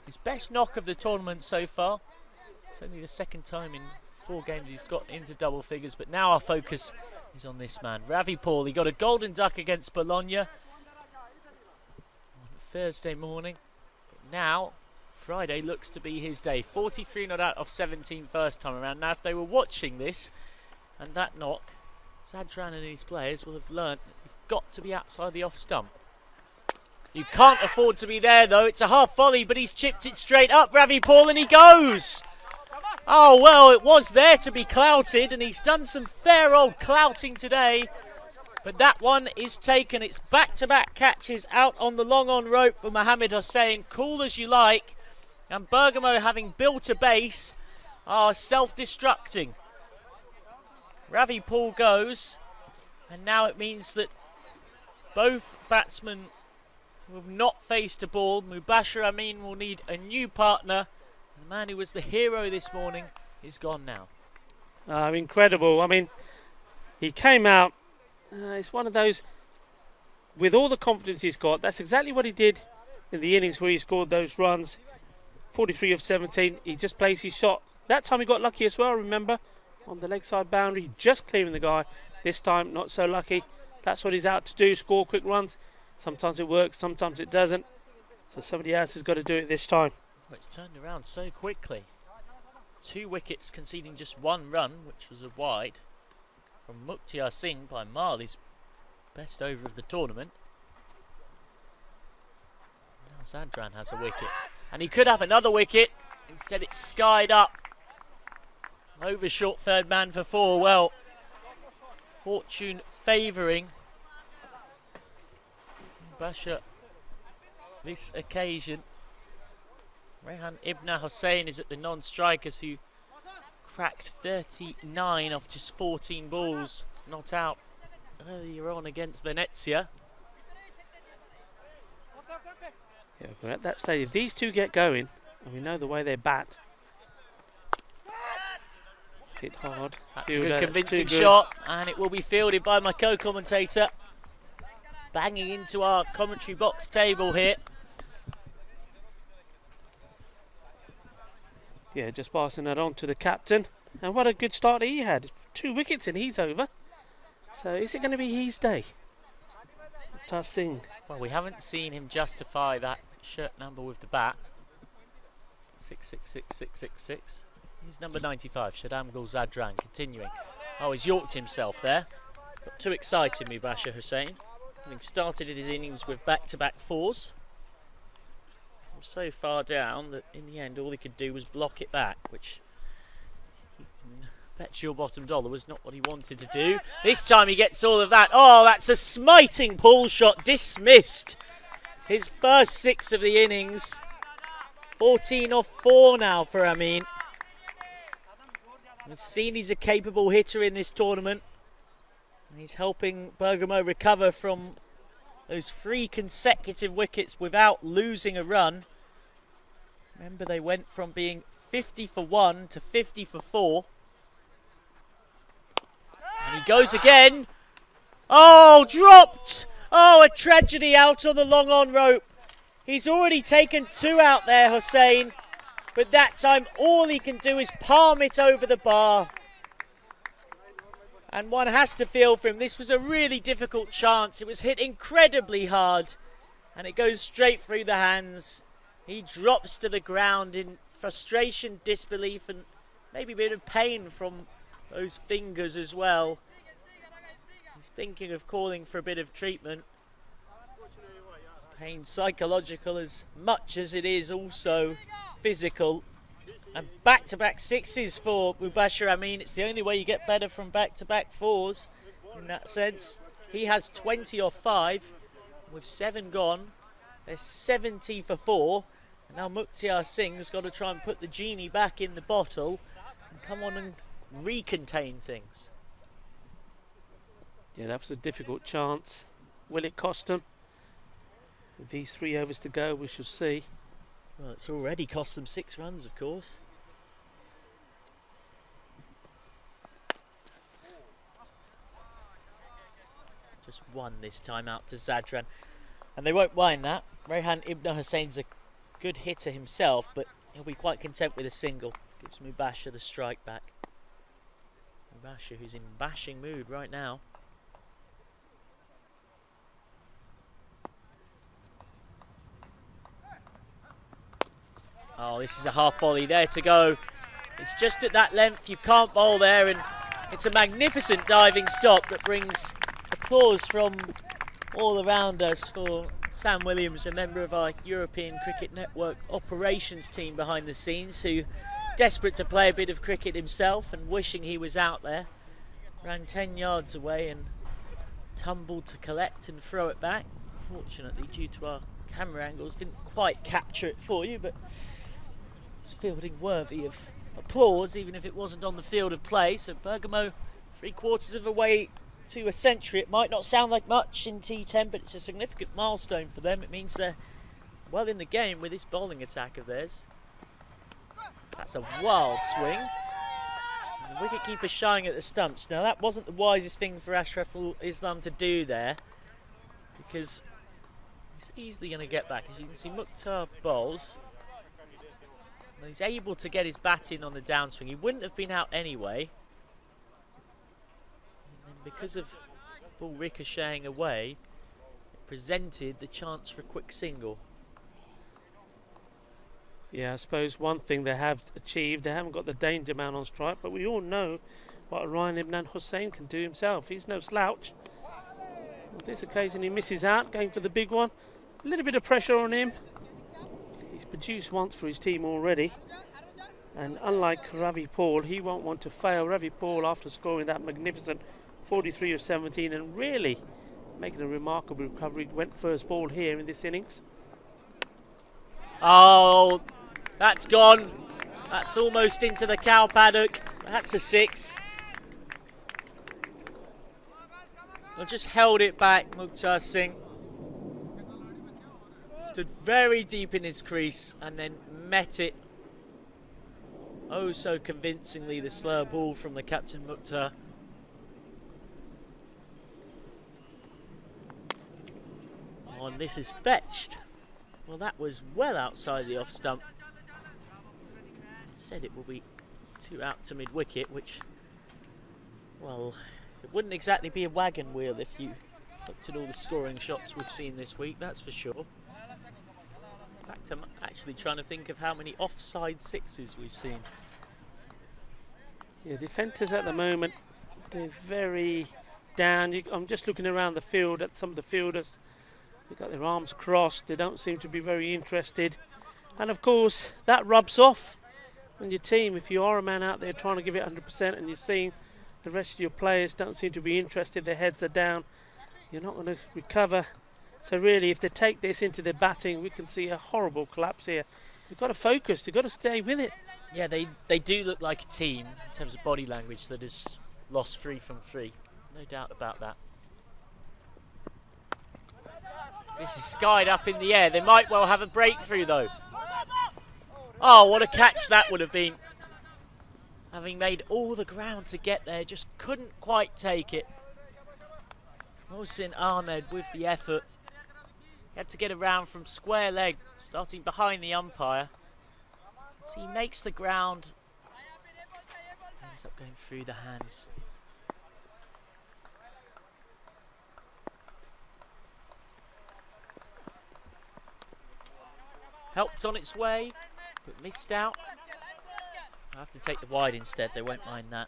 S4: His best knock of the tournament so far. It's only the second time in 4 games he's got into double figures, but now our focus is on this man, Ravi Paul. He got a golden duck against Bologna on Thursday morning, but now Friday looks to be his day. 43 not out of 17 first time around. Now if they were watching this and that knock, Zadran and his players will have learnt that you've got to be outside the off stump. You can't afford to be there though. It's a half volley, but he's chipped it straight up, Ravi Paul, and he goes. Oh well, it was there to be clouted, and he's done some fair old clouting today. But that one is taken. It's back-to-back catches out on the long on rope for Mohammed Hossein. Cool as you like. And Bergamo, having built a base, are self-destructing. Ravi Paul goes, and now it means that both batsmen will not face the ball. Mubashir Amin will need a new partner. The man who was the hero this morning is gone now.
S5: Incredible. I mean, he came out. It's one of those, with all the confidence he's got, that's exactly what he did in the innings where he scored those runs. 43 of 17. He just placed his shot. That time he got lucky as well, remember? On the leg side boundary, just clearing the guy. This time, not so lucky. That's what he's out to do, score quick runs. Sometimes it works, sometimes it doesn't. So somebody else has got to do it this time.
S4: Well, it's turned around so quickly. 2 wickets conceding just 1 run, which was a wide from Mukhtar Singh by Marley's best over of the tournament. Now Zadran has a wicket. And he could have another wicket. Instead it's skied up. Over short third man for 4. Well, fortune favouring Bashir this occasion. Rehan Ibn Hossein is at the non-strikers, who cracked 39 off just 14 balls, not out earlier on against Venezia.
S5: Yeah, we're at that stage. If these two get going, and we know the way they bat, hit hard.
S4: That's a good convincing shot, and it will be fielded by my co-commentator. Banging into our commentary box table here.
S5: Yeah, just passing that on to the captain. And what a good start he had. 2 wickets and he's over. So is it going to be his day? Mukhtar Singh.
S4: Well, we haven't seen him justify that shirt number with the bat. 6666666. He's number 95, Shadam Gul Zadran, continuing. Oh, he's yorked himself there. Got too excited, Mubashir Hossain. Having started his innings with back-to-back 4s. So far down that in the end all he could do was block it back, which you can bet your bottom dollar was not what he wanted to do. This time he gets all of that. Oh, that's a smiting pull shot, dismissed. His first 6 of the innings. 14 off 4 now for Amin. We've seen he's a capable hitter in this tournament. He's helping Bergamo recover from those 3 consecutive wickets without losing a run. Remember, they went from being 50 for 1 to 50 for 4. And he goes again. Oh, dropped! Oh, a tragedy out on the long on rope. He's already taken 2 out there, Hossain. But that time, all he can do is palm it over the bar. And one has to feel for him. This was a really difficult chance. It was hit incredibly hard. And it goes straight through the hands. He drops to the ground in frustration, disbelief, and maybe a bit of pain from those fingers as well. He's thinking of calling for a bit of treatment. Pain psychological as much as it is also physical. And back-to-back 6s for Mubashir Amin. It's the only way you get better from back-to-back 4s in that sense. He has 20 off 5. With 7 gone, they're 70 for 4. And now Mukhtar Singh's got to try and put the genie back in the bottle and come on and recontain things.
S5: Yeah, that was a difficult chance. Will it cost him? With these 3 overs to go, we shall see.
S4: Well, it's already cost them 6 runs, of course. Just 1 this time out to Zadran. And they won't mind that. Rehan Ibn Hussain's a good hitter himself, but he'll be quite content with a single. Gives Mubashir the strike back. Mubashir, who's in bashing mood right now. Oh, this is a half volley there to go. It's just at that length, you can't bowl there, and it's a magnificent diving stop that brings applause from all around us for Sam Williams, a member of our European Cricket Network operations team behind the scenes, who, desperate to play a bit of cricket himself and wishing he was out there, ran 10 yards away and tumbled to collect and throw it back. Fortunately, due to our camera angles, didn't quite capture it for you, but it's fielding worthy of applause, even if it wasn't on the field of play. So Bergamo, 3/4 of a way to a century. It might not sound like much in T10, but it's a significant milestone for them. It means they're well in the game with this bowling attack of theirs. So that's a wild swing. And the wicketkeeper shying at the stumps. Now that wasn't the wisest thing for Ashraful Islam to do there, because he's easily going to get back. As you can see, Mukhtar bowls. And he's able to get his bat in on the downswing. He wouldn't have been out anyway. And because of the ball ricocheting away, it presented the chance for a quick single.
S5: Yeah, I suppose one thing they have achieved, they haven't got the danger man on strike, but we all know what Ryan Ibn Hussain can do himself. He's no slouch. On this occasion he misses out, going for the big one. A little bit of pressure on him. He's produced once for his team already. And unlike Ravi Paul, he won't want to fail. Ravi Paul, after scoring that magnificent 43 of 17 and really making a remarkable recovery, went first ball here in this innings.
S4: Oh, that's gone. That's almost into the cow paddock. That's a 6. Well, just held it back, Mukhtar Singh. Stood very deep in his crease and then met it oh so convincingly, the slow ball from the captain Mukhtar. Oh, and this is fetched. Well, that was well outside the off stump. Said it will be 2 out to mid-wicket, which, well, it wouldn't exactly be a wagon wheel if you looked at all the scoring shots we've seen this week, that's for sure. In fact, I'm actually trying to think of how many offside sixes we've seen.
S5: Yeah, defenders at the moment, they're very down. I'm just looking around the field at some of the fielders. They've got their arms crossed. They don't seem to be very interested. And of course, that rubs off on your team. If you are a man out there trying to give it 100% and you're seeing the rest of your players don't seem to be interested, their heads are down, you're not going to recover. So really, if they take this into their batting, we can see a horrible collapse here. They've got to focus. They've got to stay with it.
S4: Yeah, they do look like a team in terms of body language that has lost 3 from 3. No doubt about that. This is skied up in the air. They might well have a breakthrough though. Oh, what a catch that would have been. Having made all the ground to get there, just couldn't quite take it. Mohsin Ahmed with the effort. He had to get around from square leg, starting behind the umpire. So he makes the ground. Ends up going through the hands. Helped on its way, but missed out. I have to take the wide instead, they won't mind that.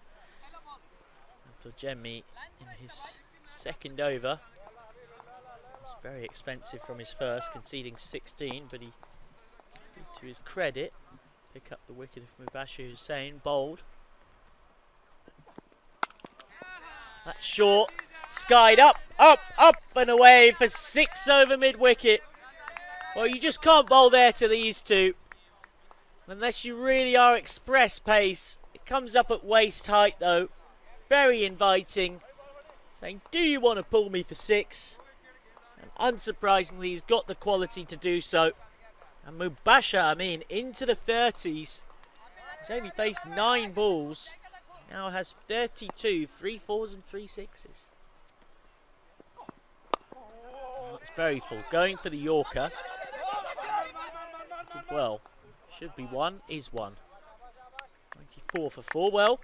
S4: Abdul Jemmy in his second over. It was very expensive from his first, conceding 16, but he did, to his credit, pick up the wicket of Mubashir Hussain, bowled. That's short, skied up, up and away for 6 over mid-wicket. Well, you just can't bowl there to these two. Unless you really are express pace. It comes up at waist height though. Very inviting. Saying, do you want to pull me for 6? And unsurprisingly, he's got the quality to do so. And Mubashir Amin into the 30s. He's only faced 9 balls. Now has 32, 3 4s and 3 6s. Oh, it's very full. Going for the Yorker. Did well. Should be 1, is 1. 94 for 4. Well,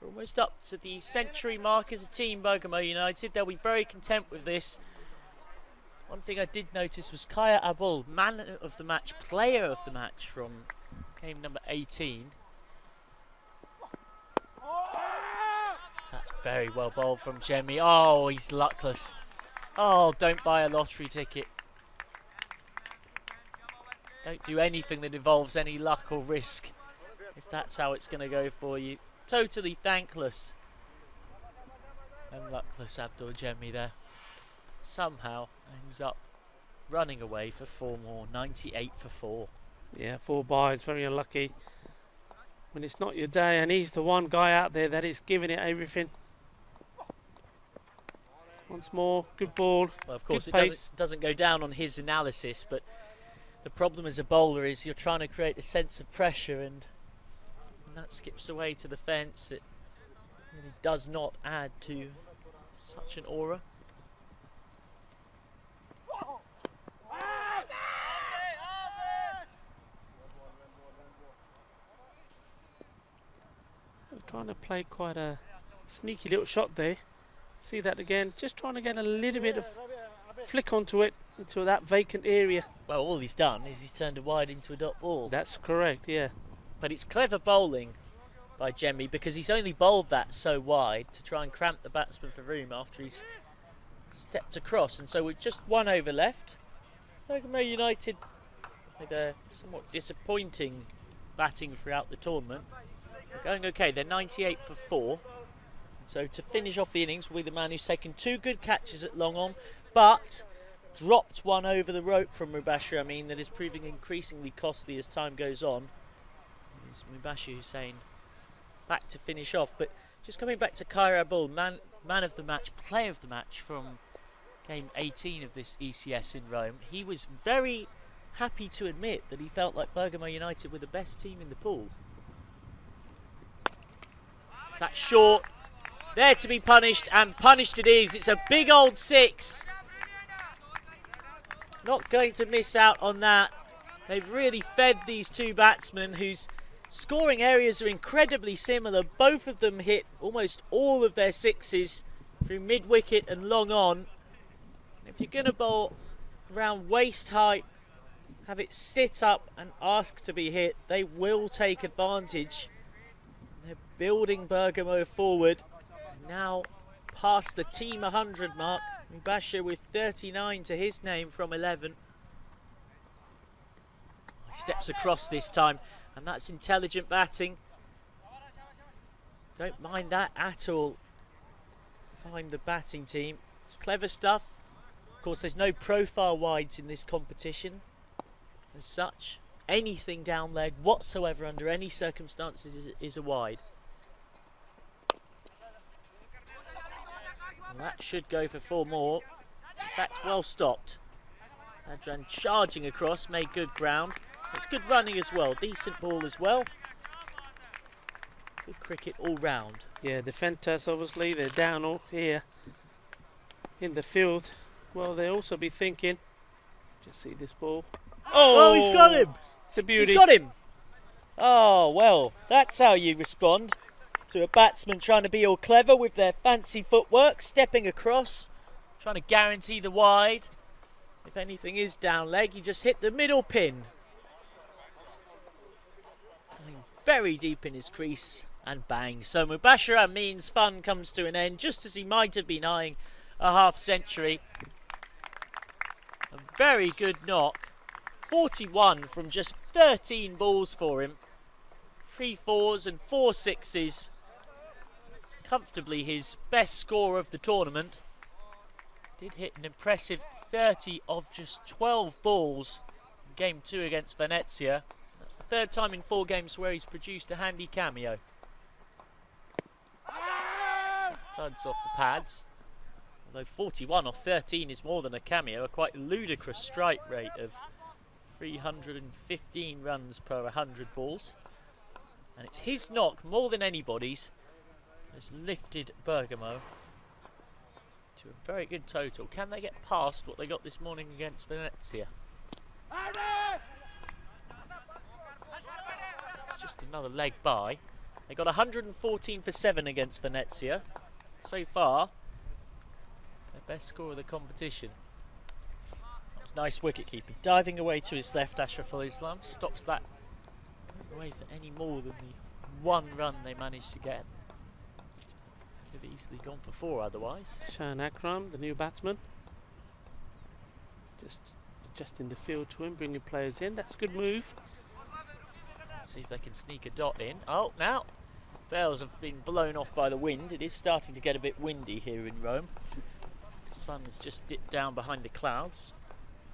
S4: we're almost up to the century mark as a team, Bergamo United. They'll be very content with this. One thing I did notice was Kaya Abul, man of the match, player of the match from game number 18. So that's very well bowled from Jemmy. Oh, he's luckless. Oh, don't buy a lottery ticket. Don't do anything that involves any luck or risk, if that's how it's going to go for you. Totally thankless and luckless Abdul Jemmy there. Somehow ends up running away for 4 more, 98 for 4.
S5: Yeah, 4 byes, very unlucky. When it's not your day, and he's the one guy out there that is giving it everything. Once more, good ball.
S4: Well, of course,
S5: it
S4: doesn't go down on his analysis, but the problem as a bowler is you're trying to create a sense of pressure, and when that skips away to the fence, it really does not add to such an aura.
S5: Trying to play quite a sneaky little shot there. See that again, just trying to get a little bit of flick onto it, into that vacant area.
S4: Well, all he's done is he's turned a wide into a dot ball.
S5: That's correct, yeah.
S4: But it's clever bowling by Jemmy, because he's only bowled that so wide to try and cramp the batsman for room after he's stepped across. And so with just 1 over left, Bergamo United with a somewhat disappointing batting throughout the tournament. They're going okay, they're 98 for 4. So to finish off the innings will be the man who's taken 2 good catches at long on, but dropped one over the rope from Mubashir Amin that is proving increasingly costly as time goes on. It's Mubashir Hussain back to finish off. But just coming back to Khair Abul, man of the match, player of the match from game 18 of this ECS in Rome. He was very happy to admit that he felt like Bergamo United were the best team in the pool. It's that short, there to be punished, and punished it is. It's a big old 6. Not going to miss out on that. They've really fed these 2 batsmen whose scoring areas are incredibly similar. Both of them hit almost all of their sixes through mid-wicket and long on. If you're going to bowl around waist height, have it sit up and ask to be hit, they will take advantage. They're building Bergamo forward. Now past the team 100 mark. Mubashir with 39 to his name from 11. He steps across this time, and that's intelligent batting. Don't mind that at all. Find the batting team. It's clever stuff. Of course, there's no profile wides in this competition as such. Anything down leg whatsoever under any circumstances is a wide. And that should go for 4 more. In fact, well stopped. Adran charging across, made good ground. It's good running as well, decent ball as well. Good cricket all round.
S5: Yeah, the Fentas obviously, they're down all here in the field. Well, they'll also be thinking, just see this ball.
S4: Oh, he's got him!
S5: It's a beauty.
S4: He's got him! Oh, well, that's how you respond to a batsman trying to be all clever with their fancy footwork, stepping across, trying to guarantee the wide. If anything is down leg, you just hit the middle pin. Going very deep in his crease and bang. So Mubashir Amin's fun comes to an end just as he might have been eyeing a half century. A very good knock. 41 from just 13 balls for him. 3 4s and 4 6s. It's comfortably his best score of the tournament. Did hit an impressive 30 of just 12 balls in game 2 against Venezia. That's the 3rd time in 4 games where he's produced a handy cameo. Thuds off the pads. Although 41 off 13 is more than a cameo, a quite ludicrous strike rate of 315 runs per 100 balls. And it's his knock more than anybody's has lifted Bergamo to a very good total. Can they get past what they got this morning against Venezia? It's just another leg by. They got 114 for 7 against Venezia. So far, their best score of the competition. That's nice wicket keeping. Diving away to his left, Ashraful Islam stops that away for any more than the 1 run they managed to get. Could have easily gone for 4 otherwise.
S5: Shahan Akram, the new batsman, just adjusting the field to him, bringing players in. That's a good move.
S4: Let's see if they can sneak a dot in. Oh, now Bales have been blown off by the wind. It is starting to get a bit windy here in Rome. The sun has just dipped down behind the clouds.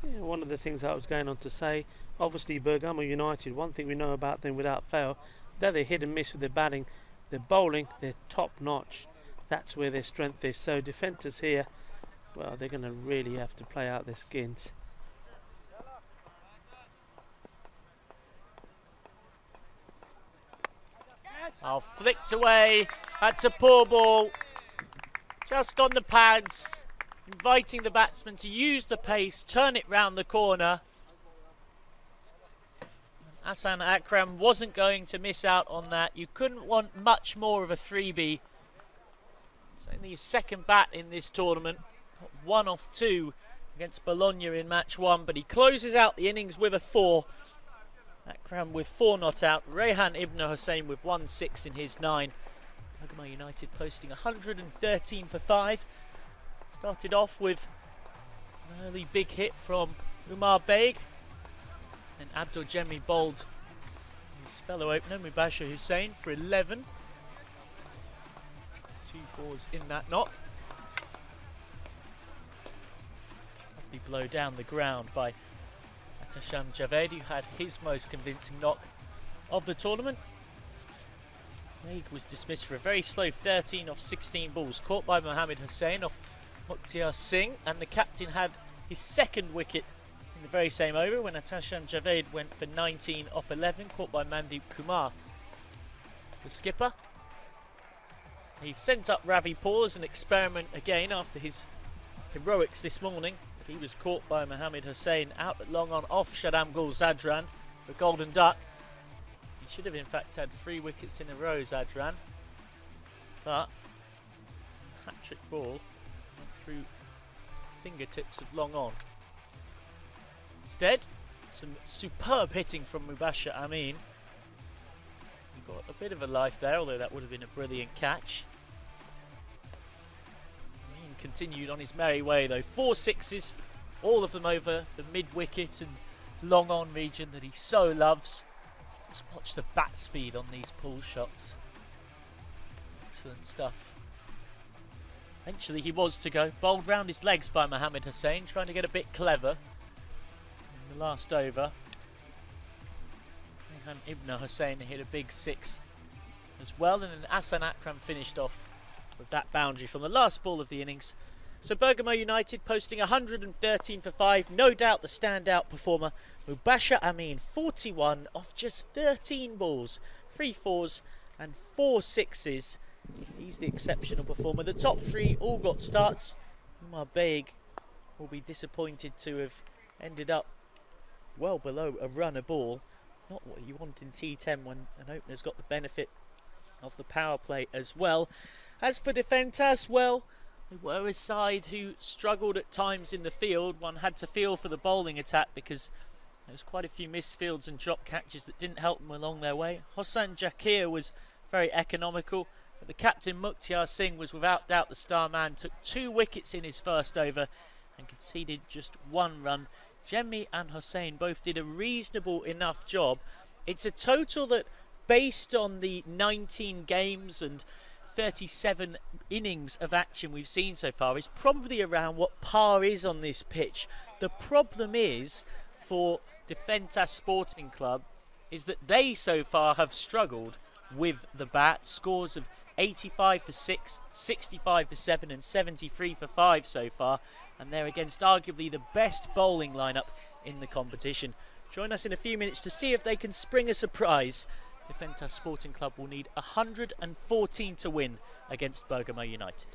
S5: Yeah, one of the things I was going on to say, obviously Bergamo United, one thing we know about them without fail, that they hit and miss with their batting. Their bowling, they're top notch. That's where their strength is. So defenders here, well, they're going to really have to play out their skins.
S4: Oh, flicked away. That's a poor ball. Just on the pads. Inviting the batsman to use the pace, turn it round the corner. Hassan Akram wasn't going to miss out on that. You couldn't want much more of a freebie. It's only his 2nd bat in this tournament. 1 off 2 against Bologna in match 1, but he closes out the innings with a 4. Akram with 4 not out. Rehan Ibn Hussain with 1 6 in his 9. Bergamo United posting 113 for 5. Started off with an early big hit from Umar Baig. And Abdul Jemmi bowled his fellow opener Mubashir Hussain for 11. 2 4s in that knock. Lovely blow down the ground by Atasham Javed, who had his most convincing knock of the tournament. Baig was dismissed for a very slow 13 off 16 balls, caught by Mohammed Hussain off Mukhtiar Singh, and the captain had his 2nd wicket in the very same over when Atasham Javed went for 19 off 11, caught by Mandeep Kumar, the skipper. He sent up Ravi Paul as an experiment again after his heroics this morning. He was caught by Mohammed Hussain out at long on off Shadam Gul Zadran, the Golden Duck. He should have in fact had 3 wickets in a row, Zadran. But hat-trick ball went through fingertips of long on. Instead, some superb hitting from Mubashir Amin. He got a bit of a life there, although that would have been a brilliant catch. Amin continued on his merry way though. 4 sixes, all of them over the mid-wicket and long on region that he so loves. Just watch the bat speed on these pull shots. Excellent stuff. Eventually he was to go. Bowled round his legs by Mohammad Hussain, trying to get a bit clever in the last over. Rehan Ibn Hussain hit a big 6 as well, and then Ahsan Akram finished off with that boundary from the last ball of the innings. So Bergamo United posting 113 for 5, no doubt the standout performer. Mubashir Amin 41 off just 13 balls, 3 fours and 4 sixes. He's the exceptional performer. The top 3 all got starts. Umar Baig will be disappointed to have ended up well below a run a ball. Not what you want in T10 when an opener's got the benefit of the power play as well. As for Defentas, well, they were a side who struggled at times in the field. One had to feel for the bowling attack because there was quite a few missed fields and drop catches that didn't help them along their way. Hossan Jakir was very economical, but the captain Mukhtar Singh was without doubt the star man. Took 2 wickets in his first over and conceded just 1 run. Jemmy and Hussain both did a reasonable enough job. It's a total that, based on the 19 games and 37 innings of action we've seen so far, is probably around what par is on this pitch. The problem is for Defentas Sporting Club is that they so far have struggled with the bat. Scores of 85 for 6, 65 for 7 and 73 for 5 so far, and they're against arguably the best bowling lineup in the competition. Join us in a few minutes to see if they can spring a surprise. Defentas Sporting Club will need 114 to win against Bergamo United.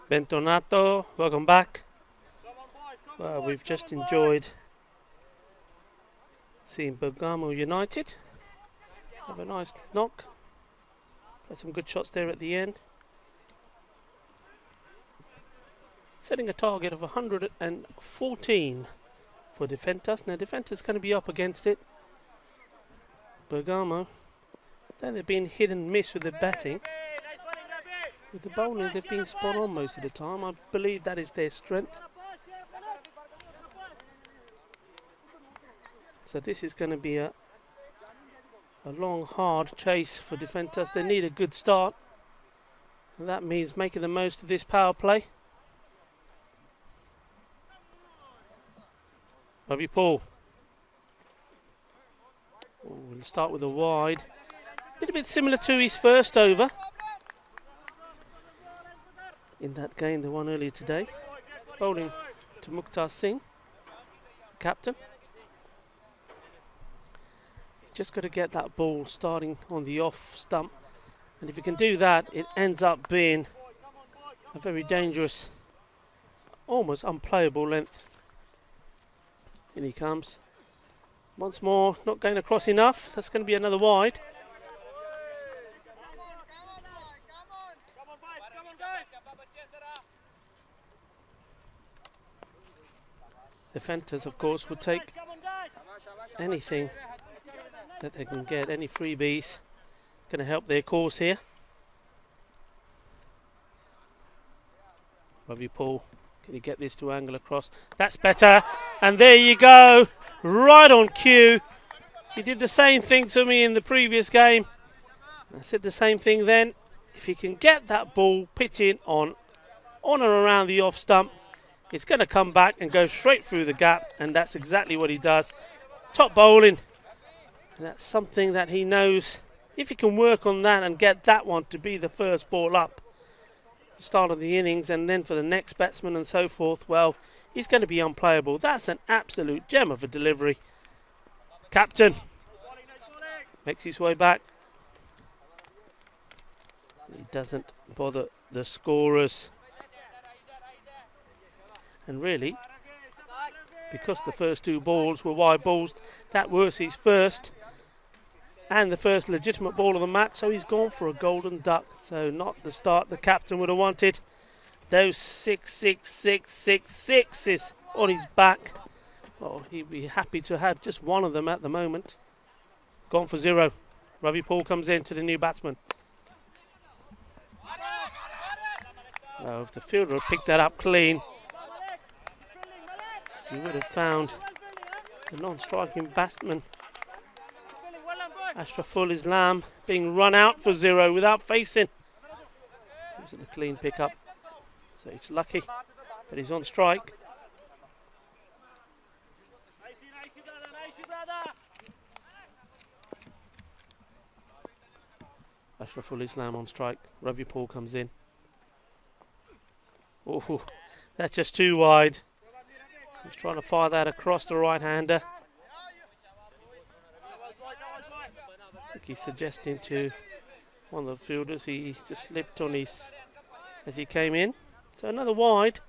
S5: Bentornato, welcome back. Well, we've just enjoyed seeing Bergamo United have a nice knock. Had some good shots there at the end. Setting a target of 114 for Defentas. Now Defentas going to be up against it. Bergamo, then they've been hit and miss with the batting. With the bowling, they've been spot on most of the time. I believe that is their strength. So this is going to be a long, hard chase for Defentas. They need a good start. And that means making the most of this power play. Ravi Paul. We'll start with a wide. A little bit similar to his first over in that game, the one earlier today. It's bowling to Mukhtar Singh, captain. He's just got to get that ball starting on the off stump, and if he can do that, it ends up being a very dangerous, almost unplayable length. In he comes. Once more, not going across enough, so that's going to be another wide. Defenders, of course, would take anything that they can get, any freebies. Going to help their cause here. Ravi Paul, can you get this to angle across? That's better, and there you go, right on cue. He did the same thing to me in the previous game. I said the same thing then. If he can get that ball pitching on and around the off stump, it's going to come back and go straight through the gap, and that's exactly what he does. Top bowling, and that's something that he knows. If he can work on that and get that one to be the first ball up, start of the innings, and then for the next batsman and so forth, well, he's going to be unplayable. That's an absolute gem of a delivery. Captain makes his way back. He doesn't bother the scorers. And really, because the first two balls were wide balls, that was his first and the first legitimate ball of the match, so he's gone for a golden duck. So not the start the captain would have wanted. Those 6, 6, 6, 6 sixes on his back. Oh, he'd be happy to have just one of them at the moment. Gone for 0. Ravi Paul comes in to the new batsman. Oh, if the fielder had picked that up clean, you would have found the non-striking batsman Ashraful Islam being run out for 0 without facing. It wasn't a clean pickup, so he's lucky that he's on strike. Ashraful Islam on strike. Ravi Paul comes in. Oh, that's just too wide. He's trying to fire that across the right-hander. I think he's suggesting to one of the fielders he just slipped on his as he came in. So another wide.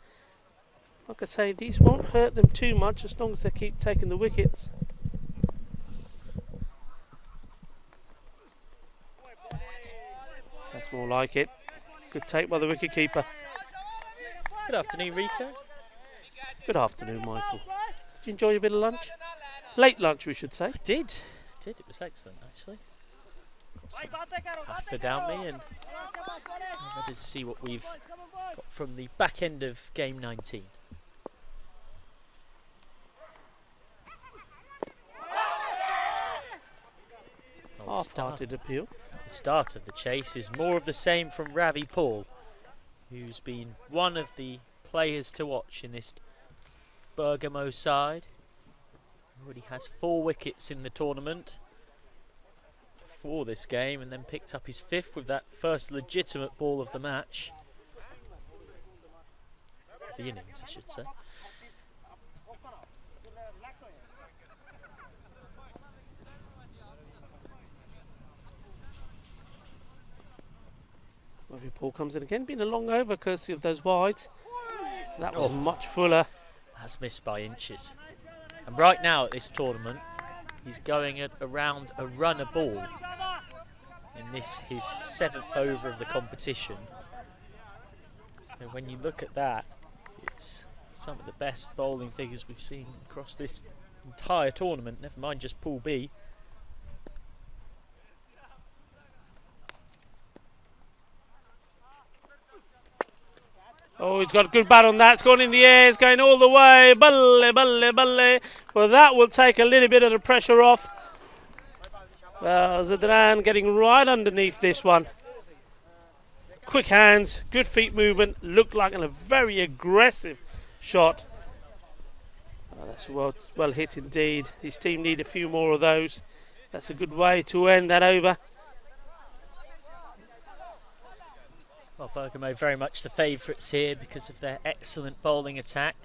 S5: Like I say, these won't hurt them too much as long as they keep taking the wickets. That's more like it. Good take by the wicketkeeper.
S4: Good afternoon, Rico.
S5: Good afternoon, Michael. Did you enjoy a bit of lunch? Late lunch, we should say.
S4: I did. It was excellent, actually. Got some pasta down me, and I'm ready to see what we've got from the back end of game 19.
S5: Half-hearted appeal.
S4: The start of the chase is more of the same from Ravi Paul, who's been one of the players to watch in this Bergamo side. Already has 4 wickets in the tournament for this game, and then picked up his 5th with that first legitimate ball of the match. The innings, I should say.
S5: Ravi Paul comes in again, being a long over courtesy of those wides. That was much fuller.
S4: That's missed by inches. And right now at this tournament, he's going at around a run a ball in this, his 7th over of the competition. And when you look at that, it's some of the best bowling figures we've seen across this entire tournament, never mind just Pool B.
S5: Oh, he's got a good bat on that. It's gone in the air. It's going all the way. Balle, balle, balle. Well, that will take a little bit of the pressure off. Well, Zadran getting right underneath this one. Quick hands, good feet movement. Looked like a very aggressive shot. Oh, that's well hit indeed. His team need a few more of those. That's a good way to end that over.
S4: Well, Bergamo very much the favourites here because of their excellent bowling attack.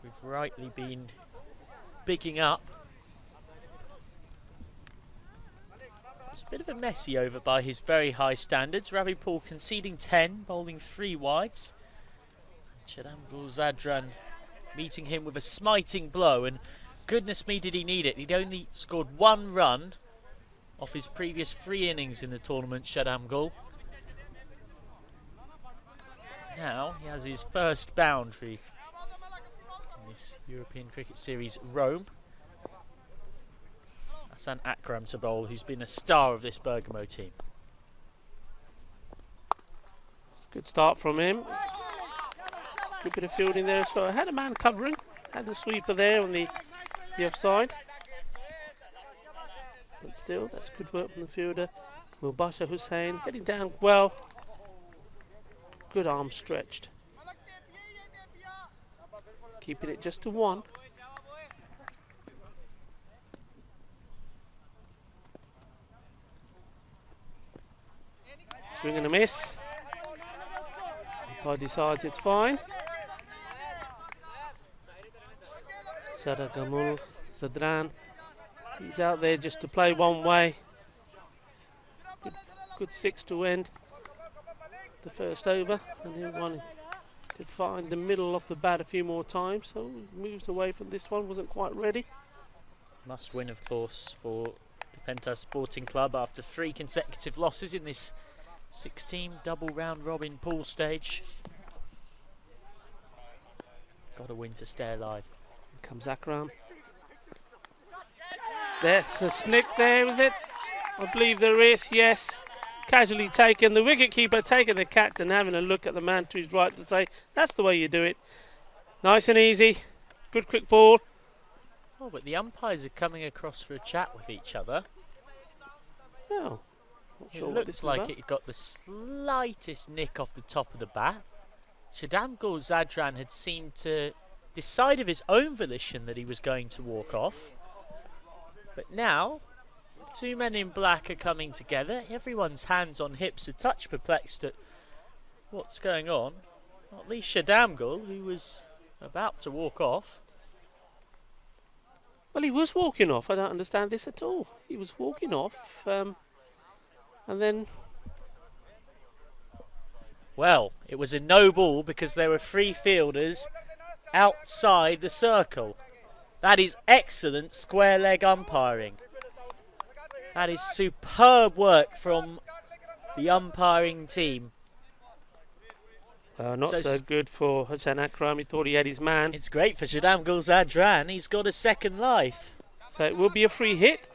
S4: We've rightly been bigging up. It's a bit of a messy over by his very high standards. Ravi Paul conceding 10, bowling 3 wides. Shadamgul Zadran meeting him with a smiting blow, and goodness me did he need it. He'd only scored 1 run off his previous 3 innings in the tournament, Shadamgul. Now he has his first boundary in this European Cricket Series Rome. Hassan Akram to bowl, who's been a star of this Bergamo team.
S5: Good start from him. Good bit of fielding there. So I had a man covering, had the sweeper there on the offside. But still, that's good work from the fielder. Mubashir Hussain getting down well. Good arm stretched. Keeping it just to 1. Swing and a miss. Umpire decides it's fine. Shadamgul Zadran. He's out there just to play one way. Good 6 to end the first over, and he wanted to find the middle of the bat a few more times, so moves away from this one, wasn't quite ready.
S4: Must win, of course, for Defentas Sporting Club after 3 consecutive losses in this 16 double round robin pool stage. Got to win to stay alive.
S5: Here comes Akram. That's a snick there, is it? I believe there is, yes. Casually taken, the wicketkeeper taking the cat and having a look at the man to his right to say, that's the way you do it. Nice and easy. Good quick ball.
S4: Oh, but the umpires are coming across for a chat with each other.
S5: Oh, not sure
S4: it
S5: what this
S4: looks
S5: is
S4: like
S5: about.
S4: it got the slightest nick off the top of the bat. Shadamgul Zadran had seemed to decide of his own volition that he was going to walk off. But now, 2 men in black are coming together. Everyone's hands on hips, a touch perplexed at what's going on. Not least Shadamgul, who was about to walk off.
S5: Well, he was walking off. I don't understand this at all. He was walking off, and then...
S4: Well, it was a no ball because there were 3 fielders outside the circle. That is excellent square leg umpiring. That is superb work from the umpiring team.
S5: Not so good for Hassan Akram. He thought he had his man.
S4: It's great for Shadamgul Zadran. He's got a second life.
S5: So it will be a free hit.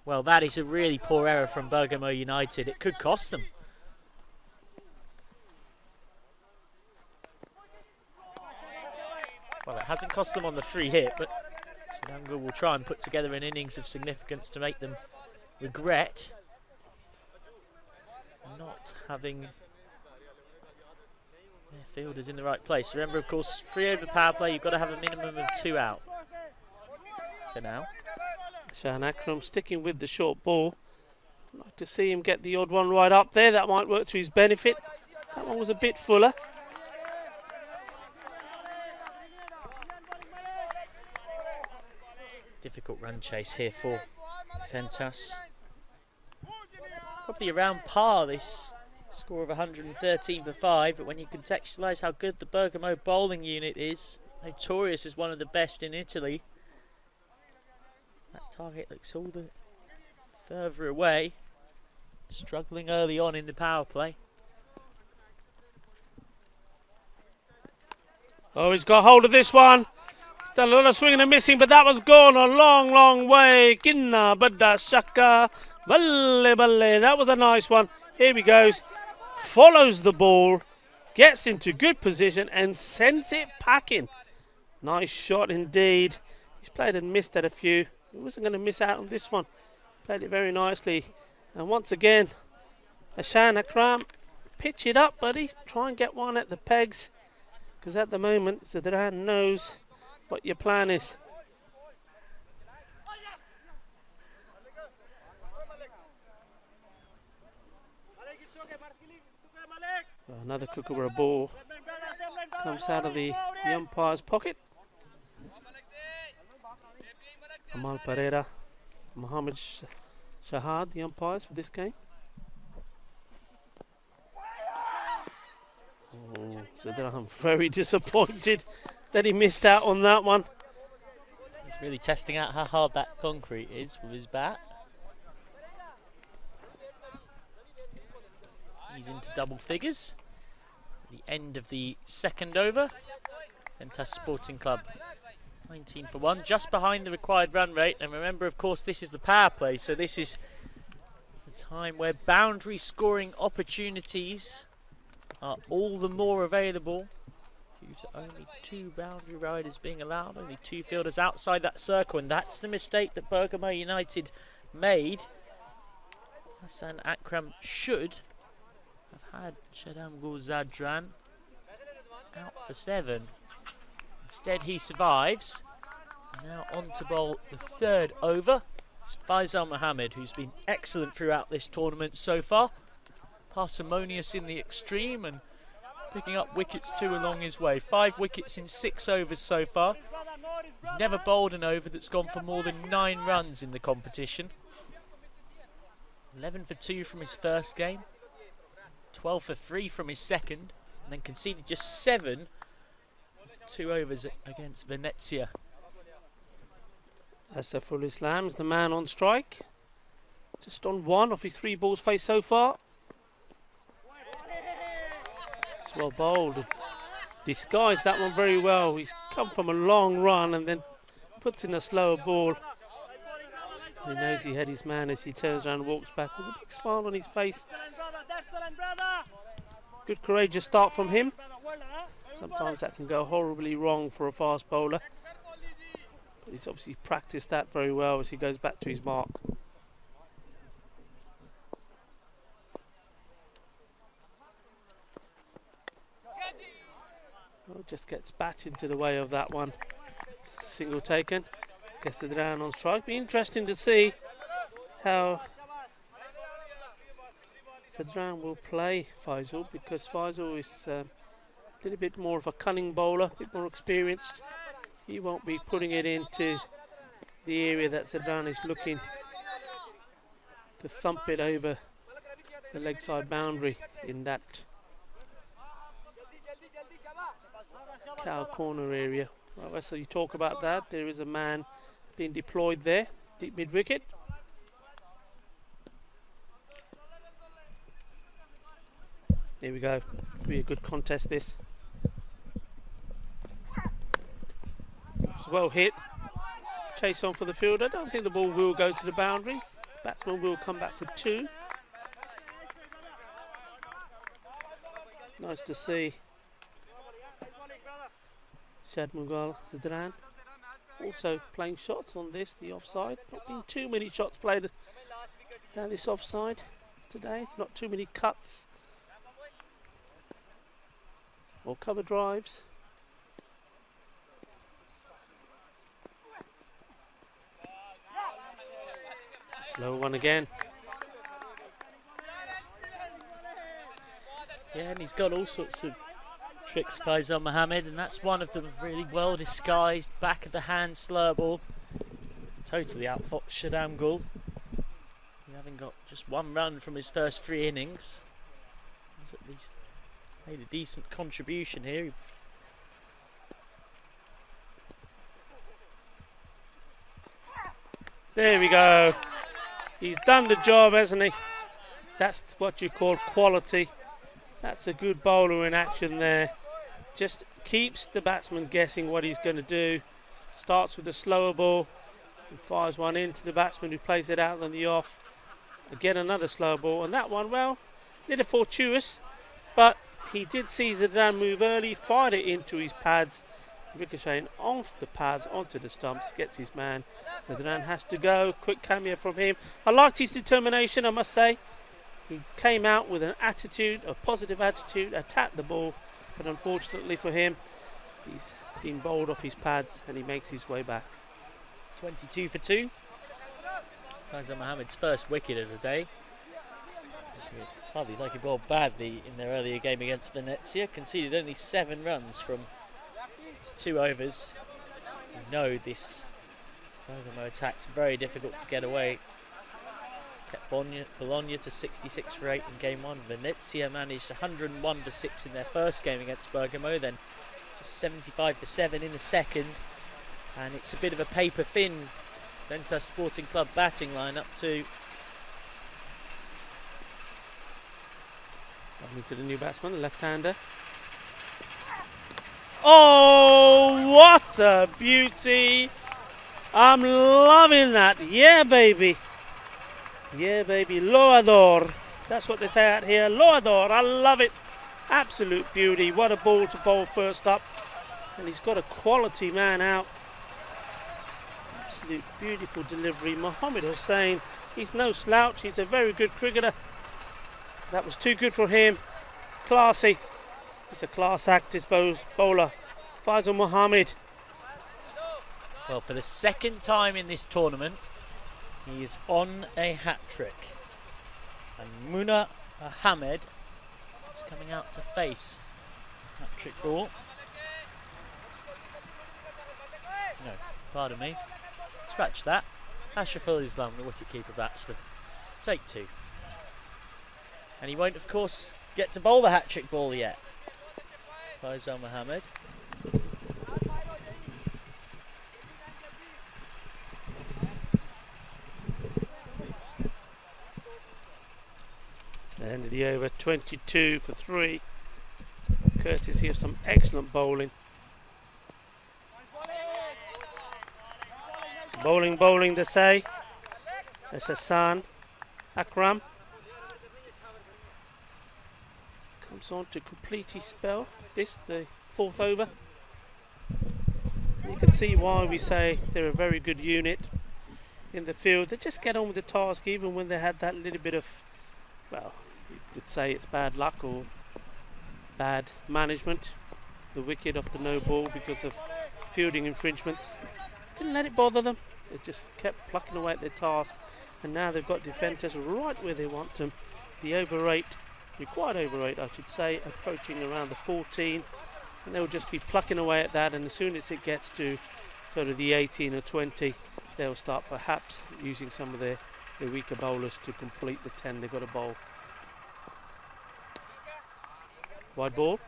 S4: Well, that is a really poor error from Bergamo United. It could cost them. Well, it hasn't cost them on the free hit, but Shadamgul will try and put together an innings of significance to make them regret not having their fielders in the right place. Remember, of course, 3 over power play, you've got to have a minimum of 2 out for now.
S5: Hassan Akram sticking with the short ball. I'd like to see him get the odd one right up there. That might work to his benefit. That one was a bit fuller.
S4: Difficult run chase here for Defentas. Probably around par this Score of 113 for 5, but when you contextualise how good the Bergamo bowling unit is, notorious as one of the best in Italy, that target looks all the further away. Struggling early on in the power play.
S5: Oh, he's got hold of this one. Done a lot of swinging and missing, but that was gone a long, long way. Kinna Bada Shaka. Balle Balle. That was a nice one. Here he goes. Follows the ball. Gets into good position and sends it packing. Nice shot indeed. He's played and missed at a few. He wasn't going to miss out on this one. Played it very nicely. And once again, Hashan Akram, pitch it up, buddy. Try and get one at the pegs. Because at the moment, Zadran knows what your plan is. Another Kookaburra ball comes out of the umpire's pocket. Amal Pereira, Mohammed Shahad, the umpires for this game. Oh, I'm very disappointed that he missed out on that one.
S4: He's really testing out how hard that concrete is with his bat. He's into double figures. At the end of the second over. Ventas Sporting Club 19 for 1, just behind the required run rate. And remember, of course, this is the power play, so this is the time where boundary scoring opportunities are all the more available due to only 2 boundary riders being allowed, only 2 fielders outside that circle, and that's the mistake that Bergamo United made. Hassan Akram should have had Shadamgul Zadran out for 7. Instead he survives. Now on to bowl the 3rd over. It's Faisal Mohammed, who's been excellent throughout this tournament so far. Parsimonious in the extreme and picking up wickets too along his way. 5 wickets in 6 overs so far. He's never bowled an over that's gone for more than 9 runs in the competition. 11 for 2 from his first game. 12 for 3 from his second. And then conceded just 7 2 overs against Venezia.
S5: Asaful Islam's the man on strike. Just on 1 of his 3 balls faced so far. It's well bowled. Disguised that one very well. He's come from a long run and then puts in a slower ball. He knows he had his man as he turns around and walks back with a big smile on his face. Good courageous start from him. Sometimes that can go horribly wrong for a fast bowler. But he's obviously practiced that very well as he goes back to his mark. Oh, just gets bat into the way of that one. Just a single taken. Gets it down on strike. Be interesting to see how Sadran will play Faisal, because Faisal is a little bit more of a cunning bowler, a bit more experienced. He won't be putting it into the area that Sadran is looking to thump it over the leg side boundary in that cow corner area. Well, so you talk about that, there is a man being deployed there, deep mid wicket. Here we go. Be a good contest this. It's well hit. Chase on for the fielder. I don't think the ball will go to the boundary. Batsman will come back for 2. Nice to see. Shad Mughal Zadran also playing shots on this, the offside. Not been too many shots played down this offside today. Not too many cuts or cover drives. Slow one again.
S4: Yeah, and he's got all sorts of tricks, Faisal Mohammed, and that's one of them, really well disguised back of the hand slur ball. Totally outfoxed Shadam Gul, having got just 1 run from his first 3 innings. He's at least made a decent contribution here.
S5: There we go. He's done the job, hasn't he? That's what you call quality. That's a good bowler in action there. Just keeps the batsman guessing what he's going to do. Starts with a slower ball and fires one into the batsman who plays it out on the off. Again another slow ball, and that one, well, little fortuitous, but he did see the Zidane move early, fired it into his pads, ricocheting off the pads onto the stumps, gets his man. Zidane has to go. Quick cameo from him. I liked his determination, I must say. He came out with an attitude, a positive attitude, attacked the ball, but unfortunately for him, he's been bowled off his pads and he makes his way back.
S4: 22 for 2. Faisal Mohammed's first wicket of the day. It's hardly like he bowled badly in their earlier game against Venezia. Conceded only 7 runs from his 2 overs. You know this Bergamo attack's very difficult to get away. Kept Bologna to 66 for 8 in game 1. Venezia managed 101 for 6 in their first game against Bergamo, then just 75 for 7 in the second. And it's a bit of a paper thin Ventas Sporting Club batting lineup too.
S5: Coming to the new batsman, the left-hander. Oh, what a beauty! I'm loving that. Yeah, baby. Yeah, baby. Loador. That's what they say out here. Loador. I love it. Absolute beauty. What a ball to bowl first up. And he's got a quality man out. Absolute beautiful delivery. Mohamed Hussain. He's no slouch. He's a very good cricketer. That was too good for him. Classy. He's a class act, this bowler. Faisal Mohamed.
S4: Well, for the second time in this tournament, he is on a hat-trick. And Muna Ahmed is coming out to face hat-trick ball. No, pardon me. Scratch that. Ashraful Islam, the wicketkeeper batsman. Take 2. And he won't, of course, get to bowl the hat-trick ball yet. Faisal Mohamed.
S5: End of the over, 22 for 3, courtesy of some excellent bowling. Bowling, they say. That's Hassan Akram. Comes on to complete his spell. This, the 4th over. You can see why we say they're a very good unit in the field. They just get on with the task, even when they had that little bit of, well, you could say it's bad luck or bad management. The wicket off the no ball because of fielding infringements. Didn't let it bother them. They just kept plucking away at their task. And now they've got defenders right where they want them. The over 8, required over 8 I should say, approaching around the 14. And they'll just be plucking away at that. And as soon as it gets to sort of the 18 or 20, they'll start perhaps using some of their weaker bowlers to complete the 10 they've got to bowl. Wide ball.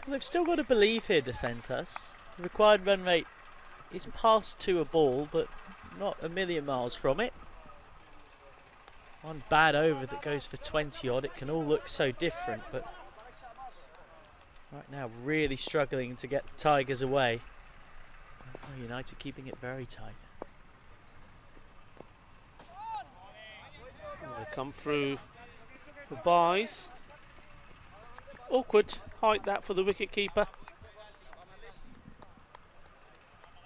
S4: Well, they've still got to believe here, Defentas. The required run rate is past 2 a ball, but not a million miles from it. One bad over that goes for 20 odd. It can all look so different, but right now really struggling to get the Tigers away. Oh, United keeping it very tight.
S5: They come through for buys. Awkward height that for the wicket keeper.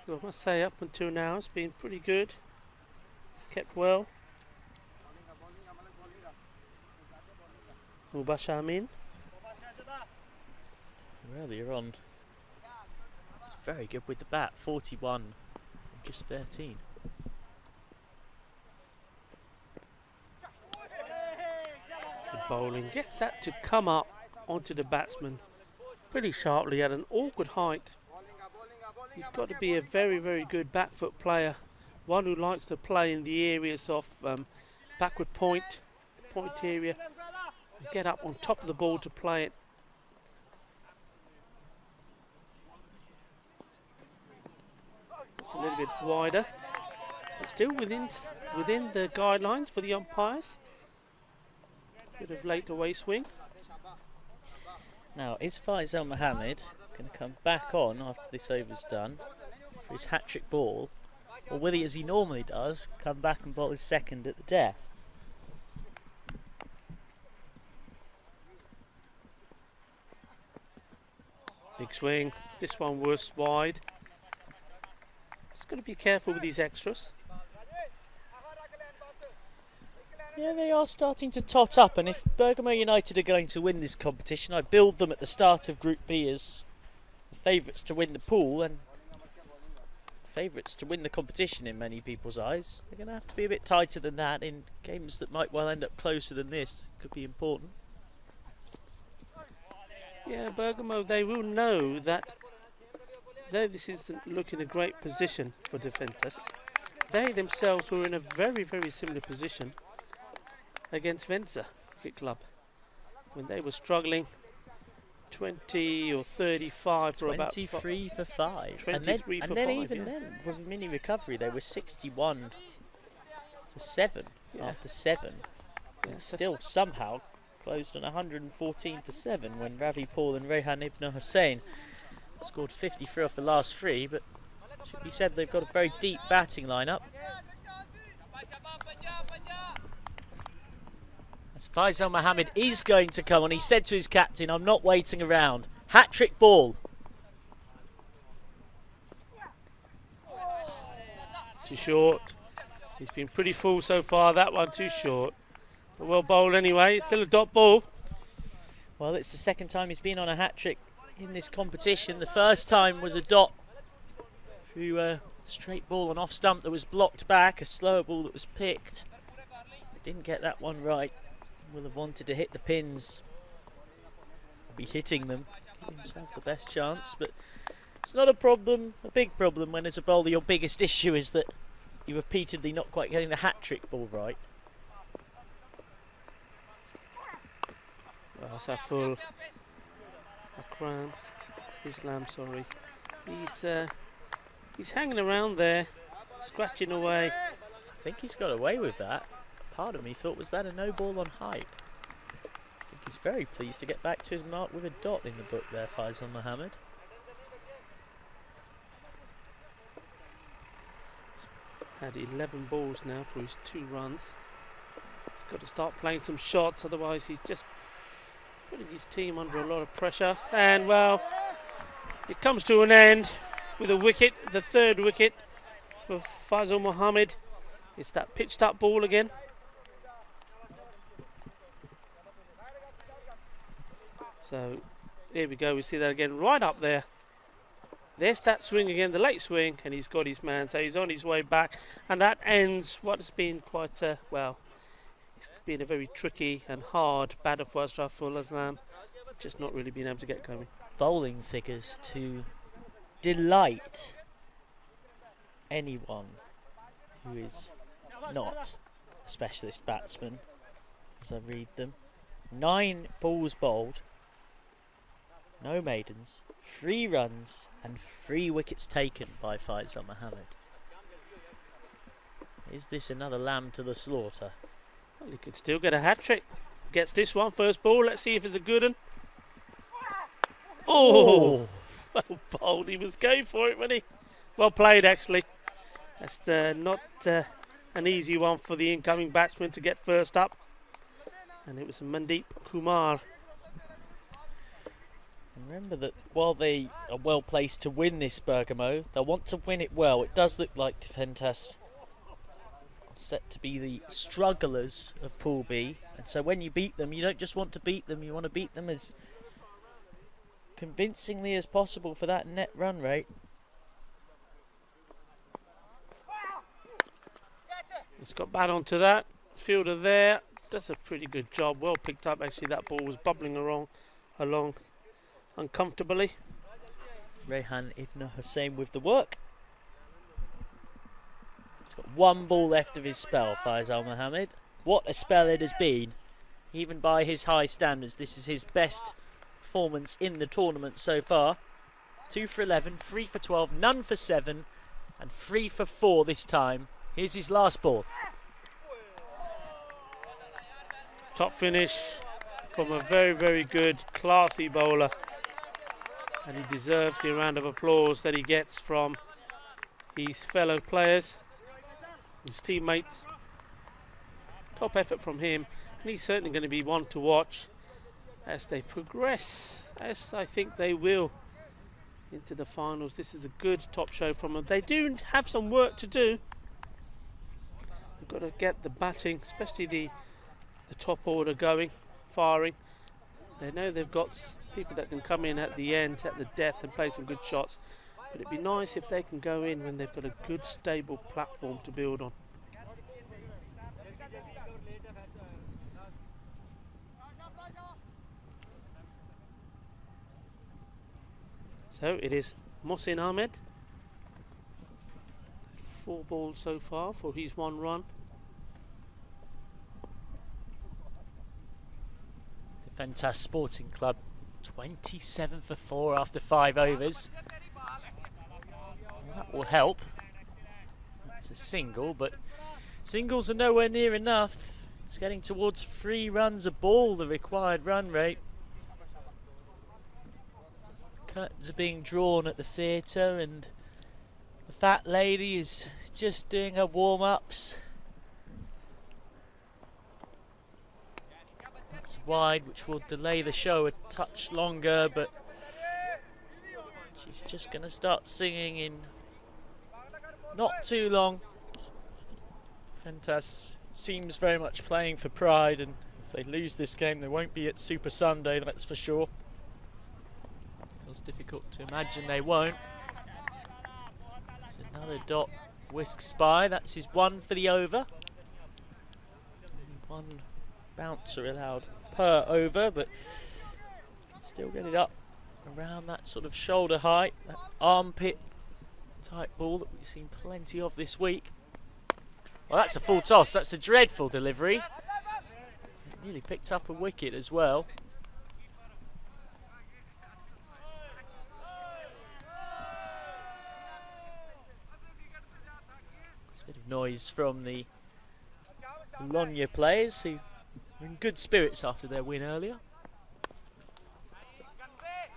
S5: I must say up until now it's been pretty good. It's kept well. Mubashir Amin.
S4: Earlier on, was very good with the bat. 41, just 13.
S5: The bowling gets that to come up onto the batsman pretty sharply at an awkward height. He's got to be a very, very good back foot player, one who likes to play in the areas of backward point area, get up on top of the ball to play it. It's a little bit wider, but still within the guidelines for the umpires. Bit of late away swing.
S4: Now, is Faisal Mohammed going to come back on after this over's done for his hat-trick ball, or will he, as he normally does, come back and bowl his second at the death?
S5: Big swing. This one was wide. Just got to be careful with these extras.
S4: Yeah, they are starting to tot up, and if Bergamo United are going to win this competition, I build them at the start of Group B as the favourites to win the pool and favourites to win the competition in many people's eyes. They're going to have to be a bit tighter than that in games that might well end up closer than this. Could be important.
S5: Yeah, Bergamo, they will know that though this isn't looking a great position for Defentas, they themselves were in a very, very similar position against Venza Cricket Club when they were struggling 20 or 35 for about
S4: 23 for 5.
S5: 23
S4: and
S5: for
S4: then
S5: 5,
S4: even
S5: yeah.
S4: then, with a mini recovery, they were 61 for 7 after 7.
S5: Yeah,
S4: And still somehow closed on 114 for 7 when Ravi Paul and Rehan Ibn Hussain scored 53 off the last 3, but it should be said they've got a very deep batting lineup. As Faisal Mohammed is going to come on, he said to his captain, "I'm not waiting around." Hat-trick ball.
S5: Too short. He's been pretty full so far. That one too short. But well bowled anyway. It's still a dot ball.
S4: Well, it's the second time he's been on a hat-trick in this competition. The first time was a dot through a straight ball and off stump that was blocked back, a slower ball that was picked. Didn't get that one right. Will have wanted to hit the pins. Be hitting them. Give himself the best chance, but it's not a problem, a big problem when as a bowler your biggest issue is that you're repeatedly not quite getting the hat-trick ball right.
S5: Saful Akram Islam, sorry. He's hanging around there, scratching away.
S4: I think he's got away with that. Part of me thought, was that a no ball on height? I think he's very pleased to get back to his mark with a dot in the book there, Faisal Mohammed.
S5: Had 11 balls now for his 2 runs. He's got to start playing some shots, otherwise he's just putting his team under a lot of pressure. And well, it comes to an end with a wicket, the 3rd wicket for Faisal Mohammed. It's that pitched up ball again. So here we go, we see that again right up there. There's that swing again, the late swing, and he's got his man, so he's on his way back, and that ends what has been quite well, it's been a very tricky and hard batter for Ashraful Islam, just not really been able to get going.
S4: Bowling figures to delight anyone who is not a specialist batsman, as I read them. 9 balls bowled, no maidens, 3 runs and 3 wickets taken by Faisal Mohammed. Is this another lamb to the slaughter?
S5: Well, he could still get a hat-trick. Gets this one, first ball, let's see if it's a good one. Oh! Well bowled, he was going for it, wasn't he? Well played, actually. That's not an easy one for the incoming batsman to get first up. And it was Mandeep Kumar.
S4: Remember that while they are well placed to win this Bergamo, they'll want to win it well. It does look like Defentas set to be the strugglers of Pool B, and so when you beat them, you don't just want to beat them, you want to beat them as convincingly as possible for that net run rate.
S5: He's got bat onto that. Fielder there does a pretty good job. Well picked up, actually. That ball was bubbling along uncomfortably.
S4: Rehan Ibn Hussain with the work. He's got 1 ball left of his spell, Faisal Mohammed. What a spell it has been. even by his high standards. This is his best performance in the tournament so far. 2 for 11, 3 for 12, none for 7, and 3 for 4 this time. Here's his last ball.
S5: Top finish from a very, very good, classy bowler. And he deserves the round of applause that he gets from his fellow players, his teammates. Top effort from him, and he's certainly going to be one to watch as they progress, as I think they will, into the finals. This is a good top show from them. They do have some work to do. They've got to get the batting, especially the top order going, firing. They know they've got people that can come in at the end, at the depth, and play some good shots. But it'd be nice if they can go in when they've got a good, stable platform to build on. So it is Mohsin Ahmed. 4 balls so far for his 1 run.
S4: Defentas Sporting Club 27 for 4 after 5 overs. That will help. It's a single, but singles are nowhere near enough. It's getting towards 3 runs a ball, the required run rate. Curtains are being drawn at the theatre, and the fat lady is just doing her warm-ups. That's wide, which will delay the show a touch longer, but she's just going to start singing in not too long. Defentas seems very much playing for pride, and if they lose this game they won't be at Super Sunday, that's for sure. Feels difficult to imagine they won't. So another dot whisks by. That's his 1 for the over. 1 bouncer allowed per over, but can still get it up around that sort of shoulder height, that armpit type ball that we've seen plenty of this week. Well, that's a full toss. That's a dreadful delivery. It nearly picked up a wicket as well. There's a bit of noise from the Bologna players who are in good spirits after their win earlier.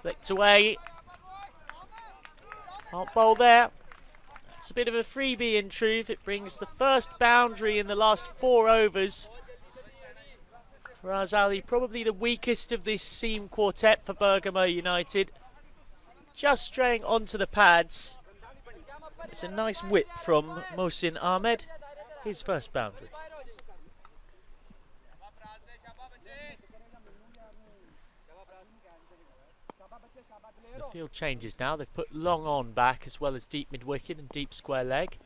S4: Flicked away. Can't bowl there. It's a bit of a freebie in truth. It brings the first boundary in the last 4 overs. Faraz Ali, probably the weakest of this seam quartet for Bergamo United. Just straying onto the pads. It's a nice whip from Mohsin Ahmed. His first boundary. The field changes now. They've put long on back as well as deep mid-wicket and deep square leg.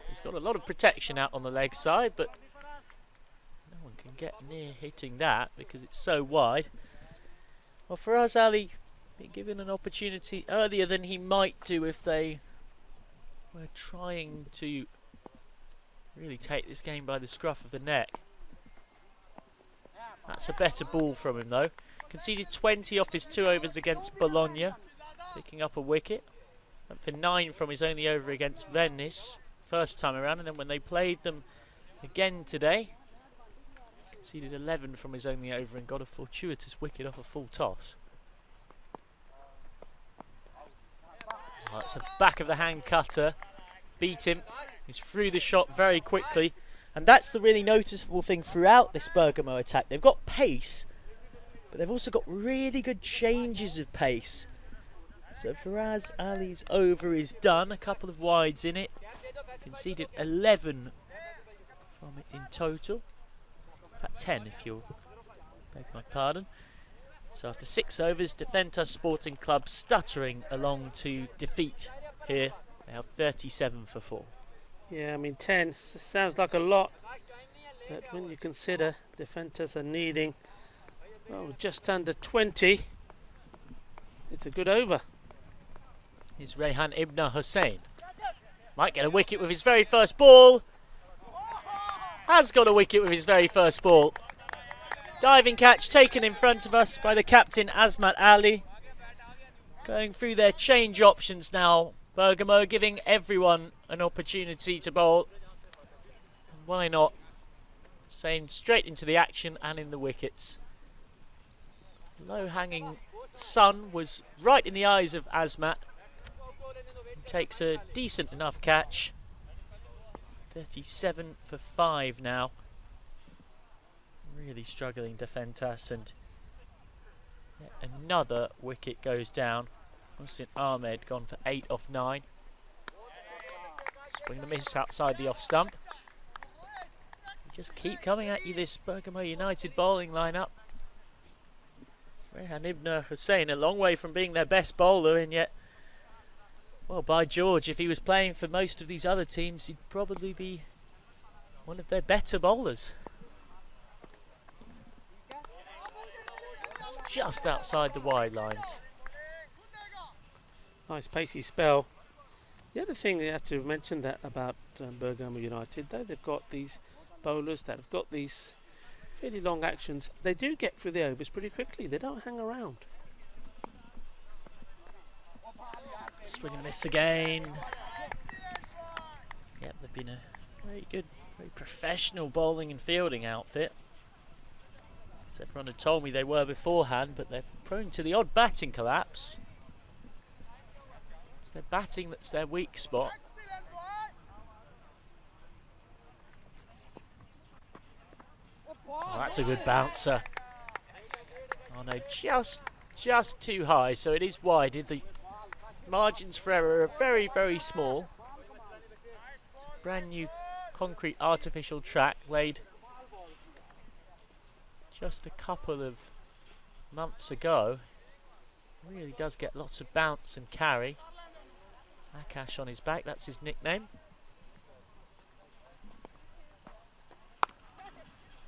S4: He's got a lot of protection out on the leg side, but no one can get near hitting that because it's so wide. Well, Faraz Ali been given an opportunity earlier than he might do if they were trying to really take this game by the scruff of the neck. That's a better ball from him though. Conceded 20 off his 2 overs against Bologna, picking up a wicket. Went for 9 from his only over against Venice first time around, and then when they played them again today, conceded 11 from his only over and got a fortuitous wicket off a full toss. Oh, that's a back of the hand cutter, beat him. He's through the shot very quickly, and that's the really noticeable thing throughout this Bergamo attack. They've got pace, but they've also got really good changes of pace. So Faraz Ali's over is done, a couple of wides in it. Conceded 11 from it in total. In fact 10 if you'll beg my pardon. So after 6 overs, Defentas Sporting Club stuttering along to defeat here. They have 37 for 4.
S5: Yeah, I mean 10 sounds like a lot, but when you consider Defentas are needing just under 20, it's a good over.
S4: Here's Rehan Ibn Hussain. Might get a wicket with his very first ball. Has got a wicket with his very first ball. Diving catch taken in front of us by the captain Azmat Ali. Going through their change options now. Bergamo giving everyone an opportunity to bowl. Why not? Saying straight into the action and in the wickets. Low hanging sun was right in the eyes of Azmat. He takes a decent enough catch. 37 for 5 now. Really struggling Defentas, and yet another wicket goes down. Mohsin Ahmed gone for 8 off 9. Swing the miss outside the off stump. You just keep coming at you, this Bergamo United bowling lineup. Rehan Ibn Hussain a long way from being their best bowler, and yet, well, by George, if he was playing for most of these other teams, he'd probably be one of their better bowlers. It's just outside the wide lines.
S5: Nice pacey spell. The other thing you have to mention that about Bergamo United, though they've got these bowlers that have got these fairly long actions, they do get through the overs pretty quickly. They don't hang around.
S4: Swing and miss again. Yep, they've been a very good, very professional bowling and fielding outfit. As everyone had told me they were beforehand, but they're prone to the odd batting collapse. It's their batting that's their weak spot. Oh, that's a good bouncer. Oh no, just too high, so it is wide. The margins for error are very, very small. It's a brand new concrete artificial track laid just a couple of months ago. Really does get lots of bounce and carry. Akash on his back, that's his nickname.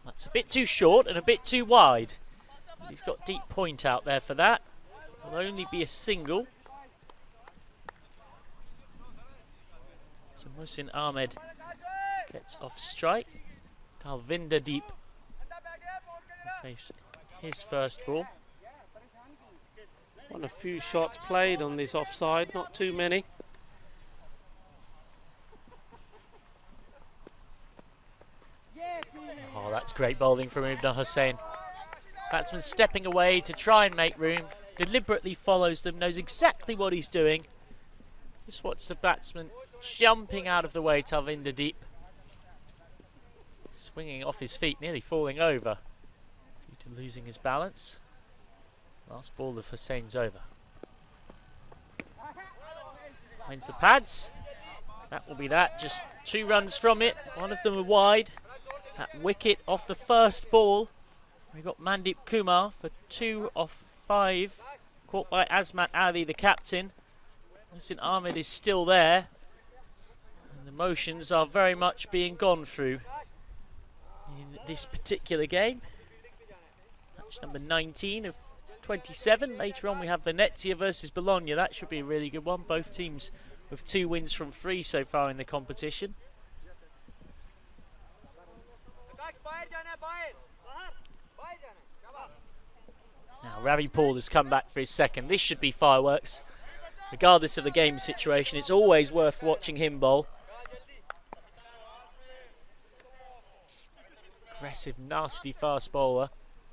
S4: That's a bit too short and a bit too wide. He's got deep point out there for that. Will only be a single. So Mohsin Ahmed gets off strike. Talvinder Deep will face his first ball.
S5: Won a few shots played on this offside, not too many.
S4: Oh, that's great bowling from Ibn Hussain. Batsman stepping away to try and make room. Deliberately follows them, knows exactly what he's doing. Just watch the batsman jumping out of the way, Talvinder Deep. Swinging off his feet, nearly falling over due to losing his balance. Last ball of Hussain's over. Finds the pads. That will be that. Just 2 runs from it. One of them are wide. That wicket off the first ball. We got Mandeep Kumar for 2 off 5. Caught by Azmat Ali, the captain. Mohsin Ahmed is still there. And the motions are very much being gone through in this particular game. Match number 19 of 27. Later on we have Venezia versus Bologna. That should be a really good one. Both teams with 2 wins from 3 so far in the competition. Now Ravi Paul has come back for his second. This should be fireworks. Regardless of the game situation, it's always worth watching him bowl. Aggressive, nasty fast bowler.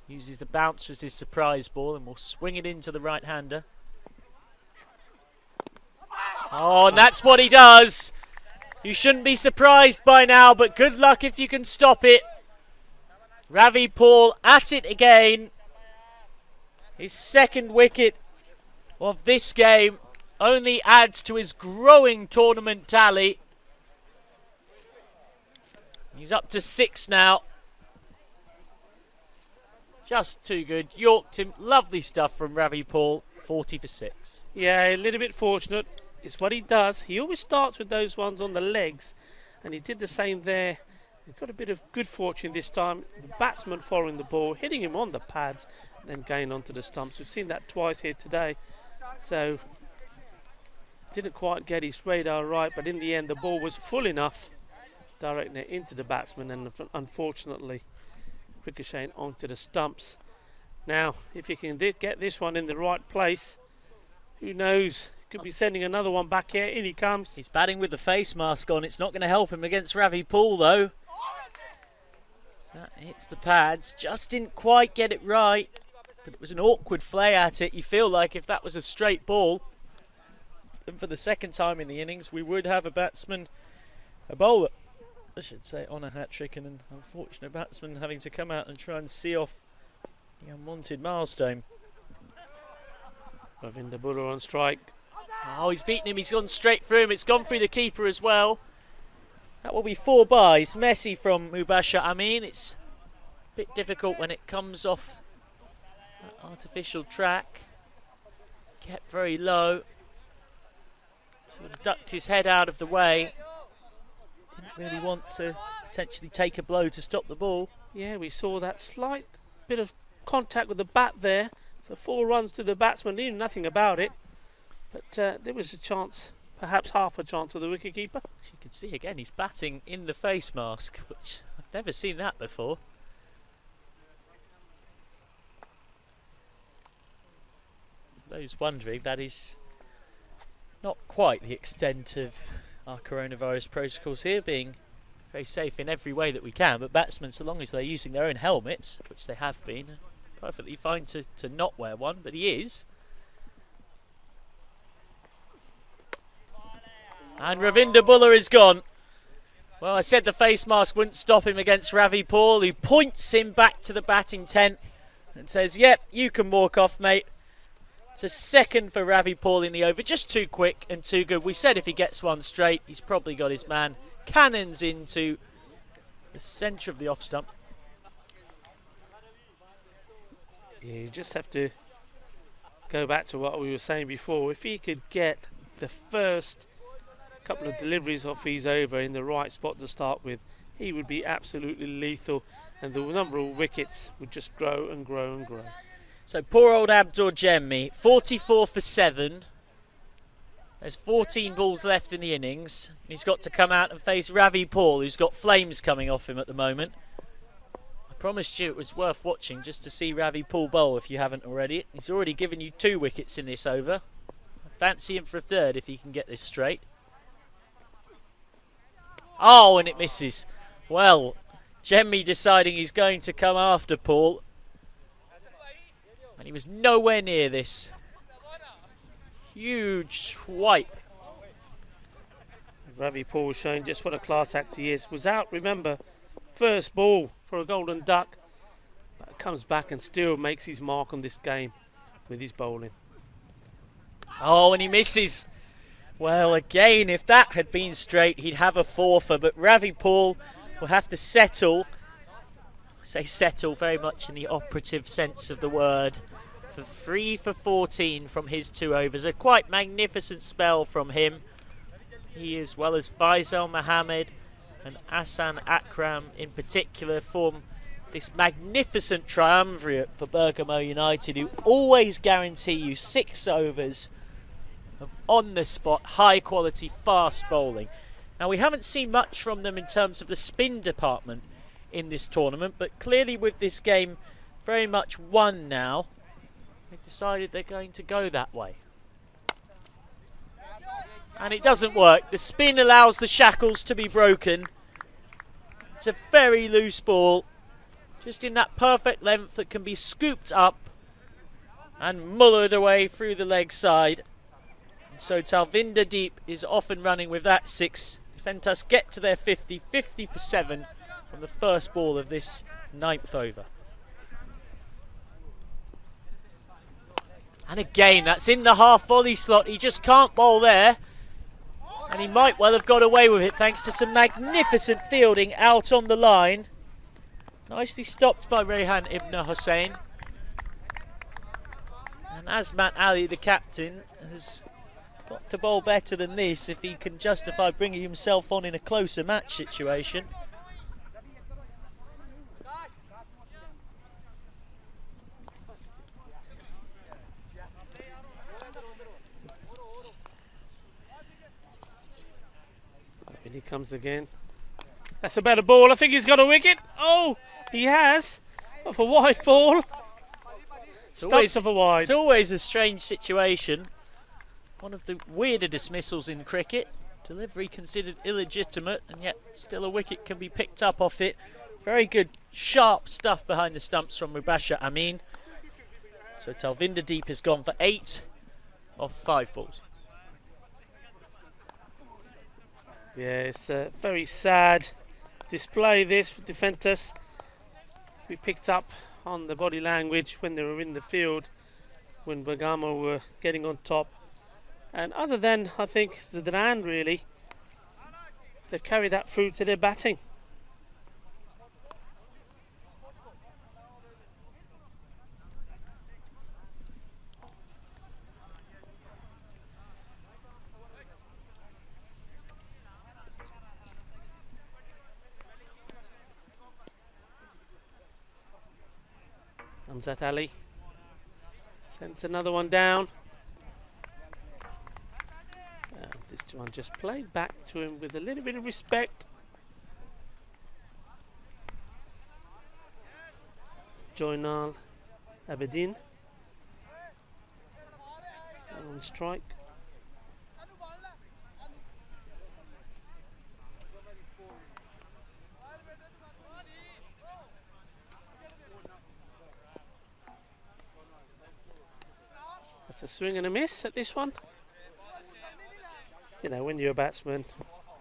S4: Uses the bouncer as his surprise ball and will swing it into the right-hander. Oh, and that's what he does. You shouldn't be surprised by now, but good luck if you can stop it. Ravi Paul at it again. His second wicket of this game only adds to his growing tournament tally. He's up to 6 now. Just too good. Yorked him. Lovely stuff from Ravi Paul. 40 for 6.
S5: Yeah, a little bit fortunate. It's what he does. He always starts with those ones on the legs, and he did the same there. He got a bit of good fortune this time. The batsman following the ball, hitting him on the pads, and then going onto the stumps. We've seen that twice here today. So, didn't quite get his radar right, but in the end, the ball was full enough, directing it into the batsman, and unfortunately, ricocheting onto the stumps. Now, if you can get this one in the right place, who knows? Could be sending another one back here. In he comes.
S4: He's batting with the face mask on. It's not going to help him against Ravi Paul, though. That hits the pads. Just didn't quite get it right. But it was an awkward play at it. You feel like if that was a straight ball, then for the second time in the innings, we would have a bowler, I should say, on a hat-trick, and an unfortunate batsman having to come out and try and see off the unwanted milestone.
S5: Ravinder Bhullar on strike.
S4: Oh, he's beaten him. He's gone straight through him. It's gone through the keeper as well. That will be 4 byes. Messy from Mubashir Amin. It's a bit difficult when it comes off that artificial track. Kept very low. Sort of ducked his head out of the way. Didn't really want to potentially take a blow to stop the ball.
S5: Yeah, we saw that slight bit of contact with the bat there. So 4 runs to the batsman. Knew nothing about it. But there was a chance, perhaps half a chance for the wicketkeeper.
S4: As you can see again, he's batting in the face mask, which I've never seen that before. Those wondering, that is not quite the extent of our coronavirus protocols here, being very safe in every way that we can, but batsmen, so long as they're using their own helmets, which they have been, are perfectly fine to not wear one, but he is. And Ravinder Bhullar is gone. Well, I said the face mask wouldn't stop him against Ravi Paul, who points him back to the batting tent and says, yep, you can walk off, mate. It's a second for Ravi Paul in the over. Just too quick and too good. We said if he gets one straight, he's probably got his man. Cannons into the centre of the off stump.
S5: Yeah, you just have to go back to what we were saying before. If he could get the first couple of deliveries off his over in the right spot to start with, he would be absolutely lethal, and the number of wickets would just grow and grow and grow.
S4: So poor old Abdur Jemmi, 44 for 7. There's 14 balls left in the innings. He's got to come out and face Ravi Paul, who's got flames coming off him at the moment. I promised you it was worth watching just to see Ravi Paul bowl if you haven't already. He's already given you 2 wickets in this over. I fancy him for a third if he can get this straight. Oh, and it misses. Well, Jemmi deciding he's going to come after Paul. And he was nowhere near this. Huge swipe.
S5: Ravi Paul showing just what a class act he is. Was out, remember, first ball for a golden duck. But comes back and still makes his mark on this game with his bowling.
S4: Oh, and he misses. Well, again, if that had been straight, he'd have a 4-fer, but Ravi Paul will have to settle. I say settle very much in the operative sense of the word. For 3 for 14 from his 2 overs. A quite magnificent spell from him. He, as well as Faisal Mohammed and Ahsan Akram in particular, form this magnificent triumvirate for Bergamo United, who always guarantee you 6 overs of on-the-spot, high-quality, fast bowling. Now, we haven't seen much from them in terms of the spin department in this tournament, but clearly with this game very much won now, they've decided they're going to go that way. And it doesn't work. The spin allows the shackles to be broken. It's a very loose ball, just in that perfect length that can be scooped up and mullered away through the leg side. So Talvinder Deep is off and running with that 6. Ventus get to their 50 for 7 from the first ball of this 9th over. And again, that's in the half volley slot. He just can't bowl there. And he might well have got away with it thanks to some magnificent fielding out on the line. Nicely stopped by Rehan Ibn Hussain. And Azmat Ali, the captain, has got to bowl better than this if he can justify bringing himself on in a closer match situation.
S5: And he comes again. That's a better ball. I think he's got a wicket. Oh, he has. Of a wide ball.
S4: It's
S5: Stumps of a wide.
S4: It's always a strange situation. One of the weirder dismissals in cricket. Delivery considered illegitimate, and yet still a wicket can be picked up off it. Very good, sharp stuff behind the stumps from Mubashir Amin. So Talvinder Deep has gone for 8 of 5 balls.
S5: Yeah, it's a very sad display this for Defenders. We picked up on the body language when they were in the field, when Bergamo were getting on top. And other than, I think, Zidane really, they've carried that through to their batting. Amzat Ali sends another one down. This one just played back to him with a little bit of respect. Joinal Abedin on strike. That's a swing and a miss at this one. You know, when you're a batsman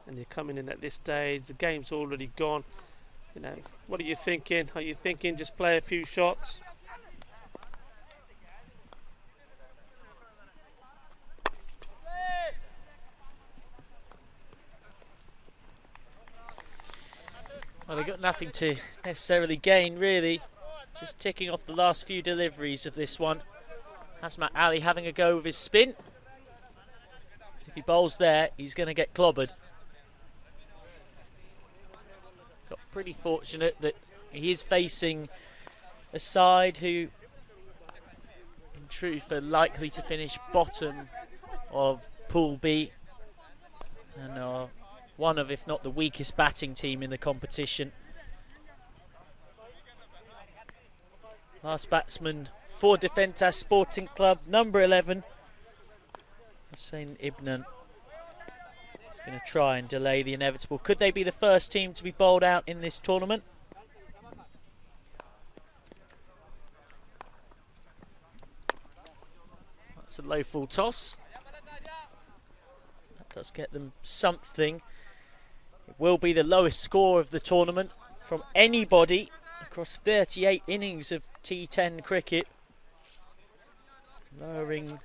S5: and you're coming in at this stage, the game's already gone. You know, what are you thinking? Are you thinking just play a few shots?
S4: Well, they've got nothing to necessarily gain, really. Just ticking off the last few deliveries of this one. Asmat Ali having a go with his spin. If he bowls there, he's going to get clobbered. Got pretty fortunate that he is facing a side who, in truth, are likely to finish bottom of Pool B and are one of, if not the weakest batting team in the competition. Last batsman for Defentas Sporting Club, number 11, Hussein Ibnan. He's going to try and delay the inevitable. Could they be the first team to be bowled out in this tournament? That's a low full toss. That does get them something. It will be the lowest score of the tournament from anybody across 38 innings of T10 cricket. Lowering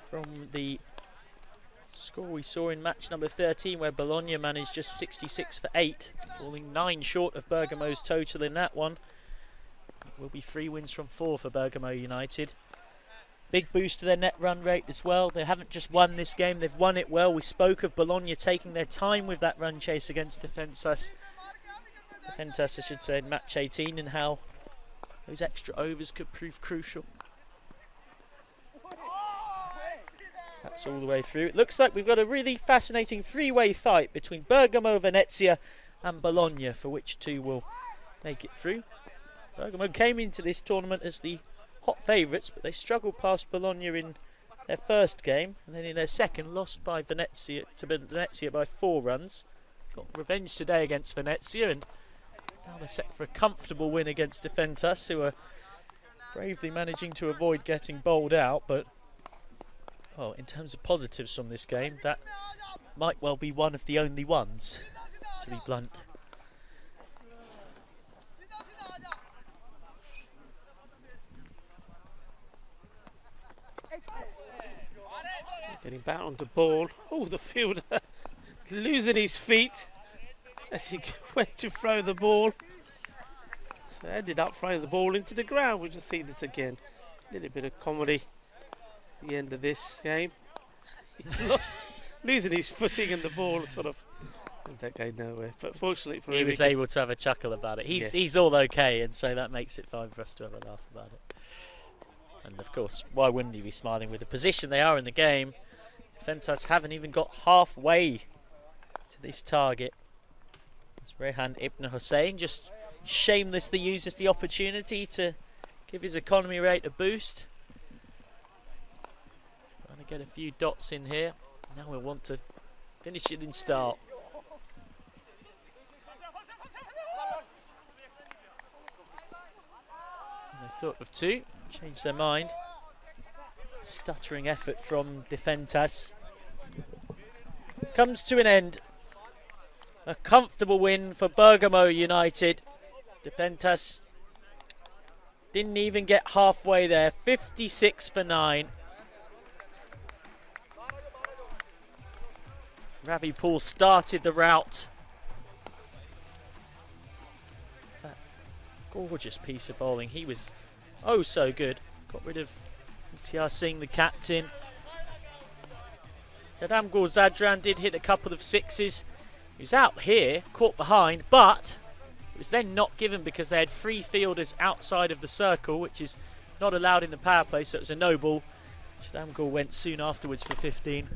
S4: from the score we saw in match number 13, where Bologna managed just 66 for 8, falling 9 short of Bergamo's total in that one. It will be 3 wins from 4 for Bergamo United. Big boost to their net run rate as well. They haven't just won this game, they've won it well. We spoke of Bologna taking their time with that run chase against Defentas, I should say, in match 18, and how those extra overs could prove crucial. That's all the way through. It looks like we've got a really fascinating three-way fight between Bergamo, Venezia and Bologna, for which two will make it through. Bergamo came into this tournament as the hot favourites, but they struggled past Bologna in their first game, and then in their second lost by Venezia by 4 runs. Got revenge today against Venezia, and now they're set for a comfortable win against Defentas, who are bravely managing to avoid getting bowled out. But well, in terms of positives from this game, that might well be one of the only ones, to be blunt.
S5: Getting back onto ball. Oh, the fielder losing his feet as he went to throw the ball. So ended up throwing the ball into the ground. We'll just see this again. A little bit of comedy at the end of this game. Losing his footing and the ball sort of that going nowhere. But fortunately for him,
S4: he was able to have a chuckle about it. He's all okay, and so that makes it fine for us to have a laugh about it. And of course, why wouldn't he be smiling with the position they are in the game? Defentas haven't even got halfway to this target. It's Rehan Ibn Hussein just shamelessly uses the opportunity to give his economy rate a boost. Trying to get a few dots in here. Now we'll want to finish it in start. And they thought of two, changed their mind. Stuttering effort from Defentas. Comes to an end. A comfortable win for Bergamo United. Defentas didn't even get halfway there. 56 for 9. Ravi Paul started the rout. That gorgeous piece of bowling. He was oh so good. Got rid of Mukhtar Singh, the captain. Shadamgul Zadran did hit a couple of sixes. He was out here, caught behind, but it was then not given because they had 3 fielders outside of the circle, which is not allowed in the power play, so it was a no ball. Shadamgul went soon afterwards for 15.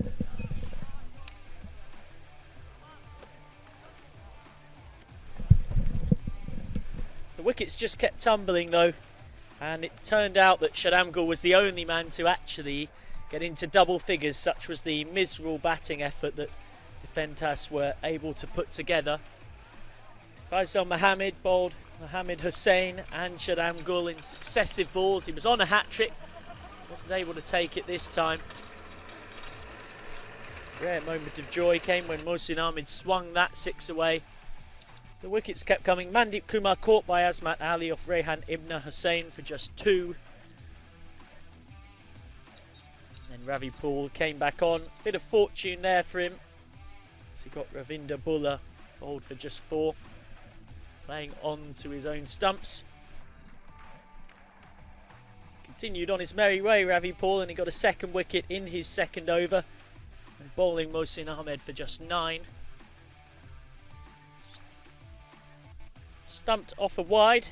S4: The wickets just kept tumbling though, and it turned out that Shadamgul was the only man to actually get into double figures. Such was the miserable batting effort that Defentas were able to put together. Faisal Mohammed bowled Mohammed Hussain and Shadamgul in successive balls. He was on a hat-trick, wasn't able to take it this time. Rare moment of joy came when Mohsin Ahmed swung that 6 away. The wickets kept coming. Mandeep Kumar caught by Azmat Ali off Rehan Ibn Hussain for just 2. And then Ravi Paul came back on. Bit of fortune there for him, as he got Ravinder Buller bowled for just 4. Playing on to his own stumps. Continued on his merry way, Ravi Paul, and he got a 2nd wicket in his 2nd over. And bowling Mohsin Ahmed for just 9. Stumped off a wide.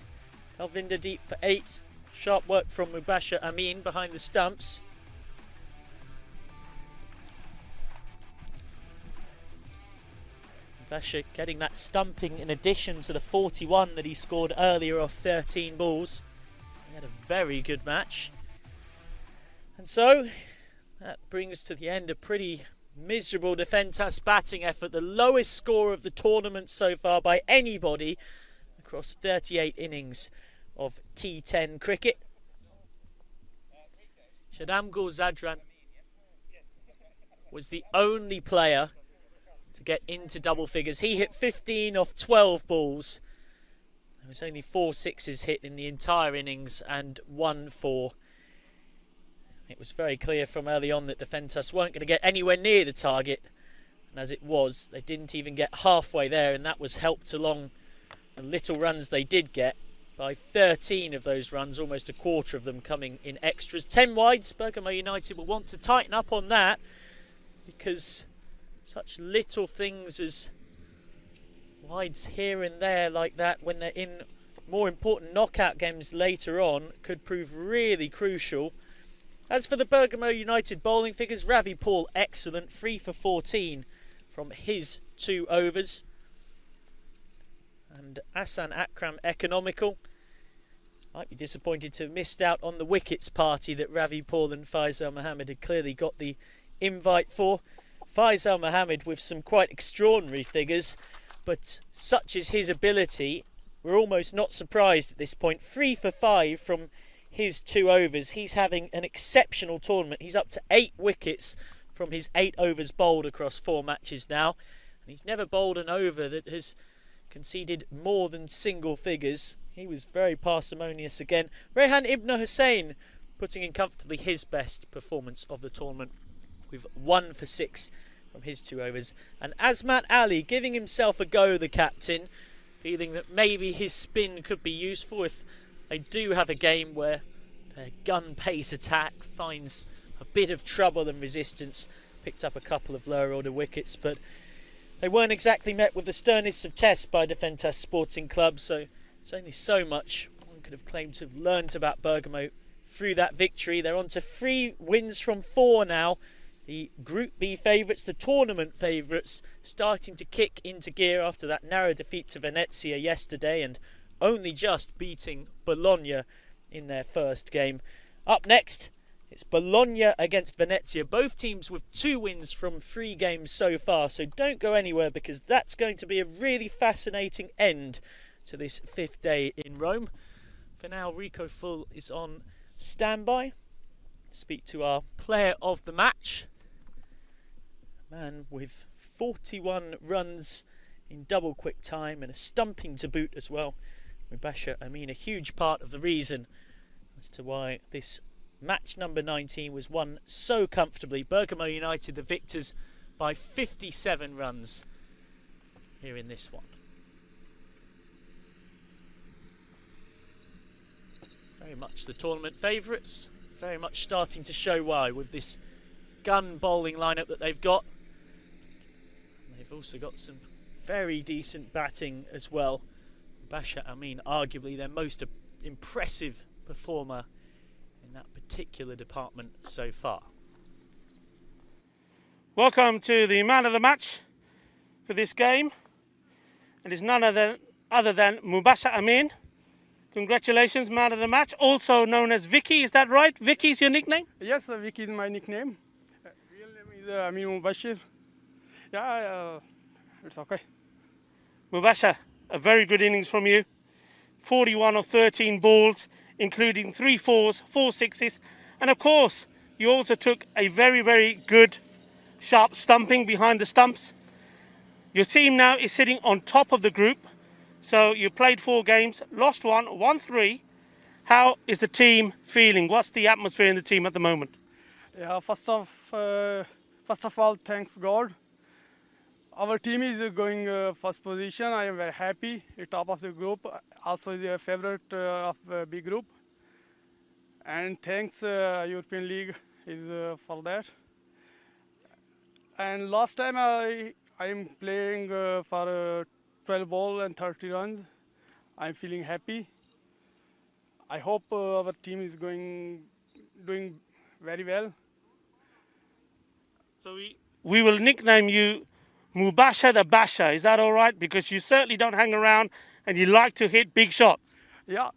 S4: Alvinder Deep for 8. Sharp work from Mubashir Amin behind the stumps. Mubashir getting that stumping in addition to the 41 that he scored earlier off 13 balls. He had a very good match. And so that brings to the end a pretty miserable Defentas batting effort. The lowest score of the tournament so far by anybody across 38 innings of T10 cricket. Shadamgul Zadran was the only player to get into double figures. He hit 15 off 12 balls. There was only 4 sixes hit in the entire innings and 1 4. It was very clear from early on that Defentas weren't going to get anywhere near the target, and as it was, they didn't even get halfway there, and that was helped along the little runs they did get by 13 of those runs, almost a quarter of them coming in extras. 10 wides. Bergamo United will want to tighten up on that, because such little things as wides here and there like that when they're in more important knockout games later on could prove really crucial. As for the Bergamo United bowling figures, Ravi Paul excellent, 3 for 14 from his 2 overs. And Ahsan Akram economical. Might be disappointed to have missed out on the wickets party that Ravi Paul and Faisal Mohammed had clearly got the invite for. Faisal Mohammed with some quite extraordinary figures, but such is his ability, we're almost not surprised at this point. 3 for 5 from his 2 overs. He's having an exceptional tournament. He's up to 8 wickets from his 8 overs bowled across 4 matches now. And he's never bowled an over that has conceded more than single figures. He was very parsimonious again. Rehan Ibn Hussain putting in comfortably his best performance of the tournament with 1 for 6 from his 2 overs. And Azmat Ali giving himself a go, the captain, feeling that maybe his spin could be useful if they do have a game where their gun pace attack finds a bit of trouble and resistance. Picked up a couple of lower order wickets, but they weren't exactly met with the sternest of tests by Defentas Sporting Club, so it's only so much one could have claimed to have learnt about Bergamo through that victory. They're on to 3 wins from 4 now. The Group B favourites, the tournament favourites, starting to kick into gear after that narrow defeat to Venezia yesterday and only just beating Bologna in their first game. Up next, it's Bologna against Venezia. Both teams with 2 wins from 3 games so far, so don't go anywhere because that's going to be a really fascinating end to this 5th day in Rome. For now, Rico Full is on standby to speak to our player of the match. A man with 41 runs in double quick time and a stumping to boot as well. Mubasher Amin, a huge part of the reason as to why this match number 19 was won so comfortably. Bergamo United the victors by 57 runs here in this one. Very much the tournament favourites, very much starting to show why with this gun bowling lineup that they've got. And they've also got some very decent batting as well. Mubasher Amin, arguably their most impressive performer in that particular department so far.
S5: Welcome to the man of the match for this game. It is none other than Mubasher Amin. Congratulations, man of the match. Also known as Vicky, is that right? Vicky is your nickname?
S13: Yes, Vicky is my nickname. Real name is Amin Mubasher. Yeah, it's okay.
S5: Mubasher, a very good innings from you. 41 of 13 balls, including 3 fours, 4 sixes. And of course, you also took a very, very good, sharp stumping behind the stumps. Your team now is sitting on top of the group. So you played 4 games, lost 1, won 3. How is the team feeling? What's the atmosphere in the team at the moment?
S13: Yeah, first of all, thanks God. Our team is going first position. I am very happy. Top of the group, also the favorite of B group. And thanks European League is for that. And last time I am playing for 12 ball and 30 runs. I'm feeling happy. I hope our team is doing very well.
S5: So we will nickname you Mubasher the Basher. Is that all right? Because you certainly don't hang around and you like to hit big shots.
S13: Yeah,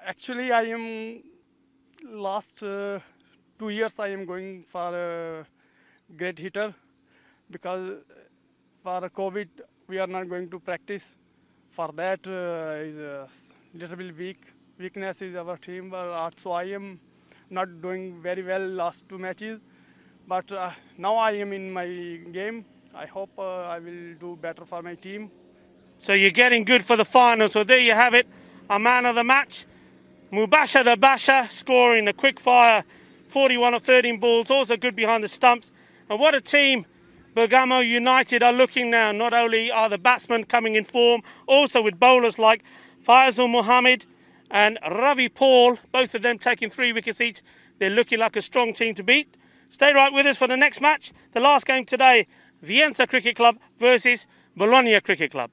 S13: actually I am last 2 years I am going for a great hitter because for COVID we are not going to practice. For that is a little bit weakness is our team, but also I am not doing very well last 2 matches. But now I am in my game. I hope I will do better for my team.
S5: So you're getting good for the final. So there you have it, our man of the match, Mubasher the Basher, scoring a quick fire, 41 of 13 balls, also good behind the stumps. And what a team Bergamo United are looking now. Not only are the batsmen coming in form, also with bowlers like Faisal Mohammed and Ravi Paul, both of them taking 3 wickets each. They're looking like a strong team to beat. Stay right with us for the next match. The last game today, Vicenza Cricket Club versus Bologna Cricket Club.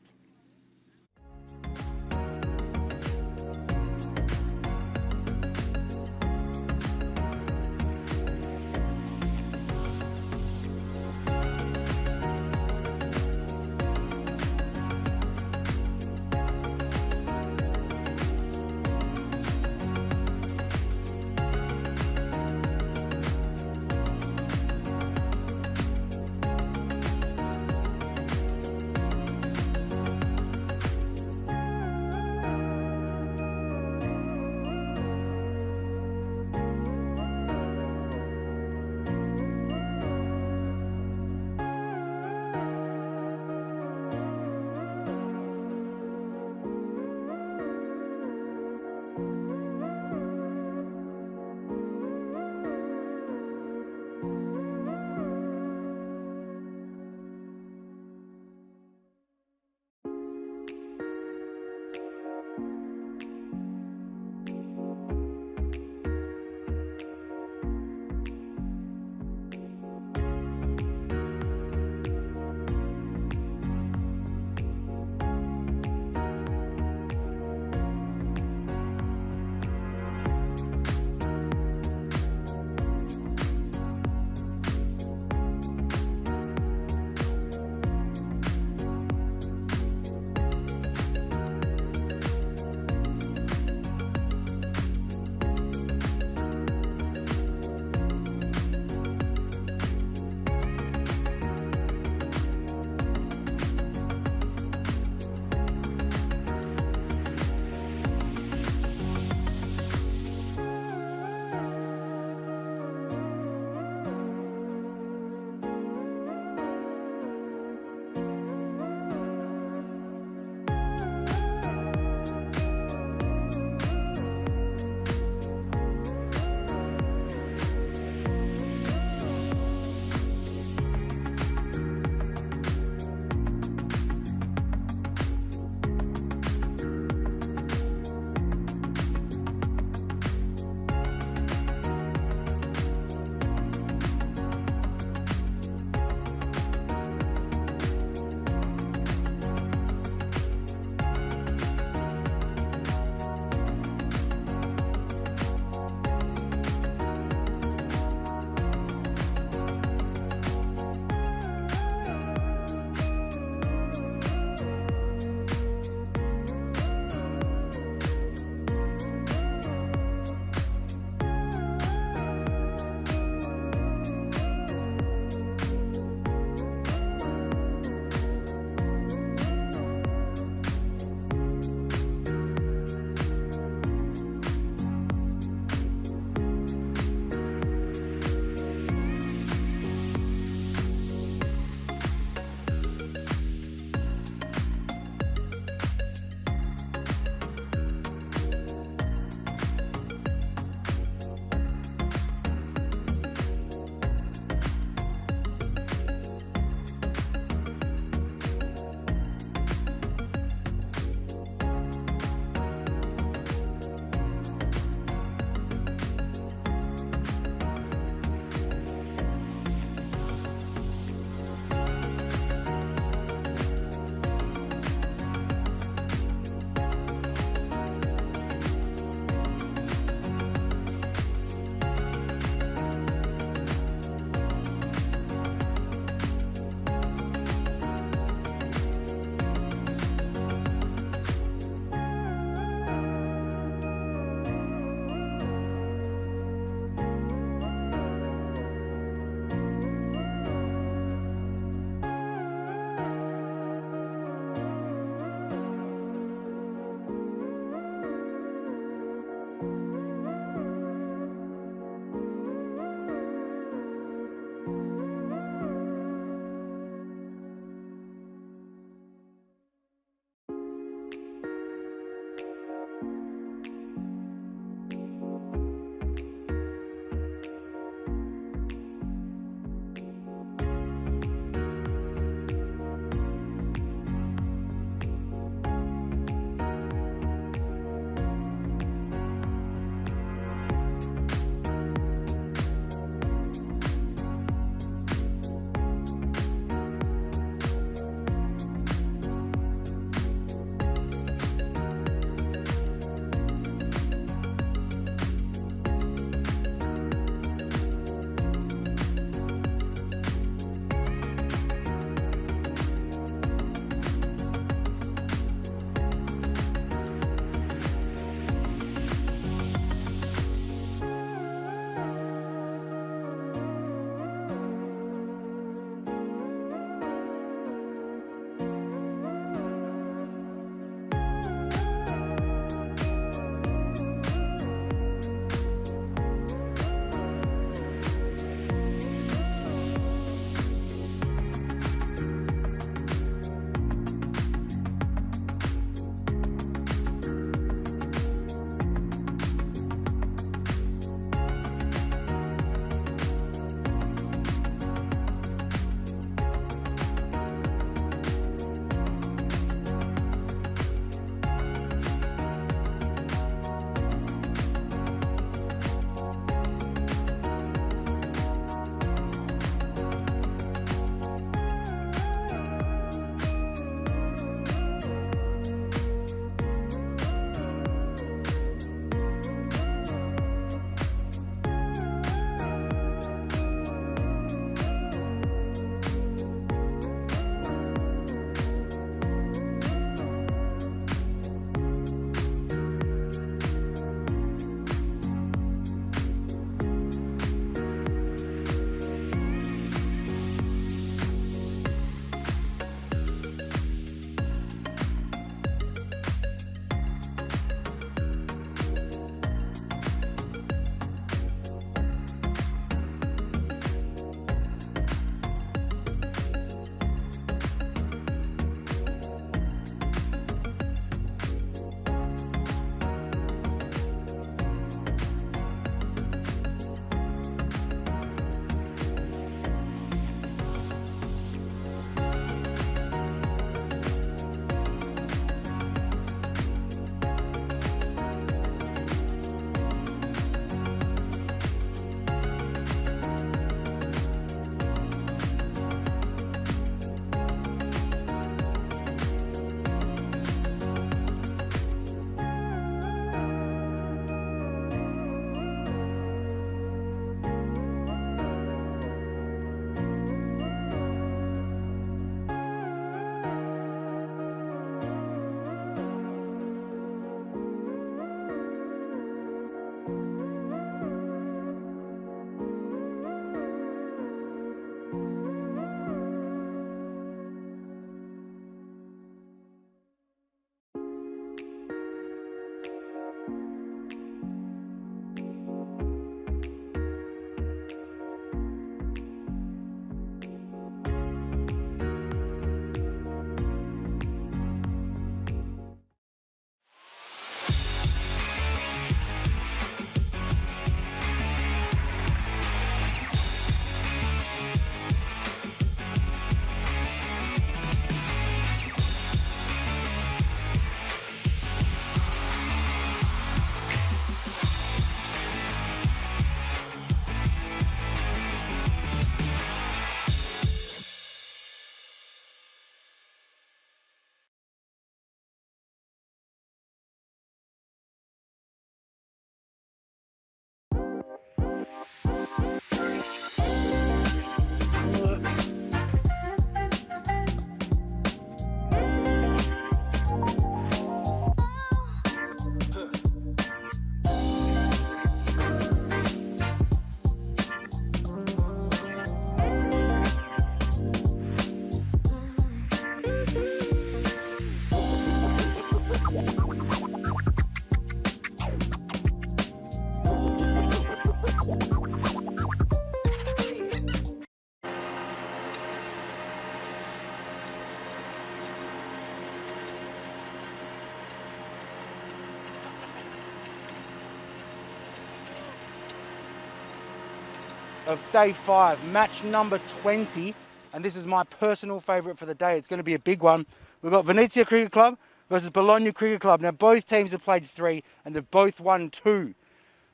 S1: of day 5, match number 20. And this is my personal favourite for the day. It's going to be a big one. We've got Venezia Cricket Club versus Bologna Cricket Club. Now, both teams have played 3 and they've both won 2.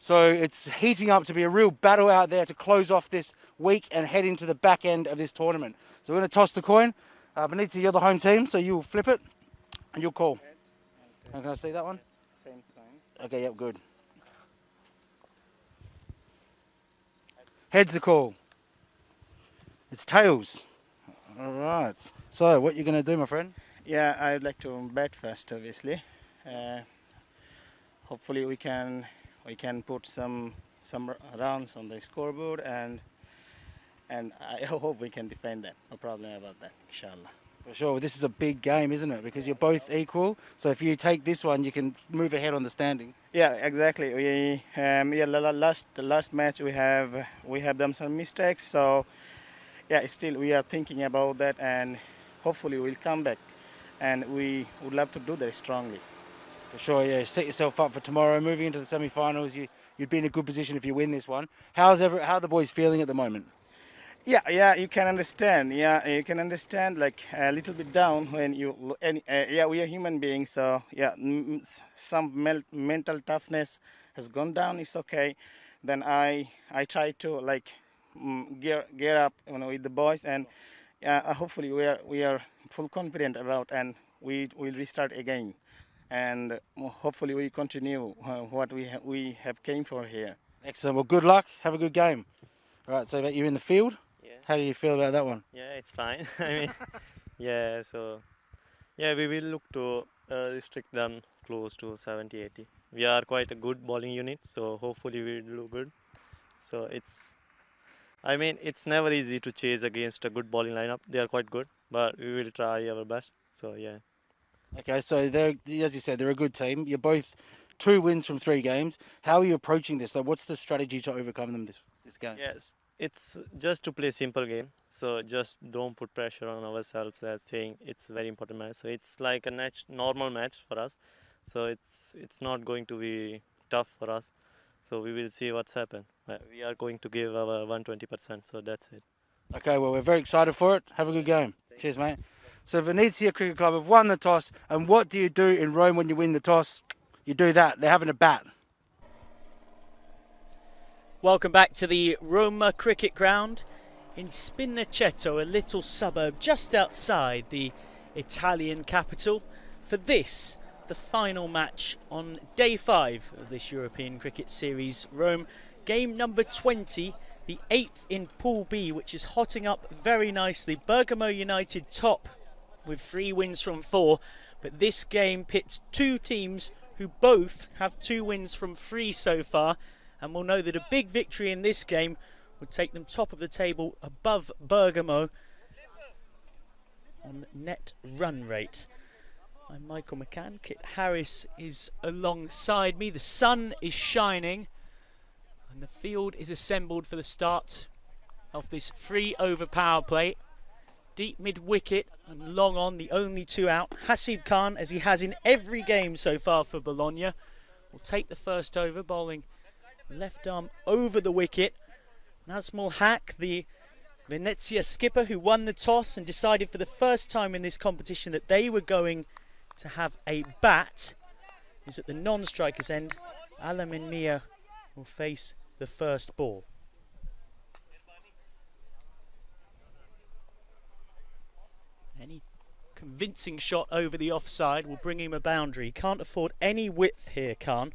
S1: So it's heating up to be a real battle out there to close off this week and head into the back end of this tournament. So we're going to toss the coin. Venezia, you're the home team, so you'll flip it and you'll call. And can I see that one?
S3: Same time.
S1: Okay, yep, good. Heads the call. It's tails. All right. So what you going to do, my friend?
S3: Yeah, I'd like to bet first, obviously. Hopefully we can put some rounds on the scoreboard, and I hope we can defend that. No problem about that, inshallah.
S1: For sure. This is a big game, isn't it? Because you're both equal. So if you take this one, you can move ahead on the standings.
S3: Yeah, exactly. We the last match we have done some mistakes. So yeah, still we are thinking about that, and hopefully we'll come back, and we would love to do that strongly.
S1: For sure, yeah. Set yourself up for tomorrow. Moving into the semi-finals, you'd be in a good position if you win this one. How are the boys feeling at the moment?
S3: Yeah, you can understand. Yeah, you can understand, like a little bit down when you. Yeah, we are human beings, so yeah, some mental toughness has gone down. It's okay. Then I try to like gear up, with the boys, and hopefully we are full confident about, and we will restart again, and hopefully we continue what we have came for here.
S1: Excellent. Well, good luck. Have a good game. All right. So you're in the field. How do you feel about that one?
S8: Yeah, it's fine. I mean, yeah, so, yeah, we will look to restrict them close to 70-80. We are quite a good bowling unit, so hopefully we will do good. So it's never easy to chase against a good bowling lineup. They are quite good, but we will try our best. So, yeah.
S1: Okay, so as you said, they're a good team. You're both 2 wins from 3 games. How are you approaching this? Like, what's the strategy to overcome them this game?
S8: Yes. It's just to play simple game, so just don't put pressure on ourselves as saying it's very important match. So it's like a normal match for us, so it's not going to be tough for us. So we will see what's happened. We are going to give our 120%, so that's it.
S1: Okay, well, we're very excited for it. Have a good game. Cheers, mate. So Venezia Cricket Club have won the toss, and what do you do in Rome when you win the toss? You do that. They're having a bat.
S4: Welcome back to the Roma Cricket Ground in Spinacetto, a little suburb just outside the Italian capital, for this, the final match on day 5 of this European Cricket Series. Rome, game number 20, the 8th in Pool B, which is hotting up very nicely. Bergamo United top with 3 wins from 4, but this game pits 2 teams who both have 2 wins from 3 so far. And we'll know that a big victory in this game would take them top of the table above Bergamo on net run rate. I'm Michael McCann. Kit Harris is alongside me. The sun is shining and the field is assembled for the start of this 3-over power play. Deep mid-wicket and long on, the only 2 out. Hasib Khan, as he has in every game so far for Bologna, will take the first over, bowling left arm over the wicket. Nazmul Haq, the Venezia skipper who won the toss and decided for the first time in this competition that they were going to have a bat, is at the non-striker's end. Alamin Mia will face the first ball. Any convincing shot over the offside will bring him a boundary. Can't afford any width here, Khan.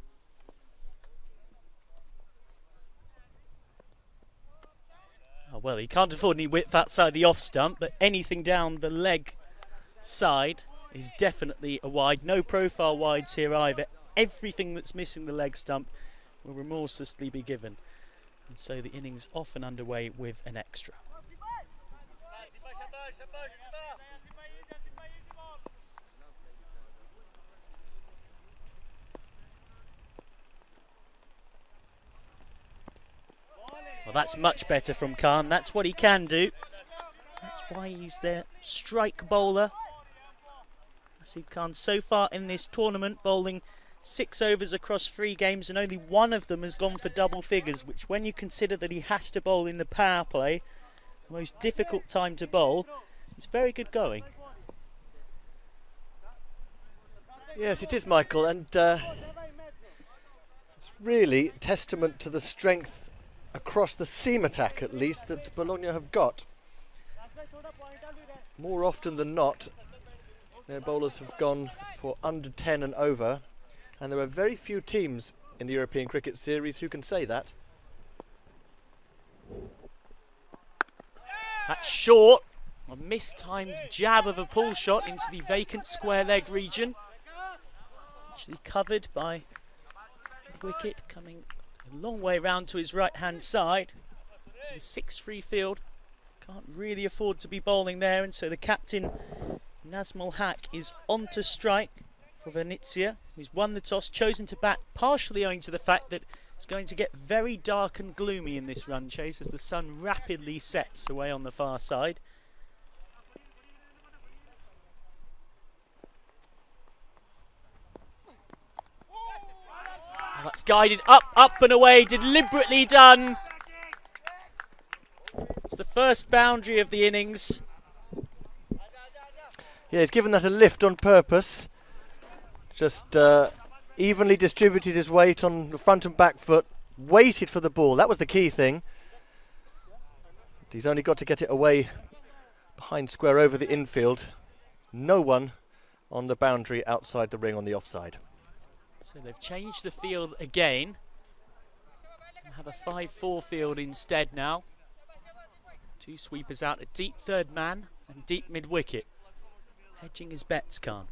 S4: Oh, well, he can't afford any width outside the off stump, but anything down the leg side is definitely a wide. No profile wides here either. Everything that's missing the leg stump will remorselessly be given. And so the innings off and underway with an extra. Well, that's much better from Khan. That's what he can do. That's why he's their strike bowler. Hasib Khan so far in this tournament bowling 6 overs across 3 games, and only one of them has gone for double figures, which, when you consider that he has to bowl in the power play, the most difficult time to bowl, it's very good going.
S9: Yes, it is, Michael, and it's really testament to the strength across the seam attack, at least, that Bologna have got. More often than not, their bowlers have gone for under 10 and over, and there are very few teams in the European Cricket Series who can say that.
S4: That's short. A mistimed jab of a pull shot into the vacant square leg region. Actually covered by the wicket, coming a long way round to his right hand side. 6-3 field. Can't really afford to be bowling there, and so the captain, Nazmul Haq, is on to strike for Venezia. He's won the toss, chosen to bat, partially owing to the fact that it's going to get very dark and gloomy in this run chase as the sun rapidly sets away on the far side. Oh, that's guided up and away, deliberately done. It's the first boundary of the innings.
S9: Yeah, he's given that a lift on purpose. Just evenly distributed his weight on the front and back foot, waited for the ball. That was the key thing. He's only got to get it away behind square over the infield. No one on the boundary outside the ring on the offside.
S4: So they've changed the field again. Have a 5-4 field instead now. 2 sweepers out, a deep third man and deep mid wicket. Hedging his bets, Khan.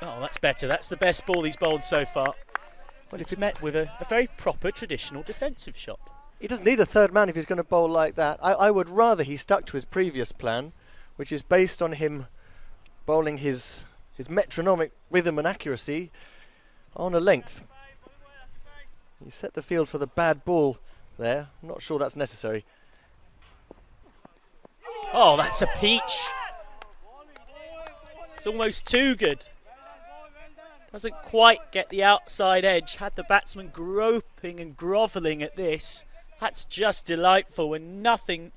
S4: Oh, that's better. That's the best ball he's bowled so far. Well, it's met with a very proper traditional defensive shot.
S9: He doesn't need a third man if he's going to bowl like that. I would rather he stuck to his previous plan, which is based on him bowling his metronomic rhythm and accuracy on a length. He set the field for the bad ball there. I'm not sure that's necessary.
S4: Oh, that's a peach. It's almost too good. Doesn't quite get the outside edge. Had the batsman groping and grovelling at this. That's just delightful, and nothing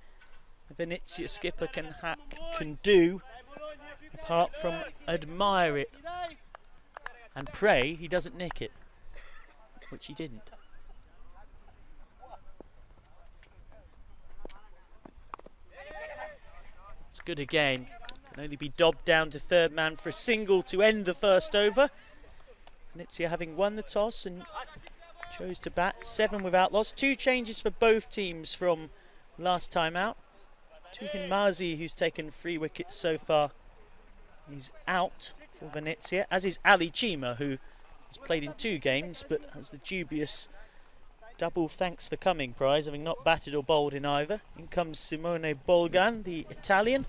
S4: the Venezia skipper can do apart from admire it and pray he doesn't nick it, which he didn't. It's good again. Can only be dobbed down to third man for a single to end the first over. Venezia having won the toss and chose to bat 7 without loss. 2 changes for both teams from last time out. Tuhin Mazi, who's taken 3 wickets so far, is out for Venezia, as is Ali Chima, who has played in 2 games but has the dubious double thanks for coming prize, having not batted or bowled in either. In comes Simone Bolgan, the Italian,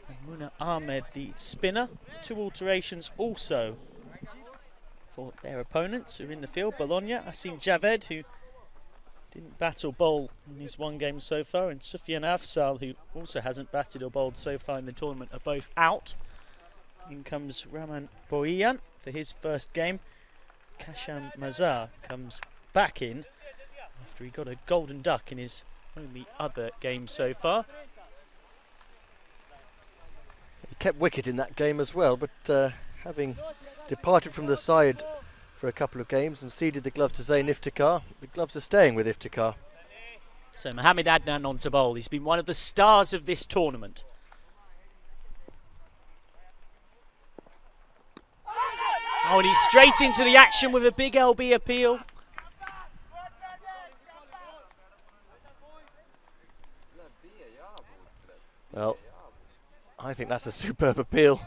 S4: and Muna Ahmed, the spinner. 2 alterations also for their opponents who are in the field. Bologna, Asim Javed, who didn't bat or bowl in his 1 game so far, and Sufyan Afzal, who also hasn't batted or bowled so far in the tournament, are both out. In comes Rahman Boiyan for his first game. Kasham Mazar comes back in after he got a golden duck in his only other game so far.
S9: He kept wicket in that game as well, but having departed from the side for a couple of games and ceded the gloves to Zain Iftikhar, the gloves are staying with Iftikhar.
S4: So Mohamed Adnan on to bowl. He's been one of the stars of this tournament. Oh, and he's straight into the action with a big LB appeal.
S9: Well, I think that's a superb appeal.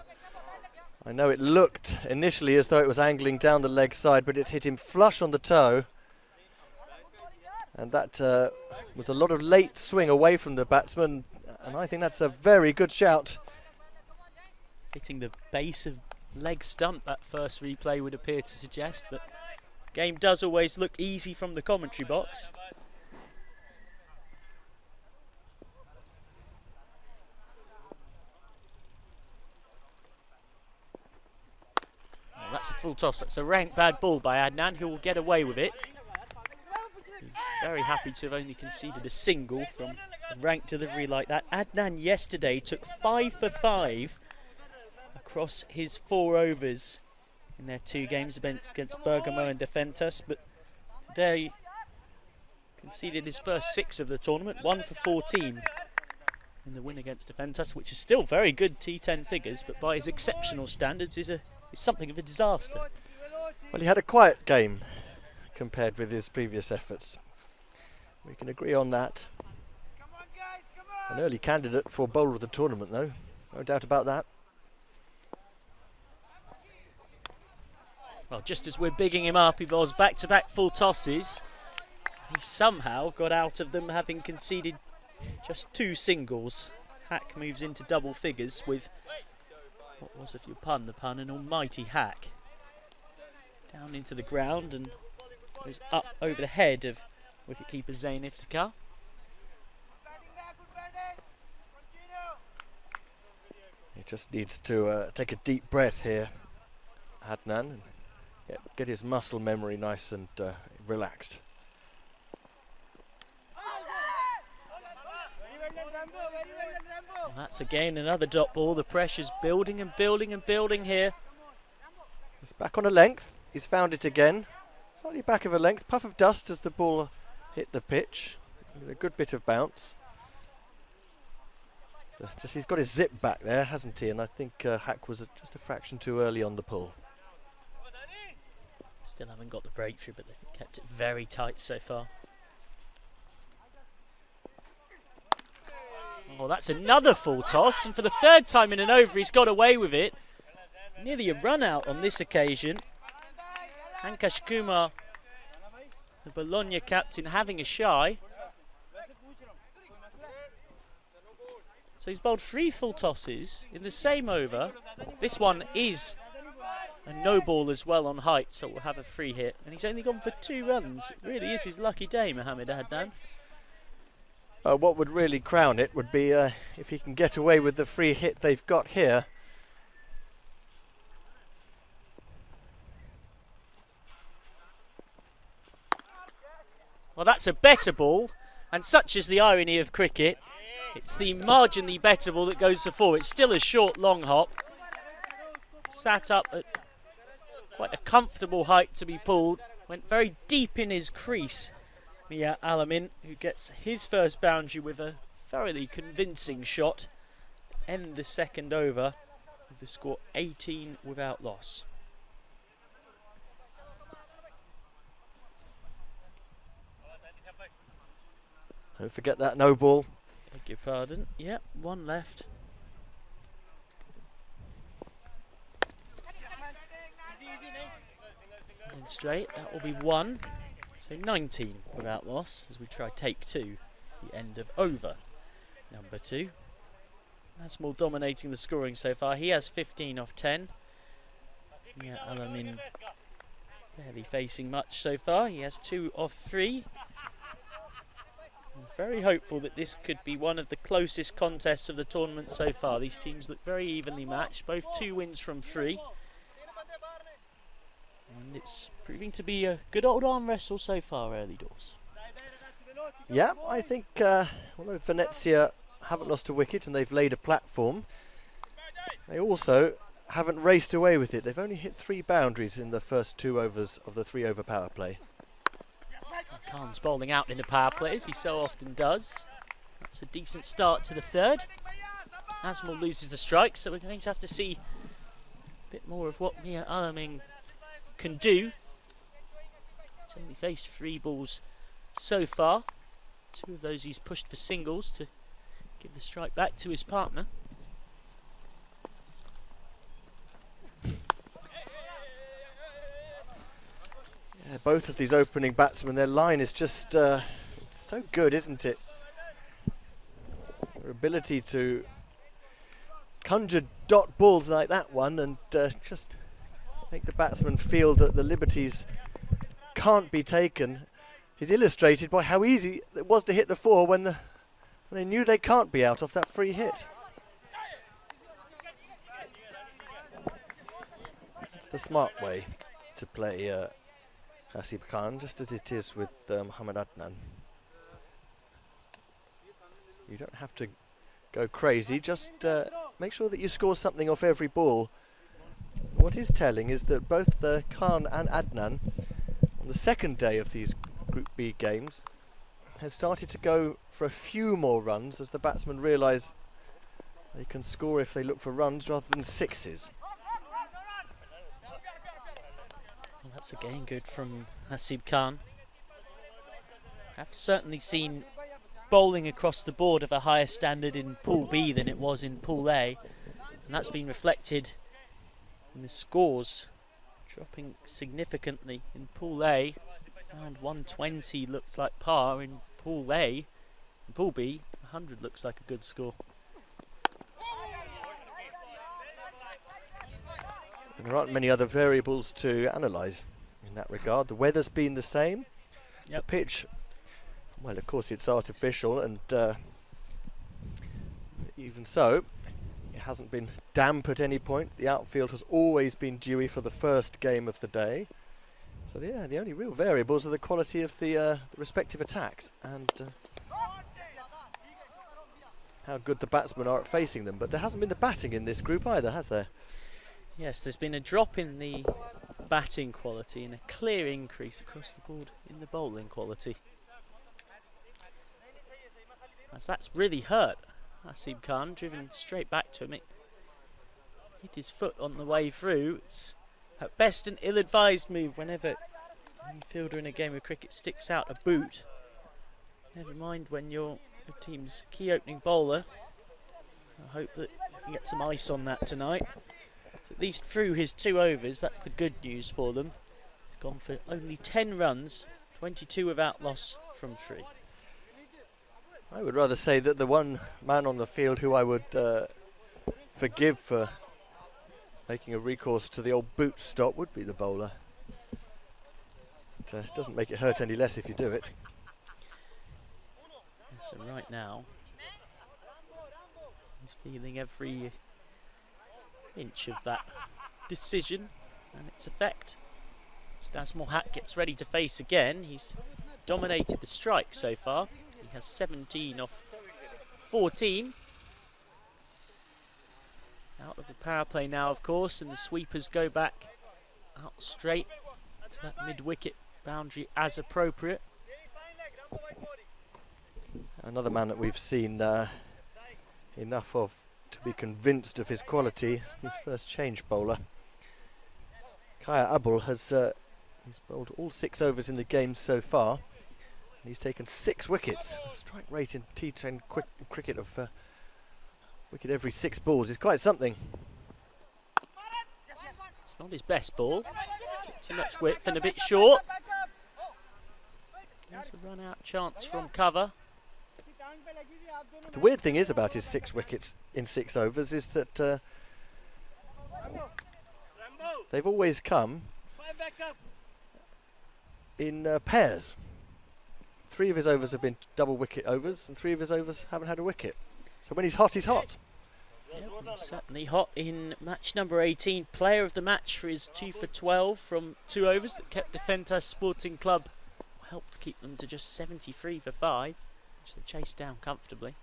S9: I know it looked initially as though it was angling down the leg side, but it's hit him flush on the toe. And that was a lot of late swing away from the batsman, and I think that's a very good shout.
S4: Hitting the base of leg stump, that first replay would appear to suggest, but game does always look easy from the commentary box. that's a full toss. That's a rank bad ball by Adnan, who will get away with it. Very happy to have only conceded a single from a rank delivery like that. Adnan yesterday took 5 for 5 across his 4 overs in their 2 games against Bergamo and Defentas, but today conceded his first 6 of the tournament, 1 for 14 in the win against Defentas, which is still very good T10 figures, but by his exceptional standards is something of a disaster.
S9: Well, he had a quiet game compared with his previous efforts. We can agree on that. An early candidate for bowler of the tournament, though. No doubt about that.
S4: Well, just as we're bigging him up, he bowls back-to-back full tosses. He somehow got out of them, having conceded just 2 singles. Hack moves into double figures with, what was, if you pun the pun, an almighty hack. Down into the ground and goes up over the head of wicketkeeper Zain Iftikhar.
S9: He just needs to take a deep breath here, Adnan, and get his muscle memory nice and relaxed.
S4: And that's again another dot ball. The pressure's building and building and building here.
S9: He's back on a length. He's found it again. Slightly back of a length. Puff of dust as the ball hit the pitch. A good bit of bounce. Just he's got his zip back there, hasn't he? And I think Hack was just a fraction too early on the pull.
S4: Still haven't got the breakthrough, but they've kept it very tight so far. Oh, that's another full toss, and for the 3rd time in an over, he's got away with it. Nearly a run out on this occasion. Ankash Kumar, the Bologna captain, having a shy. So he's bowled 3 full tosses in the same over. This one is a no ball as well on height, so we'll have a free hit. And he's only gone for 2 runs. It really is his lucky day, Mohamed Adnan.
S9: What would really crown it would be if he can get away with the free hit they've got here.
S4: Well, that's a better ball, and such is the irony of cricket. It's the marginally better ball that goes to 4. It's still a short, long hop. Sat up at quite a comfortable height to be pulled. Went very deep in his crease. Mia Alamin, who gets his first boundary with a thoroughly convincing shot. End the 2nd over with the score 18 without loss.
S9: Don't forget that no ball.
S4: Beg your pardon. Yep, 1 left. And straight, that will be 1. So 19 without loss as we try take 2, the end of over number 2. Asmal dominating the scoring so far. He has 15 off 10. Yeah, Alamin barely facing much so far. He has 2 off 3. I'm very hopeful that this could be one of the closest contests of the tournament so far. These teams look very evenly matched, both 2 wins from 3. And it's proving to be a good old arm wrestle so far early doors.
S9: Yeah, I think although Venezia haven't lost a wicket and they've laid a platform, they also haven't raced away with it. They've only hit 3 boundaries in the first 2 overs of the 3 over power play.
S4: Khan's bowling out in the power play as he so often does. That's a decent start to the 3rd. Asmal loses the strike, so we're going to have to see a bit more of what Mia Alamin can do. He's only faced 3 balls so far. 2 of those he's pushed for singles to give the strike back to his partner.
S9: Yeah, both of these opening batsmen, their line is just so good, isn't it? Their ability to conjure dot balls like that one and just make the batsman feel that the liberties can't be taken is illustrated by how easy it was to hit the 4 when they knew they can't be out off that free hit. the smart way to play Hasib Khan, just as it is with Mohammad Adnan. You don't have to go crazy, just make sure that you score something off every ball. What is telling is that both Khan and Adnan, on the second day of these Group B games, has started to go for a few more runs as the batsmen realise they can score if they look for runs rather than sixes.
S4: Well, that's again good from Hasib Khan. I've certainly seen bowling across the board of a higher standard in Pool B than it was in Pool A, and that's been reflected in the scores dropping significantly in Pool A. Around 120 looked like par in Pool A. In Pool B, 100 looks like a good score.
S9: And there aren't many other variables to analyse in that regard. The weather's been the same. The pitch, well, of course it's artificial, and even so, it hasn't been damp at any point. The outfield has always been dewy for the first game of the day. So yeah, the only real variables are the quality of the respective attacks and how good the batsmen are at facing them. But there hasn't been the batting in this group either, has there?
S4: Yes, there's been a drop in the batting quality and a clear increase across the board in the bowling quality. As that's really hurt Hasib Khan, driven straight back to him. It hit his foot on the way through. It's at best an ill-advised move whenever a fielder in a game of cricket sticks out a boot. Never mind when you're your team's key opening bowler. I hope that you can get some ice on that tonight. At least through his 2 overs, that's the good news for them. He's gone for only 10 runs, 22 without loss from 3.
S9: I would rather say that the one man on the field who I would forgive for making a recourse to the old boot stop would be the bowler. It doesn't make it hurt any less if you do it.
S4: So right now, he's feeling every inch of that decision and its effect. As Daz Mohat gets ready to face again, he's dominated the strike so far. He has 17 off 14. Out of the power play now, of course, and the sweepers go back out straight to that mid-wicket boundary as appropriate.
S9: Another man that we've seen enough of to be convinced of his quality, his first change bowler. Kaya Abul has he's bowled all 6 overs in the game so far, and he's taken 6 wickets. Strike rate in T10 cricket of wicket every 6 balls is quite something.
S4: It's not his best ball. Too much width and a bit short. There's a run out chance from cover.
S9: The weird thing is about his 6 wickets in 6 overs is that they've always come in pairs. 3 of his overs have been double wicket overs and 3 of his overs haven't had a wicket. So when he's hot, he's hot.
S4: Yep, certainly hot in match number 18. Player of the match for his 2 for 12 from 2 overs that kept Defentas Sporting Club, helped keep them to just 73 for 5, which they chased down comfortably.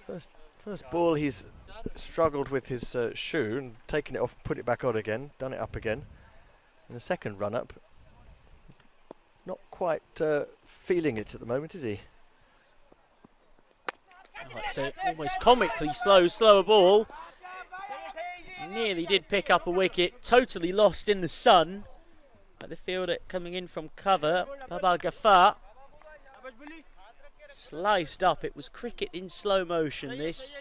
S9: First ball he's struggled with his shoe and taken it off, put it back on again, done it up again. In the second run up, not quite feeling it at the moment, is he?
S4: That's an almost comically slower ball. Nearly did pick up a wicket, totally lost in the sun. But the fielder coming in from cover, Babal Ghaffar, sliced up. It was cricket in slow motion, this.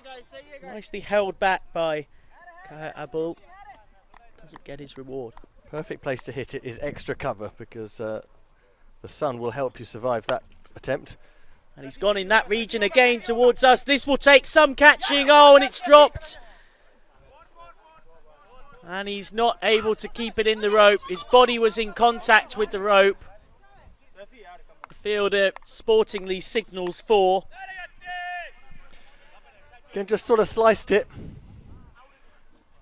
S4: Nicely held back by Kaya Abul. Doesn't get his reward.
S9: Perfect place to hit it is extra cover because the sun will help you survive that attempt.
S4: And he's gone in that region again towards us. This will take some catching. Oh, and it's dropped. And he's not able to keep it in the rope. His body was in contact with the rope. The fielder sportingly signals 4.
S9: Again, just sort of sliced it.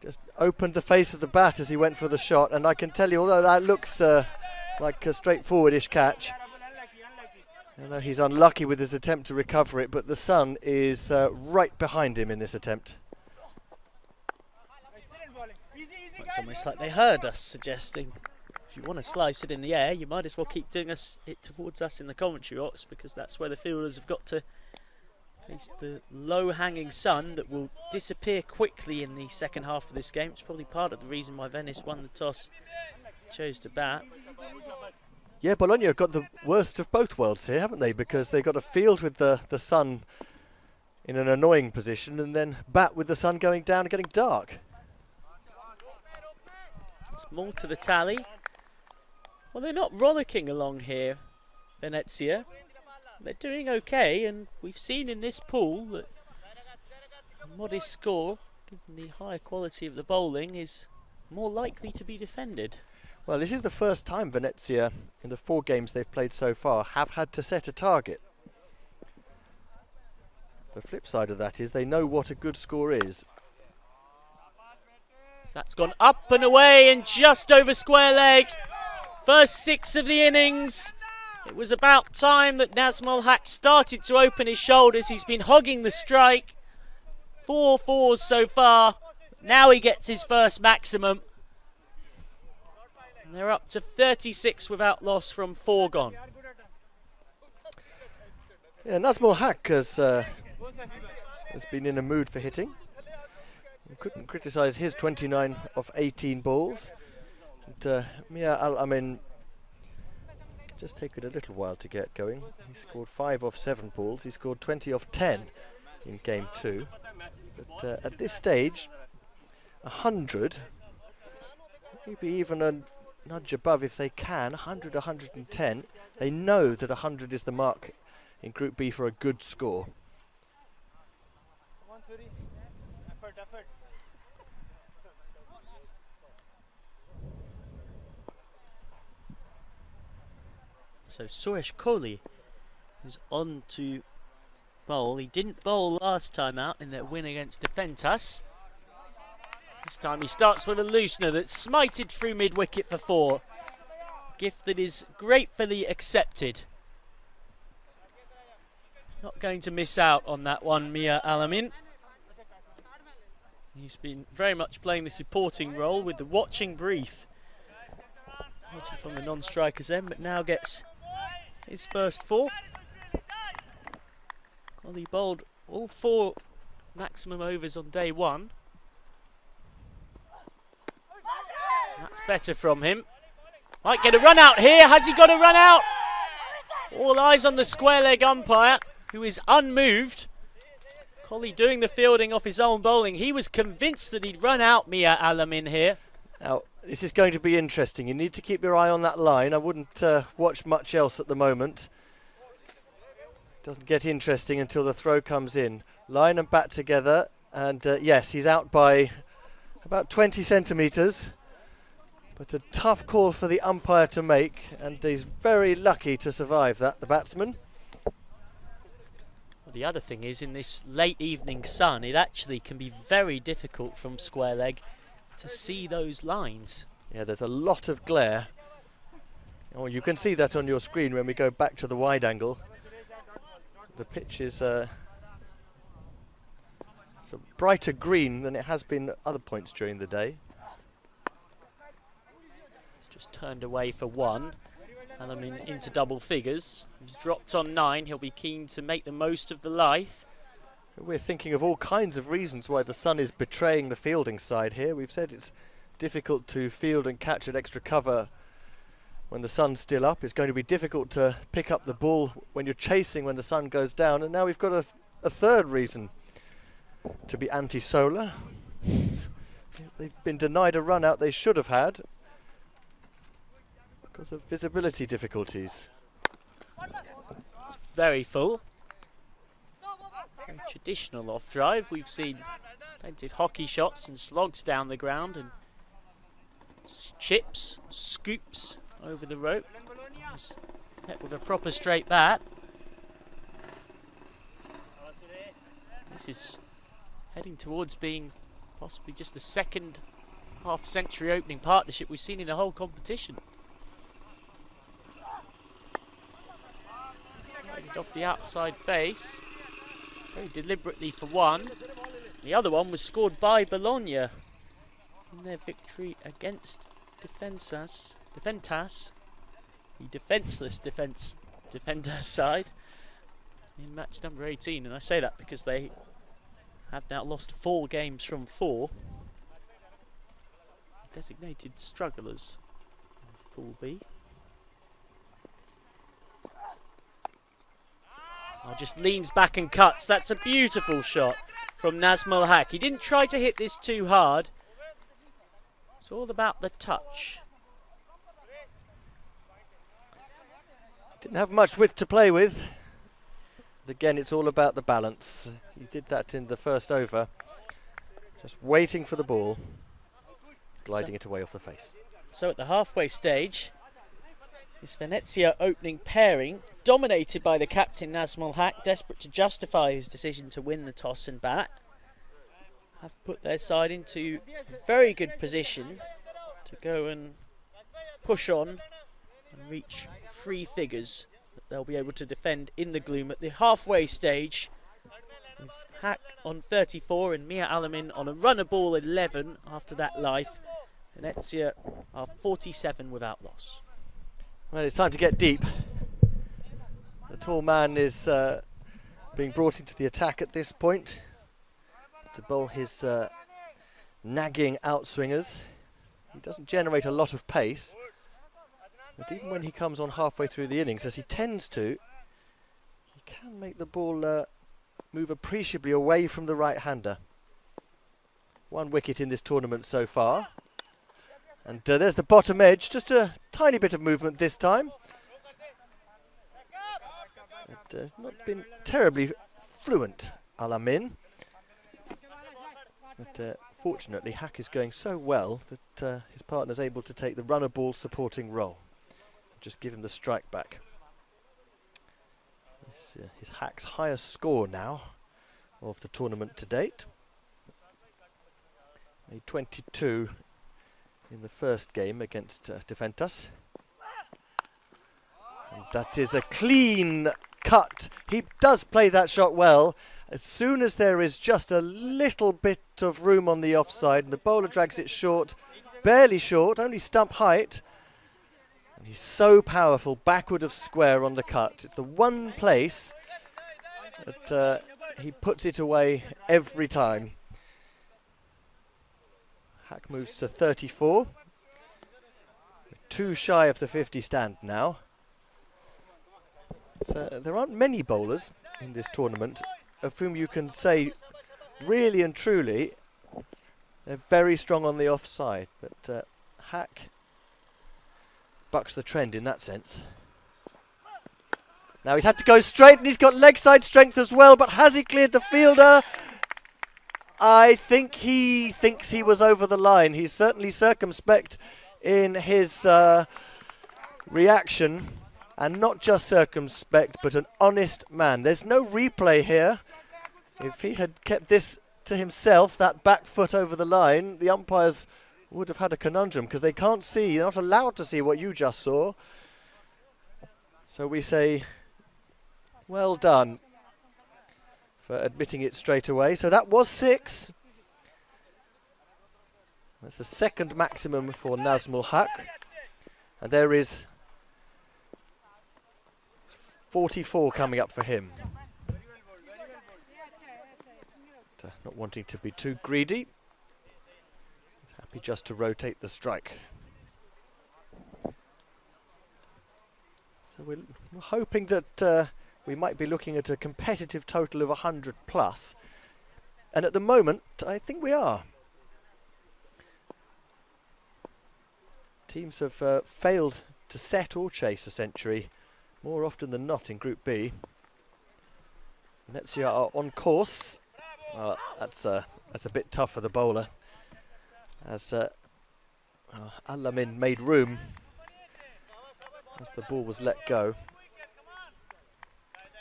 S9: just opened the face of the bat as he went for the shot, and I can tell you, although that looks like a straightforwardish catch, I know he's unlucky with his attempt to recover it, but the sun is right behind him in this attempt.
S4: It's almost like they heard us suggesting, if you want to slice it in the air, you might as well keep doing it towards us in the commentary box, because that's where the fielders have got to face the low-hanging sun that will disappear quickly in the second half of this game. It's probably part of the reason why Venice won the toss, chose to bat.
S9: Yeah, Bologna have got the worst of both worlds here, haven't they? Because they've got a field with the sun in an annoying position, and then bat with the sun going down and getting dark.
S4: It's more to the tally. Well, they're not rollicking along here, Venezia. They're doing okay, and we've seen in this pool that a modest score, given the higher quality of the bowling, is more likely to be defended.
S9: Well, this is the first time Venezia, in the 4 games they've played so far, have had to set a target. The flip side of that is they know what a good score is.
S4: That's gone up and away and just over square leg. First 6 of the innings. It was about time that Nazmul Haq started to open his shoulders. He's been hogging the strike. 4 fours so far. Now he gets his first maximum. And they're up to 36 without loss from 4 gone.
S9: Yeah, Nazmul Haq has been in a mood for hitting. We couldn't criticise his 29 of 18 balls. And Mia Al-Amin just taken a little while to get going. He scored 5 off 7 balls. He scored 20 off 10 in game 2. But at this stage, 100, maybe even a nudge above if they can, 100, 110. They know that 100 is the mark in Group B for a good score.
S4: So Suresh Kohli is on to bowl. He didn't bowl last time out in their win against Defentas. This time he starts with a loosener that's smited through mid-wicket for 4. Gift that is gratefully accepted. Not going to miss out on that one, Mia Al-Amin. He's been very much playing the supporting role with the watching brief. Watching from the non-strikers end, but now gets his first 4. Kohli bowled all 4 maximum overs on day 1. That's better from him. Might get a run out here. Has he got a run out? All eyes on the square leg umpire, who is unmoved. Kohli doing the fielding off his own bowling. He was convinced that he'd run out Mia Al-Amin here.
S9: Now, this is going to be interesting. You need to keep your eye on that line. I wouldn't watch much else at the moment. Doesn't get interesting until the throw comes in. Line and bat together, and yes, he's out by about 20 centimetres. But a tough call for the umpire to make, and he's very lucky to survive that, the batsman.
S4: Well, the other thing is, in this late evening sun, it actually can be very difficult from square leg to see those lines.
S9: Yeah, there's a lot of glare. Oh, you can see that on your screen when we go back to the wide angle. The pitch is it's a brighter green than it has been at other points during the day.
S4: Just turned away for 1. Al-Amin into double figures. He's dropped on 9. He'll be keen to make the most of the life.
S9: We're thinking of all kinds of reasons why the sun is betraying the fielding side here. We've said it's difficult to field and catch at extra cover when the sun's still up. It's going to be difficult to pick up the ball when you're chasing when the sun goes down. And now we've got a third reason to be anti-solar. They've been denied a run out they should have had because of visibility difficulties.
S4: It's very full. Very traditional off drive. We've seen plenty of hockey shots and slogs down the ground and chips, scoops over the rope. Hit with a proper straight bat. This is heading towards being Possibly just the second half-century opening partnership we've seen in the whole competition. Off the outside face, very deliberately for one. The other one was scored by Bologna in their victory against Defentas, the defenceless Defentas side, in match number 18. And I say that because they have now lost 4 games from 4. Designated strugglers of Pool B. Oh, just leans back and cuts. That's a beautiful shot from Nazmul Haq. He didn't try to hit this too hard. It's all about the touch.
S9: Didn't have much width to play with. But again, it's all about the balance. He did that in the first over. Just waiting for the ball, gliding it away off the face.
S4: So at the halfway stage, this Venezia opening pairing, dominated by the captain Nazmul Haq, desperate to justify his decision to win the toss and bat, have put their side into a very good position to go and push on and reach 3 figures that they'll be able to defend in the gloom at the halfway stage, with Haq on 34 and Mia Alamin on a runner ball 11 after that life. Venezia are 47 without loss.
S9: Well, it's time to get deep. The tall man is being brought into the attack at this point to bowl his nagging outswingers. He doesn't generate a lot of pace, but even when he comes on halfway through the innings, as he tends to, he can make the ball move appreciably away from the right-hander. 1 wicket in this tournament so far. And there's the bottom edge, just a tiny bit of movement this time. It has not been terribly fluent, Alamin. But fortunately, Haq is going so well that his partner's able to take the runner ball supporting role. Just give him the strike back. This is Haq's highest score now of the tournament to date. Made 22 in the first game against Defentas. And that is a clean cut. He does play that shot well. As soon as there is just a little bit of room on the offside, and the bowler drags it short, barely short, only stump height. And he's so powerful, backward of square on the cut. It's the one place that he puts it away every time. Haq moves to 34. 2 shy of the 50 stand now. So there aren't many bowlers in this tournament of whom you can say really and truly they're very strong on the offside, but Haq bucks the trend in that sense. Now he's had to go straight and he's got leg side strength as well, but has he cleared the fielder? I think he thinks he was over the line. He's certainly circumspect in his reaction, and not just circumspect, but an honest man. There's no replay here. If he had kept this to himself, that back foot over the line, the umpires would have had a conundrum because they can't see, they're not allowed to see what you just saw. So we say, well done for admitting it straight away. So that was 6. That's the second maximum for Nazmul Haq. And there is 44 coming up for him. But, not wanting to be too greedy. He's happy just to rotate the strike. So we're hoping that we might be looking at a competitive total of 100 plus. And at the moment, I think we are. Teams have failed to set or chase a century more often than not in Group B. Venezia are on course. That's a bit tough for the bowler, as Alamin made room as the ball was let go.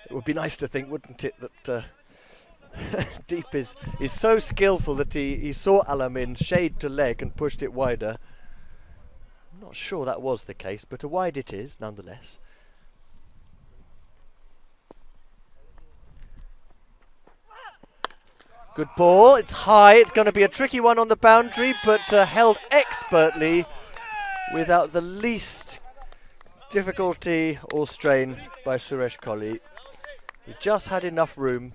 S9: It would be nice to think, wouldn't it, that Deep is so skillful that he saw Alamin shade to leg and pushed it wider. I'm not sure that was the case, but a wide it is nonetheless. Good ball, it's high, it's going to be a tricky one on the boundary, but held expertly without the least difficulty or strain by Suresh Kohli. He just had enough room.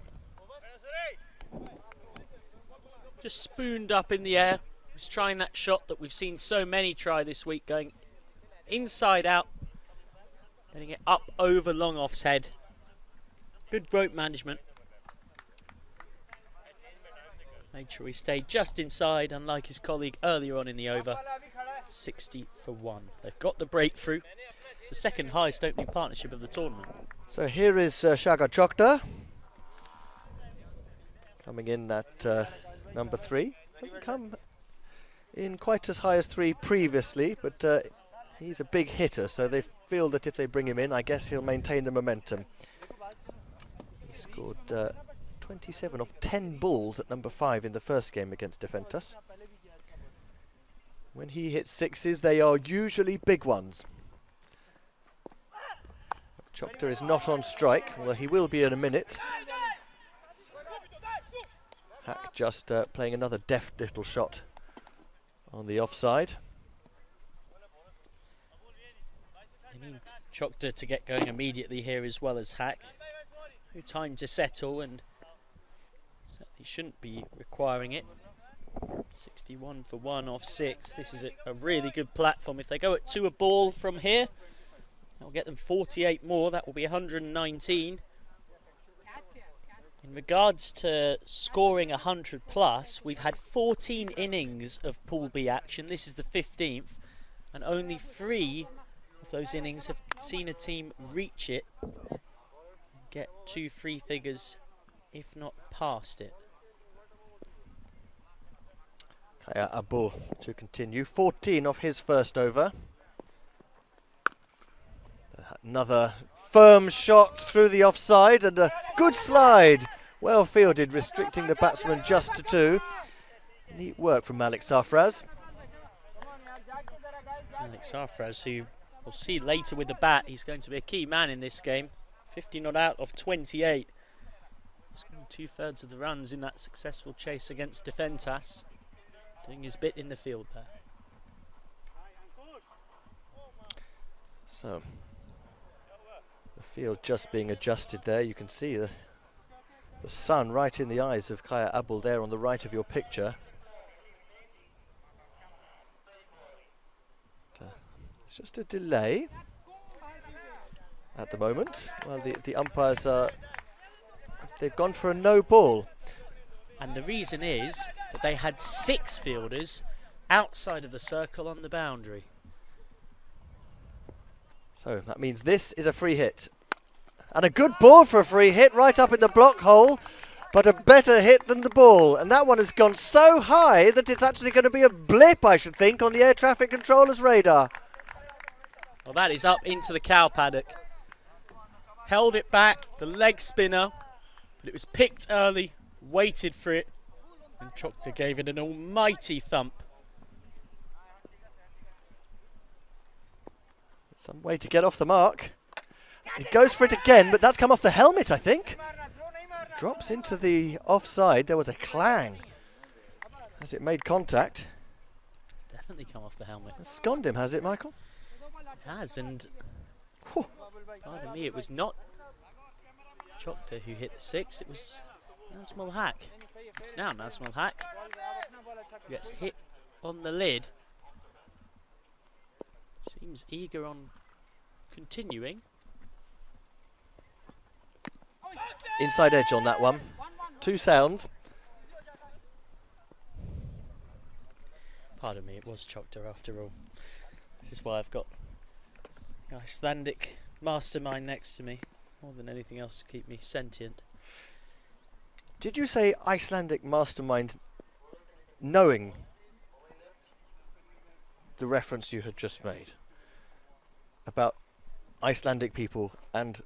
S4: Just spooned up in the air. He's trying that shot that we've seen so many try this week, going inside out, getting it up over Longoff's head. Good rope management. Made sure he stayed just inside, unlike his colleague earlier on in the over. 60 for 1. They've got the breakthrough. It's the second highest opening partnership of the tournament.
S9: So here is Sagar Chokta coming in at number 3. Hasn't come in quite as high as 3 previously, but he's a big hitter, so they feel that if they bring him in, I guess he'll maintain the momentum. He scored 27 off 10 balls at number 5 in the first game against Defentas. When he hits sixes, they are usually big ones. Chokta is not on strike, although he will be in a minute. Hack just playing another deft little shot on the offside.
S4: They need Chokta to get going immediately here as well as Hack. No time to settle, and certainly shouldn't be requiring it. 61 for 1 off 6. This is a really good platform. If they go at 2 a ball from here, that'll get them 48 more. That will be 119. In regards to scoring 100 plus, we've had 14 innings of Pool B action. This is the 15th, and only 3 of those innings have seen a team reach it and get 2 free figures, if not past it.
S9: Kaya Abu to continue. 14 off his first over. Another firm shot through the offside and a good slide. Well fielded, restricting the batsman just to 2. Neat work from Malik Sarfraz.
S4: Malik Sarfraz, who we'll see later with the bat, he's going to be a key man in this game. 50 not out of 28. Scoring 2/3 of the runs in that successful chase against Defentas. Doing his bit in the field there.
S9: So, the field just being adjusted there. You can see the sun right in the eyes of Kaya Abul there on the right of your picture. It's just a delay at the moment. Well, the umpires are, they've gone for a no ball.
S4: And the reason is that they had 6 fielders outside of the circle on the boundary.
S9: So that means this is a free hit. And a good ball for a free hit right up in the block hole, but a better hit than the ball. And that one has gone so high that it's actually going to be a blip, I should think, on the air traffic controller's radar.
S4: Well, that is up into the cow paddock. Held it back, the leg spinner, but it was picked early, waited for it, and Chokta gave it an almighty thump.
S9: Some way to get off the mark. He goes for it again, but that's come off the helmet, I think. Drops into the offside. There was a clang as it made contact.
S4: It's definitely come off the helmet.
S9: It's sconed him, has it, Michael?
S4: It has, and pardon me, it was not Chokta who hit the 6, it was Nazmul Hack. It's now Nazmul Hack. Gets hit on the lid. Seems eager on continuing.
S9: Inside edge on that one. 2 sounds.
S4: Pardon me, it was Chokta after all. This is why I've got an Icelandic mastermind next to me, more than anything else to keep me sentient.
S9: Did you say Icelandic mastermind knowing the reference you had just made about Icelandic people and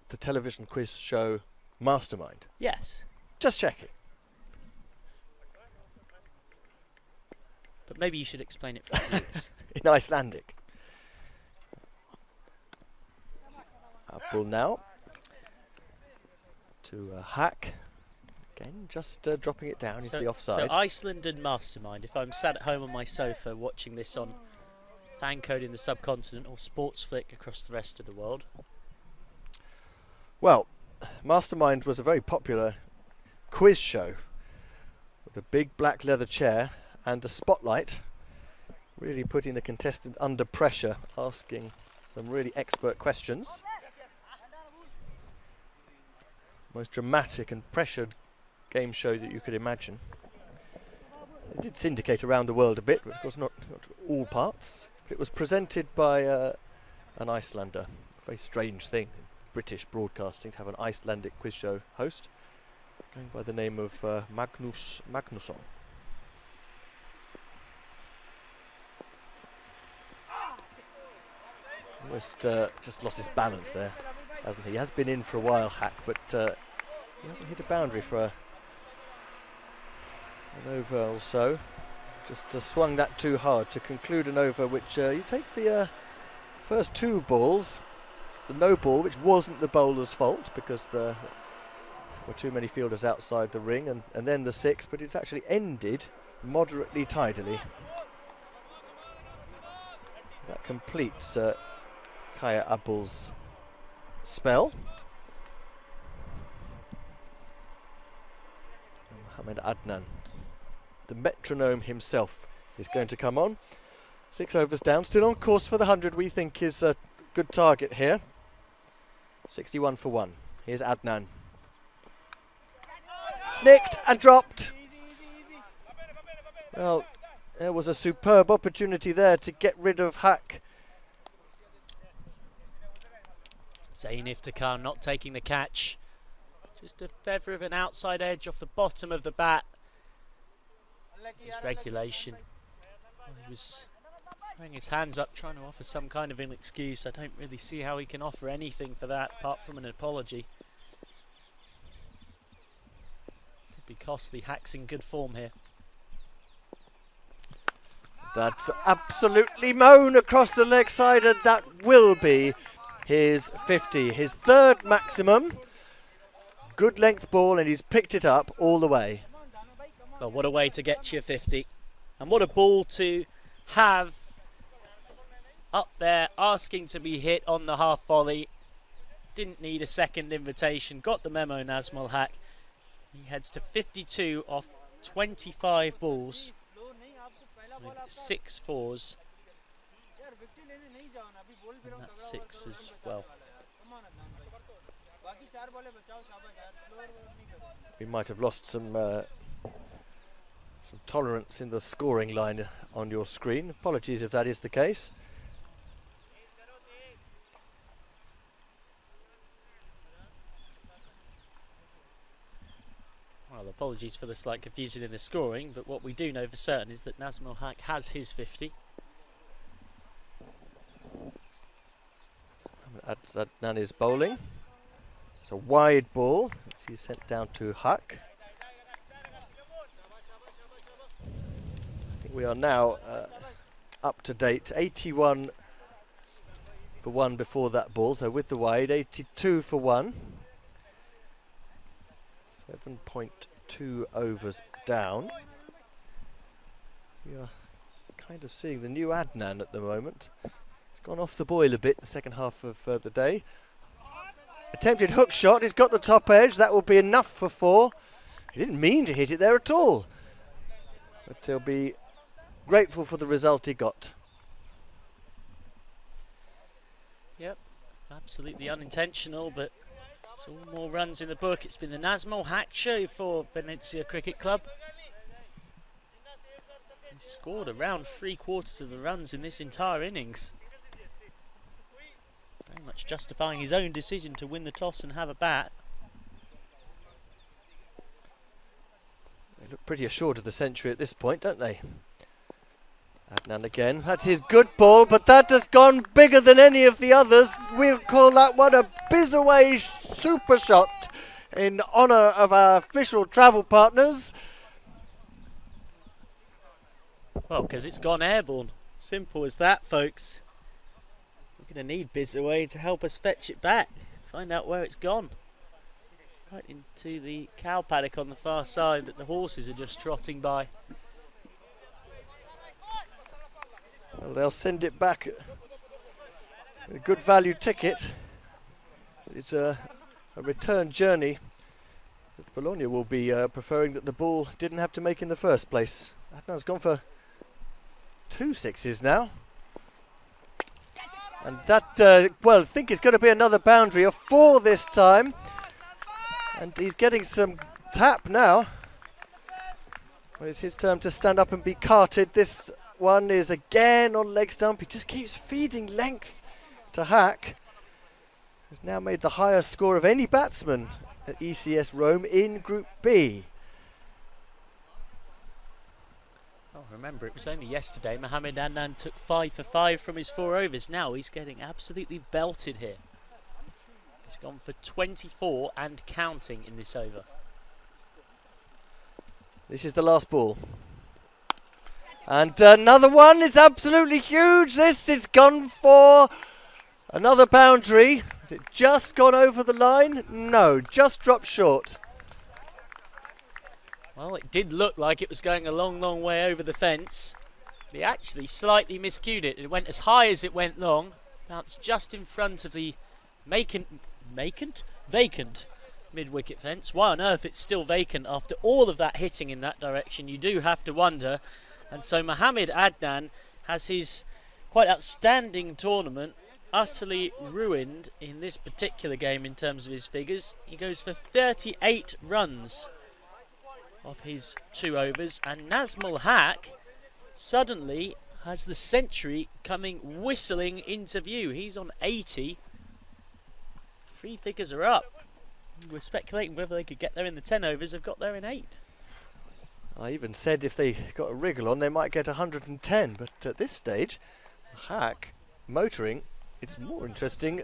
S9: the television quiz show Mastermind?
S4: Yes.
S9: Just checking.
S4: But maybe you should explain it for the viewers.
S9: In Icelandic. Up ball now to Hack. Again, just dropping it down into the offside.
S4: So Iceland and Mastermind. If I'm sat at home on my sofa watching this on Fan Code in the subcontinent or Sports Flick across the rest of the world.
S9: Well, Mastermind was a very popular quiz show with a big black leather chair and a spotlight, really putting the contestant under pressure, asking some really expert questions. Most dramatic and pressured game show that you could imagine. It did syndicate around the world a bit, but of course not all parts. But it was presented by an Icelander. A very strange thing in British broadcasting to have an Icelandic quiz show host, going by the name of Magnus Magnusson. Almost just lost his balance there, hasn't he? He has been in for a while, Hack, but he hasn't hit a boundary for an over or so. Just swung that too hard to conclude an over, which you take the first two balls, the no ball, which wasn't the bowler's fault because there were too many fielders outside the ring, and then the six, but it's actually ended moderately tidily. That completes Kaya Abul's spell. Mohamed Adnan, the metronome himself, is going to come on. 6 overs down, still on course for the 100 we think is a good target here. 61 for 1. Here's Adnan. Snicked and dropped. Well, there was a superb opportunity there to get rid of Hack.
S4: Zain Iftikhar not taking the catch. Just a feather of an outside edge off the bottom of the bat. His regulation. Well, he was throwing his hands up trying to offer some kind of an excuse. I don't really see how he can offer anything for that apart from an apology. Could be costly. Hack's in good form here.
S9: That's absolutely mown across the leg side, and that will be his 50, his third maximum. Good length ball, and he's picked it up all the way.
S4: Well, what a way to get your 50, and what a ball to have up there, asking to be hit on the half volley. Didn't need a second invitation, got the memo, Nazmul Haque. He heads to 52 off 25 balls with 6 fours, and that's 6 as well.
S9: We might have lost some tolerance in the scoring line on your screen. Apologies if that is the case.
S4: Well, apologies for the slight confusion in the scoring, but what we do know for certain is that Nazmul Haque has his 50.
S9: Adnan is bowling. It's a wide ball. He's sent down to Haque. I think we are now up to date. 81 for 1 before that ball, so with the wide, 82 for 1. 7.2 overs down. We are kind of seeing the new Adnan at the moment. He's gone off the boil a bit the second half of the day. Attempted hook shot, he's got the top edge, that will be enough for 4. He didn't mean to hit it there at all. But he'll be grateful for the result he got.
S4: Yep, absolutely unintentional, but it's all more runs in the book. It's been the Nazmul Haque show for Venezia Cricket Club. He scored around 3/4 of the runs in this entire innings. Very much justifying his own decision to win the toss and have a bat.
S9: They look pretty assured of the century at this point, don't they? Adnan again, that's his good ball, but that has gone bigger than any of the others. We'll call that one a biz away super shot. in honour of our official travel partners.
S4: Well, because it's gone airborne. Simple as that, folks. We're going to need Bizaway to help us fetch it back. Find out where it's gone. Right into the cow paddock on the far side that the horses are just trotting by.
S9: Well, they'll send it back. A good value ticket. It's a return journey that Bologna will be preferring that the ball didn't have to make in the first place. Adnan's gone for 2 sixes now. And that, well, I think it's going to be another boundary of 4 this time. And he's getting some tap now. Well, it's his turn to stand up and be carted. This one is again on leg stump. He just keeps feeding length to Hack. He's now made the highest score of any batsman at ECS Rome in Group B.
S4: Oh, remember, it was only yesterday Mohamed Adnan took 5 for 5 from his 4 overs. Now he's getting absolutely belted here. He's gone for 24 and counting in this over.
S9: This is the last ball. And another one is absolutely huge. This is gone for another boundary. Has it just gone over the line? No, just dropped short.
S4: Well, it did look like it was going a long, long way over the fence. But he actually slightly miscued it. It went as high as it went long. Bounced just in front of the vacant mid-wicket fence. Why on earth it's still vacant after all of that hitting in that direction? You do have to wonder. And so Mohamed Adnan has his quite outstanding tournament utterly ruined in this particular game in terms of his figures. He goes for 38 runs of his 2 overs, and Nazmul Haq suddenly has the century coming whistling into view. He's on 80. 3 figures are up. We're speculating whether they could get there in the 10 overs. They've got there in 8.
S9: I even said if they got a wriggle on, they might get 110. But at this stage, Hack motoring, it's more interesting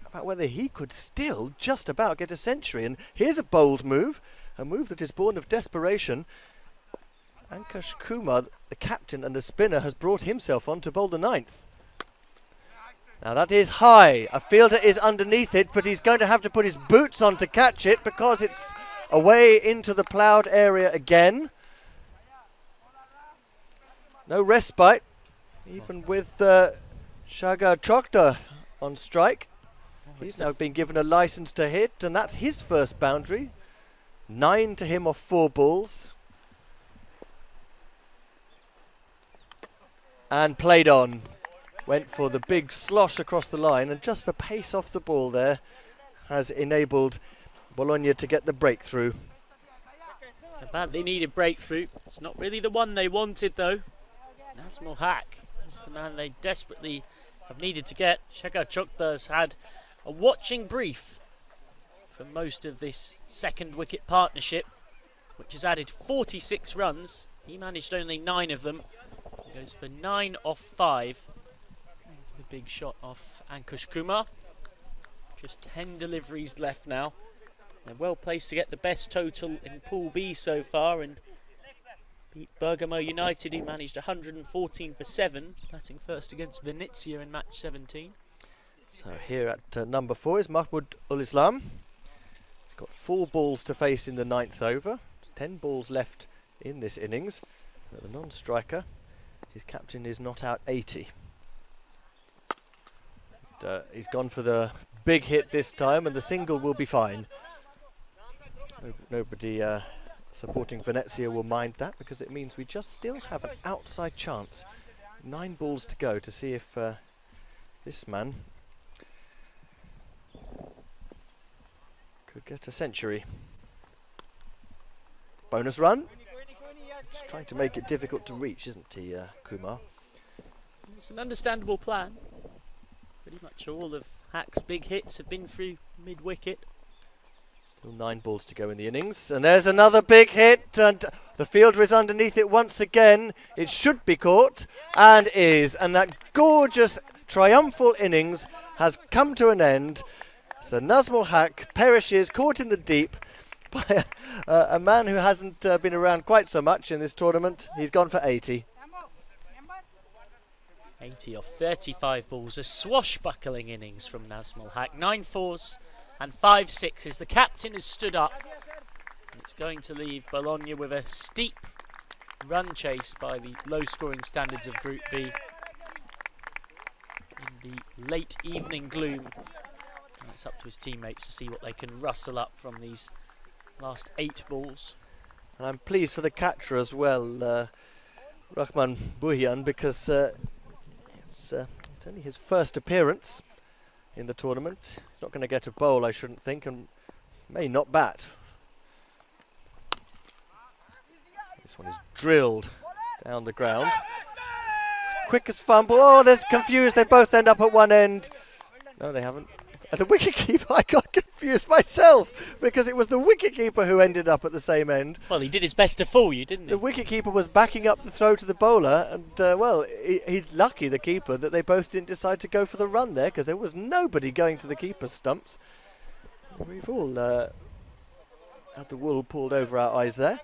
S9: about whether he could still just about get a century. And here's a bold move, a move that is born of desperation. Ankush Kumar, the captain and the spinner, has brought himself on to bowl the 9th. Now that is high. A fielder is underneath it, but he's going to have to put his boots on to catch it because it's away into the ploughed area again. No respite, even with Shagar Chokta on strike. He's now been given a license to hit, and that's his first boundary. 9 to him off 4 balls. And played on. Went for the big slosh across the line, and just the pace off the ball there has enabled Bologna to get the breakthrough.
S4: A badly needed breakthrough. It's not really the one they wanted though. Nazmul Haq is the man they desperately have needed to get. Shagar Chokta has had a watching brief for most of this second wicket partnership, which has added 46 runs. He managed only 9 of them. He goes for 9 off 5. The big shot off Ankush Kumar. Just 10 deliveries left now. They're well placed to get the best total in Pool B so far and beat Bergamo United, who managed 114 for 7, batting first against Venezia in match 17.
S9: So here at number 4 is Mahmoud Ul Islam. He's got 4 balls to face in the 9th over. 10 balls left in this innings. But the non-striker, his captain, is not out 80. He's gone for the big hit this time, and the single will be fine. Nobody supporting Venezia will mind that, because it means we just still have an outside chance. 9 balls to go to see if this man could get a century. Bonus run. Just trying to make it difficult to reach, isn't he, Kumar?
S4: It's an understandable plan. Pretty much all of Hack's big hits have been through mid-wicket.
S9: Still 9 balls to go in the innings, and there's another big hit, and the fielder is underneath it once again. It should be caught, and is, and that gorgeous triumphal innings has come to an end. So Nazmul Haq perishes, caught in the deep, by a man who hasn't been around quite so much in this tournament. He's gone for 80.
S4: 80 off 35 balls, a swashbuckling innings from Nazmul Haq. 9 fours and 5 sixes. The captain has stood up. And it's going to leave Bologna with a steep run chase by the low-scoring standards of Group B. In the late evening gloom, and it's up to his teammates to see what they can rustle up from these last 8 balls.
S9: And I'm pleased for the catcher as well, Rahman Buhian, because it's only his first appearance in the tournament. He's not going to get a bowl, I shouldn't think, and may not bat. This one is drilled down the ground. It's quickest fumble. Oh, they're confused. They both end up at one end. No, they haven't. And the wicketkeeper, I got confused myself because it was the wicketkeeper who ended up at the same end.
S4: Well, he did his best to fool you, didn't he?
S9: The wicketkeeper was backing up the throw to the bowler, and well, he's lucky, the keeper, that they both didn't decide to go for the run there, because there was nobody going to the keeper's stumps. We've all had the wool pulled over our eyes there.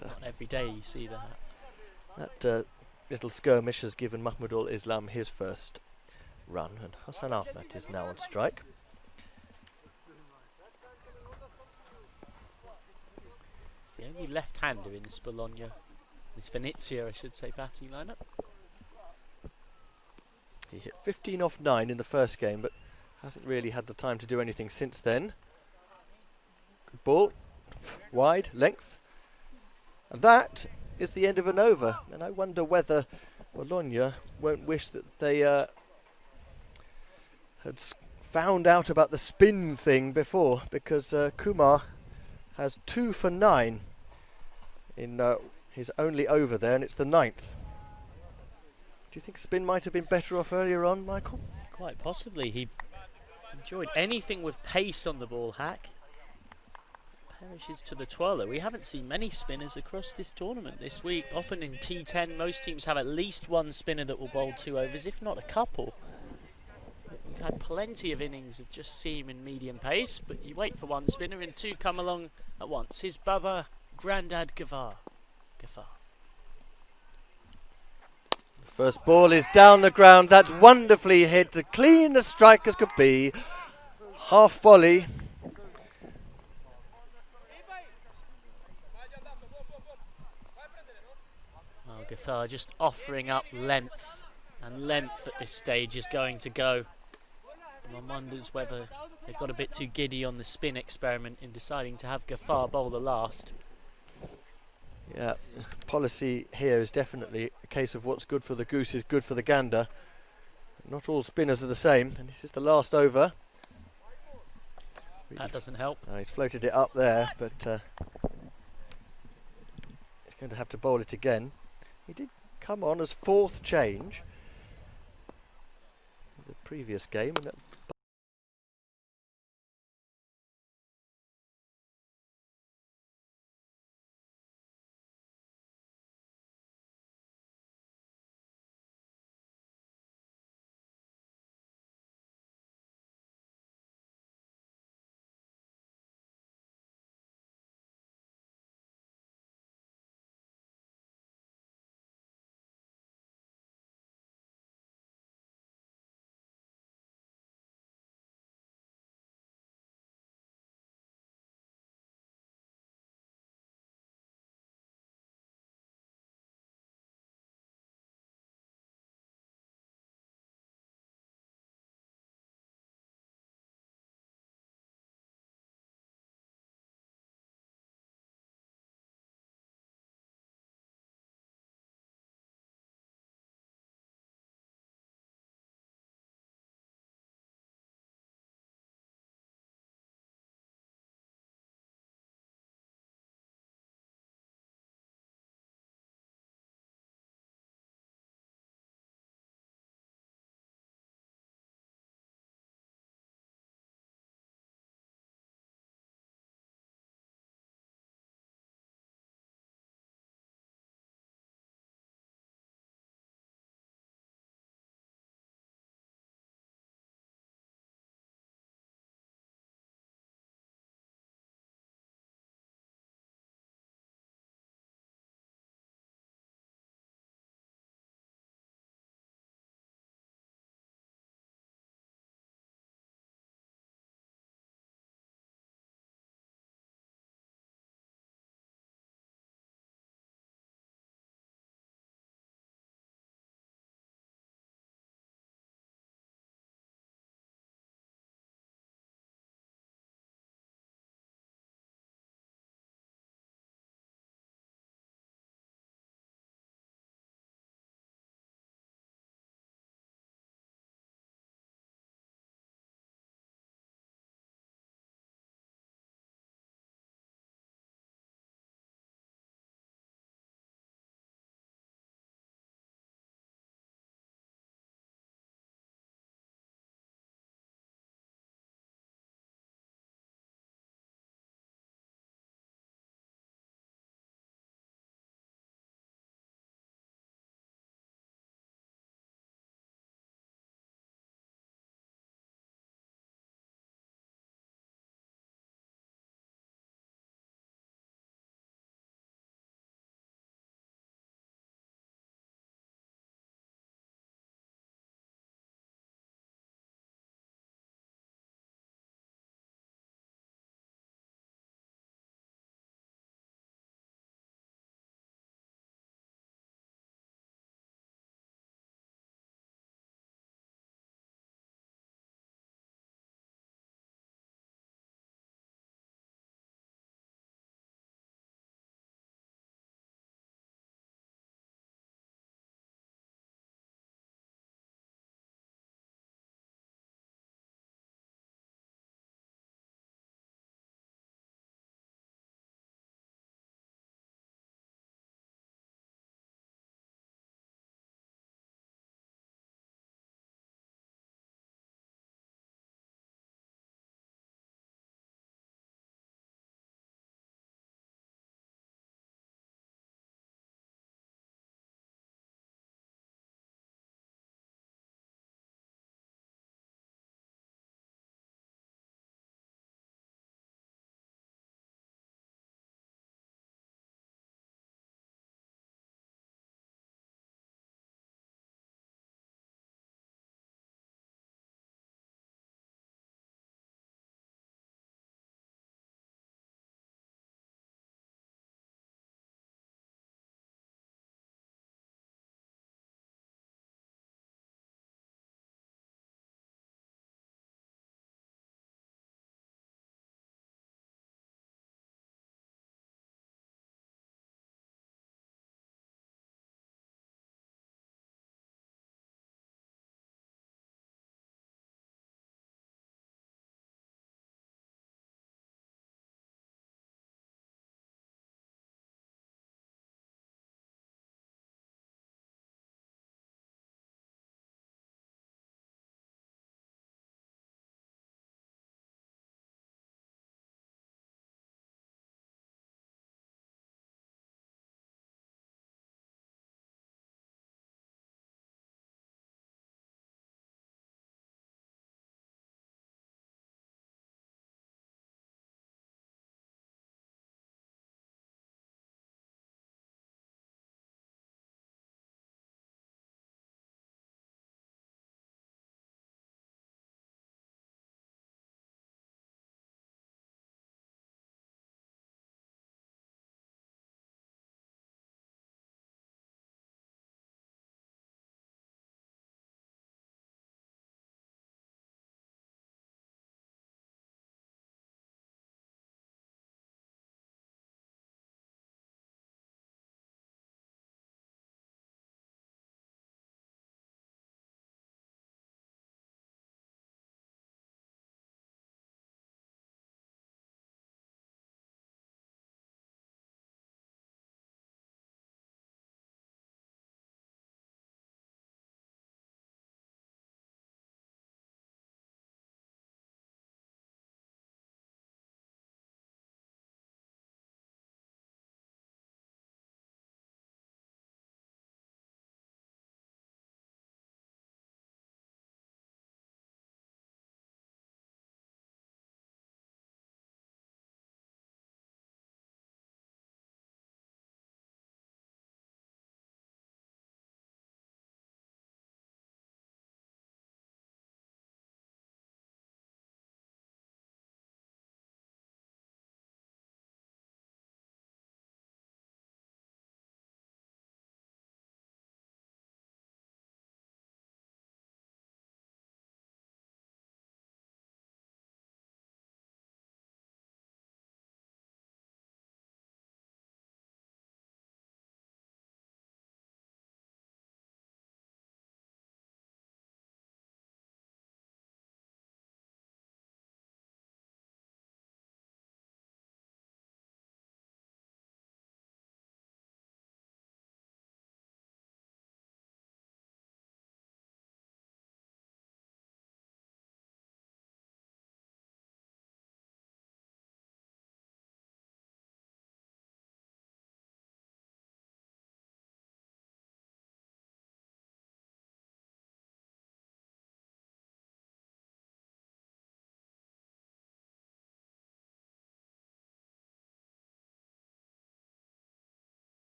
S4: Not every day you see that.
S9: That little skirmish has given Mahmudul Islam his first run, and Hassan Ahmed is now on strike.
S4: It's the only left-hander in this Bologna, this Venezia, I should say, batting lineup.
S9: He hit 15 off 9 in the first game, but hasn't really had the time to do anything since then. Good ball, wide, length. And that is the end of an over, and I wonder whether Bologna won't wish that they had found out about the spin thing before, because Kumar has 2 for 9 in his only over there, and it's the 9th. Do you think spin might have been better off earlier on, Michael?
S4: Quite possibly. He enjoyed anything with pace on the ball, Hack. Perishes to the twirler. We haven't seen many spinners across this tournament this week. Often in T10, most teams have at least one spinner that will bowl 2 overs, if not a couple. We've had plenty of innings of just seam and medium pace, but you wait for one spinner and 2 come along at once. Here's Baba Grandad Ghaffar.
S9: First ball is down the ground. That's wonderfully hit, as clean a strike as could be. Half volley.
S4: Well, Ghaffar just offering up length, and length at this stage is going to go. And one wonders whether they've got a bit too giddy on the spin experiment in deciding to have Ghaffar bowl the last.
S9: Yeah, policy here is definitely a case of what's good for the goose is good for the gander. Not all spinners are the same, and this is the last over.
S4: That doesn't help.
S9: He's floated it up there, but he's going to have to bowl it again. He did come on as 4th change in the previous game, and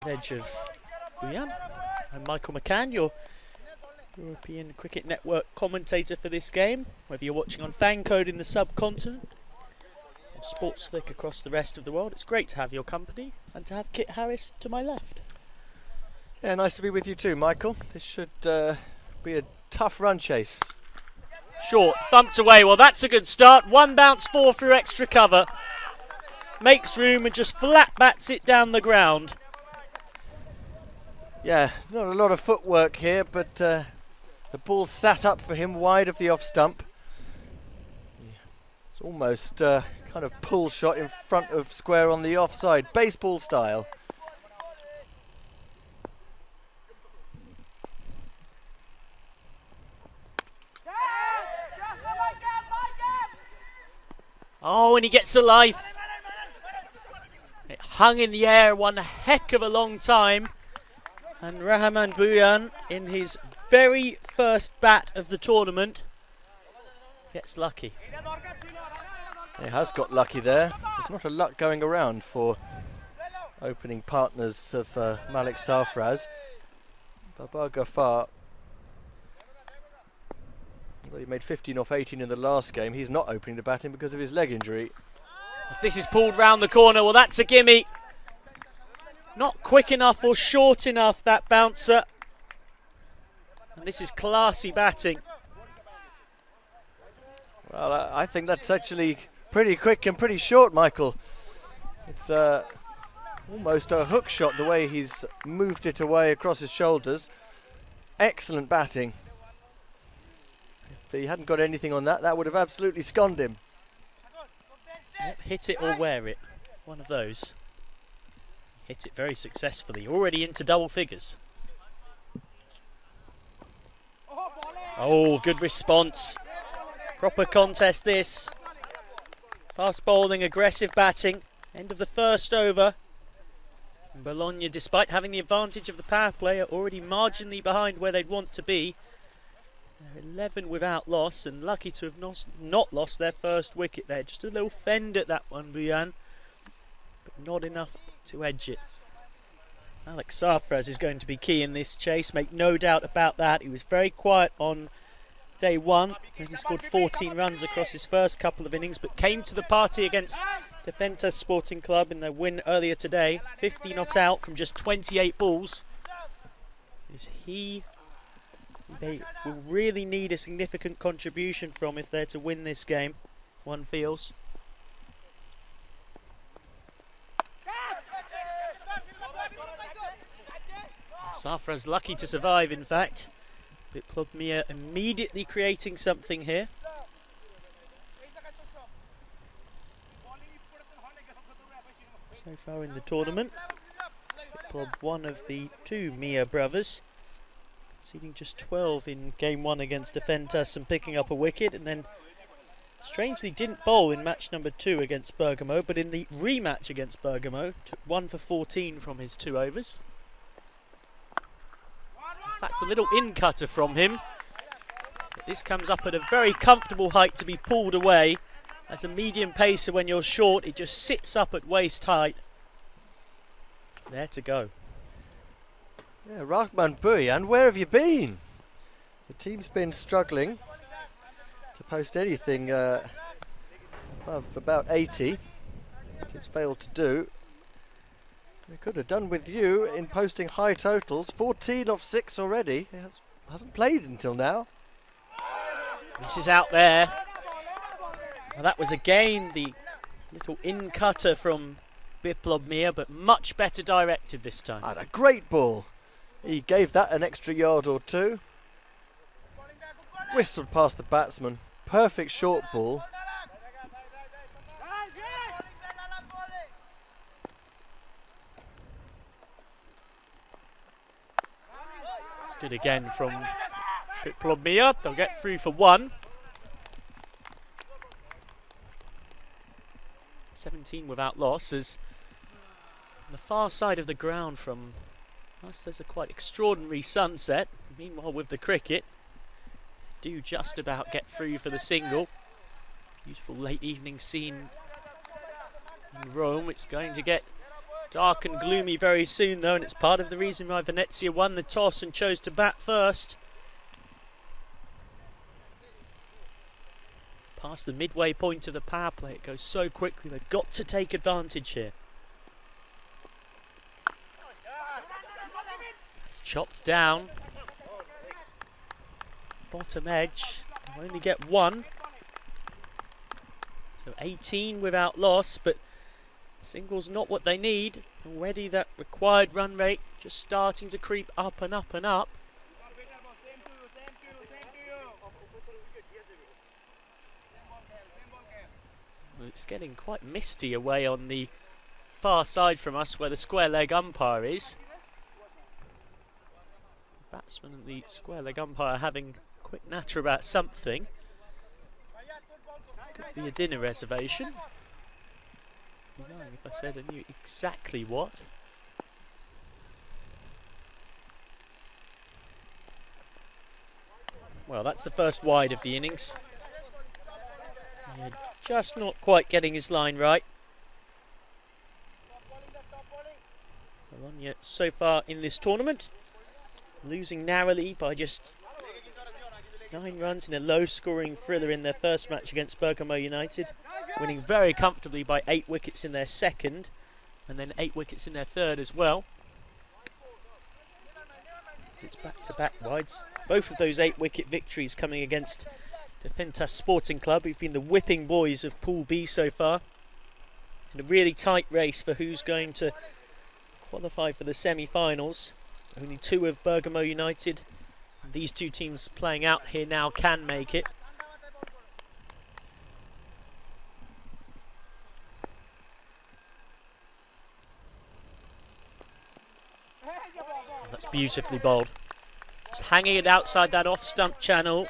S4: Edge of Buyan and Michael McCann, your European Cricket Network commentator for this game, whether you're watching on Fancode in the subcontinent or Sportsflick across the rest of the world. It's great to have your company and to have Kit Harris to my left.
S9: Yeah, nice to be with you too, Michael. This should be a tough run chase.
S4: Short, thumped away. Well, that's a good start. One bounce, 4 through extra cover. Makes room and just flat bats it down the ground.
S9: Yeah, not a lot of footwork here, but the ball sat up for him wide of the off stump. It's almost kind of pull shot in front of square on the offside, baseball style.
S4: Oh, and he gets a life. It hung in the air one heck of a long time. And Rahman Buyan, in his very first bat of the tournament, gets lucky.
S9: He has got lucky there. There's not a lot going around for opening partners of Malik Sarfraz. Babar Ghaffar, well, he made 15 off 18 in the last game. He's not opening the batting because of his leg injury.
S4: As this is pulled round the corner, well, that's a gimme. Not quick enough or short enough, that bouncer. And this is classy batting.
S9: Well, I think that's actually pretty quick and pretty short, Michael. It's almost a hook shot the way he's moved it away across his shoulders. Excellent batting. If he hadn't got anything on that, that would have absolutely sconed him.
S4: Yep, hit it or wear it. One of those. Hit it very successfully. Already into double figures. Oh, good response. Proper contest this. Fast bowling, aggressive batting. End of the first over. And Bologna, despite having the advantage of the power play, are already marginally behind where they'd want to be. They're 11 without loss and lucky to have not lost their first wicket there. Just a little fend at that one, Buyan. But not enough to edge it. Malik Sarfraz is going to be key in this chase, make no doubt about that. He was very quiet on day one, and he scored 14 runs across his first couple of innings, but came to the party against Defensa Sporting Club in their win earlier today. 50 not out from just 28 balls. They will really need a significant contribution from if they're to win this game, one feels. Sarfraz lucky to survive, in fact. Biplov Mia immediately creating something here. So far in the tournament, Biplov, one of the two Mia brothers, conceding just 12 in game one against Defentas and picking up a wicket, and then strangely didn't bowl in match number 2 against Bergamo, but in the rematch against Bergamo took 1 for 14 from his 2 overs. That's a little in-cutter from him. But this comes up at a very comfortable height to be pulled away. As a medium pacer, when you're short, it just sits up at waist height. There to go.
S9: Yeah, Rahman Buyan, where have you been? The team's been struggling to post anything above about 80. It's failed to do. We could have done with you in posting high totals. 14 off 6 already. He hasn't played until now.
S4: This is out there. Well, that was again the little in-cutter from Biplov Mia, but much better directed this time.
S9: And a great ball. He gave that an extra yard or two. Whistled past the batsman. Perfect short ball.
S4: Good again from Biplov Mia. They'll get through for 1. 17 without loss, as on the far side of the ground from us there's a quite extraordinary sunset. Meanwhile, with the cricket, do just about get through for the single. Beautiful late evening scene in Rome. It's going to get dark and gloomy very soon though, and it's part of the reason why Venezia won the toss and chose to bat first. Past the midway point of the power play, it goes so quickly, they've got to take advantage here. It's chopped down. Bottom edge, they'll only get one. So 18 without loss, but singles not what they need. Already that required run rate just starting to creep up and up and up. It's getting quite misty away on the far side from us where the square leg umpire is. The batsman and the square leg umpire having a quick natter about something. Could be a dinner reservation. If I said I knew exactly what. Well, that's the first wide of the innings. Yeah, just not quite getting his line right. Bologna so far in this tournament, losing narrowly by just 9 runs in a low-scoring thriller in their first match against Bergamo United, winning very comfortably by 8 wickets in their second, and then 8 wickets in their third as well. It's back-to-back wides. Both of those 8-wicket victories coming against Defentas Sporting Club, who've been the whipping boys of Pool B so far. In a really tight race for who's going to qualify for the semi-finals. Only 2 of Bergamo United. These 2 teams playing out here now can make it. That's beautifully bowled. Just hanging it outside that off-stump channel.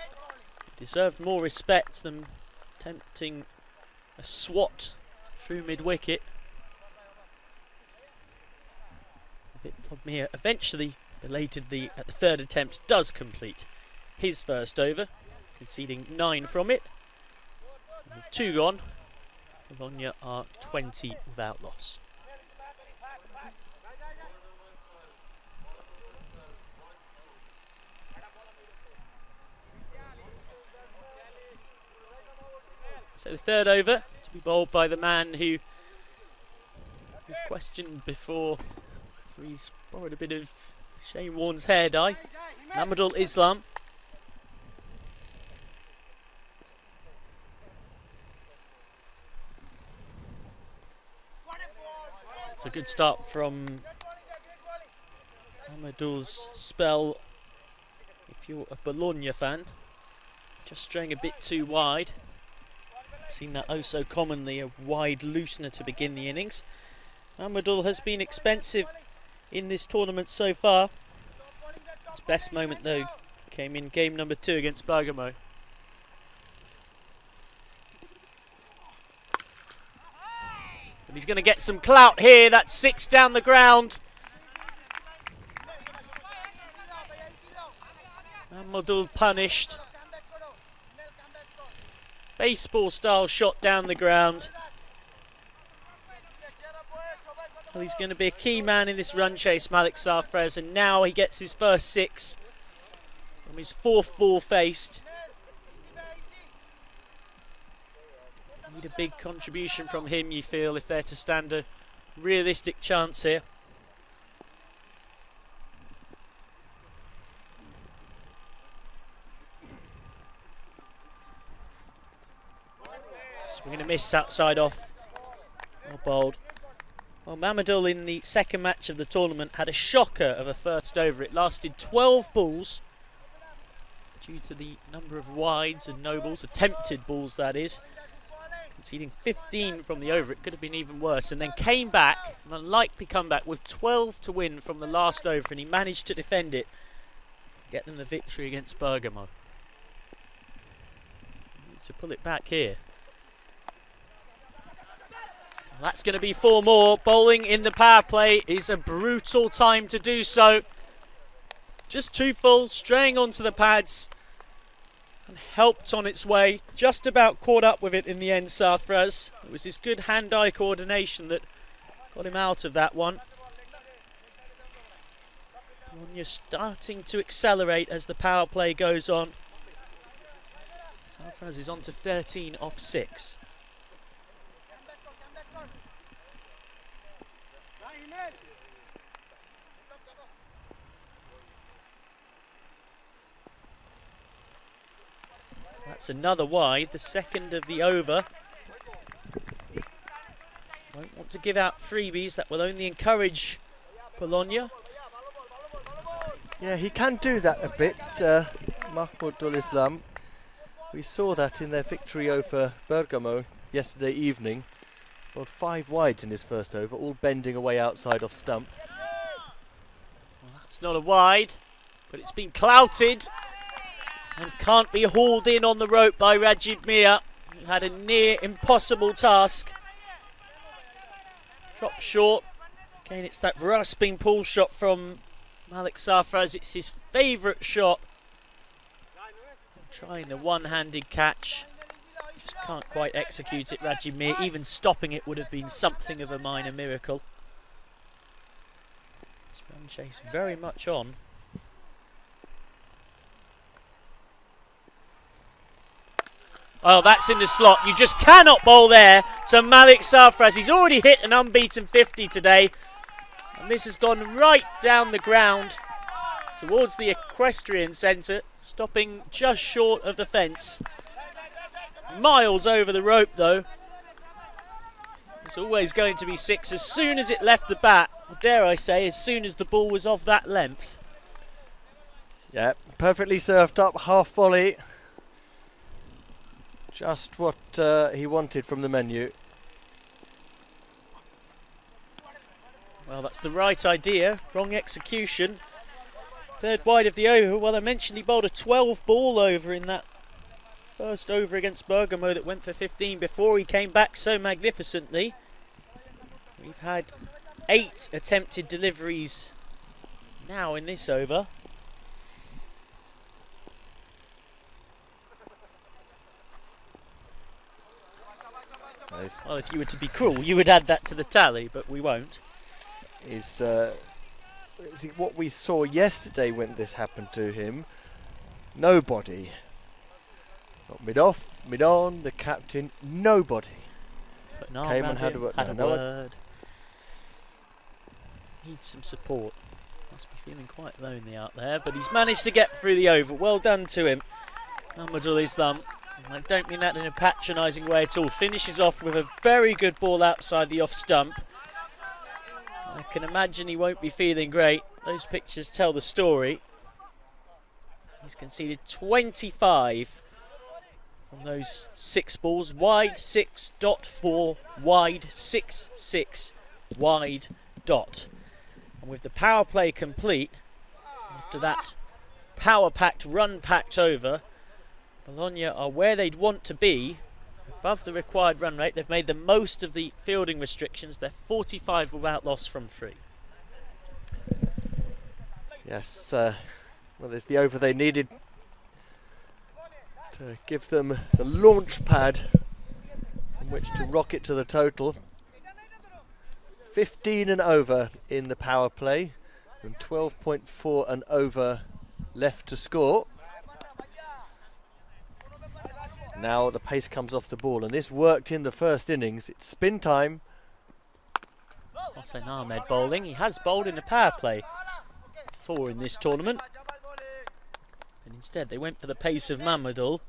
S4: Deserved more respect than attempting a swat through mid-wicket. Plodmere eventually, belatedly at the third attempt, does complete his first over, conceding 9 from it. And with 2 gone, Bologna are 20 without loss. So the third over to be bowled by the man who we've questioned before. He's borrowed a bit of Shane Warne's hair dye. Mamadul Islam. It's a good start from Mamadul's spell. If you're a Bologna fan, just straying a bit too wide. Seen that oh so commonly, a wide loosener to begin the innings. Mamadul has been expensive in this tournament so far. His best moment though came in game number 2 against Bergamo. But he's going to get some clout here. That's 6 down the ground. Mamadul punished. Baseball style shot down the ground. Well, he's going to be a key man in this run chase, Malik Sarfraz, and now he gets his first 6 from his 4th ball faced. Need a big contribution from him, you feel, if they're to stand a realistic chance here. Swing and a miss outside off. Well bowled. Well, Mamadul in the second match of the tournament had a shocker of a first over. It lasted 12 balls due to the number of wides and no balls, attempted balls that is. Conceding 15 from the over. It could have been even worse. And then came back, an unlikely comeback with 12 to win from the last over, and he managed to defend it. Get them the victory against Bergamo. Needs to pull it back here. That's going to be 4 more. Bowling in the power play is a brutal time to do so. Just too full, straying onto the pads and helped on its way. Just about caught up with it in the end, Sarfraz. It was his good hand-eye coordination that got him out of that one. Bologna starting to accelerate as the power play goes on. Sarfraz is on to 13 off 6. That's another wide, the second of the over. Won't want to give out freebies, that will only encourage Bologna.
S9: Yeah, he can do that a bit, Mahmoudul Islam. We saw that in their victory over Bergamo yesterday evening. Got 5 wides in his first over, all bending away outside off stump.
S4: Well, that's not a wide, but it's been clouted and can't be hauled in on the rope by Rajid Mir, who had a near impossible task. Drop short. Again, it's that rasping pull shot from Malik Sarfraz. It's his favourite shot. Trying the one-handed catch. Just can't quite execute it, Rajid Mir. Even stopping it would have been something of a minor miracle. This run chase very much on. Oh, that's in the slot. You just cannot bowl there to Malik Sarfraz. He's already hit an unbeaten 50 today. And this has gone right down the ground towards the equestrian centre, stopping just short of the fence. Miles over the rope, though. It's always going to be 6 as soon as it left the bat. Or dare I say, as soon as the ball was of that length.
S9: Yeah, perfectly served up, half volley. Just what he wanted from the menu.
S4: Well, that's the right idea, wrong execution. Third wide of the over. Well, I mentioned he bowled a 12 ball over in that first over against Bergamo that went for 15 before he came back so magnificently. We've had 8 attempted deliveries now in this over. Well, if you were to be cruel, you would add that to the tally, but we won't.
S9: See, what we saw yesterday when this happened to him, nobody, not mid-off, mid-on, the captain, nobody
S4: Put an arm
S9: came
S4: round
S9: and had
S4: him,
S9: a word.
S4: had a word. Needs some support. Must be feeling quite lonely out there, but he's managed to get through the over. Well done to him, Mahmoudul Islam. And I don't mean that in a patronising way at all. Finishes off with a very good ball outside the off stump. I can imagine he won't be feeling great. Those pictures tell the story. He's conceded 25 from those 6 balls. Wide 6.4, wide 6.6, wide dot. And with the power play complete, after that power-packed, run-packed over, Bologna are where they'd want to be, above the required run rate. They've made the most of the fielding restrictions. They're 45 without loss from 3.
S9: Yes, well, there's the over they needed to give them the launch pad from which to rocket to the total. 15 and over in the power play, and 12.4 and over left to score. Now the pace comes off the ball, and this worked in the first innings. It's spin time.
S4: Hossein Ahmed bowling. He has bowled in the power play 4 in this tournament. And instead they went for the pace of Mahmoudul,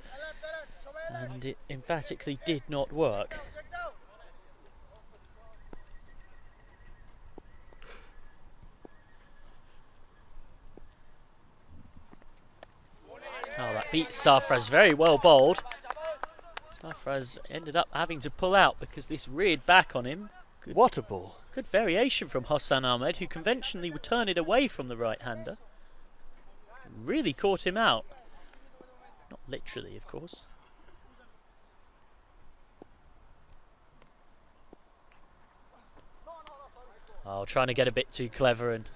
S4: and it emphatically did not work. Oh, that beats Sarfraz. Very well bowled. Sarfraz ended up having to pull out because this reared back on him. Good,
S9: what a ball.
S4: Good variation from Hossein Ahmed, who conventionally would turn it away from the right-hander. Really caught him out. Not literally, of course. Oh, trying to get a bit too clever, and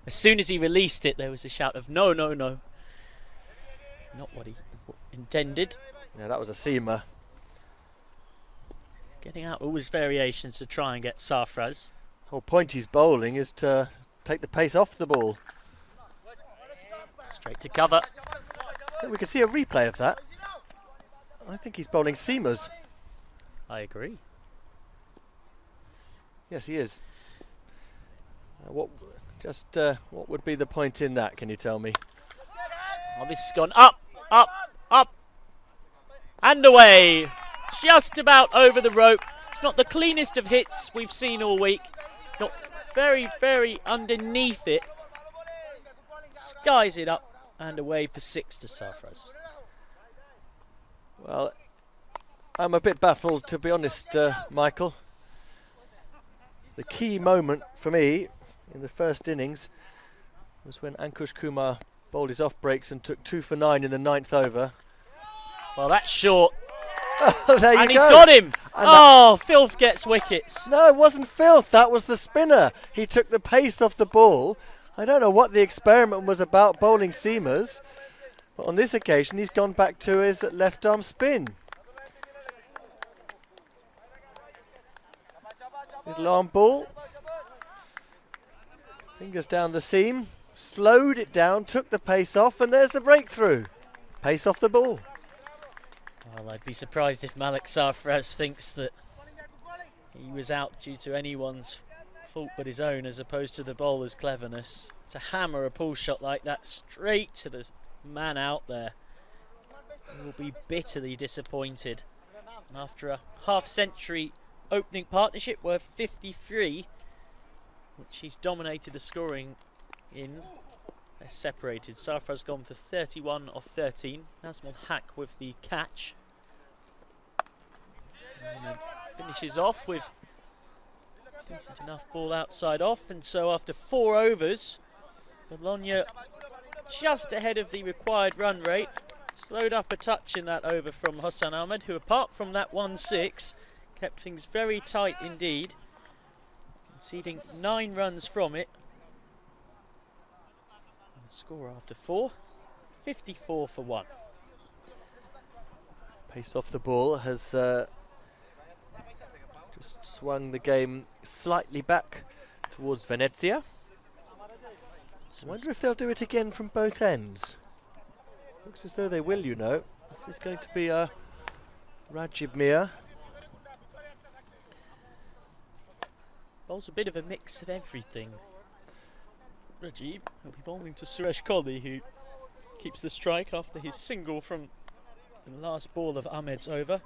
S4: as soon as he released it, there was a shout of no, no, no. Not what he intended.
S9: Yeah, that was a seamer.
S4: Getting out all his variations to try and get Sarfraz.
S9: whole point he's bowling is to take the pace off the ball.
S4: Straight to cover.
S9: We can see a replay of that. I think he's bowling seamers.
S4: I agree.
S9: Yes, he is. What would be the point in that? Can you tell me?
S4: Oh, this has gone up, up, up, and away. Just about over the rope. It's not the cleanest of hits we've seen all week. Not very, very underneath it. Skies it up and away for 6 to Sarfraz.
S9: Well, I'm a bit baffled, to be honest, Michael. The key moment for me in the first innings was when Ankush Kumar bowled his off breaks and took 2 for 9 in the 9th over.
S4: Well, that's short.
S9: There you
S4: and
S9: go.
S4: He's got him.
S9: And
S4: Filth gets wickets.
S9: No, it wasn't Filth. That was the spinner. He took the pace off the ball. I don't know what the experiment was about bowling seamers, but on this occasion he's gone back to his left arm spin. Little arm ball. Fingers down the seam. Slowed it down, took the pace off, and there's the breakthrough. Pace off the ball.
S4: Well, I'd be surprised if Malik Sarfraz thinks that he was out due to anyone's fault but his own, as opposed to the bowler's cleverness. To hammer a pull shot like that straight to the man out there, he will be bitterly disappointed. And after a half-century opening partnership worth 53, which he's dominated the scoring in, they're separated. Sarfraz gone for 31 off 13. Nazmul Haq with the catch. And finishes off with decent enough ball outside off, and so after 4 overs, Bologna just ahead of the required run rate. Slowed up a touch in that over from Hossan Ahmed, who apart from that 1-6 kept things very tight indeed, conceding 9 runs from it. And score after 4, 54 for 1.
S9: Pace off the ball has just swung the game slightly back towards Venezia. I wonder if they'll do it again from both ends. Looks as though they will, you know. This is going to be Rajib Mir.
S4: Bowls a bit of a mix of everything. Rajib will be bowling to Suresh Kohli, who keeps the strike after his single from the last ball of Ahmed's over.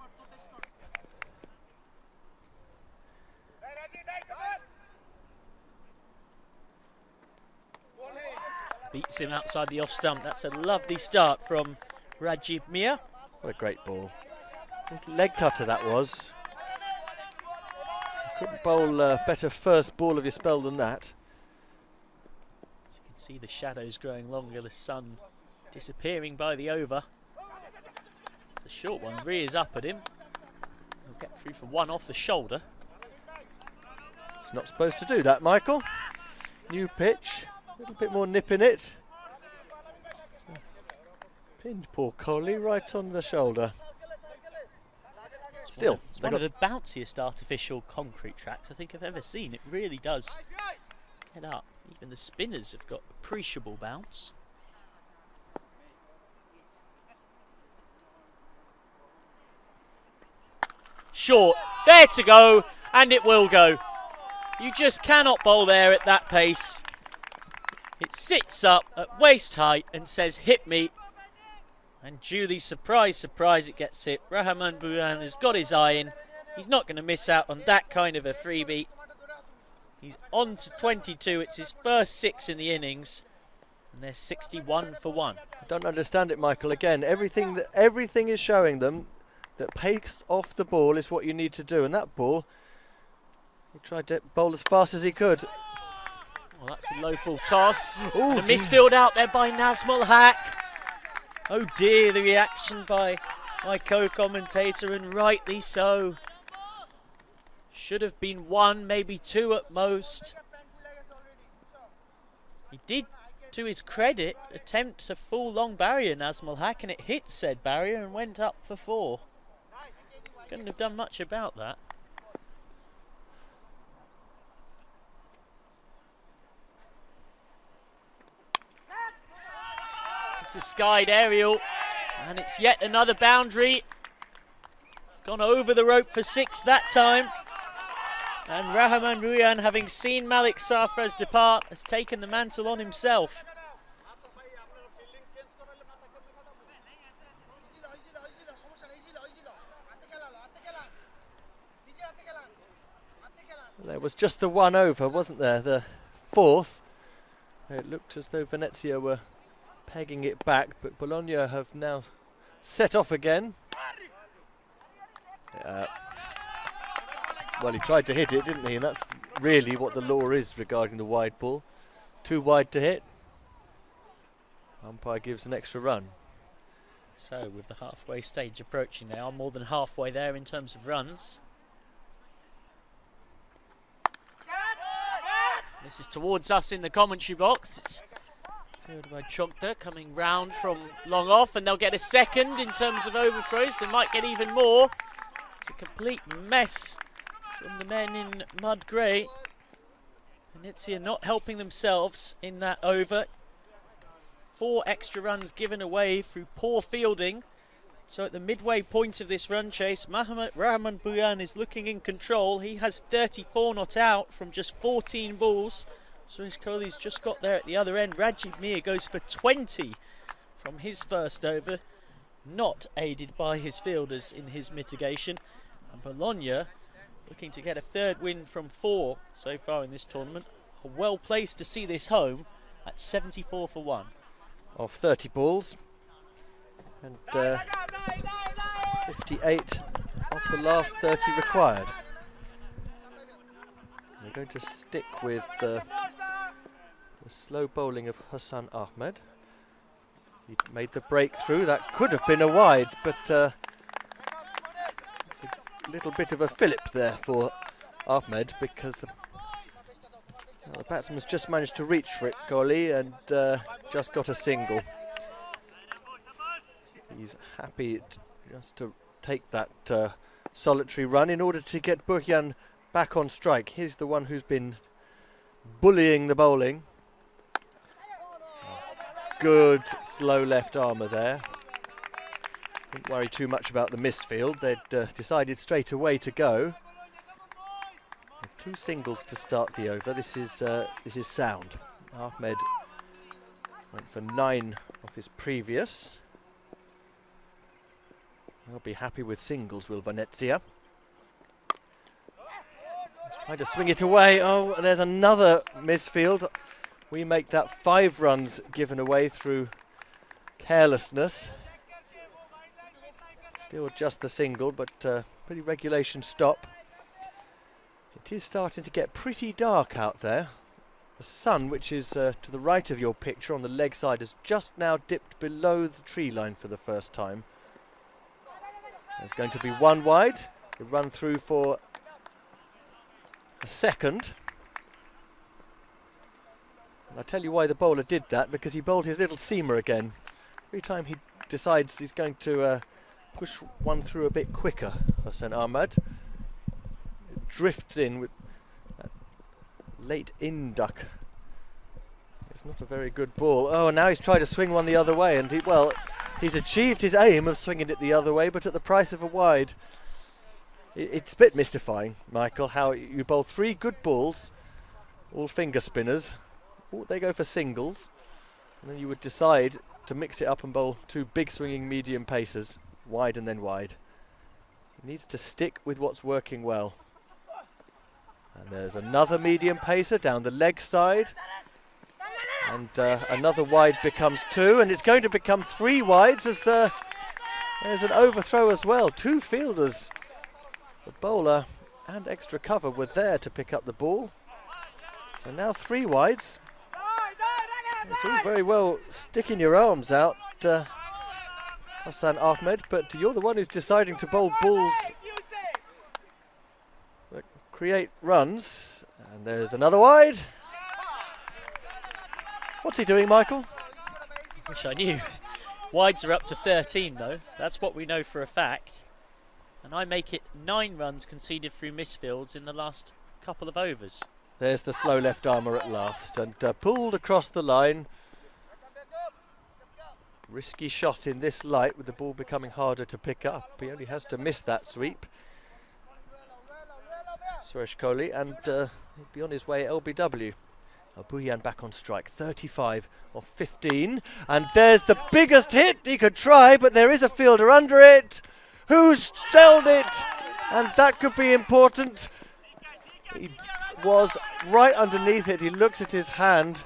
S4: Beats him outside the off stump. That's a lovely start from Rajib Mir.
S9: What a great ball. Leg cutter that was. You couldn't bowl a better first ball of your spell than that.
S4: As you can see the shadows growing longer, the sun disappearing by the over. It's a short one, rears up at him. He'll get through for 1 off the shoulder.
S9: It's not supposed to do that, Michael. New pitch. A little bit more nip in it. So, pinned poor Kohli right on the shoulder. Still,
S4: it's one of the bounciest artificial concrete tracks I think I've ever seen. It really does get up. Even the spinners have got appreciable bounce. Short, there to go, and it will go. You just cannot bowl there at that pace. It sits up at waist height and says, hit me. And duly, surprise, surprise, it gets hit. Rahman Buran has got his eye in. He's not going to miss out on that kind of a freebie. He's on to 22. It's his first 6 in the innings. And they're 61 for 1.
S9: I don't understand it, Michael. Again, everything is showing them that pace off the ball is what you need to do. And that ball, he tried to bowl as fast as he could.
S4: Well, that's a low full toss.
S9: Ooh,
S4: a misfield out there by Nazmul Haq. Oh dear, the reaction by my co-commentator, and rightly so. Should have been 1, maybe 2 at most. He did, to his credit, attempt a full long barrier, Nazmul Haq, and it hit said barrier and went up for 4. Couldn't have done much about that. It's a skied aerial, and it's yet another boundary. It's gone over the rope for 6 that time. And Rahman Bhuyan, having seen Malik Sarfraz depart, has taken the mantle on himself.
S9: There was just the one over, wasn't there? The 4th. It looked as though Venezia were pegging it back, but Bologna have now set off again. Well, he tried to hit it, didn't he? And that's really what the law is regarding the wide ball. Too wide to hit. Umpire gives an extra run.
S4: So with the halfway stage approaching, they are more than halfway there in terms of runs. This is towards us in the commentary box. It's third by Chokta coming round from long off, and they'll get a second in terms of overthrows. They might get even more. It's a complete mess from the men in mud grey. Venezia not helping themselves in that over. 4 extra runs given away through poor fielding. So at the midway point of this run chase, Rahman Bhuyan is looking in control. He has 34 not out from just 14 balls. Suresh Kohli's just got there at the other end. Rajiv Mir goes for 20 from his first over, not aided by his fielders in his mitigation. And Bologna looking to get a 3rd win from 4 so far in this tournament. Well placed to see this home at 74 for 1.
S9: Of 30 balls. And 58 of the last 30 required. We're going to stick with the slow bowling of Hassan Ahmed. He made the breakthrough. That could have been a wide, but it's a little bit of a fillip there for Ahmed, because the batsman's just managed to reach for it, Kohli, and just got a single. He's happy just to take that solitary run in order to get Bhuyan back on strike. He's the one who's been bullying the bowling. Good slow left armour there. Didn't worry too much about the misfield. They'd decided straight away to go. 2 singles to start the over. This is sound. Ahmed went for 9 of his previous. They'll be happy with singles, will Venezia. Let's try to swing it away. Oh, there's another misfield. We make that 5 runs given away through carelessness. Still just the single, but pretty regulation stop. It is starting to get pretty dark out there. The sun, which is to the right of your picture on the leg side, has just now dipped below the tree line for the first time. There's going to be 1 wide. The run through for a second. And I'll tell you why the bowler did that, because he bowled his little seamer again. Every time he decides he's going to push one through a bit quicker, Hassan Ahmed, it drifts in with that late in duck. It's not a very good ball. Oh, now he's tried to swing one the other way, and he's achieved his aim of swinging it the other way, but at the price of a wide. It's a bit mystifying, Michael, how you bowl 3 good balls, all finger spinners. They go for singles, and then you would decide to mix it up and bowl 2 big swinging medium pacers, wide and then wide. He needs to stick with what's working well. And there's another medium pacer down the leg side. And another wide becomes 2, and it's going to become 3 wides as there's an overthrow as well. 2 fielders, the bowler and extra cover, were there to pick up the ball. So now 3 wides. It's all very well sticking your arms out, Hassan Ahmed, but you're the one who's deciding to bowl balls that create runs. And there's another wide. What's he doing, Michael?
S4: Wish I knew. Wides are up to 13 though. That's what we know for a fact. And I make it 9 runs conceded through misfields in the last couple of overs.
S9: There's the slow left armour at last, and pulled across the line. Risky shot in this light with the ball becoming harder to pick up. He only has to miss that sweep. Suresh Kohli, and he'll be on his way LBW. Bhuyan back on strike, 35 of 15, and there's the biggest hit he could try, but there is a fielder under it who's stelled it, and that could be important. He was right underneath it. He looks at his hand,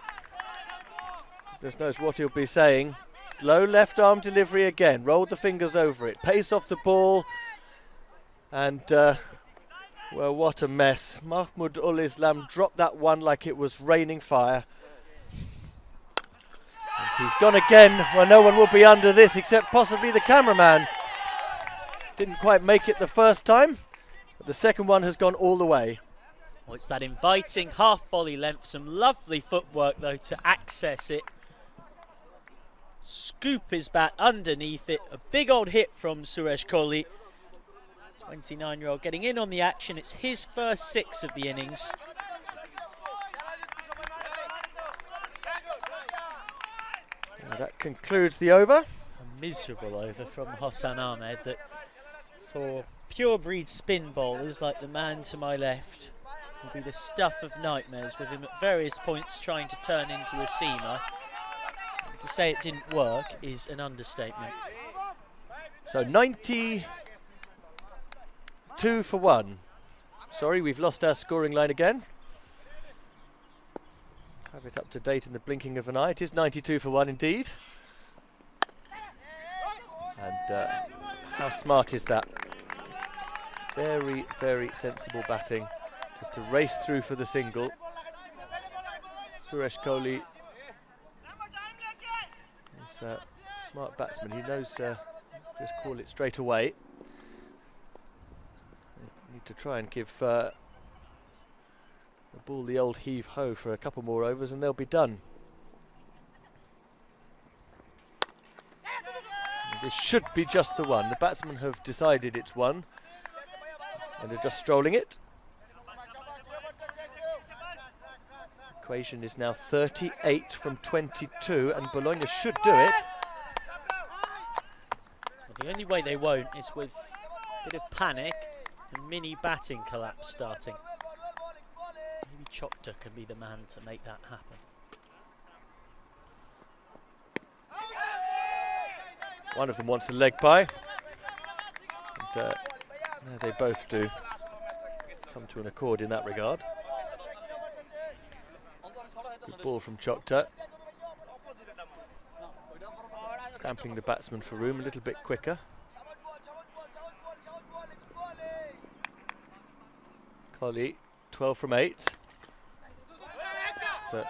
S9: goodness knows what he'll be saying. Slow left arm delivery again, rolled the fingers over it, pace off the ball, and well, what a mess. Mahmoud Ul Islam dropped that one like it was raining fire. And he's gone again. Well, no one will be under this except possibly the cameraman. Didn't quite make it the first time, but the second one has gone all the way.
S4: Well, it's that inviting half volley length, some lovely footwork though to access it. Scoop his bat underneath it, a big old hit from Suresh Kohli. 29-year-old getting in on the action. It's his first 6 of the innings.
S9: And that concludes the over.
S4: A miserable over from Hossan Ahmed that for pure breed spin bowlers like the man to my left will be the stuff of nightmares, with him at various points trying to turn into a seamer. And to say it didn't work is an understatement.
S9: So 92 for 1. Sorry, we've lost our scoring line again. Have it up to date in the blinking of an eye. It is 92 for 1 indeed. And how smart is that? Very, very sensible batting. Just to race through for the single. Suresh Kohli is a smart batsman. He knows just call it straight away. Need to try and give the ball the old heave-ho for a couple more overs and they'll be done. And this should be just the one. The batsmen have decided it's one and they're just strolling it. Equation is now 38 from 22 and Bologna should do it.
S4: Well, the only way they won't is with a bit of panic and mini batting collapse starting. Maybe Chopta can be the man to make that happen.
S9: One of them wants a leg by. And they both do come to an accord in that regard. Good ball from Chopta. Cramping the batsman for room a little bit quicker. Kohli, 12 from 8. So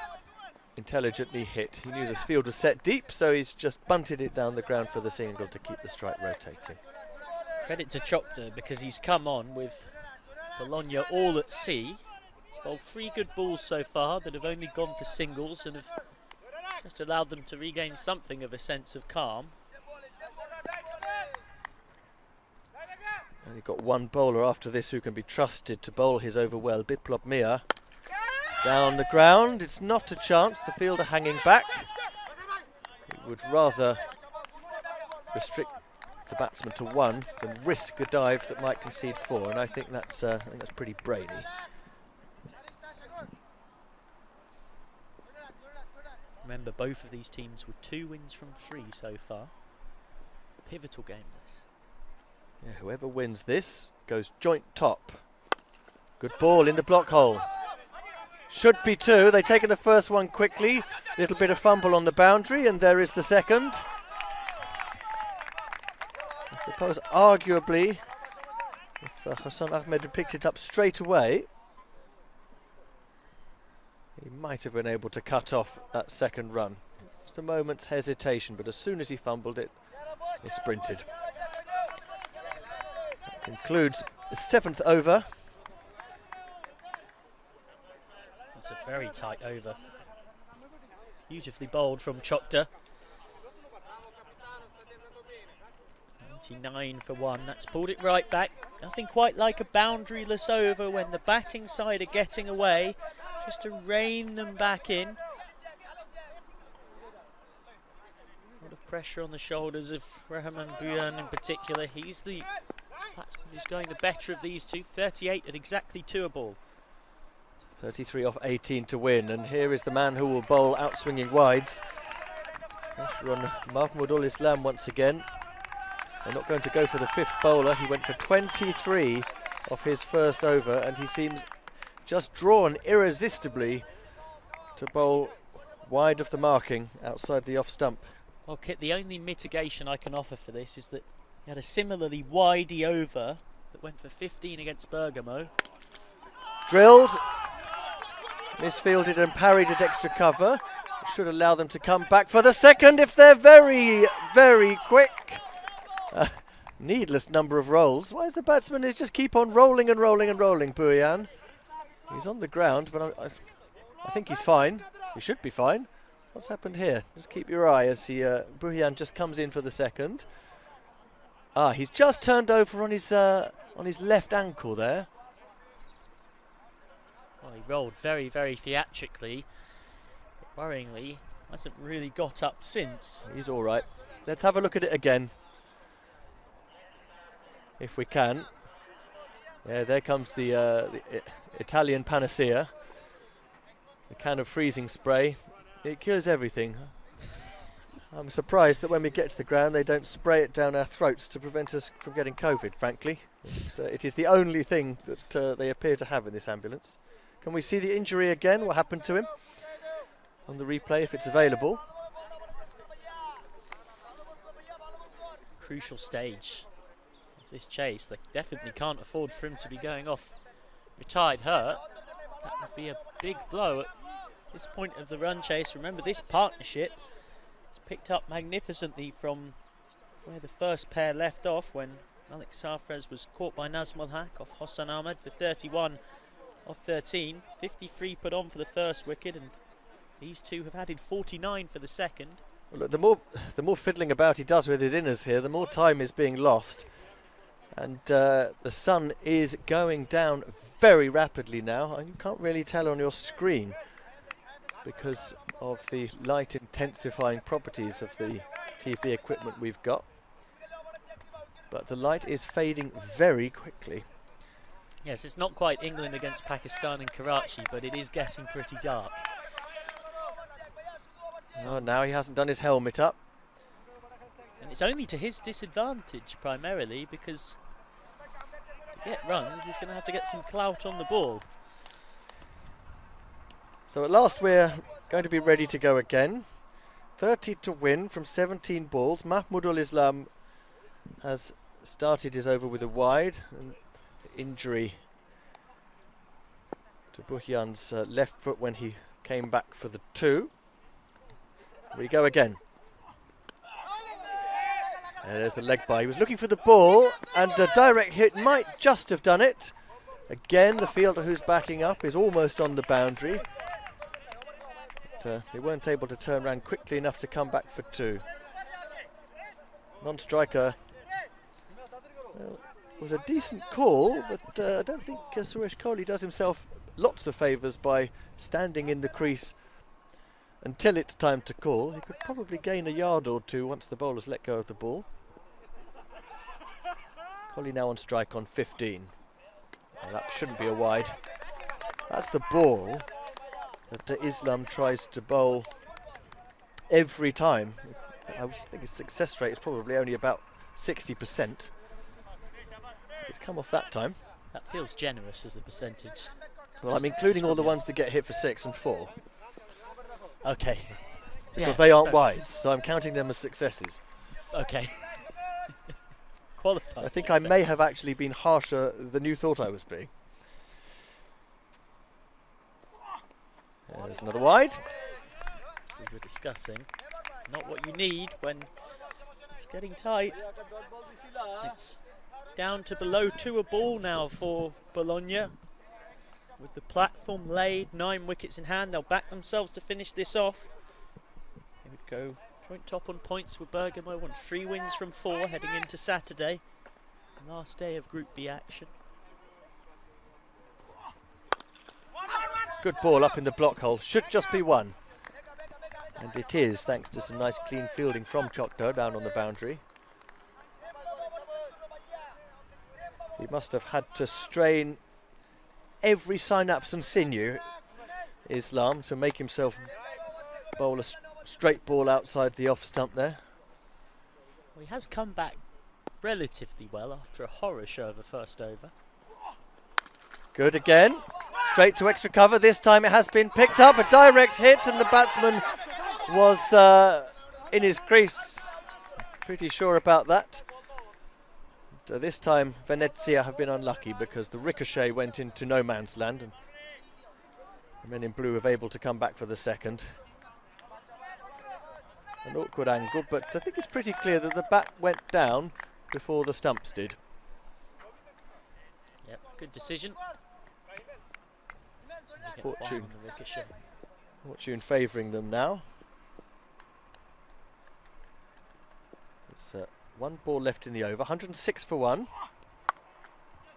S9: intelligently hit. He knew this field was set deep, so he's just bunted it down the ground for the single to keep the strike rotating.
S4: Credit to Chopta because he's come on with Bologna all at sea. He's bowled 3 good balls so far that have only gone for singles and have just allowed them to regain something of a sense of calm.
S9: And you've got one bowler after this who can be trusted to bowl his over well, Biplop Mia. Down the ground, it's not a chance, the fielder hanging back. He would rather restrict the batsman to 1 than risk a dive that might concede 4, and I think that's pretty brainy.
S4: Remember, both of these teams with 2 wins from 3 so far. Pivotal game this.
S9: Yeah, whoever wins this goes joint top. Good ball in the block hole. Should be 2. They've taken the first one quickly. Little bit of fumble on the boundary, and there is the second. I suppose, arguably, if Hossan Ahmed had picked it up straight away, he might have been able to cut off that second run. Just a moment's hesitation, but as soon as he fumbled it, he sprinted. That concludes the 7th over.
S4: It's a very tight over. Beautifully bowled from Chopta. 99 for 1. That's pulled it right back. Nothing quite like a boundaryless over when the batting side are getting away, just to rein them back in. What of pressure on the shoulders of Rahman Buyan in particular. He's the batsman who's going the better of these two. 38 at exactly 2 a ball.
S9: 33 off 18 to win, and here is the man who will bowl out-swinging wides. Pressure on Mahmoudul Islam once again. They're not going to go for the 5th bowler. He went for 23 off his first over, and he seems just drawn irresistibly to bowl wide of the marking outside the off stump.
S4: Well, Kit, the only mitigation I can offer for this is that he had a similarly widey over that went for 15 against Bergamo.
S9: Drilled, misfielded and parried at extra cover. Should allow them to come back for the second if they're very, very quick. Needless number of rolls. Why is the batsman is just keep on rolling and rolling and rolling, Buyan? He's on the ground, but I think he's fine. He should be fine. What's happened here? Just keep your eye as he Buyan just comes in for the second. He's just turned over on his left ankle there.
S4: Well, he rolled very, very theatrically. But worryingly, hasn't really got up since.
S9: He's all right. Let's have a look at it again, if we can. Yeah, there comes the Italian panacea. The can of freezing spray. It cures everything. I'm surprised that when we get to the ground they don't spray it down our throats to prevent us from getting COVID, frankly. It is the only thing that they appear to have in this ambulance. Can we see the injury again? What happened to him? On the replay, if it's available.
S4: Crucial stage of this chase. They definitely can't afford for him to be going off retired hurt. That would be a big blow at this point of the run chase. Remember, this partnership is picked up magnificently from where the first pair left off when Malik Sarfraz was caught by Nazmul Haq off Hossan Ahmed for 31 off 13. 53 put on for the first wicket, and these two have added 49 for the second.
S9: Well, look, the more fiddling about he does with his inners here, the more time is being lost. And the sun is going down very rapidly now, and you can't really tell on your screen because of the light intensifying properties of the TV equipment we've got. But the light is fading very quickly.
S4: Yes, it's not quite England against Pakistan in Karachi, but it is getting pretty dark.
S9: So now he hasn't done his helmet up.
S4: And it's only to his disadvantage primarily, because to get runs he's going to have to get some clout on the ball.
S9: So at last we're going to be ready to go again. 30 to win from 17 balls. Mahmoudul Islam has started his over with a wide. An injury to Buhyan's left foot when he came back for the 2. We go again. And there's the leg bye. He was looking for the ball, and a direct hit might just have done it. Again, the fielder who's backing up is almost on the boundary. But they weren't able to turn around quickly enough to come back for 2. Non-striker. Well, was a decent call, but I don't think Suresh Kohli does himself lots of favours by standing in the crease until it's time to call. He could probably gain a yard or 2 once the bowlers let go of the ball. Kohli now on strike on 15. Well, that shouldn't be a wide. That's the ball that Islam tries to bowl every time. I think his success rate is probably only about 60%. It's come off that time.
S4: That feels generous as a percentage.
S9: Well, I'm including all the ones that get hit for 6 and 4.
S4: Okay.
S9: Because they aren't wides, so I'm counting them as successes.
S4: Okay. Qualified.
S9: So I think I may have actually been harsher than you thought I was being. There's another wide.
S4: As we were discussing, not what you need when it's getting tight. It's down to below 2 a ball now for Bologna. With the platform laid, 9 wickets in hand, they'll back themselves to finish this off. They would go joint top on points with Bergamo on 3 wins from 4 heading into Saturday, last day of Group B action.
S9: Good ball up in the block hole, should just be 1. And it is, thanks to some nice clean fielding from Chokdar down on the boundary. He must have had to strain every synapse and sinew, Islam, to make himself bowl a straight ball outside the off stump there.
S4: Well, he has come back relatively well after a horror show of the first over.
S9: Good again. Straight to extra cover. This time it has been picked up. A direct hit, and the batsman was in his crease. Pretty sure about that. This time Venezia have been unlucky because the ricochet went into no man's land, and the men in blue were able to come back for the second. An awkward angle, but I think it's pretty clear that the bat went down before the stumps did.
S4: Yep, good decision.
S9: Fortune favouring them now. It's one ball left in the over, 106 for one.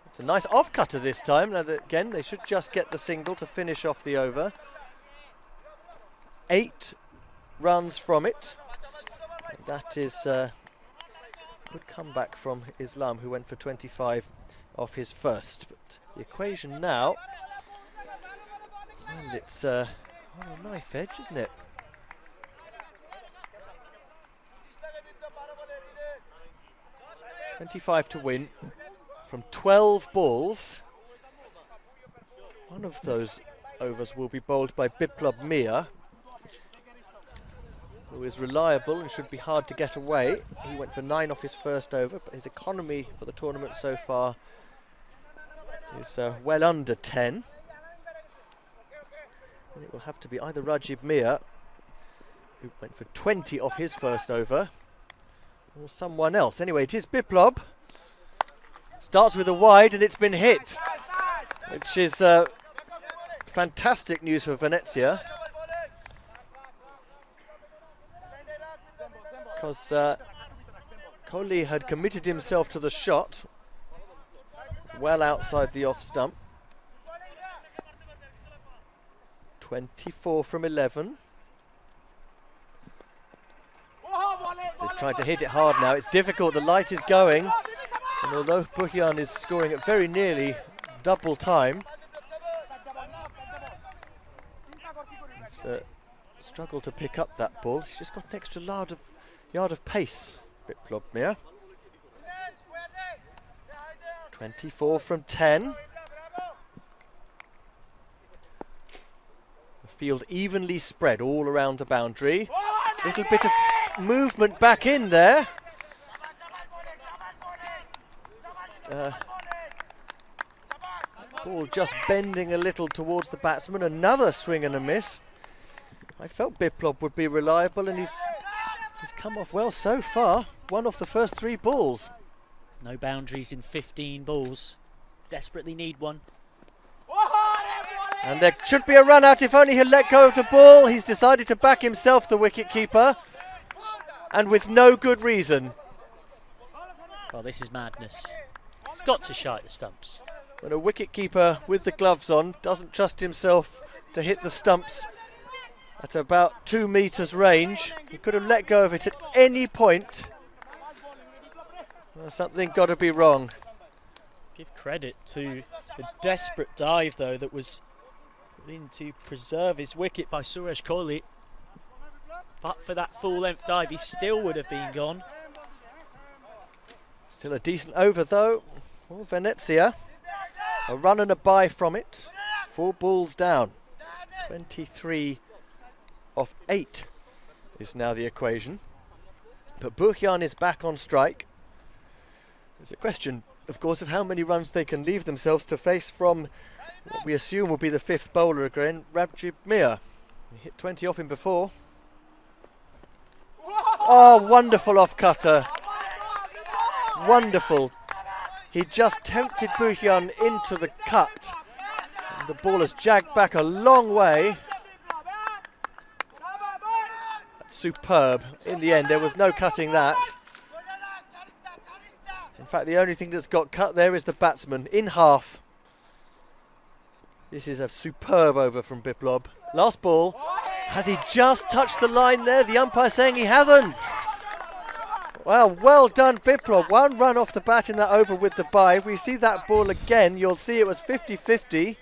S9: It's a nice off-cutter this time. Now that, again, they should just get the single to finish off the over. 8 runs from it. And that is a good comeback from Islam, who went for 25 off his first. But the equation now, and it's on a knife edge, isn't it? $25 to win from 12 balls. One of those overs will be bowled by Biplab Mia, who is reliable and should be hard to get away. He went for 9 off his first over, but his economy for the tournament so far is well under 10. And it will have to be either Rajib Mia, who went for 20 off his first over, or someone else. Anyway, it is Biplab. Starts with a wide, and it's been hit, which is fantastic news for Venezia, because Kohli had committed himself to the shot well outside the off stump. 24 from 11. They're trying to hit it hard now. It's difficult. The light is going, and although Bhuyan is scoring at very nearly double time, it's a struggle to pick up that ball. He's just got an extra yard of pace, Biplab Mia. 24 from 10. The field evenly spread all around the boundary. Little bit of movement back in there. Ball just bending a little towards the batsman. Another swing and a miss. I felt Biplab would be reliable, and he's come off well so far. 1 off the first 3 balls.
S4: No boundaries in 15 balls. Desperately need one.
S9: And there should be a run out if only he'll let go of the ball. He's decided to back himself, the wicket-keeper, and with no good reason.
S4: Oh, this is madness. He's got to shy at the stumps.
S9: When a wicket-keeper with the gloves on doesn't trust himself to hit the stumps at about 2 meters range, he could have let go of it at any point. Well, something got to be wrong.
S4: Give credit to the desperate dive, though, that was in to preserve his wicket by Suresh Kohli. But for that full-length dive, he still would have been gone.
S9: Still a decent over, though, for Venezia. A run and a bye from it. 4 balls down. 23 off 8 is now the equation. But Bhuyan is back on strike. There's a question, of course, of how many runs they can leave themselves to face from what we assume will be the 5th bowler again, Rajib Mia. He hit 20 off him before. Oh, wonderful off-cutter. Wonderful. He just tempted Bhuyan into the cut. And the ball has jagged back a long way. That's superb. In the end, there was no cutting that. In fact, the only thing that's got cut there is the batsman, in half. This is a superb over from Biplab. Last ball, Has he just touched the line there? The umpire saying he hasn't. Well done, Biplov. 1 run off the bat in that over with the bye. If we see that ball again, you'll see it was 50-50.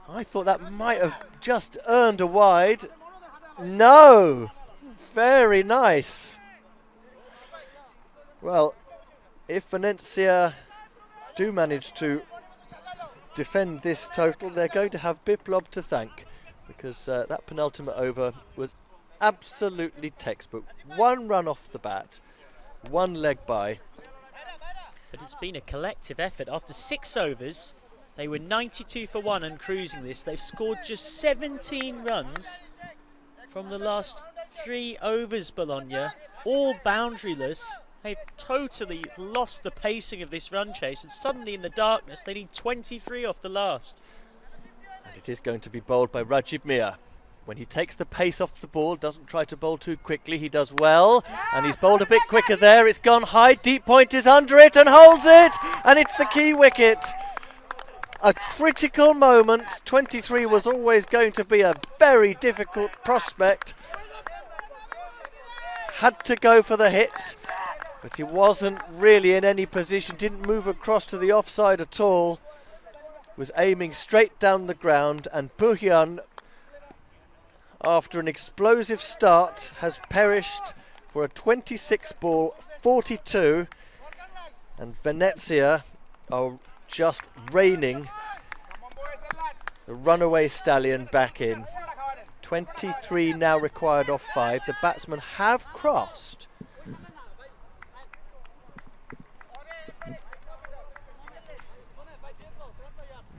S9: I thought that might have just earned a wide. No! Very nice. Well, if Venezia do manage to defend this total, they're going to have Biplov to thank, because that penultimate over was absolutely textbook. 1 run off the bat, 1 leg by.
S4: But it's been a collective effort. After 6 overs, they were 92 for 1 and cruising this. They've scored just 17 runs from the last 3 overs, Bologna, all boundaryless. They've totally lost the pacing of this run chase, and suddenly in the darkness they need 23 off the last.
S9: And it is going to be bowled by Rajib Mir. When he takes the pace off the ball, doesn't try to bowl too quickly, he does well, and he's bowled a bit quicker there. It's gone high, deep point is under it and holds it, and it's the key wicket. A critical moment. 23 was always going to be a very difficult prospect. Had to go for the hit, but he wasn't really in any position, didn't move across to the offside at all, was aiming straight down the ground, and Puhyan, after an explosive start, has perished for a 26 ball 42, and Venezia are just reining the runaway stallion back in. 23 now required off 5. The batsmen have crossed.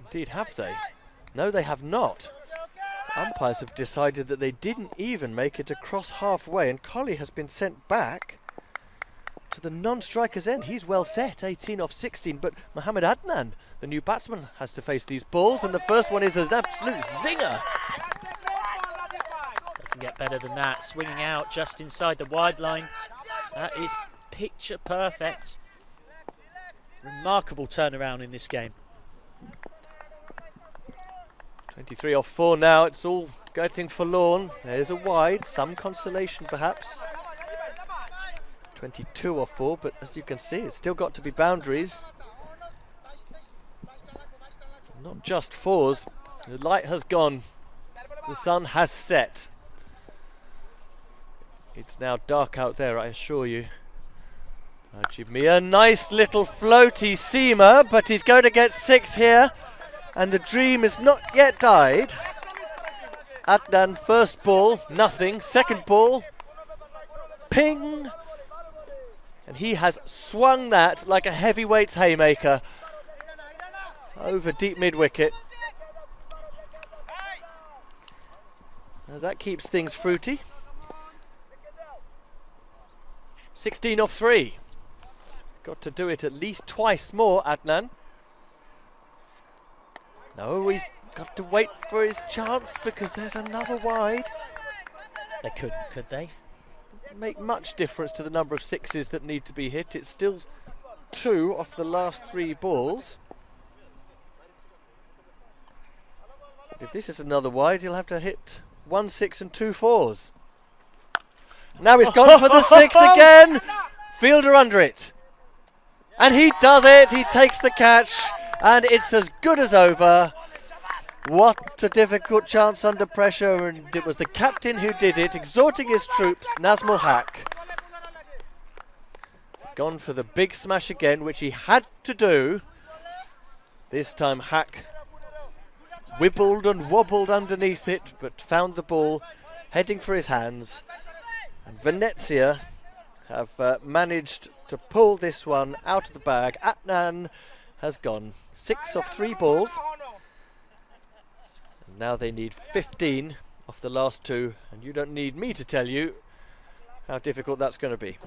S9: Indeed, have they? No, they have not. Umpires have decided that they didn't even make it across halfway, and Colley has been sent back to the non-striker's end. He's well set, 18 off 16, but Mohamed Adnan, the new batsman, has to face these balls, and the first one is an absolute zinger.
S4: Doesn't get better than that. Swinging out just inside the wide line. That is picture perfect. Remarkable turnaround in this game.
S9: 23 off 4 now, it's all getting forlorn. There's a wide, some consolation perhaps. 22 off 4, but as you can see, it's still got to be boundaries. Not just 4s. The light has gone. The sun has set. It's now dark out there, I assure you. Rajib Mir, nice little floaty seamer, but he's going to get 6 here. And the dream is not yet died. Adnan, first ball, nothing. Second ball, ping. And he has swung that like a heavyweights haymaker over deep mid-wicket. As that keeps things fruity. 16 off 3. Got to do it at least twice more, Adnan. No, he's got to wait for his chance because there's another wide.
S4: They couldn't, could they?
S9: Doesn't make much difference to the number of 6s that need to be hit. It's still 2 off the last 3 balls. If this is another wide, he'll have to hit 1 6 and 2 4s. Now he's gone for the 6 again. Fielder under it. And he does it. He takes the catch. And it's as good as over. What a difficult chance under pressure, and it was the captain who did it, exhorting his troops, Nazmul Haq. Gone for the big smash again, which he had to do. This time Haq wibbled and wobbled underneath it, but found the ball heading for his hands. And Venezia have managed to pull this one out of the bag. Adnan has gone 6 off 3 balls. And now they need 15 off the last 2, and you don't need me to tell you how difficult that's going to be.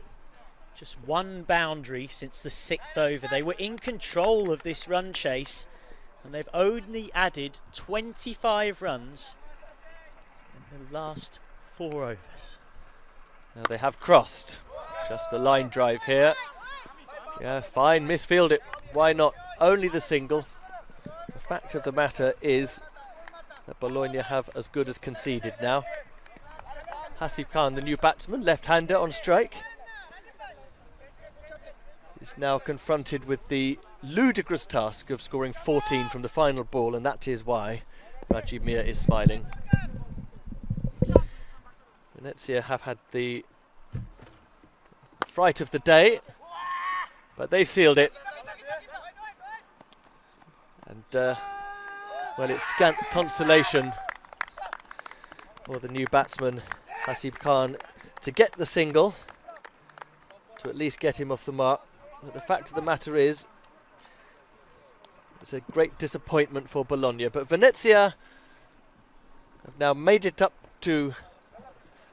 S4: Just 1 boundary since the 6th over. They were in control of this run chase, and they've only added 25 runs in the last 4 overs.
S9: Now they have crossed. Just a line drive here. Yeah, fine, misfield it. Why not? Only the single. The fact of the matter is that Bologna have as good as conceded now. Hasib Khan, the new batsman, left-hander on strike, is now confronted with the ludicrous task of scoring 14 from the final ball, and that is why Rajiv Mir is smiling. Venezia have had the fright of the day, but they've sealed it. And, well, it's scant consolation for the new batsman, Hasib Khan, to get the single, to at least get him off the mark. But the fact of the matter is, it's a great disappointment for Bologna. But Venezia have now made it up to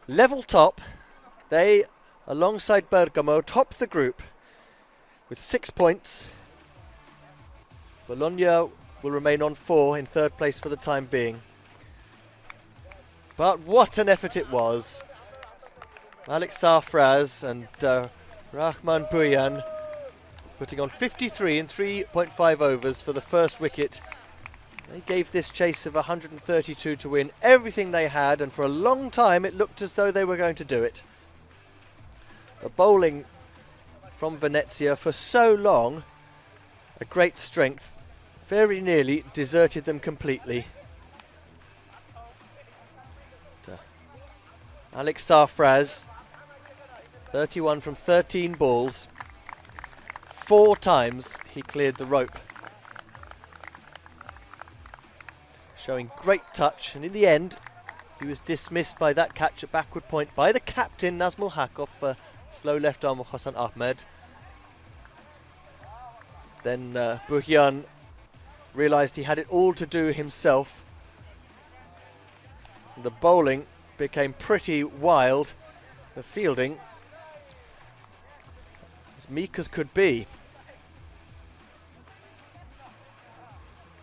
S9: level top. They, alongside Bergamo, top the group with 6 points. Bologna will remain on 4 in third place for the time being. But what an effort it was. Alex Sarfraz and Rahman Bhuiyan putting on 53 in 3.5 overs for the first wicket. They gave this chase of 132 to win everything they had, and for a long time it looked as though they were going to do it. The bowling from Venezia for so long, a great strength, very nearly deserted them completely. Alex Sarfraz, 31 from 13 balls. 4 times he cleared the rope. Showing great touch, and in the end he was dismissed by that catch at backward point by the captain Nazmul Haq off slow left arm of Hassan Ahmed. Then Bhuiyan realised he had it all to do himself. The bowling became pretty wild. The fielding as meek as could be.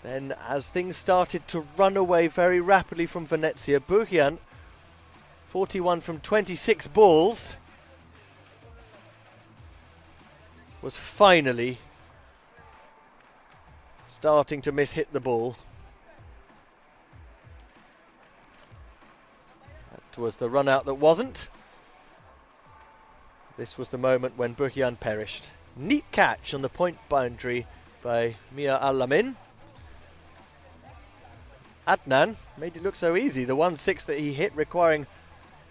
S9: Then as things started to run away very rapidly from Venezia, Bhuiyan, 41 from 26 balls, was finally starting to miss-hit the ball. That was the run out that wasn't. This was the moment when Bhuiyan perished. Neat catch on the point boundary by Mia Al-Amin. Adnan made it look so easy, the 1-6 that he hit, requiring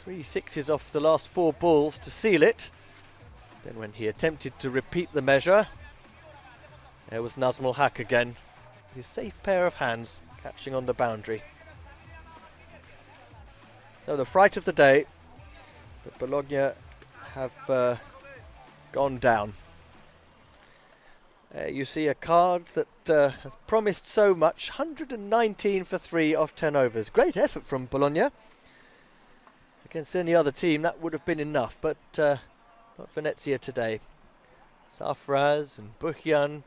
S9: 3 sixes off the last 4 balls to seal it. Then when he attempted to repeat the measure, there was Nazmul Haq again, his safe pair of hands catching on the boundary. So the fright of the day, but Bologna have gone down. You see a card that has promised so much, 119 for 3 off 10 overs. Great effort from Bologna. Against any other team that would have been enough, but not Venezia today. Sarfraz and Bhuiyan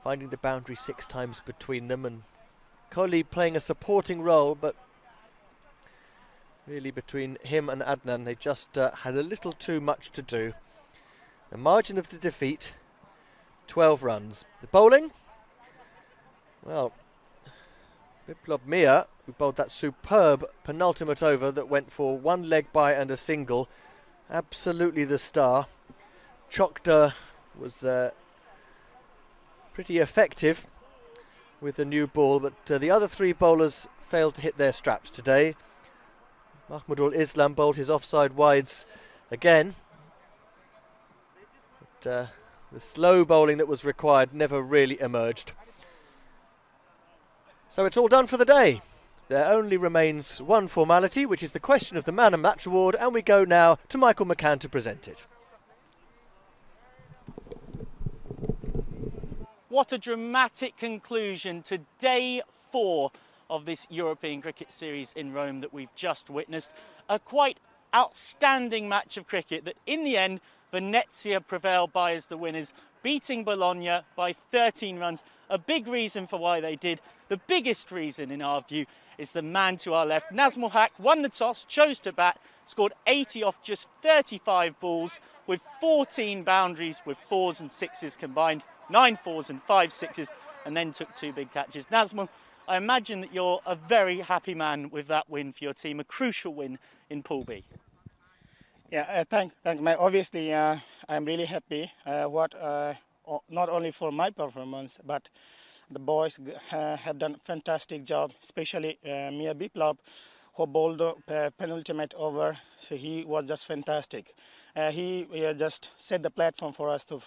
S9: finding the boundary 6 times between them, and Kohli playing a supporting role, but really between him and Adnan they just had a little too much to do. The margin of the defeat, 12 runs. The bowling, well, Biplab Mir, who bowled that superb penultimate over that went for 1 leg bye and a single, absolutely the star. Chokda was pretty effective with the new ball, but the other 3 bowlers failed to hit their straps today. Mahmudul Islam bowled his offside wides again, but the slow bowling that was required never really emerged. So it's all done for the day. There only remains one formality, which is the question of the Man and Match Award, and we go now to Michael McCann to present it.
S4: What a dramatic conclusion to day 4 of this European Cricket Series in Rome that we've just witnessed. A quite outstanding match of cricket that in the end Venezia prevailed by as the winners, beating Bologna by 13 runs. A big reason for why they did. The biggest reason in our view is the man to our left. Nazmul Haq won the toss, chose to bat, scored 80 off just 35 balls with 14 boundaries with 4s and 6s combined, 9 4s and 5 6s, and then took 2 big catches. Nazmul, I imagine that you're a very happy man with that win for your team, a crucial win in Pool B.
S3: Yeah, thanks, mate. Obviously, I'm really happy. Not only for my performance, but the boys have done a fantastic job, especially Mia Biplop, who bowled the penultimate over. So he was just fantastic. He just set the platform for us to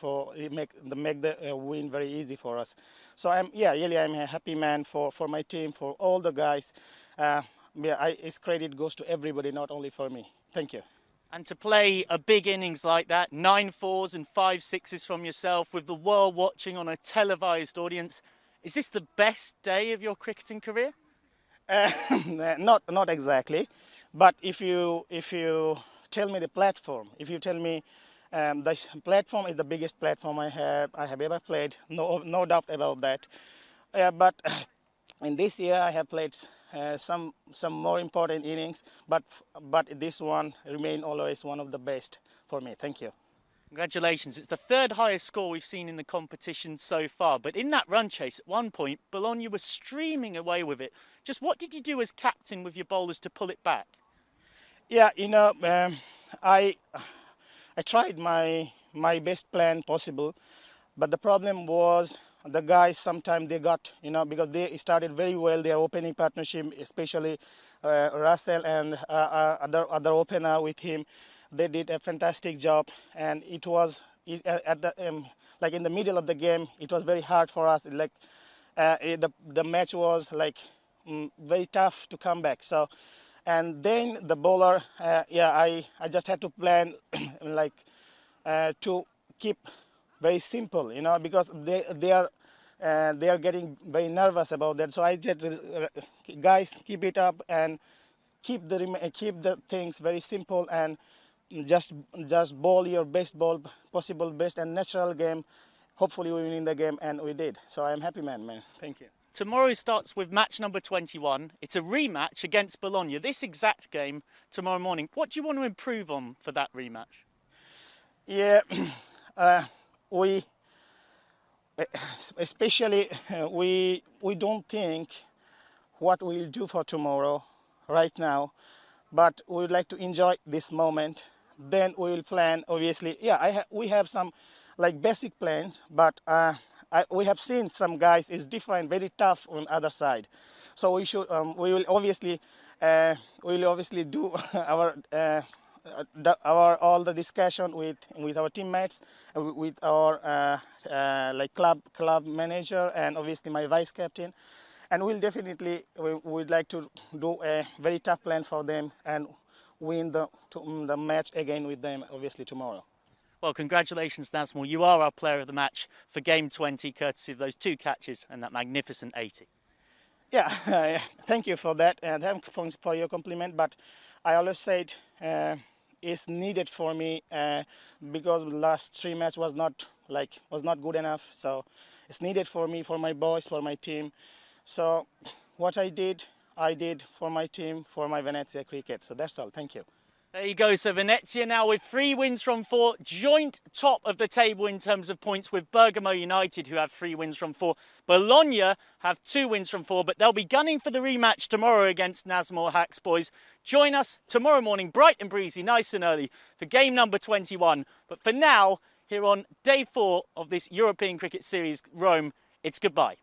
S3: make the win very easy for us. So I'm a happy man for my team, for all the guys. His credit goes to everybody, not only for me. Thank you.
S4: And to play a big innings like that, 9 4s and 5 6s from yourself, with the world watching on a televised audience, is this the best day of your cricketing career?
S3: Not exactly, but if you tell me the platform, if you tell me the platform is the biggest platform I have ever played, no doubt about that. But in this year I have played some more important innings, but this one remain always one of the best for me. Thank you.
S4: Congratulations. It's the third highest score we've seen in the competition so far. But in that run chase, at one point, Bologna was streaming away with it. Just what did you do as captain with your bowlers to pull it back?
S3: Yeah, I tried my best plan possible, but the problem was the guys sometimes they got, because they started very well their opening partnership, especially Russell and other opener with him. They did a fantastic job, and it was at the like in the middle of the game. It was very hard for us. Like the match was like very tough to come back. So, and then the bowler, I just had to plan like to keep very simple, because they are getting very nervous about that. So I just guys keep it up and keep the things very simple and just bowl your best ball, possible best and natural game. Hopefully we win the game, and we did. So I'm happy, man. Thank you.
S4: Tomorrow starts with match number 21. It's a rematch against Bologna. This exact game tomorrow morning. What do you want to improve on for that rematch?
S3: Yeah, we don't think what we'll do for tomorrow right now, but we would like to enjoy this moment. Then we will plan. Obviously, we have some like basic plans, but we have seen some guys is different, very tough on other side. So we will obviously do all the discussion with our teammates, with our like club manager, and obviously my vice captain, and we'd like to do a very tough plan for them and win the match again with them obviously tomorrow.
S4: Well, congratulations, Nazmul. You are our player of the match for game 20, courtesy of those 2 catches and that magnificent 80.
S3: Yeah, thank you for that, and thanks for your compliment. But I always said it's needed for me because the last 3 matches was not good enough. So it's needed for me, for my boys, for my team. So what I did for my team, for my Venezia Cricket. So that's all. Thank you.
S4: There you go. So Venezia now with 3 wins from 4, joint top of the table in terms of points with Bergamo United, who have 3 wins from 4. Bologna have 2 wins from 4, but they'll be gunning for the rematch tomorrow against Nazmul Haq's boys. Join us tomorrow morning, bright and breezy, nice and early, for game number 21. But for now, here on day 4 of this European Cricket Series, Rome, it's goodbye.